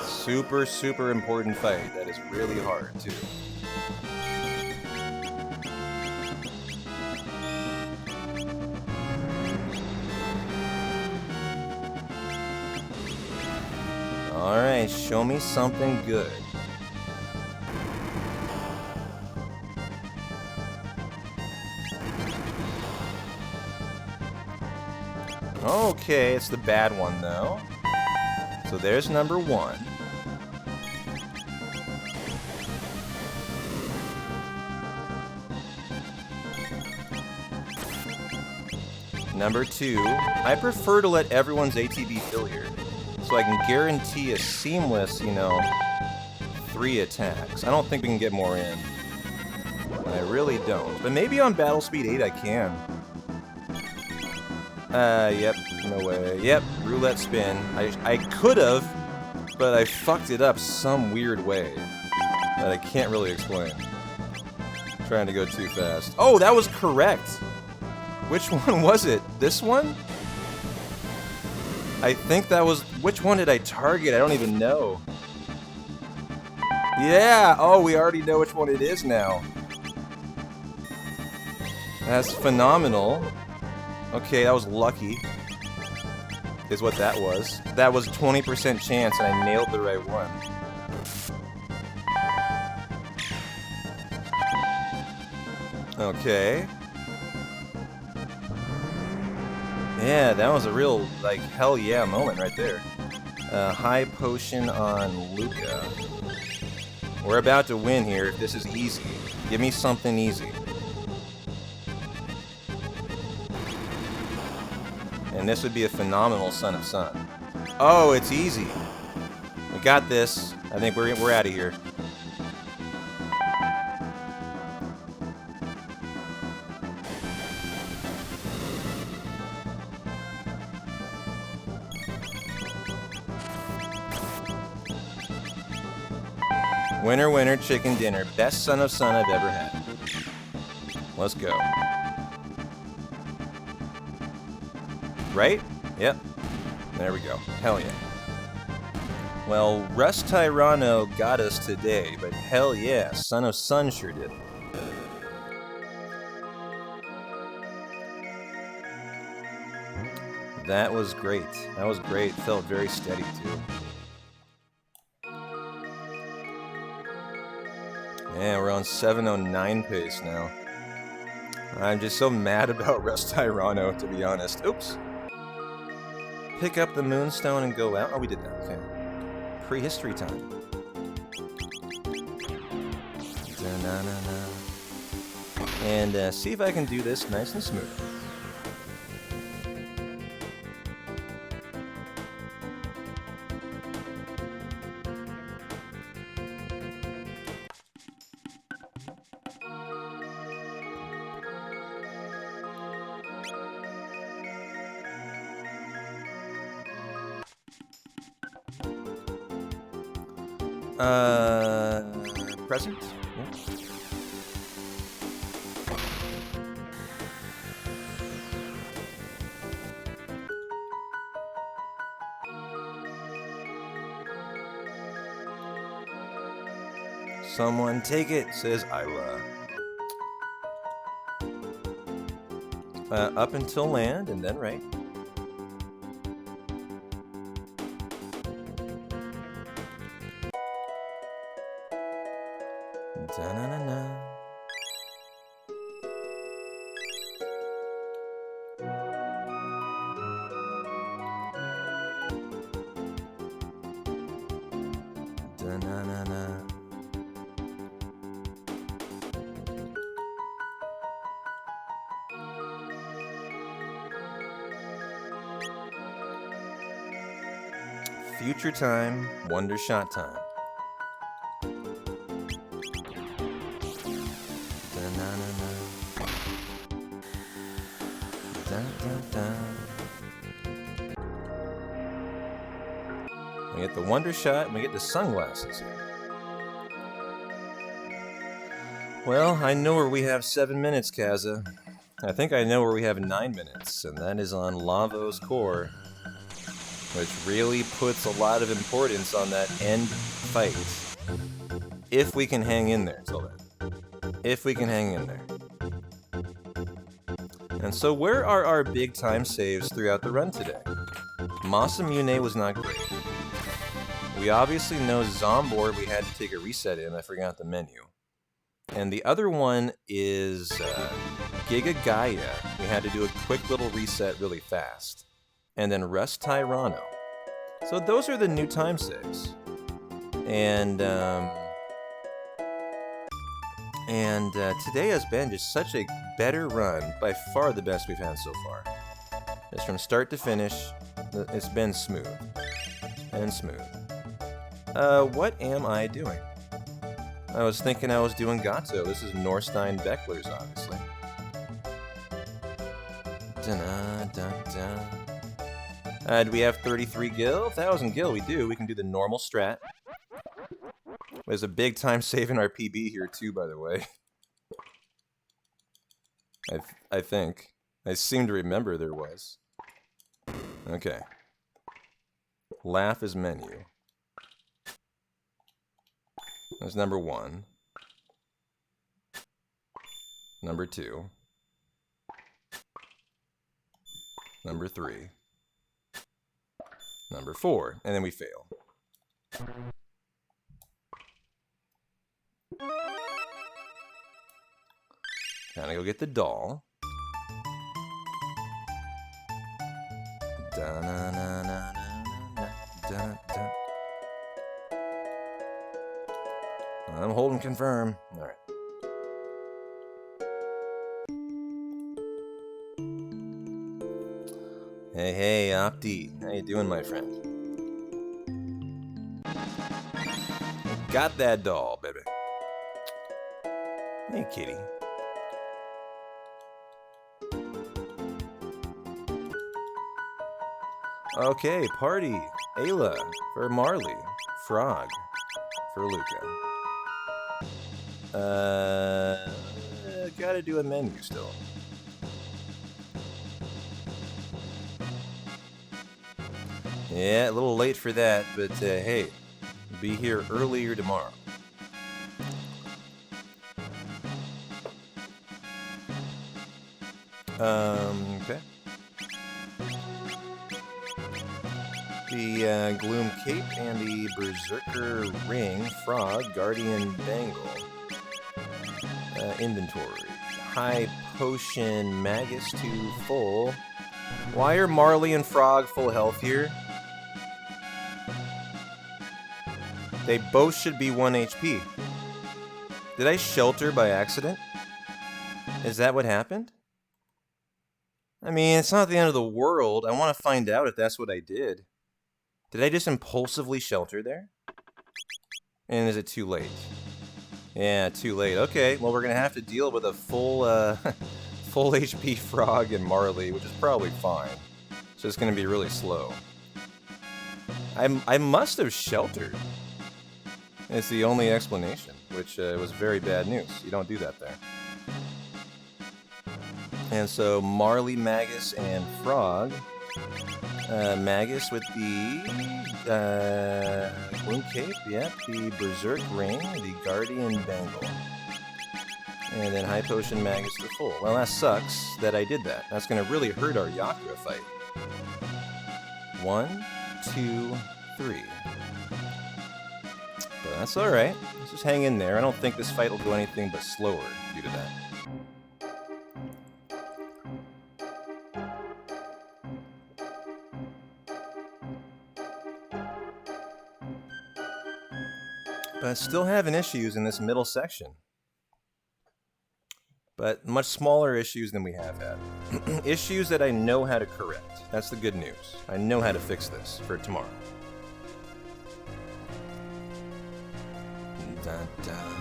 Super, super important fight. That is really hard, too. Alright, show me something good. Okay, it's the bad one, though. So there's number one. Number two, I prefer to let everyone's ATB fill here, so I can guarantee a seamless, you know, 3 attacks. I don't think we can get more in. I really don't. But maybe on Battle Speed 8 I can. Yep, no way. Yep, roulette spin. I could have, but I fucked it up some weird way that I can't really explain. Trying to go too fast. Oh, that was correct! Which one was it? This one? I think that was... Which one did I target? I don't even know. Yeah! Oh, we already know which one it is now. That's phenomenal. Okay, that was lucky. Is what that was. That was 20% chance and I nailed the right one. Okay. Yeah, that was a real, like, hell yeah moment right there. High potion on Luca. We're about to win here if this is easy. Give me something easy. And this would be a phenomenal Son of Sun. Oh, it's easy. We got this. I think we're out of here. Winner, winner, chicken dinner. Best Son of Sun I've ever had. Let's go. Right? Yep. There we go. Hell yeah. Well, Rust Tyranno got us today, but hell yeah, Son of Sun sure did. That was great. That was great. Felt very steady, too. Yeah, we're on 709 pace now. I'm just so mad about Chrono, to be honest. Oops. Pick up the Moonstone and go out. Oh, we did that. Okay. Prehistory time. Da-na-na-na. And see if I can do this nice and smooth. Present? Yeah. Someone take it, says Isla. Up until land, and then right. Da-na-na-na. Da-na-na-na. Future time, wonder shot time. Da-na-na-na. Da-da-da. We get the wonder shot, and we get the sunglasses here. Well, I know where we have 7 minutes, Kaza. I think I know where we have 9 minutes, and that is on Lavo's core, which really puts a lot of importance on that end fight. If we can hang in there till then. If we can hang in there. And so where are our big time saves throughout the run today? Masamune was not great. We obviously know Zombor we had to take a reset in, I forgot the menu. And the other one is Giga Gaia. We had to do a quick little reset really fast. And then Rest Tyranno. So those are the new time saves. And today has been just such a better run, by far the best we've had so far. Just from start to finish, it's been smooth. And smooth. What am I doing? I was thinking I was doing Gato. This is Norstein Beckler's, obviously. Do we have 33 gil? 1,000 gil, we do. We can do the normal strat. There's a big time save in our PB here, too, by the way. I think. I seem to remember there was. Okay. Laugh is menu. That's number 1. Number 2. Number 3. Number 4. And then we fail. Gotta go get the doll. Da-na-na-na-na-na-na-da-da. I'm holding confirm. Alright. Hey, hey, Opti. How you doing, my friend? Got that doll, baby. Hey, kitty. Okay, party. Ayla for Marley. Frog for Luca. Gotta do a menu still. Yeah, a little late for that, but hey, be here earlier tomorrow. Okay. the Gloom Cape and the Berserker Ring, Frog, Guardian Bangle. Inventory. High Potion, Magus 2, full. Why are Marley and Frog full health here? They both should be 1 HP. Did I shelter by accident? Is that what happened? I mean, it's not the end of the world. I want to find out if that's what I did. Did I just impulsively shelter there? And is it too late? Yeah, too late. Okay, well, we're going to have to deal with a full, full HP Frog and Marley, which is probably fine. It's just going to be really slow. I must have sheltered. It's the only explanation, which was very bad news. You don't do that there. And so Marley, Magus, and Frog. Magus with the Gloom Cape, yep, the Berserk Ring, the Guardian Bangle. And then High Potion Magus to full. Well, that sucks that I did that. That's going to really hurt our Yakura fight. 1, 2, 3. But that's alright. Let's just hang in there. I don't think this fight will go anything but slower due to that. But still having issues in this middle section. But much smaller issues than we have had. Issues that I know how to correct. That's the good news. I know how to fix this for tomorrow. Dun, dun.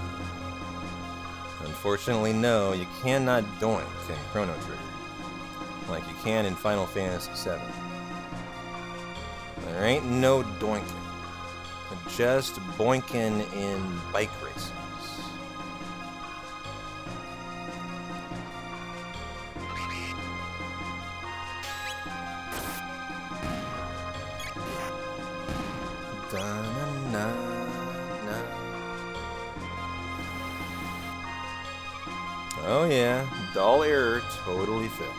Unfortunately, no, you cannot doink in Chrono Trigger. Like you can in Final Fantasy VII. There ain't no doinking. Just boinking in bike races. Oh yeah, doll error totally fixed.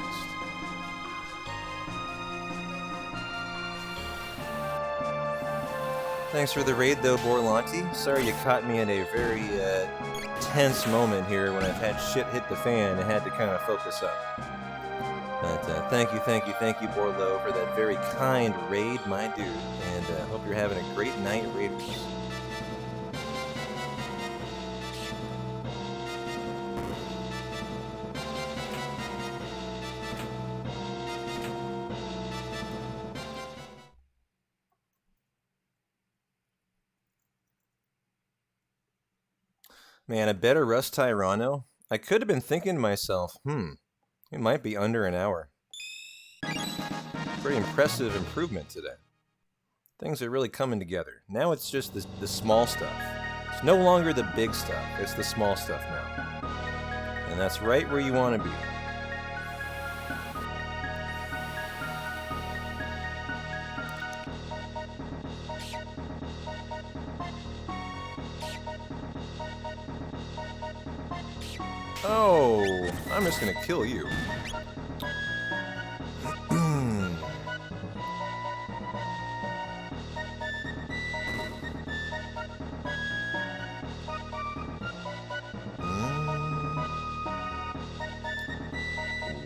Thanks for the raid though, Borlanti. Sorry you caught me at a very tense moment here when I've had shit hit the fan and had to kind of focus up. But thank you, Borlo, for that very kind raid, my dude. And hope you're having a great night, raiders. Man, a better Rust Tyranno? I could have been thinking to myself, it might be under an hour. Pretty impressive improvement today. Things are really coming together. Now it's just the small stuff. It's no longer the big stuff, it's the small stuff now. And that's right where you want to be. Oh, I'm just gonna kill you.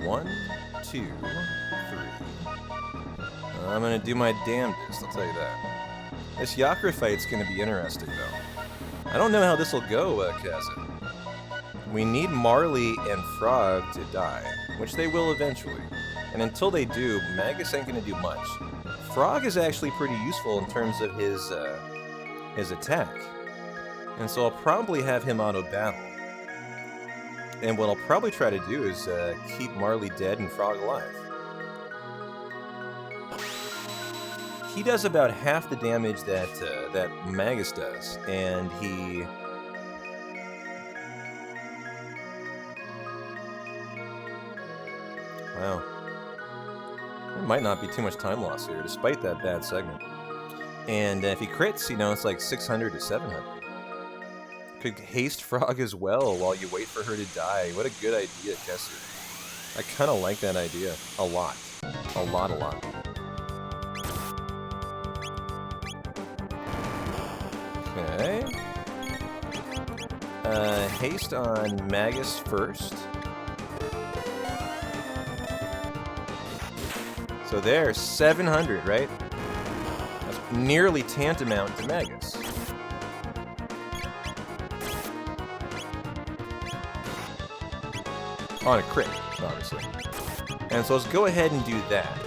One, two, three. I'm gonna do my damnedest, I'll tell you that. This Yakura fight's gonna be interesting, though. I don't know how this will go, Kaza. We need Marley and Frog to die, which they will eventually. And until they do, Magus ain't gonna do much. Frog is actually pretty useful in terms of his attack. And so I'll probably have him auto-battle. And what I'll probably try to do is keep Marley dead and Frog alive. He does about half the damage that Magus does, and he... Wow. There might not be too much time loss here, despite that bad segment. And if he crits, you know, it's like 600 to 700. Could haste Frog as well while you wait for her to die. What a good idea, Kessu. I kind of like that idea. A lot. A lot. Okay. Haste on Magus first. So there, 700, right? That's nearly tantamount to Magus. On a crit, obviously. And so let's go ahead and do that.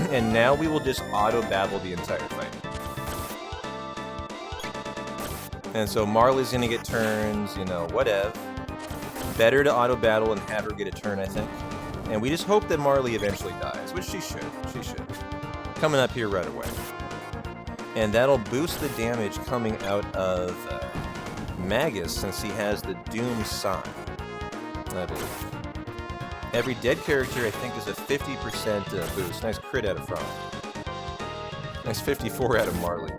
And now we will just auto-battle the entire fight. And so Marley's gonna get turns, you know, whatever. Better to auto-battle and have her get a turn, I think. And we just hope that Marley eventually dies, which she should. She should. Coming up here right away. And that'll boost the damage coming out of Magus since he has the Doom Sign, I believe. Every dead character, I think, is a 50% boost. Nice crit out of Frog. Nice 54 out of Marley.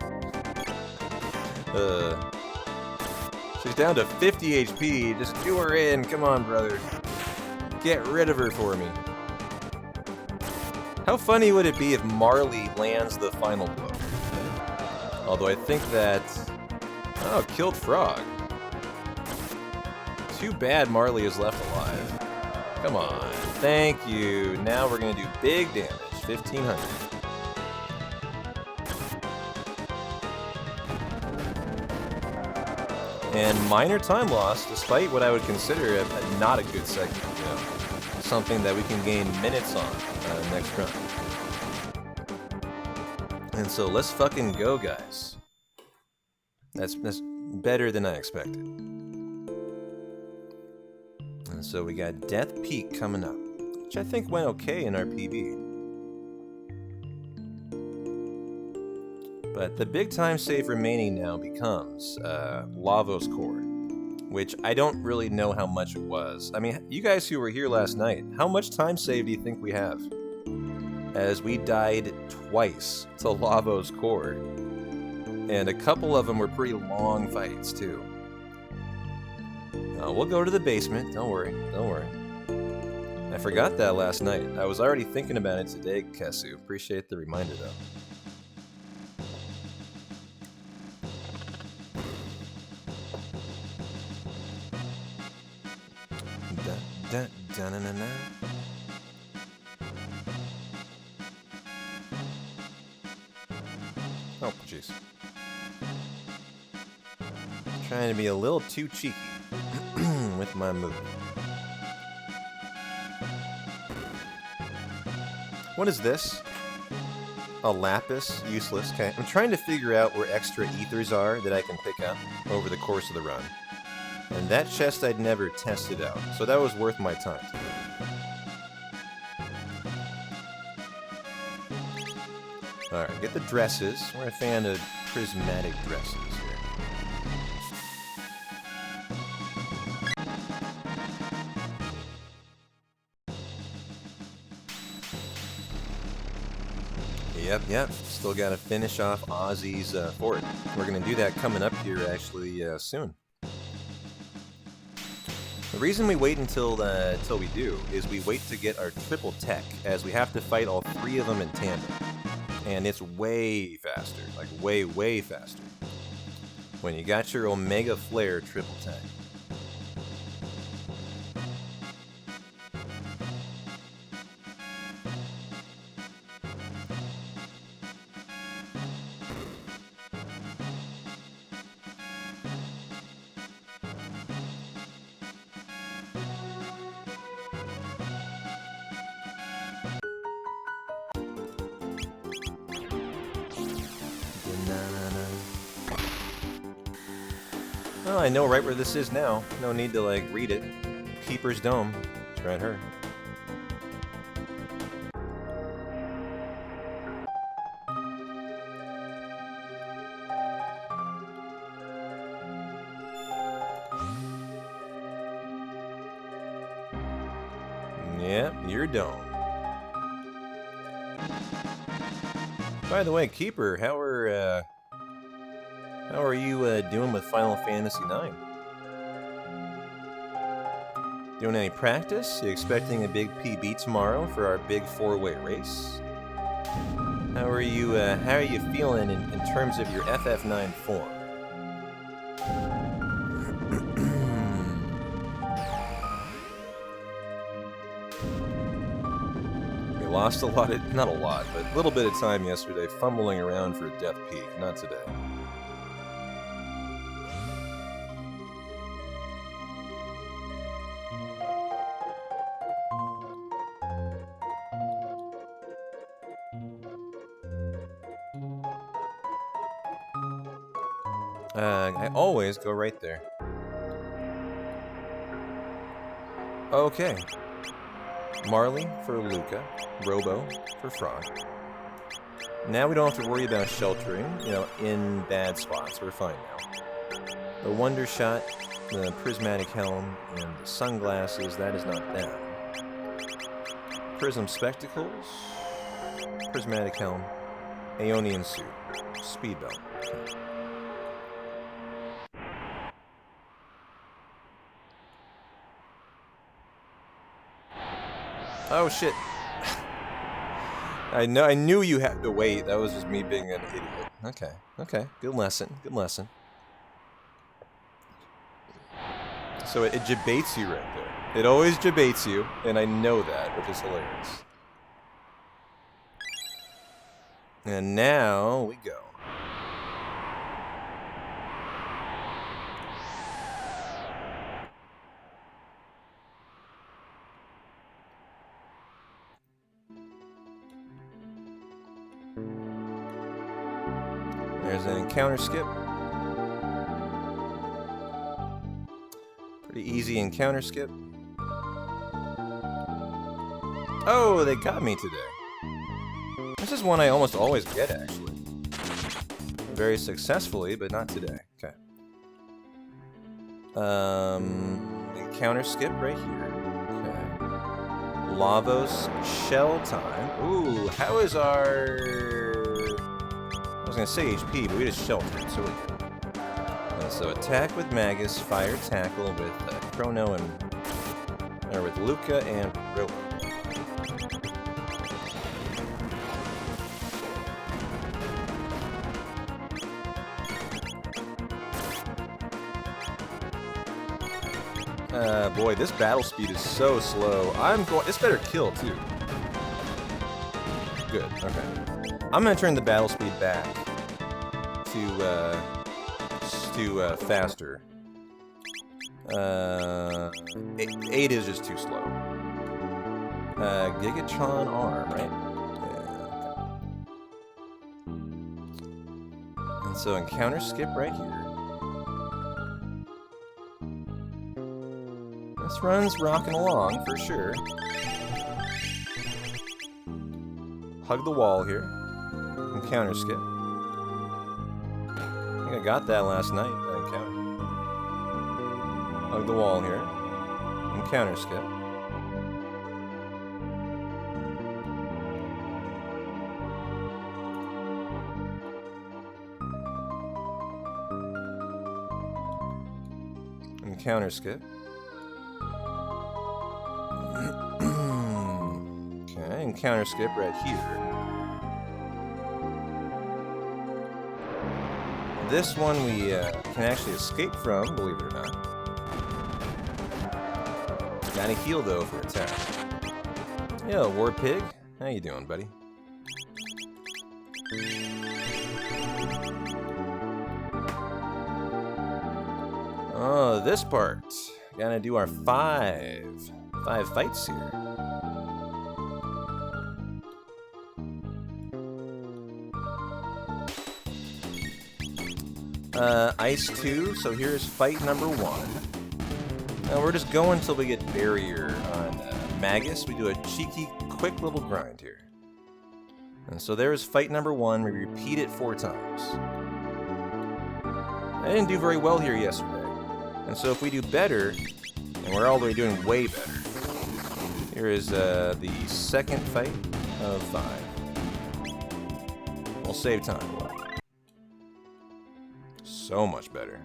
She's down to 50 HP. Just do her in. Come on, brother. Get rid of her for me. How funny would it be if Marley lands the final blow? Although I think that... Oh, killed Frog. Too bad Marley is left alive. Come on. Thank you. Now we're going to do big damage. 1,500. And minor time loss, despite what I would consider not a good segment. You know, something that we can gain minutes on next run. And so let's fucking go, guys. That's better than I expected. And so we got Death Peak coming up, which I think went okay in our PB. But the big time save remaining now becomes Lavos Core, which I don't really know how much it was. I mean, you guys who were here last night, how much time save do you think we have? As we died twice to Lavos Core. And a couple of them were pretty long fights, too. We'll go to the basement. Don't worry. Don't worry. I forgot that last night. I was already thinking about it today, Kesu. Appreciate the reminder, though. Da-na-na-na. Oh, jeez. Trying to be a little too cheeky with my movement. What is this? A lapis? Useless. Okay. I'm trying to figure out where extra ethers are that I can pick up over the course of the run. And that chest I'd never tested out, so that was worth my time to do. Alright, get the dresses. We're a fan of prismatic dresses here. Yep. Still got to finish off Ozzy's fort. We're going to do that coming up here, actually, soon. The reason we wait until we do is we wait to get our triple tech, as we have to fight all three of them in tandem. And it's way faster, like way faster, when you got your Omega Flare triple tech. Well, I know right where this is now. No need to, like, read it. Keeper's Dome. It's right here. Yep, your dome. By the way, Keeper, how are you doing with Final Fantasy IX? Doing any practice? You expecting a big PB tomorrow for our big 4-way race? How are you feeling in terms of your FF9 form? We lost a lot of, not a lot, but a little bit of time yesterday fumbling around for a death peak, not today. I always go right there. Okay. Marley for Luca, Robo for Frog. Now we don't have to worry about sheltering, you know, in bad spots. We're fine now. The Wonder Shot, the Prismatic Helm, and the Sunglasses, that is not them. Prism Spectacles, Prismatic Helm, Aeonian Suit, Speed Belt. Oh shit. I knew you had to wait. That was just me being an idiot. Okay. Good lesson. So it debates you right there. It always debates you, and I know that, which is hilarious. And now we go. There's an encounter skip. Pretty easy encounter skip. Oh, they got me today. This is one I almost always get, actually. Very successfully, but not today. Okay. Encounter skip right here. Okay. Lavos shell time. Ooh, how is our... I was gonna say HP, but we just sheltered, so we're good. And so attack with Magus, fire tackle with Chrono or with Luca and Robo. Boy, this battle speed is so slow. This better kill too. Good. Okay. I'm gonna turn the battle speed back to faster. 8 is just too slow. Gigatron arm, right? Yeah. Okay. And so encounter skip right here. This run's rocking along for sure. Hug the wall here. Encounter skip. I think I got that last night. Encounter. Hug the wall here. Encounter skip. Encounter skip. Okay, encounter skip right here. This one we can actually escape from, believe it or not. Gotta heal though for attack. Yo, War Pig, how you doing, buddy? Oh, this part. Gotta do our five fights here. Ice 2, so here's fight number 1. Now we're just going until we get barrier on Magus. We do a cheeky, quick little grind here. And so there's fight number 1. We repeat it 4 times. I didn't do very well here yesterday. And so if we do better, and we're all the way doing way better, here is the second fight of 5. We'll save time. So much better.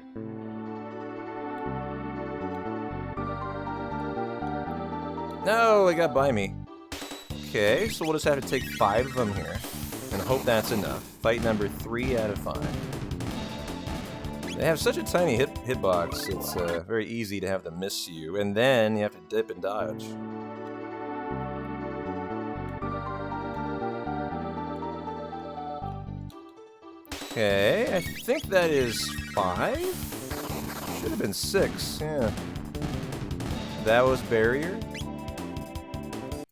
No, it got by me. Okay, so we'll just have to take 5 of them here, and hope that's enough. Fight number 3 out of 5. They have such a tiny hitbox, it's very easy to have them miss you, and then you have to dip and dodge. Okay, I think that is 5? Should have been 6, yeah. That was barrier.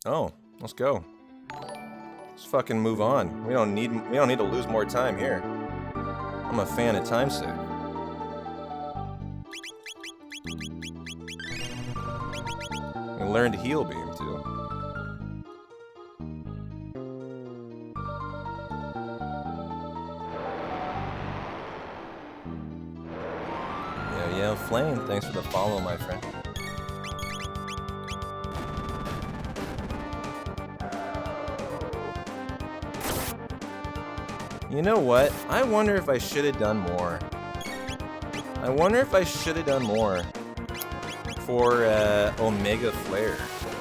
Oh, let's go. Let's fucking move on. We don't need to lose more time here. I'm a fan of time save. And learn to heal beam too. Yeah, Flame, thanks for the follow, my friend. You know what? I wonder if I should have done more. I wonder if I should have done more for Omega Flare.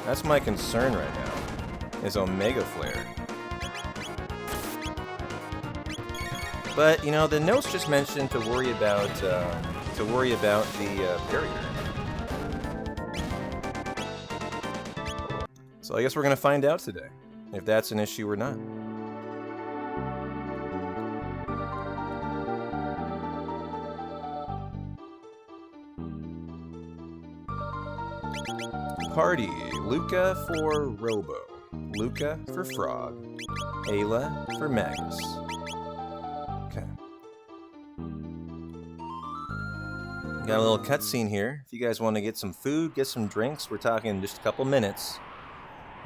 That's my concern right now, is Omega Flare. But, you know, the notes just mentioned to worry about the barrier. So I guess we're gonna find out today if that's an issue or not. Party. Luca for Robo. Luca for Frog. Ayla for Magus. Okay. Got a little cutscene here. If you guys want to get some food, get some drinks, we're talking just a couple minutes.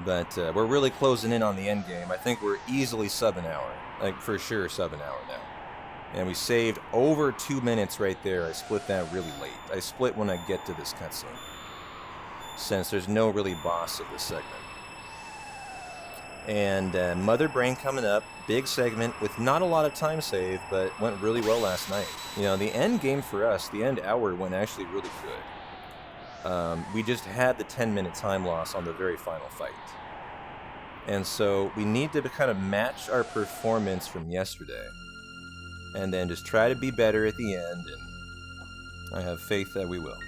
But we're really closing in on the end game. I think we're easily sub an hour. Like, for sure sub an hour now. And we saved over 2 minutes right there. I split that really late. I split when I get to this cutscene, since there's no really boss of this segment. And Mother Brain coming up, big segment with not a lot of time saved, but went really well last night. You know, the end game for us, the end hour, went actually really good. We just had the 10-minute time loss on the very final fight. And so we need to kind of match our performance from yesterday, and then just try to be better at the end, and I have faith that we will.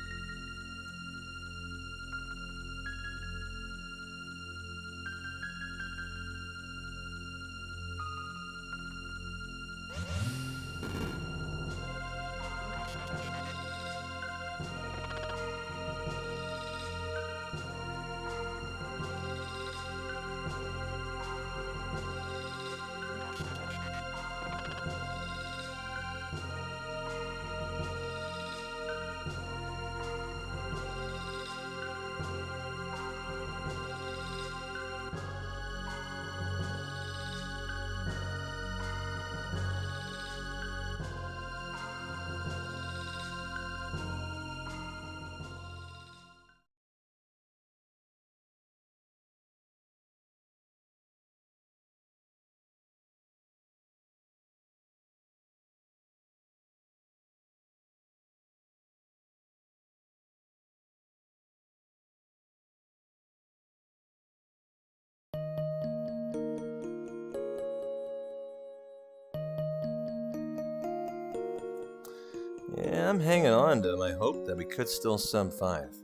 Yeah, I'm hanging on to my hope that we could still sub 5.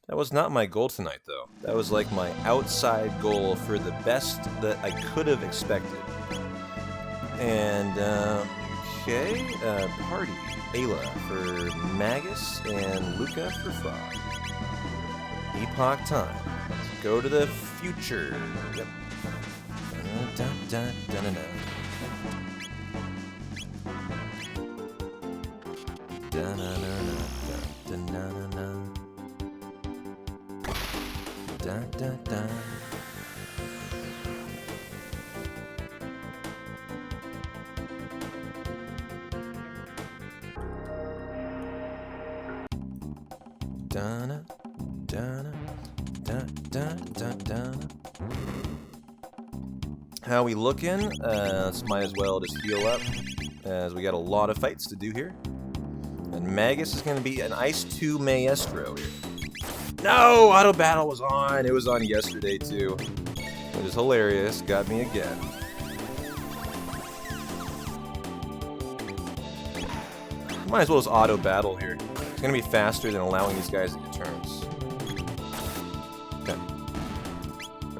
That was not my goal tonight, though. That was like my outside goal for the best that I could have expected. And, okay, Party. Ayla for Magus and Luca for Frog. Epoch time. Let's go to the future. Yep. Dun, dun, dun, dun, dun. Dun, dun, dun, dun, dun, dun. Dun, dun, dun. Dun, dun, dun, dun, dun, dun. How we looking? Might as well just heal up, as we got a lot of fights to do here. And Magus is going to be an Ice 2 Maestro here. No! Auto Battle was on! It was on yesterday too. It was hilarious. Got me again. Might as well just auto battle here. It's gonna be faster than allowing these guys to get turns. Okay.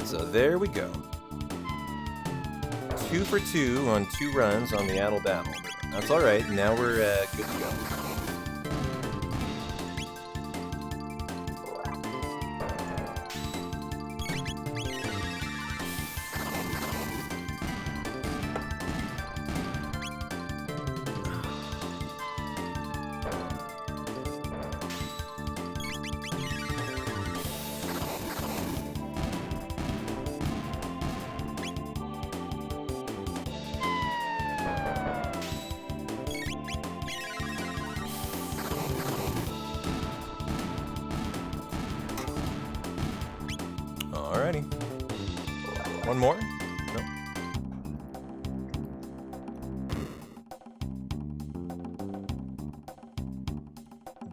So there we go. 2 for 2 on 2 runs on the Addle Battle. That's alright, now we're good to go. Alrighty. One more? No.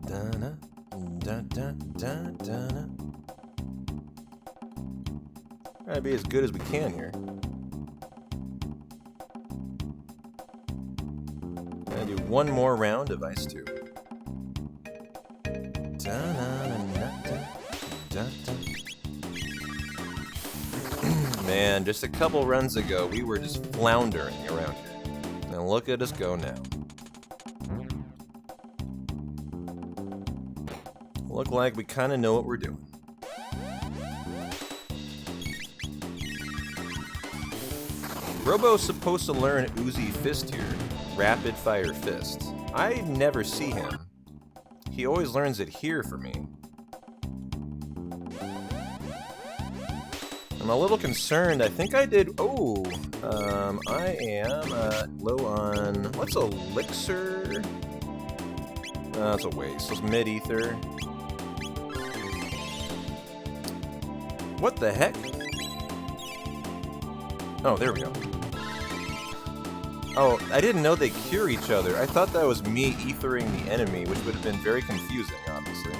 Dana, da, da, da, dana. Try to be as good as we can here. Gonna do one more round of Ice 2. Man, just a couple runs ago, we were just floundering around here. And look at us go now. Look like we kind of know what we're doing. Robo's supposed to learn Uzi Fist here. Rapid Fire Fist. I never see him. He always learns it here for me. I'm a little concerned. I think I did... Oh! I am low on... What's Elixir? That's a waste. It's mid-ether. What the heck? Oh, there we go. Oh, I didn't know they cure each other. I thought that was me ethering the enemy, which would have been very confusing, obviously.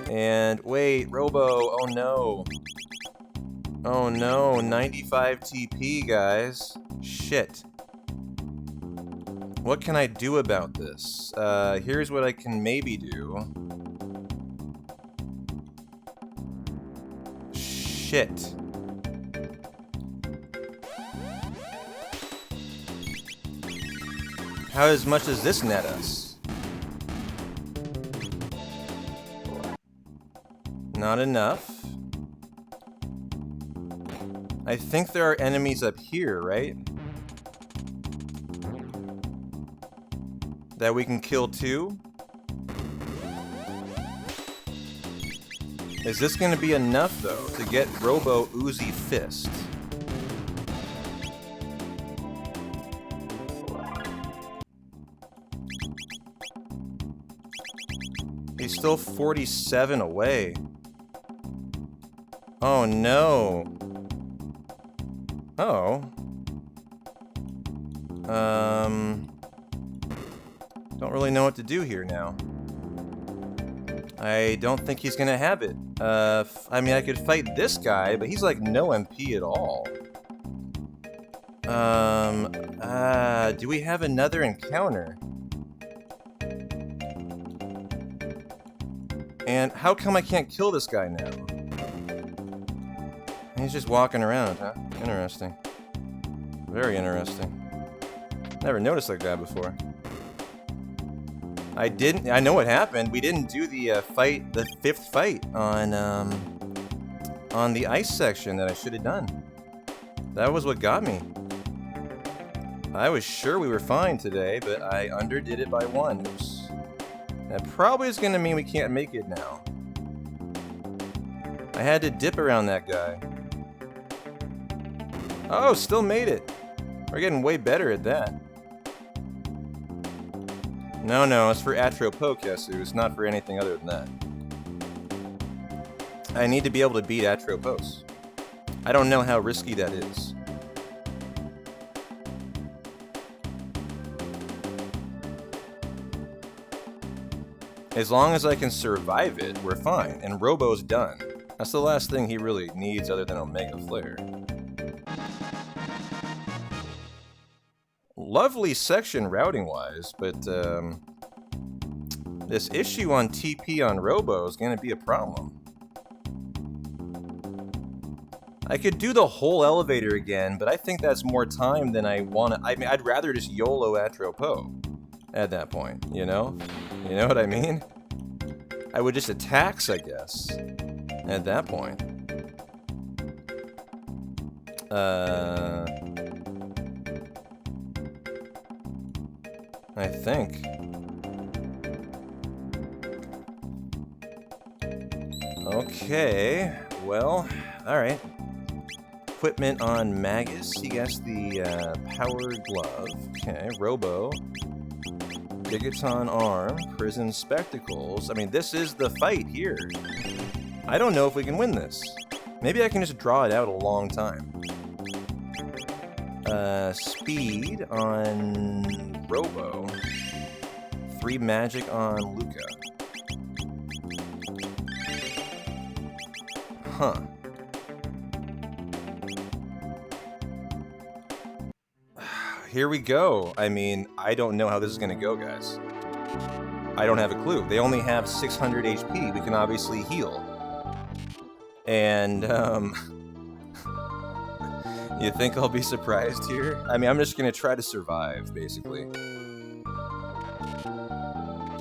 And, wait, Robo, oh no. Oh no, 95 TP, guys. Shit. What can I do about this? Here's what I can maybe do. Shit. How much does this net us? Not enough. I think there are enemies up here, right? That we can kill too? Is this gonna be enough, though, to get Robo Uzi Fist? He's still 47 away. Oh no. Oh. Don't really know what to do here now. I don't think he's gonna have it. I mean, I could fight this guy, but he's like no MP at all. Do we have another encounter? And how come I can't kill this guy now? He's just walking around, huh? Interesting. Very interesting. Never noticed that guy before. I know what happened. We didn't do the fight, the 5th fight on the ice section that I should have done. That was what got me. I was sure we were fine today, but I underdid it by 1. That probably is gonna mean we can't make it now. I had to dip around that guy. Oh, still made it. We're getting way better at that. No, it's for Atropos, it's not for anything other than that. I need to be able to beat Atropos. I don't know how risky that is. As long as I can survive it, we're fine, and Robo's done. That's the last thing he really needs other than Omega Flare. Lovely section routing-wise, but this issue on TP on Robo is going to be a problem. I could do the whole elevator again, but I think that's more time than I want to. I mean, I'd rather just YOLO Atropos at that point, you know? You know what I mean? I would just attacks, I guess, at that point. I think. Okay, well, alright. Equipment on Magus. He gets the power glove. Okay, Robo. Gigaton arm. Prison spectacles. I mean, this is the fight here. I don't know if we can win this. Maybe I can just draw it out a long time. Speed on Robo. 3 magic on Luca. Huh. Here we go. I mean, I don't know how this is gonna go, guys. I don't have a clue. They only have 600 HP. We can obviously heal. And, you think I'll be surprised here? I mean, I'm just gonna try to survive, basically.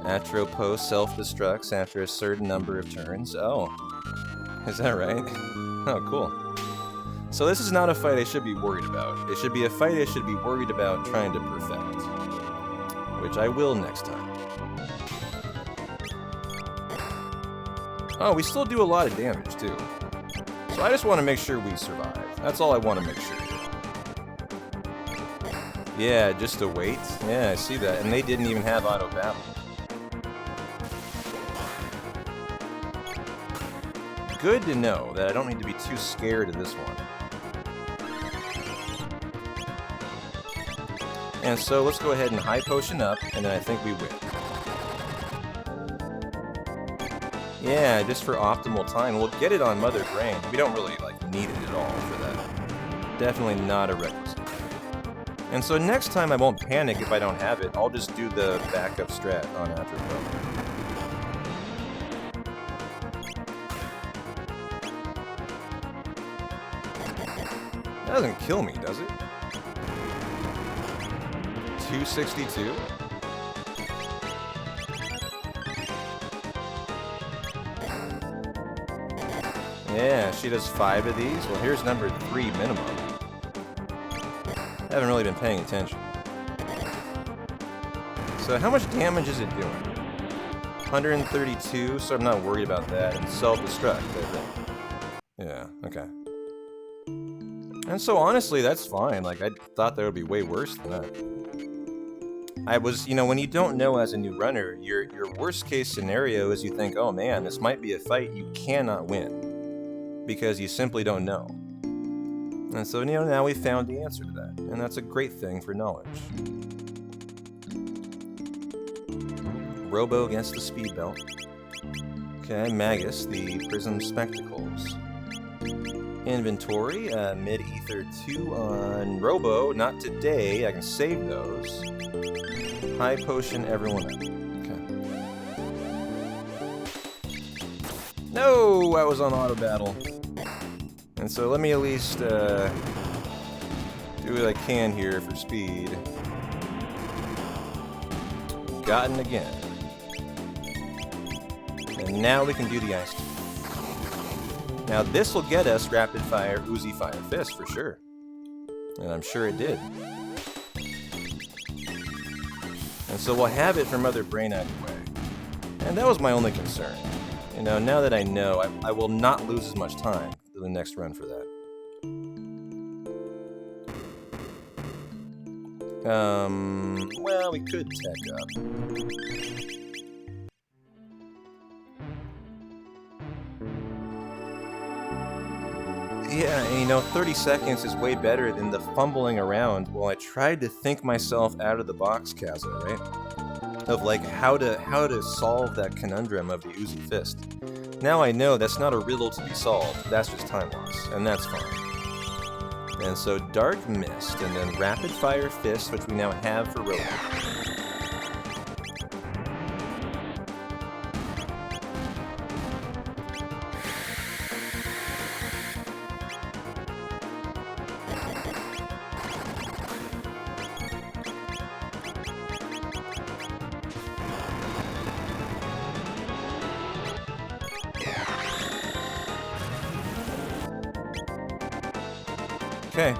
Atropos self-destructs after a certain number of turns. Oh. Is that right? Oh, cool. So this is not a fight I should be worried about. It should be a fight I should be worried about trying to perfect. Which I will next time. Oh, we still do a lot of damage, too. So I just want to make sure we survive. That's all I want to make sure. Yeah, just to wait. Yeah, I see that. And they didn't even have auto battle. Good to know that I don't need to be too scared of this one. And so let's go ahead and high potion up, and then I think we win. Yeah, just for optimal time. We'll get it on Mother Brain. We don't really need it at all for that. Definitely not a requisite. And so next time I won't panic if I don't have it. I'll just do the backup strat on Atropos. That doesn't kill me, does it? 262? Yeah, she does 5 of these. Well, here's number 3 minimum. I haven't really been paying attention. So how much damage is it doing? 132, so I'm not worried about that. And self-destruct, I think. Yeah, okay. And so honestly, that's fine. I thought that would be way worse than that. I was, when you don't know as a new runner, your worst case scenario is you think, oh man, this might be a fight you cannot win. Because you simply don't know. And so, now we found the answer to that. And that's a great thing for knowledge. Robo against the speed belt. Okay, Magus, the prism spectacles. Inventory, mid-ether 2 on Robo. Not today, I can save those. High potion, everyone up. Okay. No, I was on auto battle. And so let me at least do what I can here for speed. Gotten again. And now we can do the ice. Now this will get us rapid fire Uzi Fire Fist for sure. And I'm sure it did. And so we'll have it for Mother Brain out of the way. And that was my only concern. Now that I know, I will not lose as much time to the next run for that. Well, we could tech up. Yeah, and 30 seconds is way better than the fumbling around while I tried to think myself out of the box, Kaza, right? Of how to solve that conundrum of the Uzi Fist. Now I know that's not a riddle to be solved, that's just time loss, and that's fine. And so Dark Mist, and then Rapid Fire Fist, which we now have for Robo. Okay,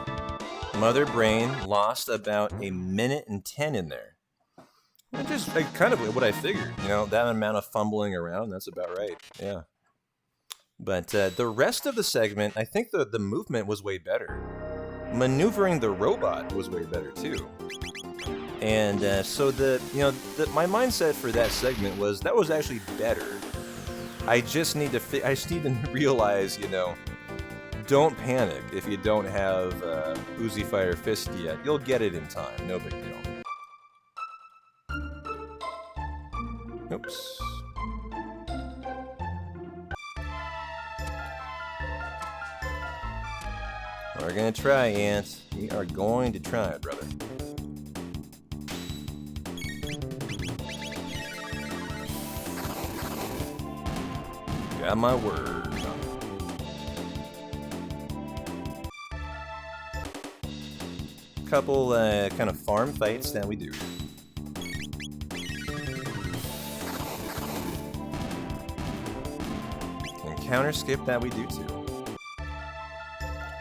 Mother Brain lost about a minute and 10 in there. Just kind of what I figured, you know, that amount of fumbling around, that's about right, yeah. But the rest of the segment, I think the movement was way better. Maneuvering the robot was way better too. And so my mindset for that segment was that was actually better. I just need to realize, you know, don't panic if you don't have Uzi Fire Fist yet. You'll get it in time. No big deal. Oops. We're gonna try, Ant. We are going to try, brother. Got my word. Couple kind of farm fights that we do. And counter skip that we do too.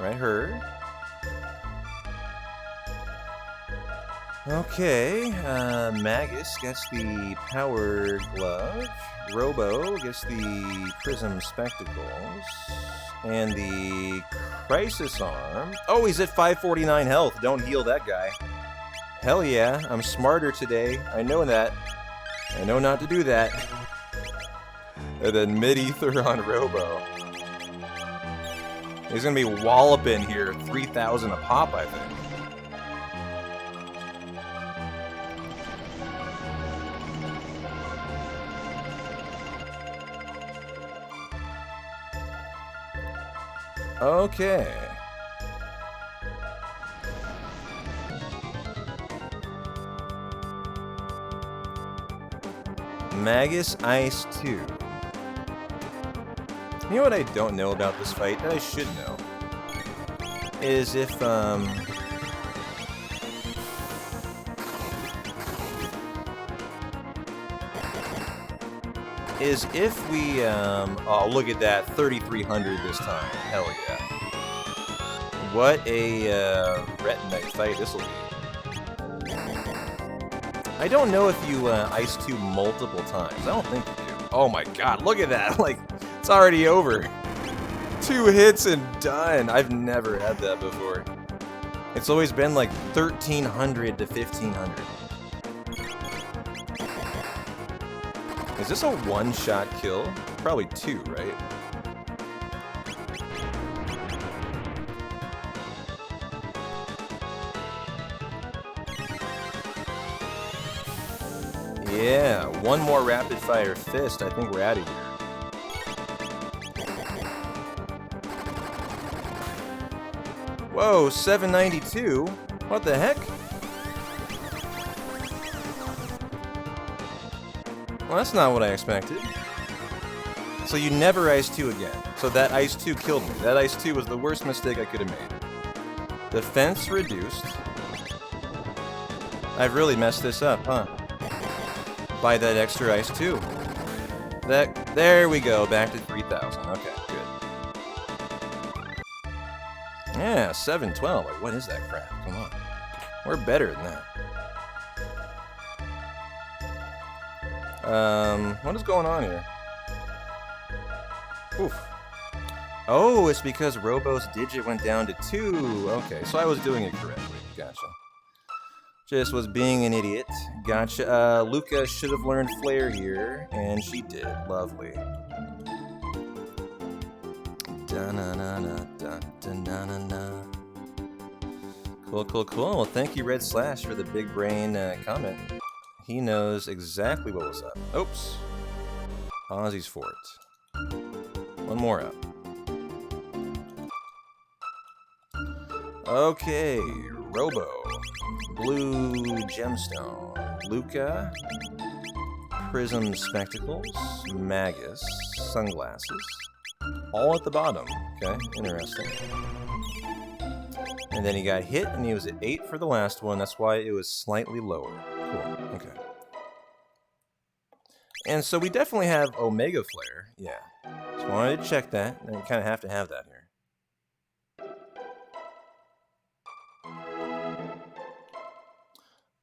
Right, her. Okay, Magus gets the power glove. Robo gets the prism spectacles. And the crisis arm. Oh, he's at 549 health. Don't heal that guy. Hell yeah, I'm smarter today. I know that. I know not to do that. And then mid-ether on Robo. He's gonna be walloping here. 3,000 a pop, I think. Okay. Magus Ice 2. You know what I don't know about this fight that I should know? Is if we, oh, look at that, 3,300 this time. Hell yeah. What a retinite fight this will be. I don't know if you Ice 2 multiple times. I don't think you do. Oh my god, look at that. Like, it's already over. 2 hits and done. I've never had that before. It's always been like 1,300 to 1,500. Is this a one-shot kill? Probably 2, right? Yeah, one more rapid fire fist. I think we're out of here. Whoa, 792? What the heck? Well, that's not what I expected. So you never Ice 2 again. So that Ice 2 killed me. That Ice 2 was the worst mistake I could have made. Defense reduced. I've really messed this up, huh? By that extra Ice 2. There we go, back to 3,000. Okay, good. Yeah, 712. Like, what is that crap? Come on. We're better than that. What is going on here? Oof. Oh, it's because Robo's digit went down to 2. Okay, so I was doing it correctly. Gotcha. Just was being an idiot. Gotcha. Luca should have learned Flare here, and she did. Lovely. Cool, cool, cool. Well, thank you, Red Slash, for the big brain comment. He knows exactly what was up. Oops. Ozzy's fort. One more up. Okay, Robo, Blue Gemstone, Luca, Prism Spectacles, Magus, Sunglasses, all at the bottom. Okay, interesting. And then he got hit, and he was at 8 for the last one. That's why it was slightly lower. Cool, okay. And so we definitely have Omega Flare, yeah. Just wanted to check that, and you kind of have to have that here.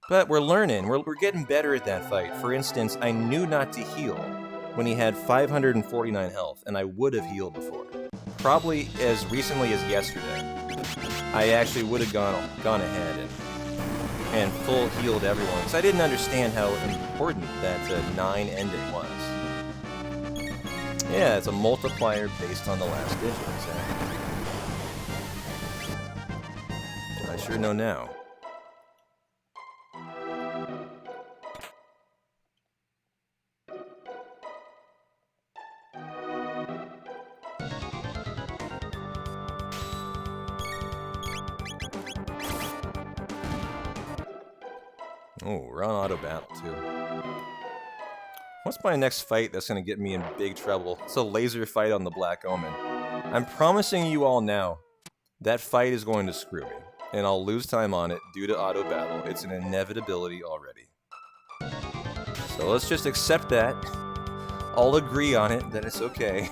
But we're learning. We're getting better at that fight. For instance, I knew not to heal when he had 549 health, and I would have healed before. Probably as recently as yesterday. I actually would have gone ahead and full healed everyone, because I didn't understand how important that 9 ending was. Yeah, it's a multiplier based on the last digit, exactly. I sure know now. Oh, we're on auto battle too. What's my next fight that's going to get me in big trouble? It's a laser fight on the Black Omen. I'm promising you all now, that fight is going to screw me, and I'll lose time on it due to auto battle. It's an inevitability already. So let's just accept that. I'll agree on it, that it's okay.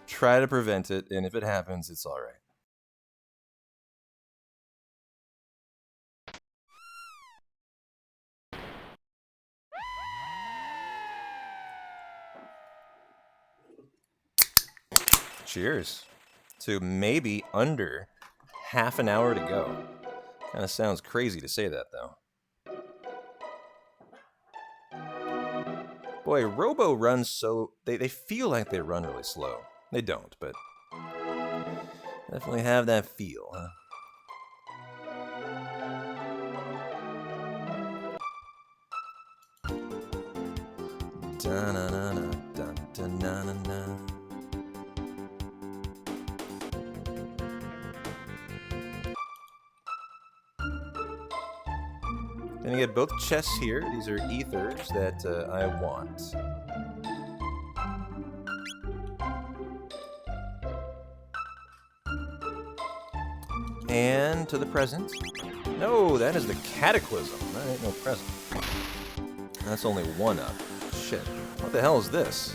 Try to prevent it, and if it happens, it's alright. Cheers to maybe under half an hour to go. Kind of sounds crazy to say that, though. Boy, Robo runs so... They feel like they run really slow. They don't, but... definitely have that feel, huh? Da-na-na-na, da-da-na-na-na. Gonna get both chests here. These are ethers that I want. And to the present. No, that is the Cataclysm. That ain't no present. That's only one up. Shit. What the hell is this?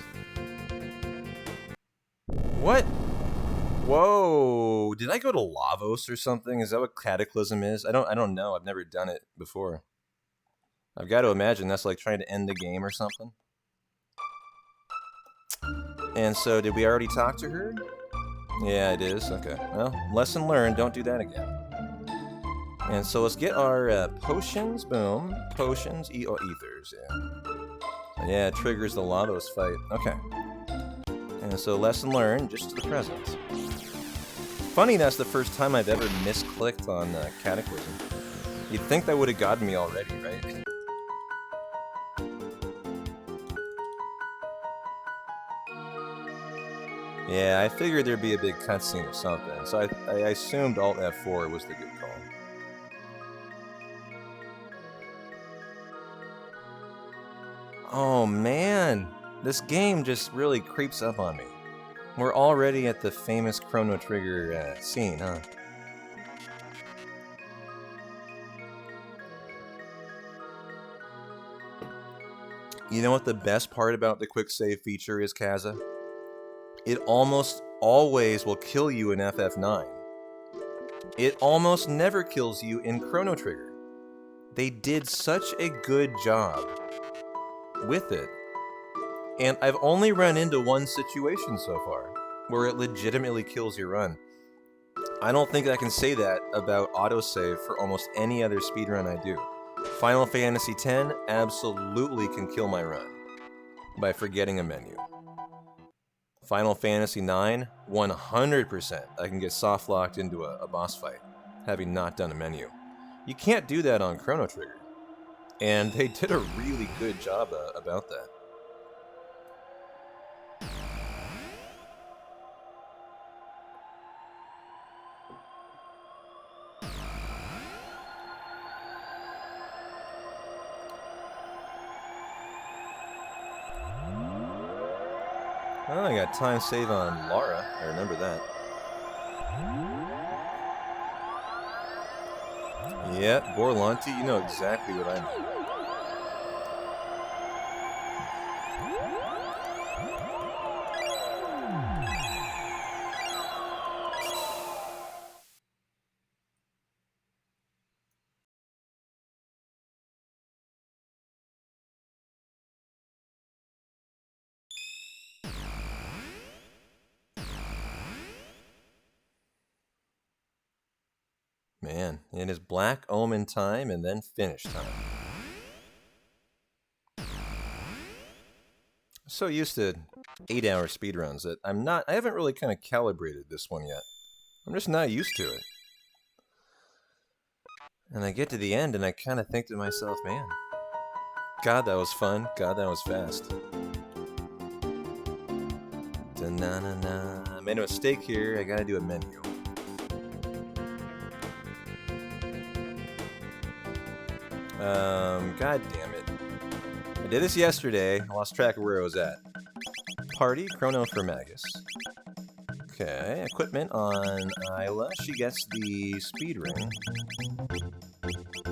What? Whoa. Did I go to Lavos or something? Is that what Cataclysm is? I don't know. I've never done it before. I've got to imagine that's like trying to end the game or something. And so, did we already talk to her? Yeah, it is. Okay. Well, lesson learned. Don't do that again. And so let's get our potions. Boom. Potions. Ethers. Yeah. Yeah, it triggers the Lavos fight. Okay. And so lesson learned, just to the present. Funny, that's the first time I've ever misclicked on Cataclysm. You'd think that would have gotten me already, right? Yeah, I figured there'd be a big cutscene or something, so I assumed Alt F4 was the good call. Oh man, this game just really creeps up on me. We're already at the famous Chrono Trigger scene, huh? You know what the best part about the quick save feature is, Kaza? It almost always will kill you in FF9. It almost never kills you in Chrono Trigger. They did such a good job with it. And I've only run into one situation so far where it legitimately kills your run. I don't think I can say that about autosave for almost any other speedrun I do. Final Fantasy X absolutely can kill my run by forgetting a menu. Final Fantasy IX, 100% I can get soft locked into a boss fight, having not done a menu. You can't do that on Chrono Trigger. And they did a really good job about that. Oh, I got time save on Lara. I remember that. Yep, Borlanti, you know exactly what I mean. Man, it is Black Omen time and then finish time. So used to 8-hour speedruns that I haven't really kind of calibrated this one yet. I'm just not used to it. And I get to the end and I kind of think to myself, man, God, that was fun. God, that was fast. Da-na-na-na. I made a mistake here. I gotta do a menu. God damn it. I did this yesterday. I lost track of where I was at. Party, Chrono for Magus. Okay, equipment on Isla. She gets the speed ring.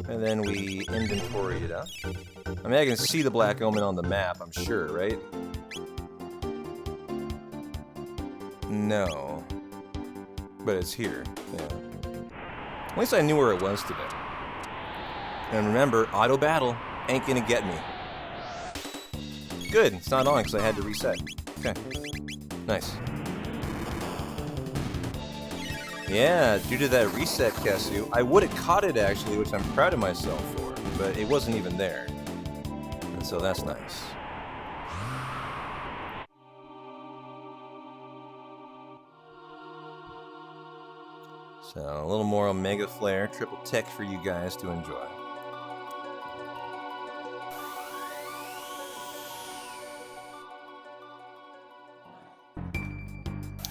And then we inventory it up. I mean, I can see the Black Omen on the map, I'm sure, right? No. But it's here, yeah. At least I knew where it was today. And remember, auto battle ain't gonna get me. Good, it's not on because I had to reset. Okay. Nice. Yeah, due to that reset, Kesu, I would have caught it actually, which I'm proud of myself for, but it wasn't even there. And so that's nice. So a little more Omega Flare, triple tech for you guys to enjoy.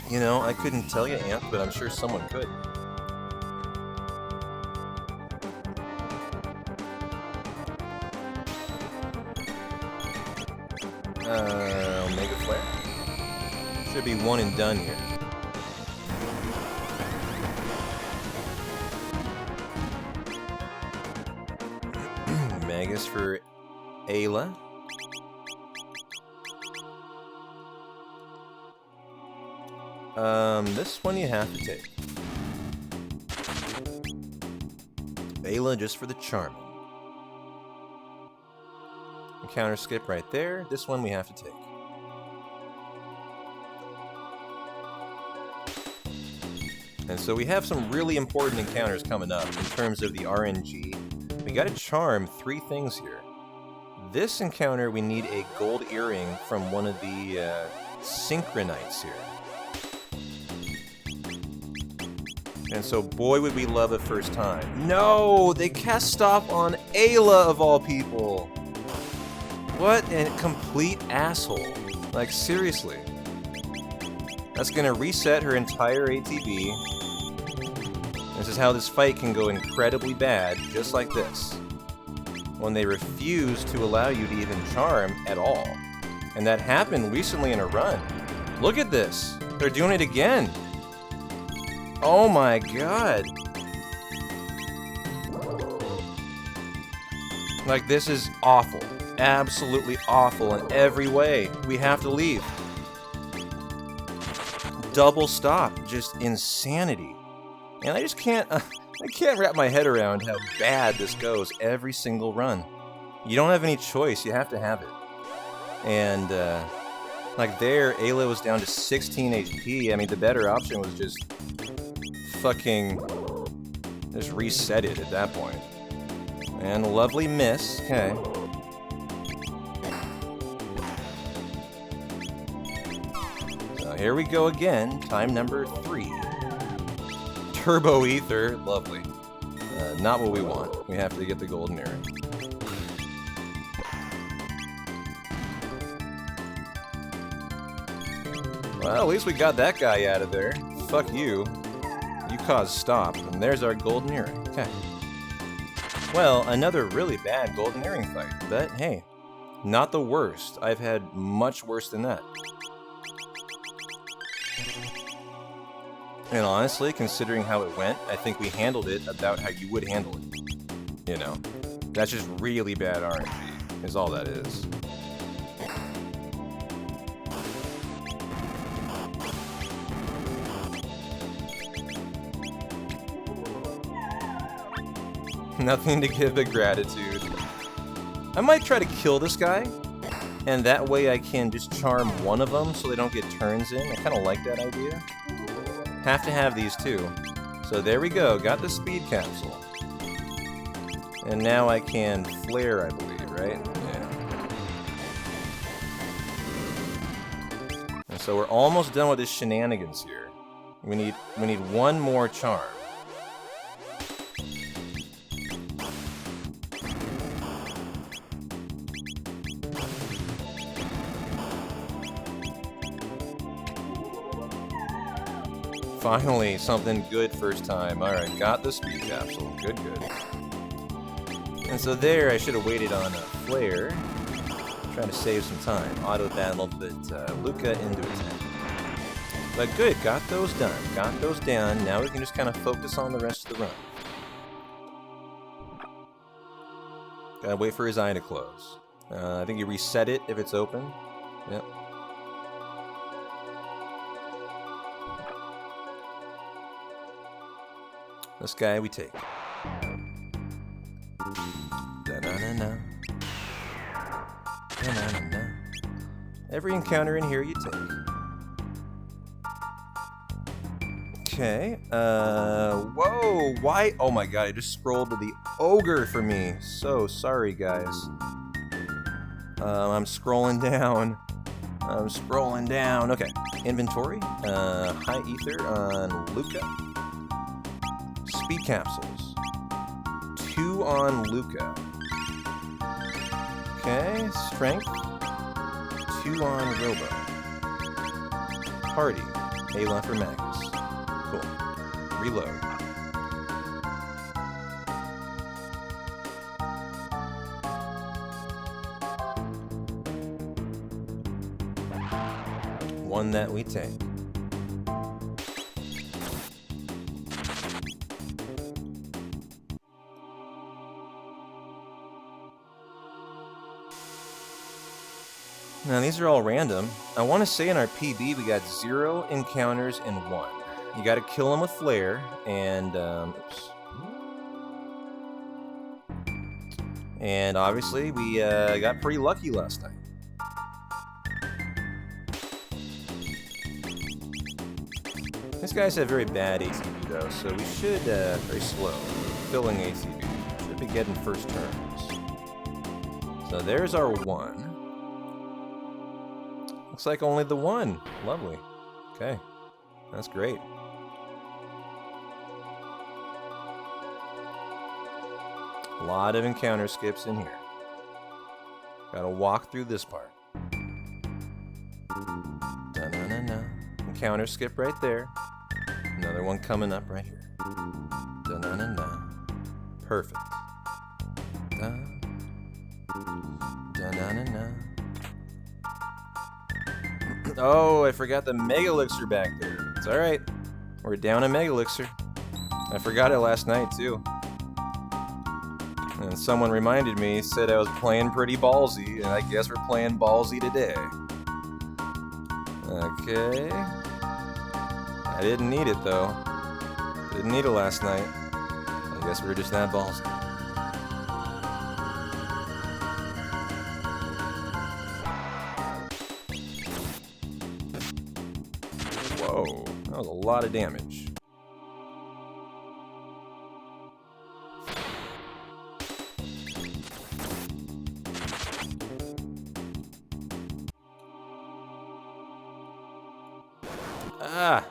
You know, I couldn't tell you, Ant, but I'm sure someone could. Omega Flare. Should be one and done here. Magus for Ayla. This one you have to take. Ayla just for the charming. Counter skip right there. This one we have to take. And so we have some really important encounters coming up in terms of the RNG. We gotta charm 3 things here. This encounter, we need a gold earring from one of the Synchronites here. And so, boy, would we love it first time. No! They cast stop on Ayla, of all people! What a complete asshole. Like, seriously. That's gonna reset her entire ATB. This is how this fight can go incredibly bad, just like this. When they refuse to allow you to even charm at all. And that happened recently in a run. Look at this! They're doing it again! Oh my god! Like, this is awful. Absolutely awful in every way. We have to leave. Double stop. Just insanity. And I just can't... I can't wrap my head around how bad this goes every single run. You don't have any choice. You have to have it. And, like there, Ayla was down to 16 HP. I mean, the better option was just... fucking just reset it at that point. And a lovely miss. Okay. So here we go again. Time number 3. Turbo Ether. Lovely. Not what we want. We have to get the golden earring. Well, at least we got that guy out of there. Fuck you. You caused stop, and there's our golden earring. Okay. Well, another really bad golden earring fight, but hey, not the worst. I've had much worse than that. And honestly, considering how it went, I think we handled it about how you would handle it. You know, that's just really bad RNG, is all that is. Nothing to give but gratitude. I might try to kill this guy, and that way I can just charm one of them so they don't get turns in. I kind of like that idea. Have to have these too. So there we go, got the speed capsule. And now I can flare, I believe, right? Yeah. And so we're almost done with this shenanigans here. We need one more charm. Finally, something good first time. Alright, got the speed capsule. Good, good. And so there, I should have waited on a flare. Trying to save some time. Auto battle, but Luca into attack. But good, got those done. Got those down. Now we can just kind of focus on the rest of the run. Gotta wait for his eye to close. I think you reset it if it's open. Yep. This guy we take. Da-na-na-na. Da-na-na-na. Every encounter in here you take. Okay. Whoa! Why? Oh my god! I just scrolled to the ogre for me. So sorry, guys. I'm scrolling down. I'm scrolling down. Okay. Inventory. High ether on Luca. Speed capsules. 2 on Luca. Okay, strength. 2 on Robo. Party. Ayla for Magus. Cool. Reload. One that we take. Now these are all random. I want to say in our PB we got 0 encounters and 1. You got to kill them with flare, and oops. And obviously we got pretty lucky last night. These guys have very bad ATB though, so we should very slow filling ATB. Should be getting first turns. So there's our 1. Looks like only the 1. Lovely. Okay. That's great. A lot of encounter skips in here. Gotta walk through this part. Da-na-na-na. Encounter skip right there. Another one coming up right here. Da-na-na-na. Perfect. Da. Da-na-na-na. Oh, I forgot the Mega Elixir back there. It's alright. We're down a Mega Elixir. I forgot it last night, too. And someone reminded me, said I was playing pretty ballsy, and I guess we're playing ballsy today. Okay. I didn't need it, though. Didn't need it last night. I guess we're just that ballsy. Whoa, that was a lot of damage.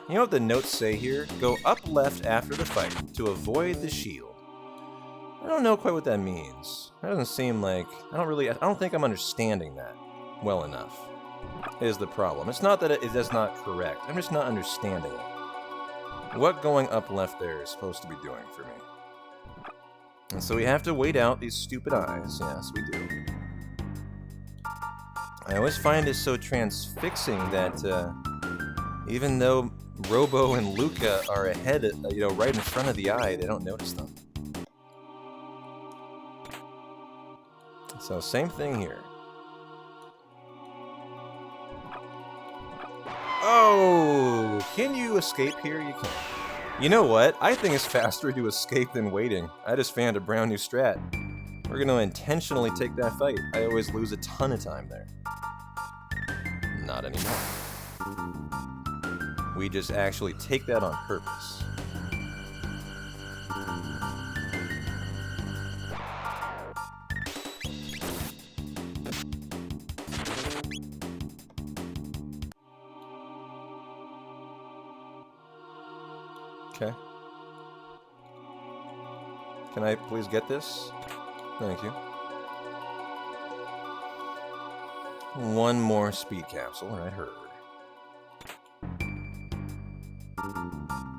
You know what the notes say here? Go up left after the fight to avoid the shield. I don't know quite what that means. That doesn't seem like... I don't think I'm understanding that well enough, is the problem. It's not that it is not correct. I'm just not understanding it. What going up left there is supposed to be doing for me. And so we have to wait out these stupid eyes. Yes, we do. I always find it so transfixing that... Even though Robo and Luca are ahead, you know, right in front of the eye, they don't notice them. So same thing here. Oh, can you escape here? You can. You know what? I think it's faster to escape than waiting. I just found a brand new strat. We're going to intentionally take that fight. I always lose a ton of time there. Not anymore. We just actually take that on purpose. Okay. Can I please get this? Thank you. One more speed capsule, I heard.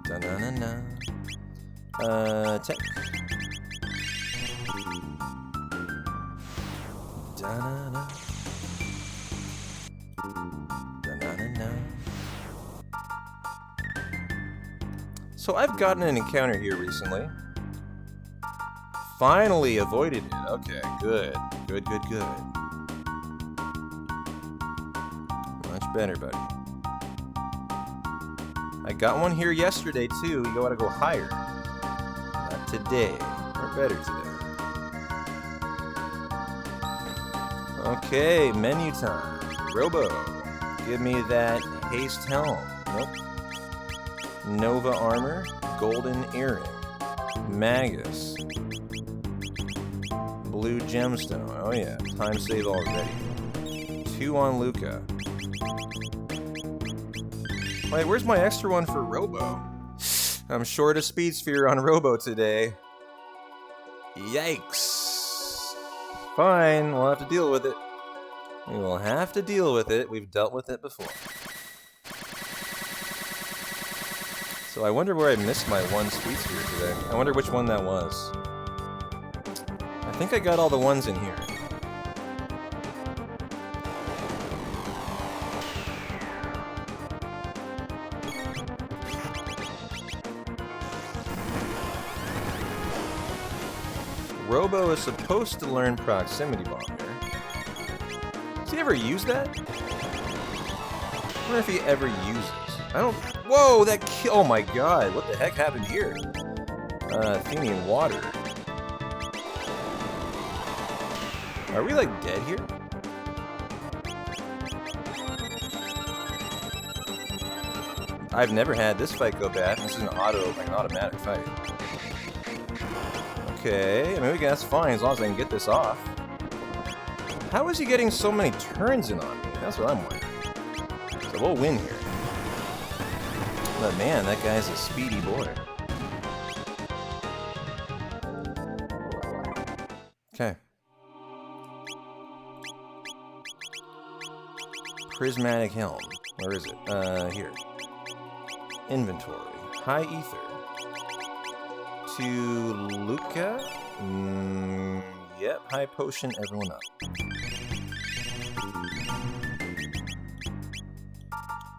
Da-na-na-na. Tech. Da-na-na. Da-na-na-na. So I've gotten an encounter here recently. Finally avoided it. Okay, good. Good, good, good. Much better, buddy. I got one here yesterday, too. You gotta go higher. Not today. Or better today. Okay, menu time. Robo. Give me that haste helm. Nope. Nova armor. Golden earring. Magus. Blue gemstone. Oh yeah. Time save already. 2 on Luca. Wait, where's my extra one for Robo? I'm short a speed sphere on Robo today. Yikes. Fine, we'll have to deal with it. We will have to deal with it. We've dealt with it before. So I wonder where I missed my one speed sphere today. I wonder which one that was. I think I got all the ones in here. Robo is supposed to learn proximity bomb here. Does he ever use that? I wonder if he ever uses. I don't. Whoa, that kill. Oh my god, what the heck happened here? Athenian water. Are we like dead here? I've never had this fight go bad. This is an automatic fight. Okay, I mean, that's fine as long as I can get this off. How is he getting so many turns in on me? That's what I'm wondering. So we'll win here. But man, that guy's a speedy boy. Okay. Prismatic helm. Where is it? Here. Inventory. High ether. To Luca. Yep, high potion, everyone up.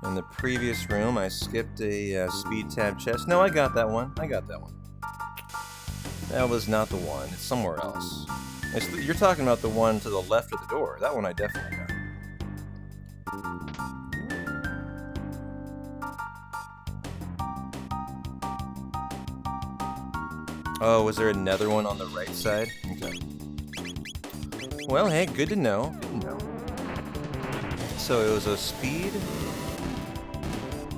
In the previous room, I skipped a speed tab chest. No, I got that one. I got that one. That was not the one. It's somewhere else. You're talking about the one to the left of the door. That one I definitely got. Oh, was there another one on the right side? Okay. Well, hey, good to know. Good to know. So it was a speed.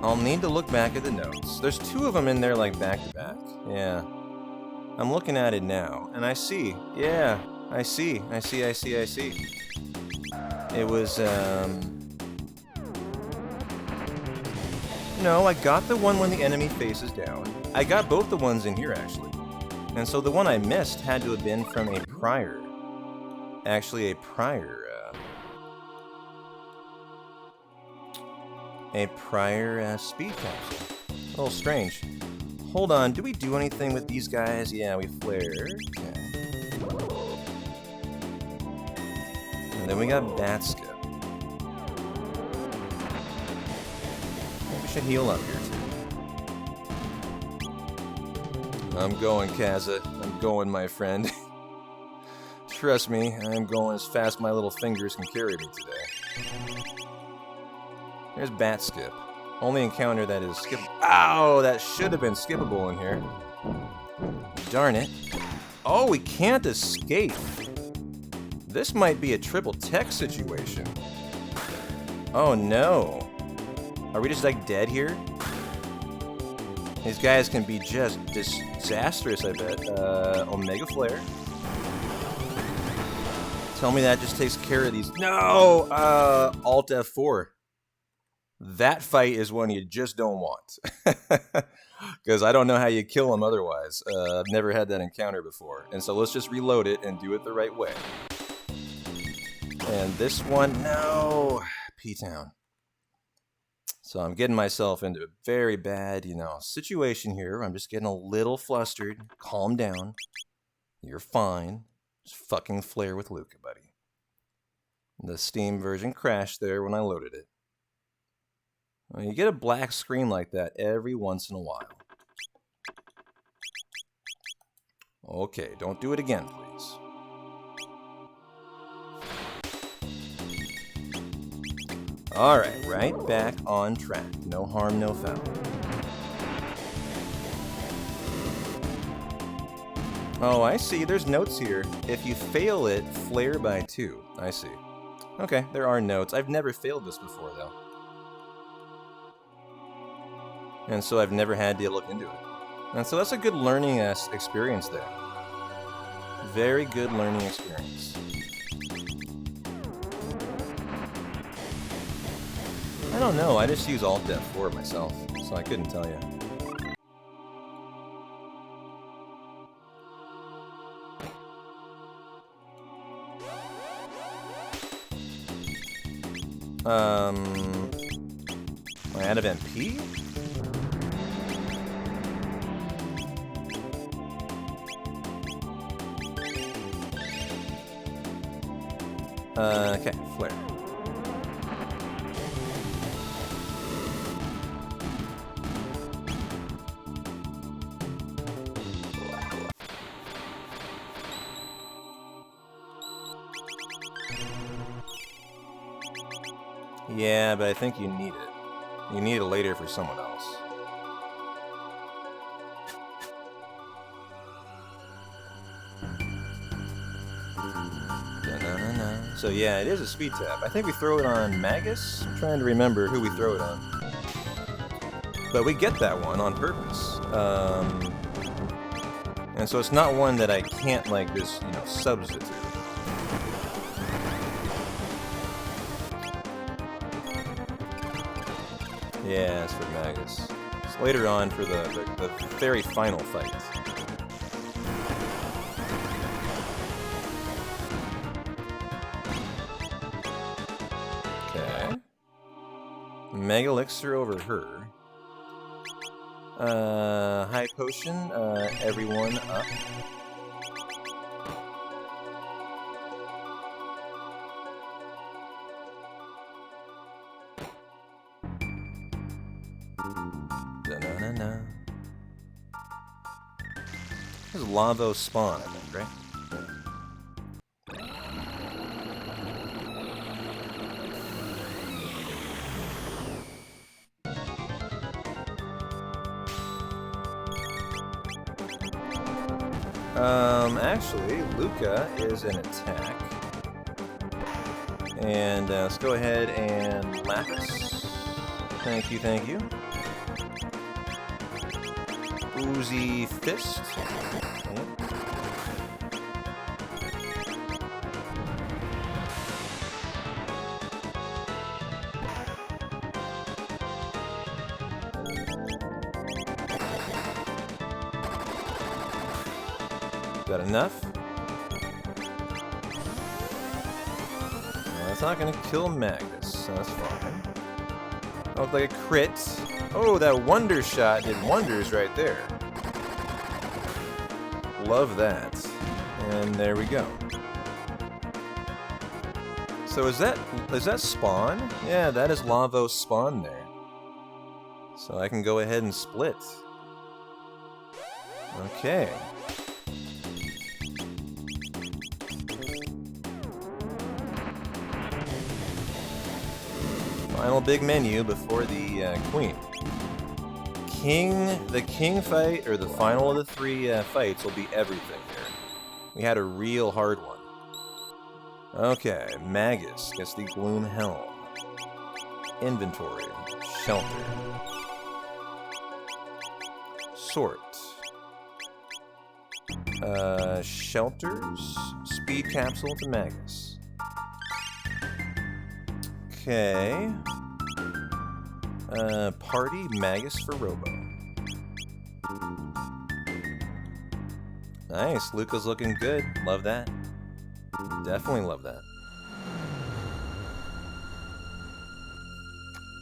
I'll need to look back at the notes. There's 2 of them in there, like, back to back. Yeah. I'm looking at it now, and I see. Yeah, I see. It was, No, I got the one when the enemy faces down. I got both the ones in here, actually. And so the one I missed had to have been from a prior. Actually, a prior speed capsule. A little strange. Hold on, do we do anything with these guys? Yeah, we flare. Okay. And then we got Batska. We should heal up here too. I'm going, Kaza. I'm going, my friend. Trust me, I'm going as fast my little fingers can carry me today. Here's Bat Skip. Only encounter that is skip. Ow! That should have been skippable in here. Darn it. Oh, we can't escape. This might be a triple tech situation. Oh no. Are we just like dead here? These guys can be just disastrous, I bet. Omega Flare. Tell me that just takes care of these. No! Alt F4. That fight is one you just don't want. Because I don't know how you kill them otherwise. I've never had that encounter before. And so let's just reload it and do it the right way. And this one, no! P-Town. So I'm getting myself into a very bad, situation here. I'm just getting a little flustered. Calm down. You're fine. Just fucking flare with Luca, buddy. The Steam version crashed there when I loaded it. Well, you get a black screen like that every once in a while. Okay, don't do it again, please. Alright, right back on track. No harm, no foul. Oh, I see. There's notes here. If you fail it, flare by 2. I see. Okay, there are notes. I've never failed this before, though. And so I've never had to look into it. And so that's a good learning experience there. Very good learning experience. I don't know, I just use Alt F4 myself, so I couldn't tell you. Am I out of MP? Okay, flare. Yeah, but I think you need it. You need it later for someone else. Da-na-na-na. So yeah, it is a speed tap. I think we throw it on Magus. I'm trying to remember who we throw it on. But we get that one on purpose. And so it's not one that I can't like just, substitute. Yeah, it's for Magus. It's later on for the very final fight. Okay. Mega Elixir over her. High Potion, everyone up. Da-na-na-na. This is Lavo Spawn, I think, right? Actually, Luca is an attack. And let's go ahead and Lapis. Thank you, thank you. Oozy Fist. Yep. Got enough? That's not gonna kill Magus, so that's fine. That looked like a crit. Oh, that Wonder Shot did wonders right there. Love that. And there we go. So is that Spawn? Yeah, that is Lavo's Spawn there. So I can go ahead and split. Okay. Final big menu before the queen. The king fight, or the final of the 3 fights, will be everything here. We had a real hard one. Okay, Magus gets the Gloom Helm. Inventory. Shelter. Sort. Shelters. Speed capsule to Magus. Okay. Party Magus for Robo. Nice, Luca's looking good. Love that. Definitely love that.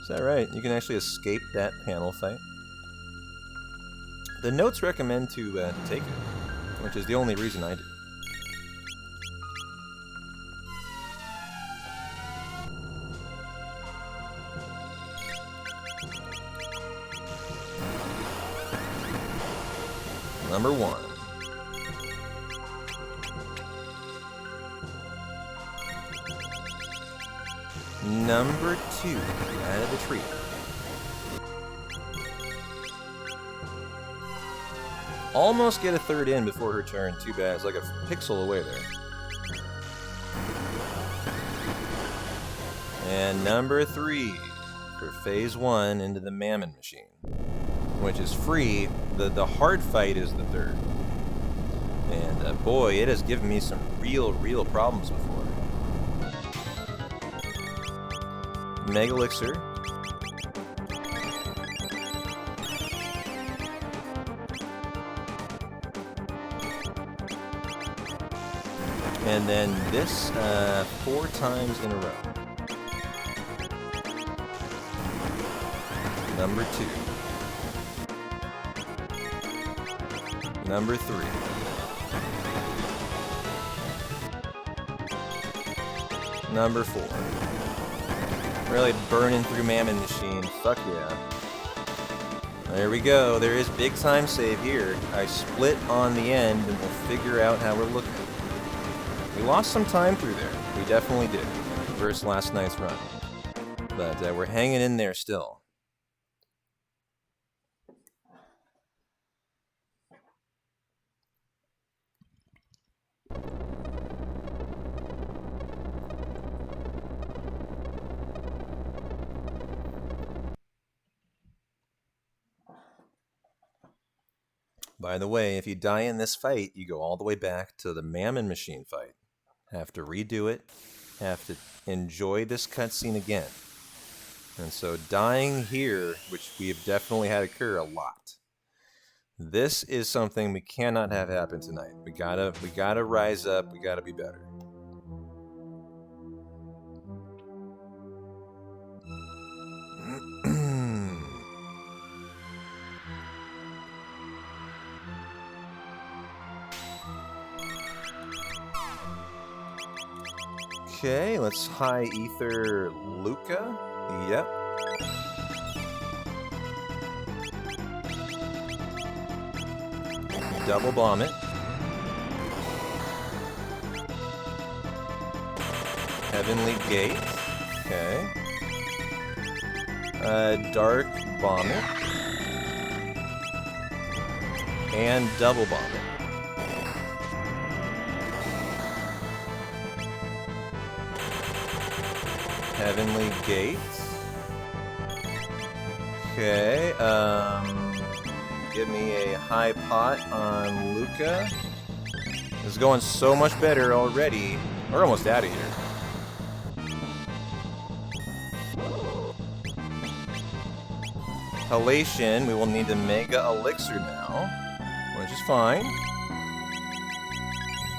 Is that right? You can actually escape that panel fight. The notes recommend to take it, which is the only reason I did. Number 1. Number 2, out of the tree. Almost get a 3rd in before her turn. Too bad, it's like a pixel away there. And number 3 for phase 1 into the Mammon Machine, which is free. The hard fight is the 3rd. And boy, it has given me some real problems before. Mega Elixir. And then this 4 times in a row. Number 2. Number 3. Number 4. Really burning through Mammon Machine. Fuck yeah. There we go. There is big time save here. I split on the end and we'll figure out how we're looking. We lost some time through there. We definitely did. Versus last night's run. But we're hanging in there still. By the way, if you die in this fight, you go all the way back to the Mammon Machine fight. Have to redo it. Have to enjoy this cutscene again. And so dying here, which we have definitely had occur a lot. This is something we cannot have happen tonight. We gotta rise up. We gotta be better. Okay, let's high ether Luca. Yep. Double bomb it. Heavenly Gate. Okay. Dark bomb it. And double bomb it. Heavenly Gate. Okay, give me a high pot on Luca. This is going so much better already. We're almost out of here. Halation, we will need the Mega Elixir now, which is fine.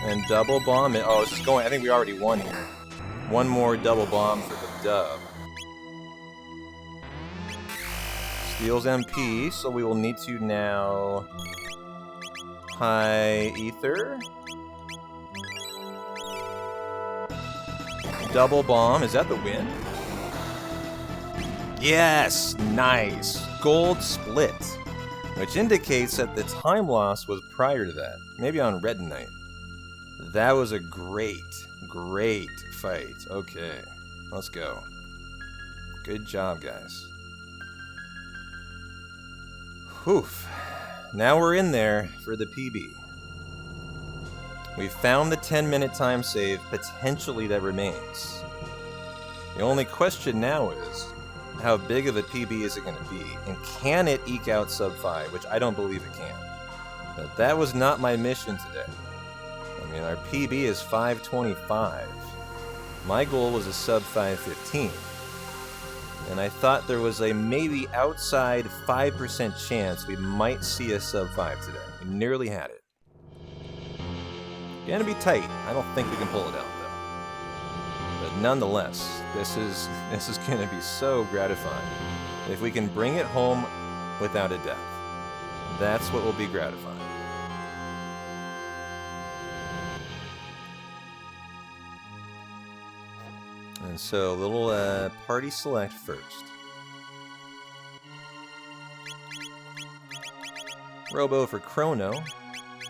And double bomb it. Oh, this is going, I think we already won here. One more double bomb for the dub. Steals MP, so we will need to now high ether. Double bomb, is that the win? Yes! Nice! gold split, which indicates that the time loss was prior to that, maybe on Red Knight. That was a great fight. Okay, let's go. Good job, guys. Whew. Now we're in there for the PB. We found the 10-minute time save potentially that remains. The only question now is, how big of a PB is it going to be? And can it eke out sub 5, which I don't believe it can. But that was not my mission today. I mean, our PB is 525. My goal was a sub 515. And I thought there was a maybe outside 5% chance we might see a sub 5 today. We nearly had it. Gonna be tight. I don't think we can pull it out though. But nonetheless, this is gonna be so gratifying. If we can bring it home without a death, that's what will be gratifying. And so, a little party select first. Robo for Chrono,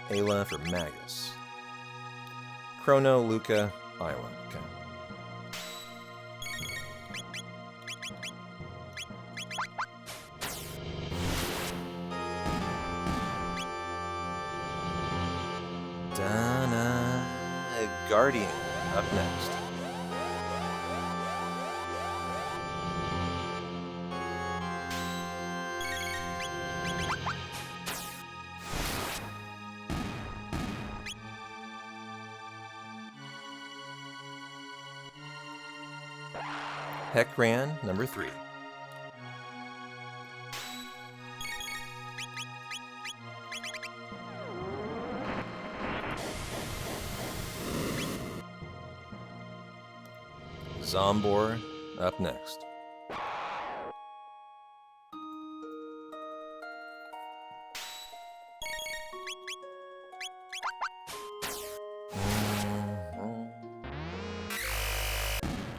Ayla for Magus. Chrono, Luca, Ayla. Okay. Dana Guardian up next. Heckran, number 3. Zombor, up next.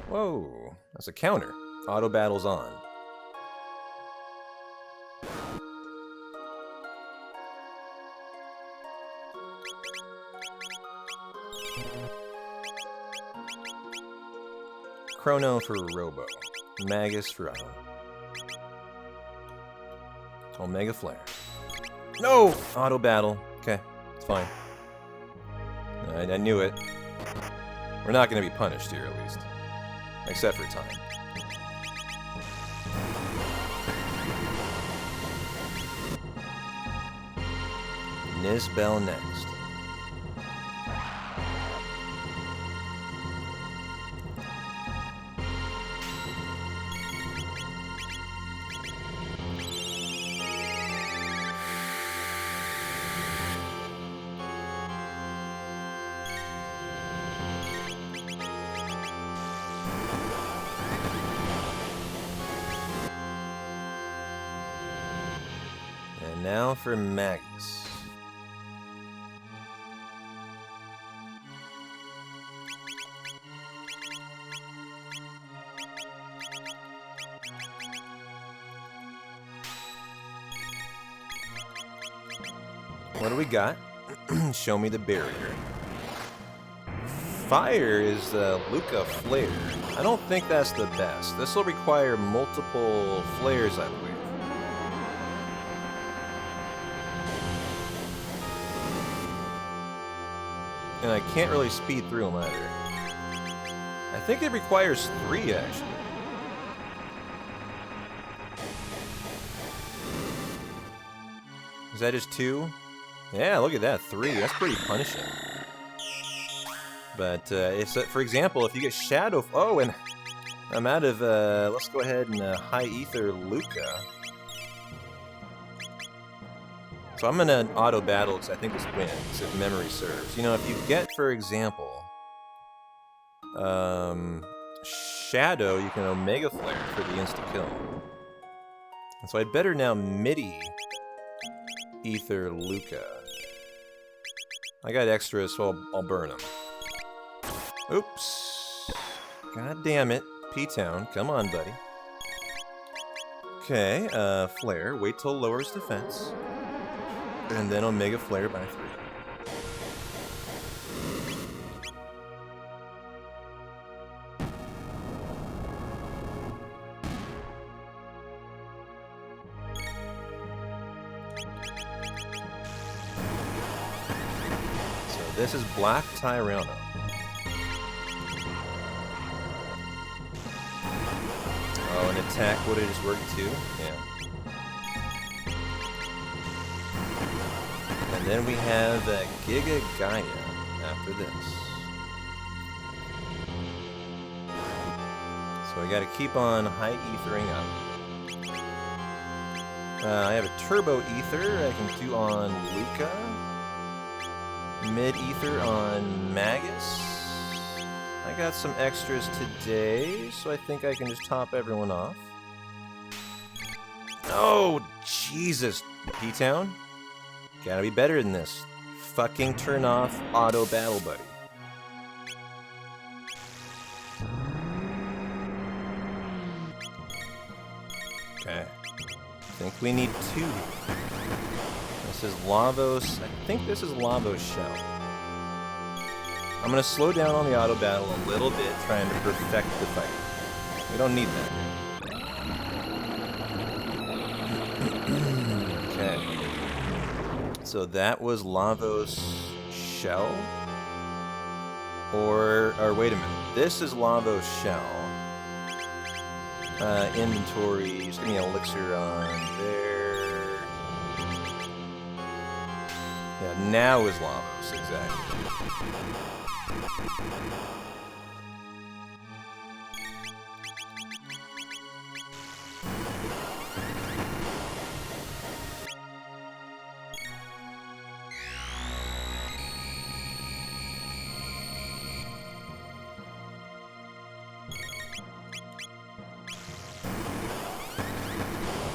Whoa, that's a counter. Auto battle's on. Chrono for Robo. Magus for Ayla. Omega Flare. No! Auto battle. Okay, it's fine. I knew it. We're not going to be punished here, at least. Except for time. Nizbel next. Now for Magus. What do we got? Show me the barrier. Fire is the Luca Flare. I don't think that's the best. This will require multiple flares, I believe. And I can't really speed through them either. I think it requires 3, actually. Is that just 2? Yeah, look at that, 3. That's pretty punishing. But if, for example, if you get Shadow... Oh, and I'm out of... let's go ahead and High Ether Luca. So I'm gonna auto battle because I think this wins, if memory serves. You know, if you get, for example, Shadow, you can Omega Flare for the insta-kill. And so I'd better now MIDI Ether Luca. I got extras, so I'll burn them. Oops. God damn it. P-Town, come on, buddy. Okay, Flare. Wait till lowers defense. And then Omega Flare by 3. So this is Black Tyranno. Oh, an attack would have just worked too? Yeah. And then we have Giga Gaia after this. So we gotta keep on high ethering up. I have a Turbo Ether I can do on Luca. Mid Ether on Magus. I got some extras today, so I think I can just top everyone off. Oh, Jesus. P-Town? Gotta be better than this. Fucking turn off Auto Battle Buddy. Okay. I think we need 2. This is Lavos. I think this is Lavos Shell. I'm gonna slow down on the auto battle a little bit, trying to perfect the fight. We don't need that. Okay. So that was Lavos Shell? Or wait a minute. This is Lavos Shell. Inventory, just give me an elixir on there. Yeah, now is Lavos, exactly.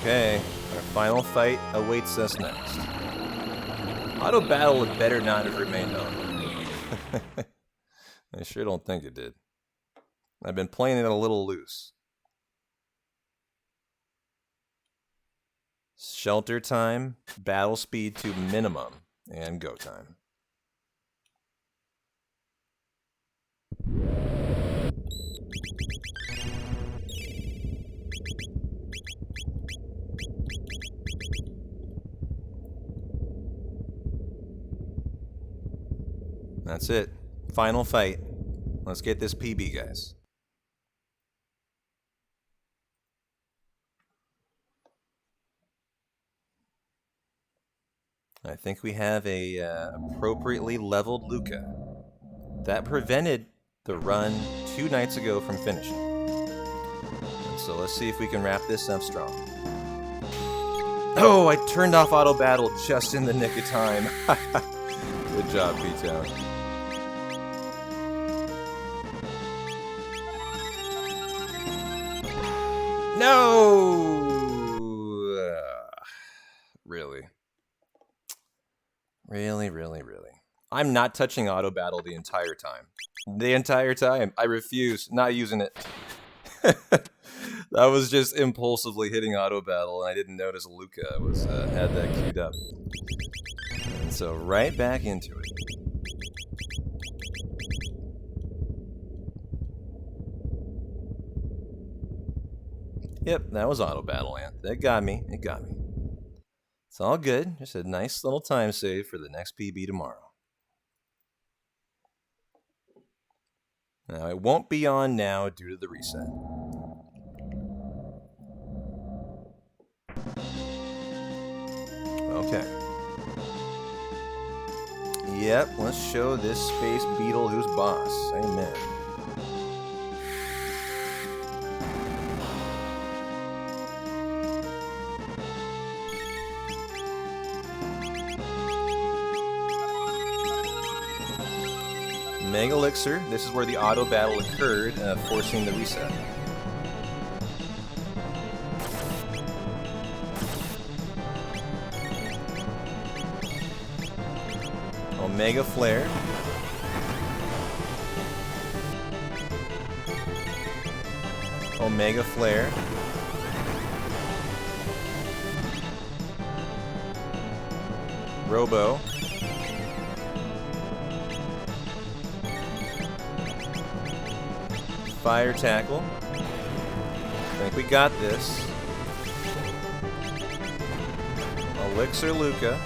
Okay, our final fight awaits us next. Auto battle had better not have remained on. I sure don't think it did. I've been playing it a little loose. Shelter time, battle speed to minimum, and go time. That's it. Final fight. Let's get this PB, guys. I think we have a appropriately leveled Luca. That prevented the run 2 nights ago from finishing. And so let's see if we can wrap this up strong. Oh, I turned off auto battle just in the nick of time. Good job, P-Town. No! Really? Really? I'm not touching auto battle the entire time. The entire time. I refuse. Not using it. That was just impulsively hitting auto battle, and I didn't notice Luca was had that queued up. And so right back into it. Yep, that was auto battle, Ant. That got me. It got me. It's all good. Just a nice little time save for the next PB tomorrow. Now, it won't be on now due to the reset. Okay. Yep, let's show this space beetle who's boss. Amen. Mega Elixir, this is where the auto battle occurred, forcing the reset. Omega Flare. Omega Flare. Robo. Fire tackle. I think we got this. Elixir Luca.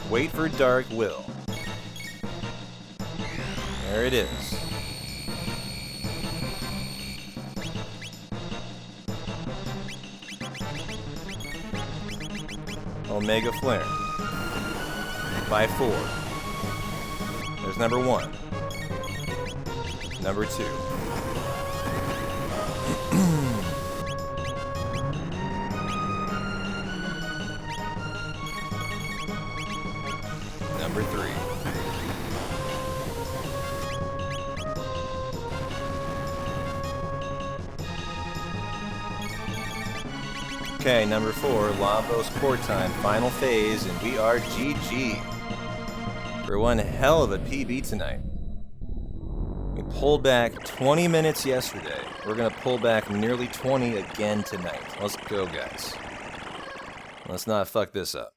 Wait for Dark Will. There it is. Omega Flare. By 4. There's number 1. Number 2. Number 3. Okay, number 4, Lavos Core Time, final phase, and we are GG. For one hell of a PB tonight. We pulled back 20 minutes yesterday. We're gonna pull back nearly 20 again tonight. Let's go, guys. Let's not fuck this up.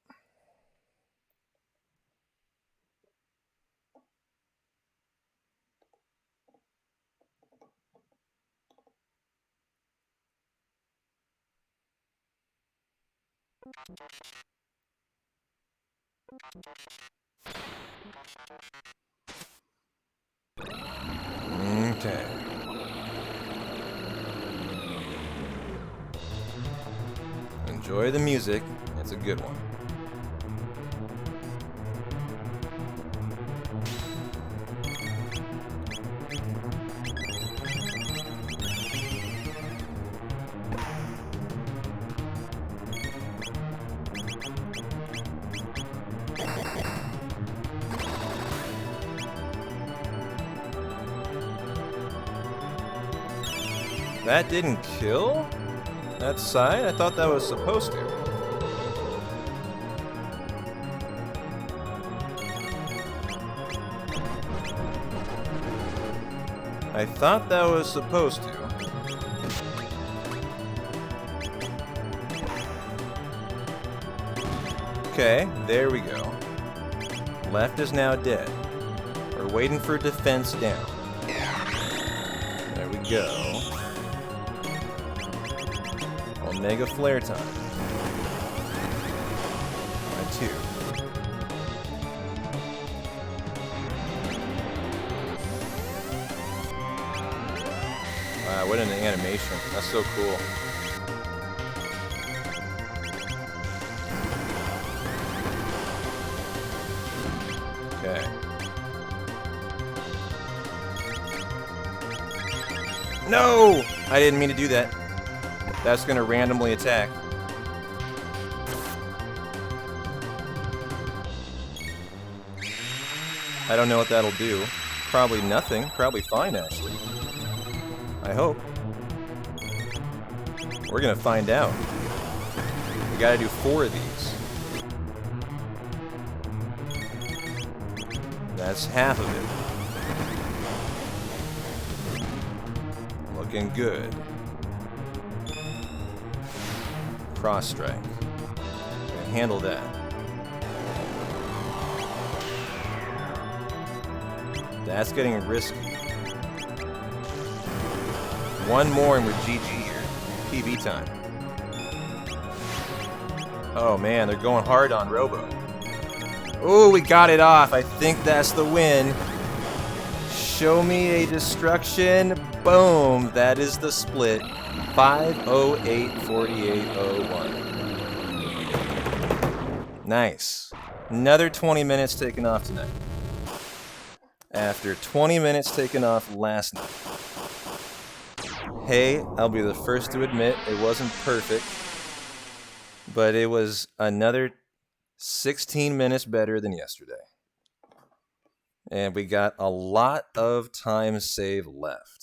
Okay. Enjoy the music. It's a good one. That didn't kill? That side? I thought that was supposed to. I thought that was supposed to. Okay, there we go. Left is now dead. We're waiting for defense down. There we go. Omega Flare time. By 2. Wow, what an animation. That's so cool. Okay. No! I didn't mean to do that. That's gonna randomly attack. I don't know what that'll do. Probably nothing. Probably fine, actually. I hope. We're gonna find out. We gotta do 4 of these. That's half of it. Looking good. Cross strike. Can handle that. That's getting risky. 1 more and we're GG here. PB time. Oh man, they're going hard on Robo. Oh, we got it off. I think that's the win. Show me a destruction. Boom. That is the split. 5:08:48:01. Nice. Another 20 minutes taken off tonight. After 20 minutes taken off last night. Hey, I'll be the first to admit it wasn't perfect, but it was another 16 minutes better than yesterday. And we got a lot of time save left.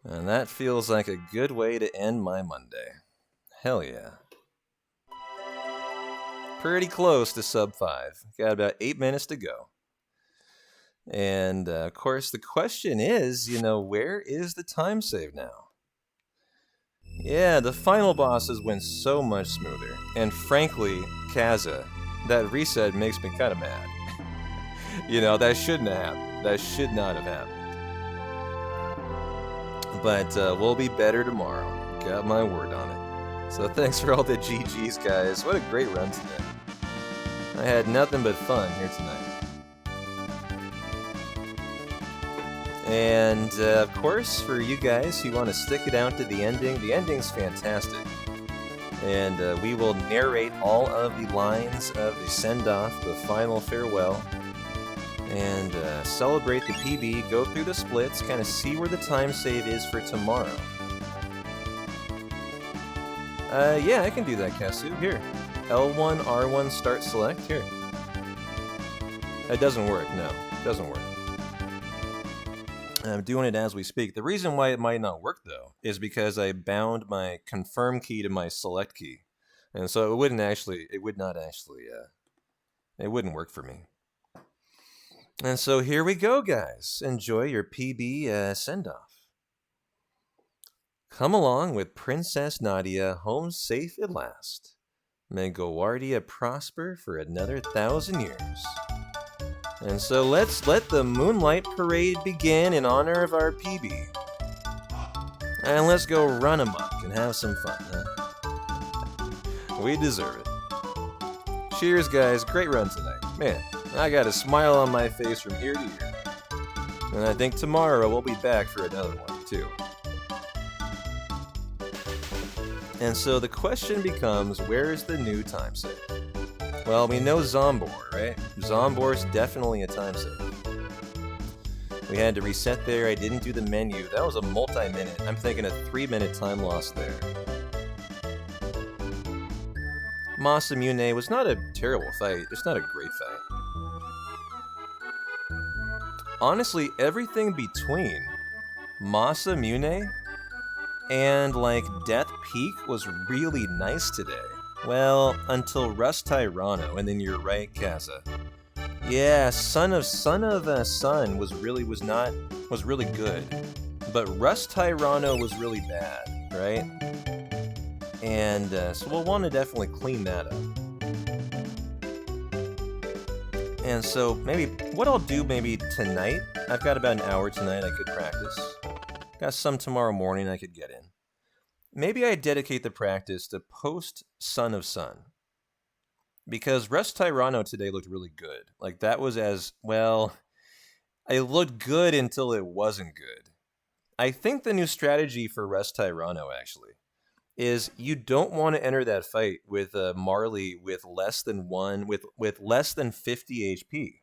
And that feels like a good way to end my Monday. Hell yeah. Pretty close to sub 5. Got about 8 minutes to go. And of course, the question is, where is the time save now? Yeah, the final bosses went so much smoother. And frankly, Kaza, that reset makes me kind of mad. You know, that shouldn't have happened. That should not have happened. But we'll be better tomorrow. Got my word on it. So thanks for all the GGs, guys. What a great run today. I had nothing but fun here tonight. And of course, for you guys who want to stick it out to the ending's fantastic. And we will narrate all of the lines of the send-off, the final farewell, and celebrate the PB, go through the splits, kind of see where the time save is for tomorrow. Yeah, I can do that, Kasu. Here. L1, R1, start select. Here. It doesn't work, no. It doesn't work. I'm doing it as we speak. The reason why it might not work, though, is because I bound my confirm key to my select key. And so it wouldn't work for me. And so here we go, guys. Enjoy your PB send-off. Come along with Princess Nadia, home safe at last. May Gowardia prosper for another 1,000 years. And so let's let the Moonlight Parade begin in honor of our PB. And let's go run amok and have some fun, huh? We deserve it. Cheers, guys. Great run tonight. Man, I got a smile on my face from ear to ear. And I think tomorrow we'll be back for another one, too. And so the question becomes, where is the new time save? Well, we know Zombor, right? Zombor's definitely a time save. We had to reset there. I didn't do the menu. That was a multi-minute. I'm thinking a 3-minute time loss there. Masamune was not a terrible fight, just not a great fight. Honestly, everything between Masamune and, like, Death Peak was really nice today. Well, until Rust Tyrano, and then you're right, Kaza. Yeah, Son of Sun was really good, but Rust Tyrano was really bad, right? And so we'll want to definitely clean that up. And so maybe what I'll do maybe tonight. I've got about an hour tonight I could practice. Got some tomorrow morning I could get in. Maybe I dedicate the practice to post Son of Sun. Because Rust Tyrano today looked really good. Like, that was it looked good until it wasn't good. I think the new strategy for Rust Tyrano, actually, is you don't want to enter that fight with Marley with less than 50 HP.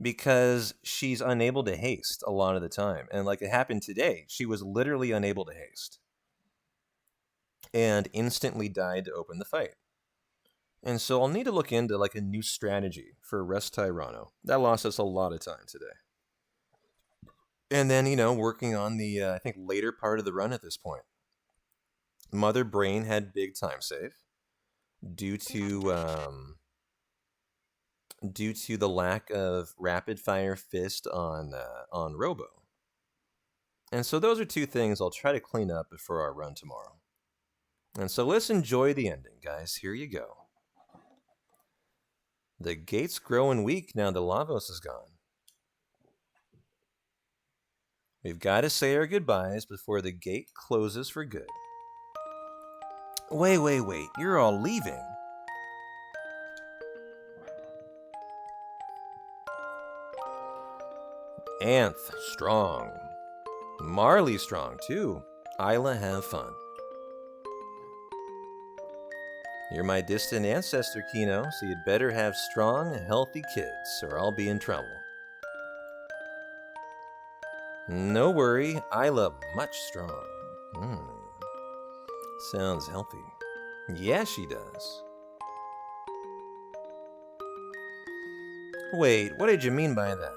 Because she's unable to haste a lot of the time. And like it happened today, she was literally unable to haste. And instantly died to open the fight. And so I'll need to look into like a new strategy for Rust Tyrano. That lost us a lot of time today. And then, working on the, I think, later part of the run at this point. Mother Brain had big time save. Due to the lack of rapid fire fist on Robo. And so those are two things I'll try to clean up before our run tomorrow. And so let's enjoy the ending, guys. Here you go. The gate's growing weak now that Lavos is gone. We've got to say our goodbyes before the gate closes for good. Wait. You're all leaving. Anth, strong. Marley, strong, too. Isla, have fun. You're my distant ancestor, Kino, so you'd better have strong, healthy kids, or I'll be in trouble. No worry, Isla much strong. Sounds healthy. Yeah, she does. Wait, what did you mean by that?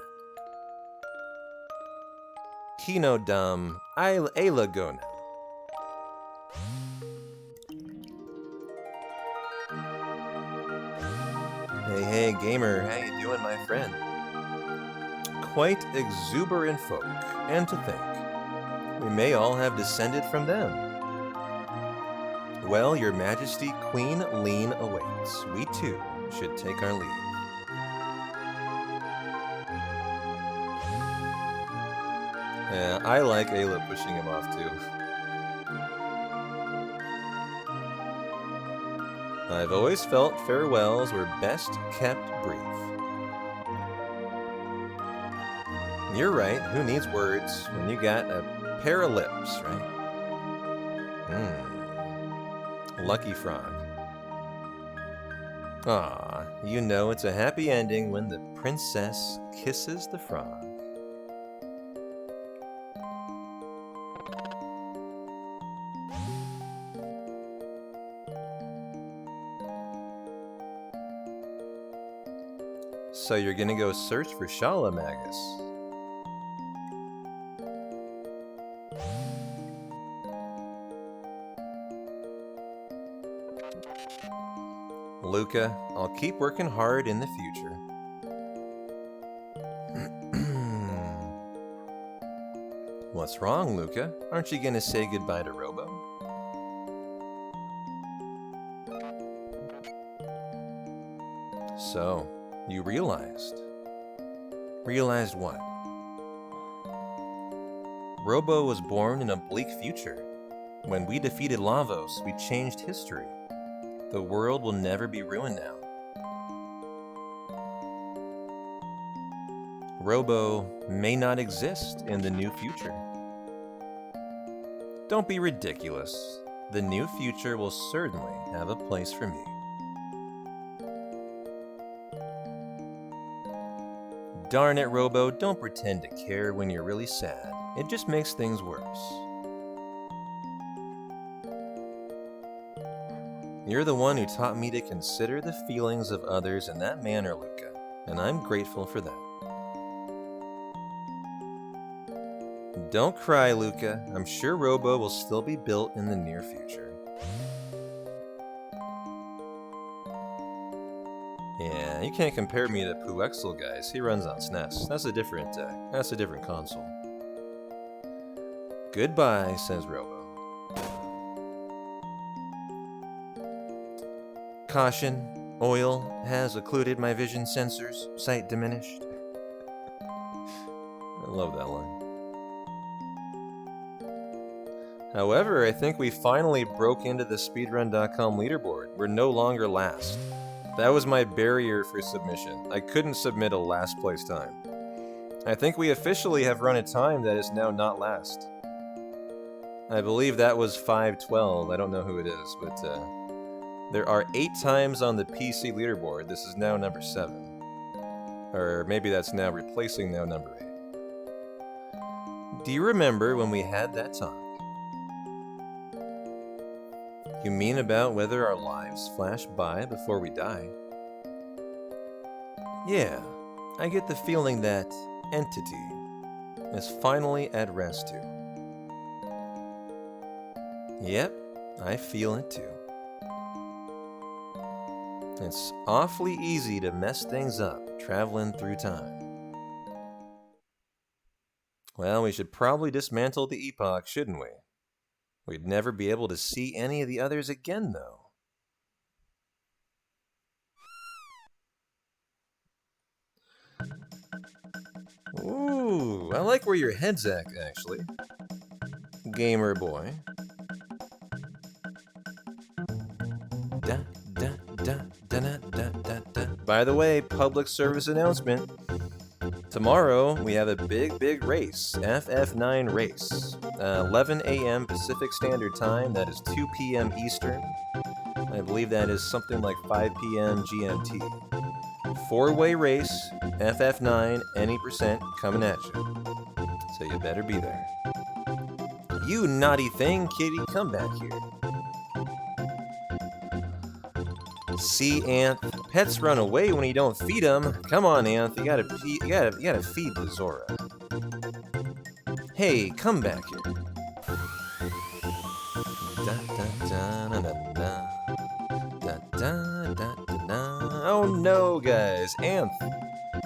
Kino dumb, Ayla go now. Hey, gamer, how you doing, my friend? Quite exuberant folk, and to think, we may all have descended from them. Well, Your Majesty, Queen Lean awaits. We too should take our leave. Yeah, I like Ayla pushing him off too. I've always felt farewells were best kept brief. You're right, who needs words when you got a pair of lips, right? Lucky frog. Ah, you know it's a happy ending when the princess kisses the frog. So you're gonna go search for Shala Magus. Luca, I'll keep working hard in the future. What's wrong, Luca? Aren't you gonna say goodbye to Robo? So, you realized. Realized what? Robo was born in a bleak future. When we defeated Lavos, we changed history. The world will never be ruined now. Robo may not exist in the new future. Don't be ridiculous. The new future will certainly have a place for me. Darn it, Robo, don't pretend to care when you're really sad. It just makes things worse. You're the one who taught me to consider the feelings of others in that manner, Luca, and I'm grateful for that. Don't cry, Luca. I'm sure Robo will still be built in the near future. Yeah, you can't compare me to Puexel, guys. He runs on SNES. That's a different console. Goodbye, says Robo. Caution, oil has occluded my vision sensors, sight diminished. I love that line. However, I think we finally broke into the Speedrun.com leaderboard. We're no longer last. That was my barrier for submission. I couldn't submit a last place time. I think we officially have run a time that is now not last. I believe that was 5:12. I don't know who it is, but there are 8 times on the PC leaderboard. This is now number 7. Or maybe that's now replacing now number 8. Do you remember when we had that talk? You mean about whether our lives flash by before we die? Yeah, I get the feeling that entity is finally at rest too. Yep, I feel it too. It's awfully easy to mess things up traveling through time. Well, we should probably dismantle the epoch, shouldn't we? We'd never be able to see any of the others again, though. Ooh, I like where your head's at, actually. Gamer boy. By the way, public service announcement. Tomorrow, we have a big race, FF9 race. 11 a.m. Pacific Standard Time, that is 2 p.m. Eastern. I believe that is something like 5 p.m. GMT. 4-way race, FF9, any percent coming at you. So you better be there. You naughty thing, kitty, come back here. See, Anth, pets run away when you don't feed them. Come on, Anth, you gotta feed the Zora. Hey, come back here. Oh no, guys, Anth,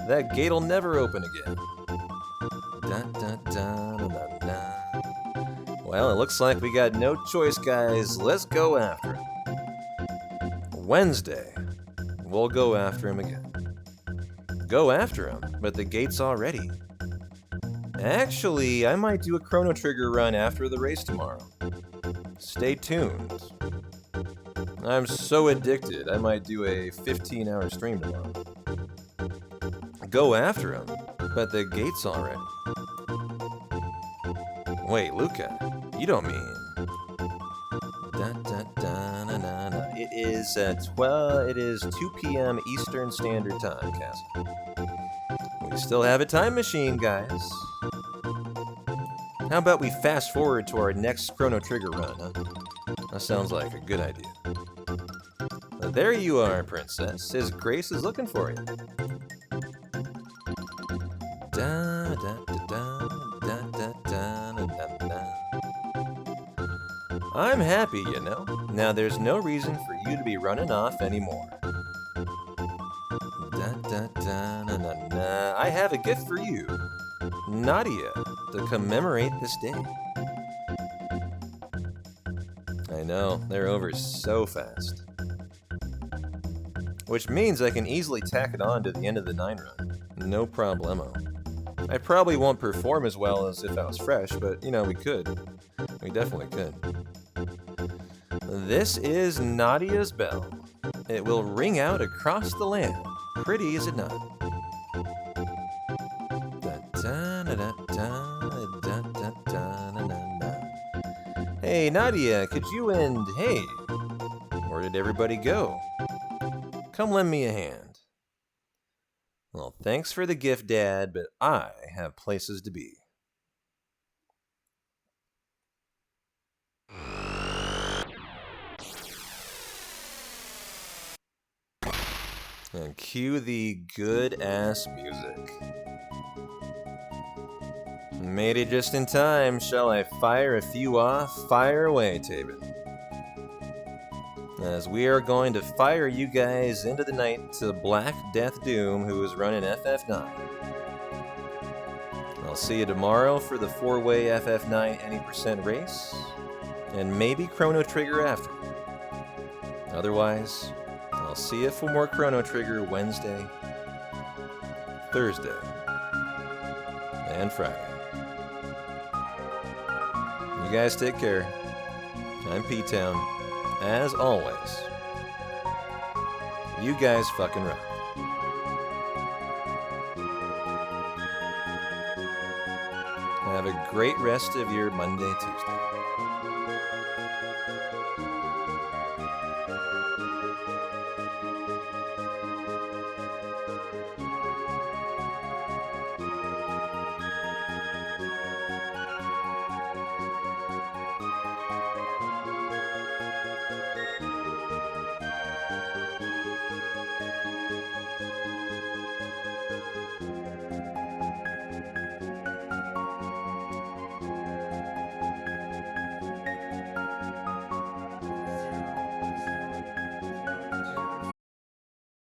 that gate'll never open again. Well, it looks like we got no choice, guys. Let's go after it. Wednesday, we'll go after him again. Go after him, but the gate's already. Actually, I might do a Chrono Trigger run after the race tomorrow. Stay tuned. I'm so addicted, I might do a 15-hour stream tomorrow. Go after him, but the gate's already. Wait, Luca, you don't mean... It is 2 p.m. Eastern Standard Time, Cassie. We still have a time machine, guys. How about we fast forward to our next Chrono Trigger run, huh? That sounds like a good idea. But there you are, Princess. His Grace is looking for you. Da, da, da, da, da, da, da, da, da. I'm happy, you know. Now there's no reason for you to be running off anymore. Da, da, da, na, na, na. I have a gift for you, Nadia, to commemorate this day. I know, they're over so fast. Which means I can easily tack it on to the end of the 9 run. No problemo. I probably won't perform as well as if I was fresh, but, you know, we could. We definitely could. This is Nadia's bell. It will ring out across the land. Pretty, is it not? Hey, Nadia, could you and... Hey, where did everybody go? Come lend me a hand. Well, thanks for the gift, Dad, but I have places to be. And cue the good-ass music. Made it just in time. Shall I fire a few off? Fire away, Taven. As we are going to fire you guys into the night to Black Death Doom, who is running FF9. I'll see you tomorrow for the 4-way FF9 any% race, and maybe Chrono Trigger after. Otherwise, I'll see you for more Chrono Trigger Wednesday, Thursday, and Friday. You guys take care. I'm P-Town. As always, you guys fucking rock. Have a great rest of your Monday, Tuesday.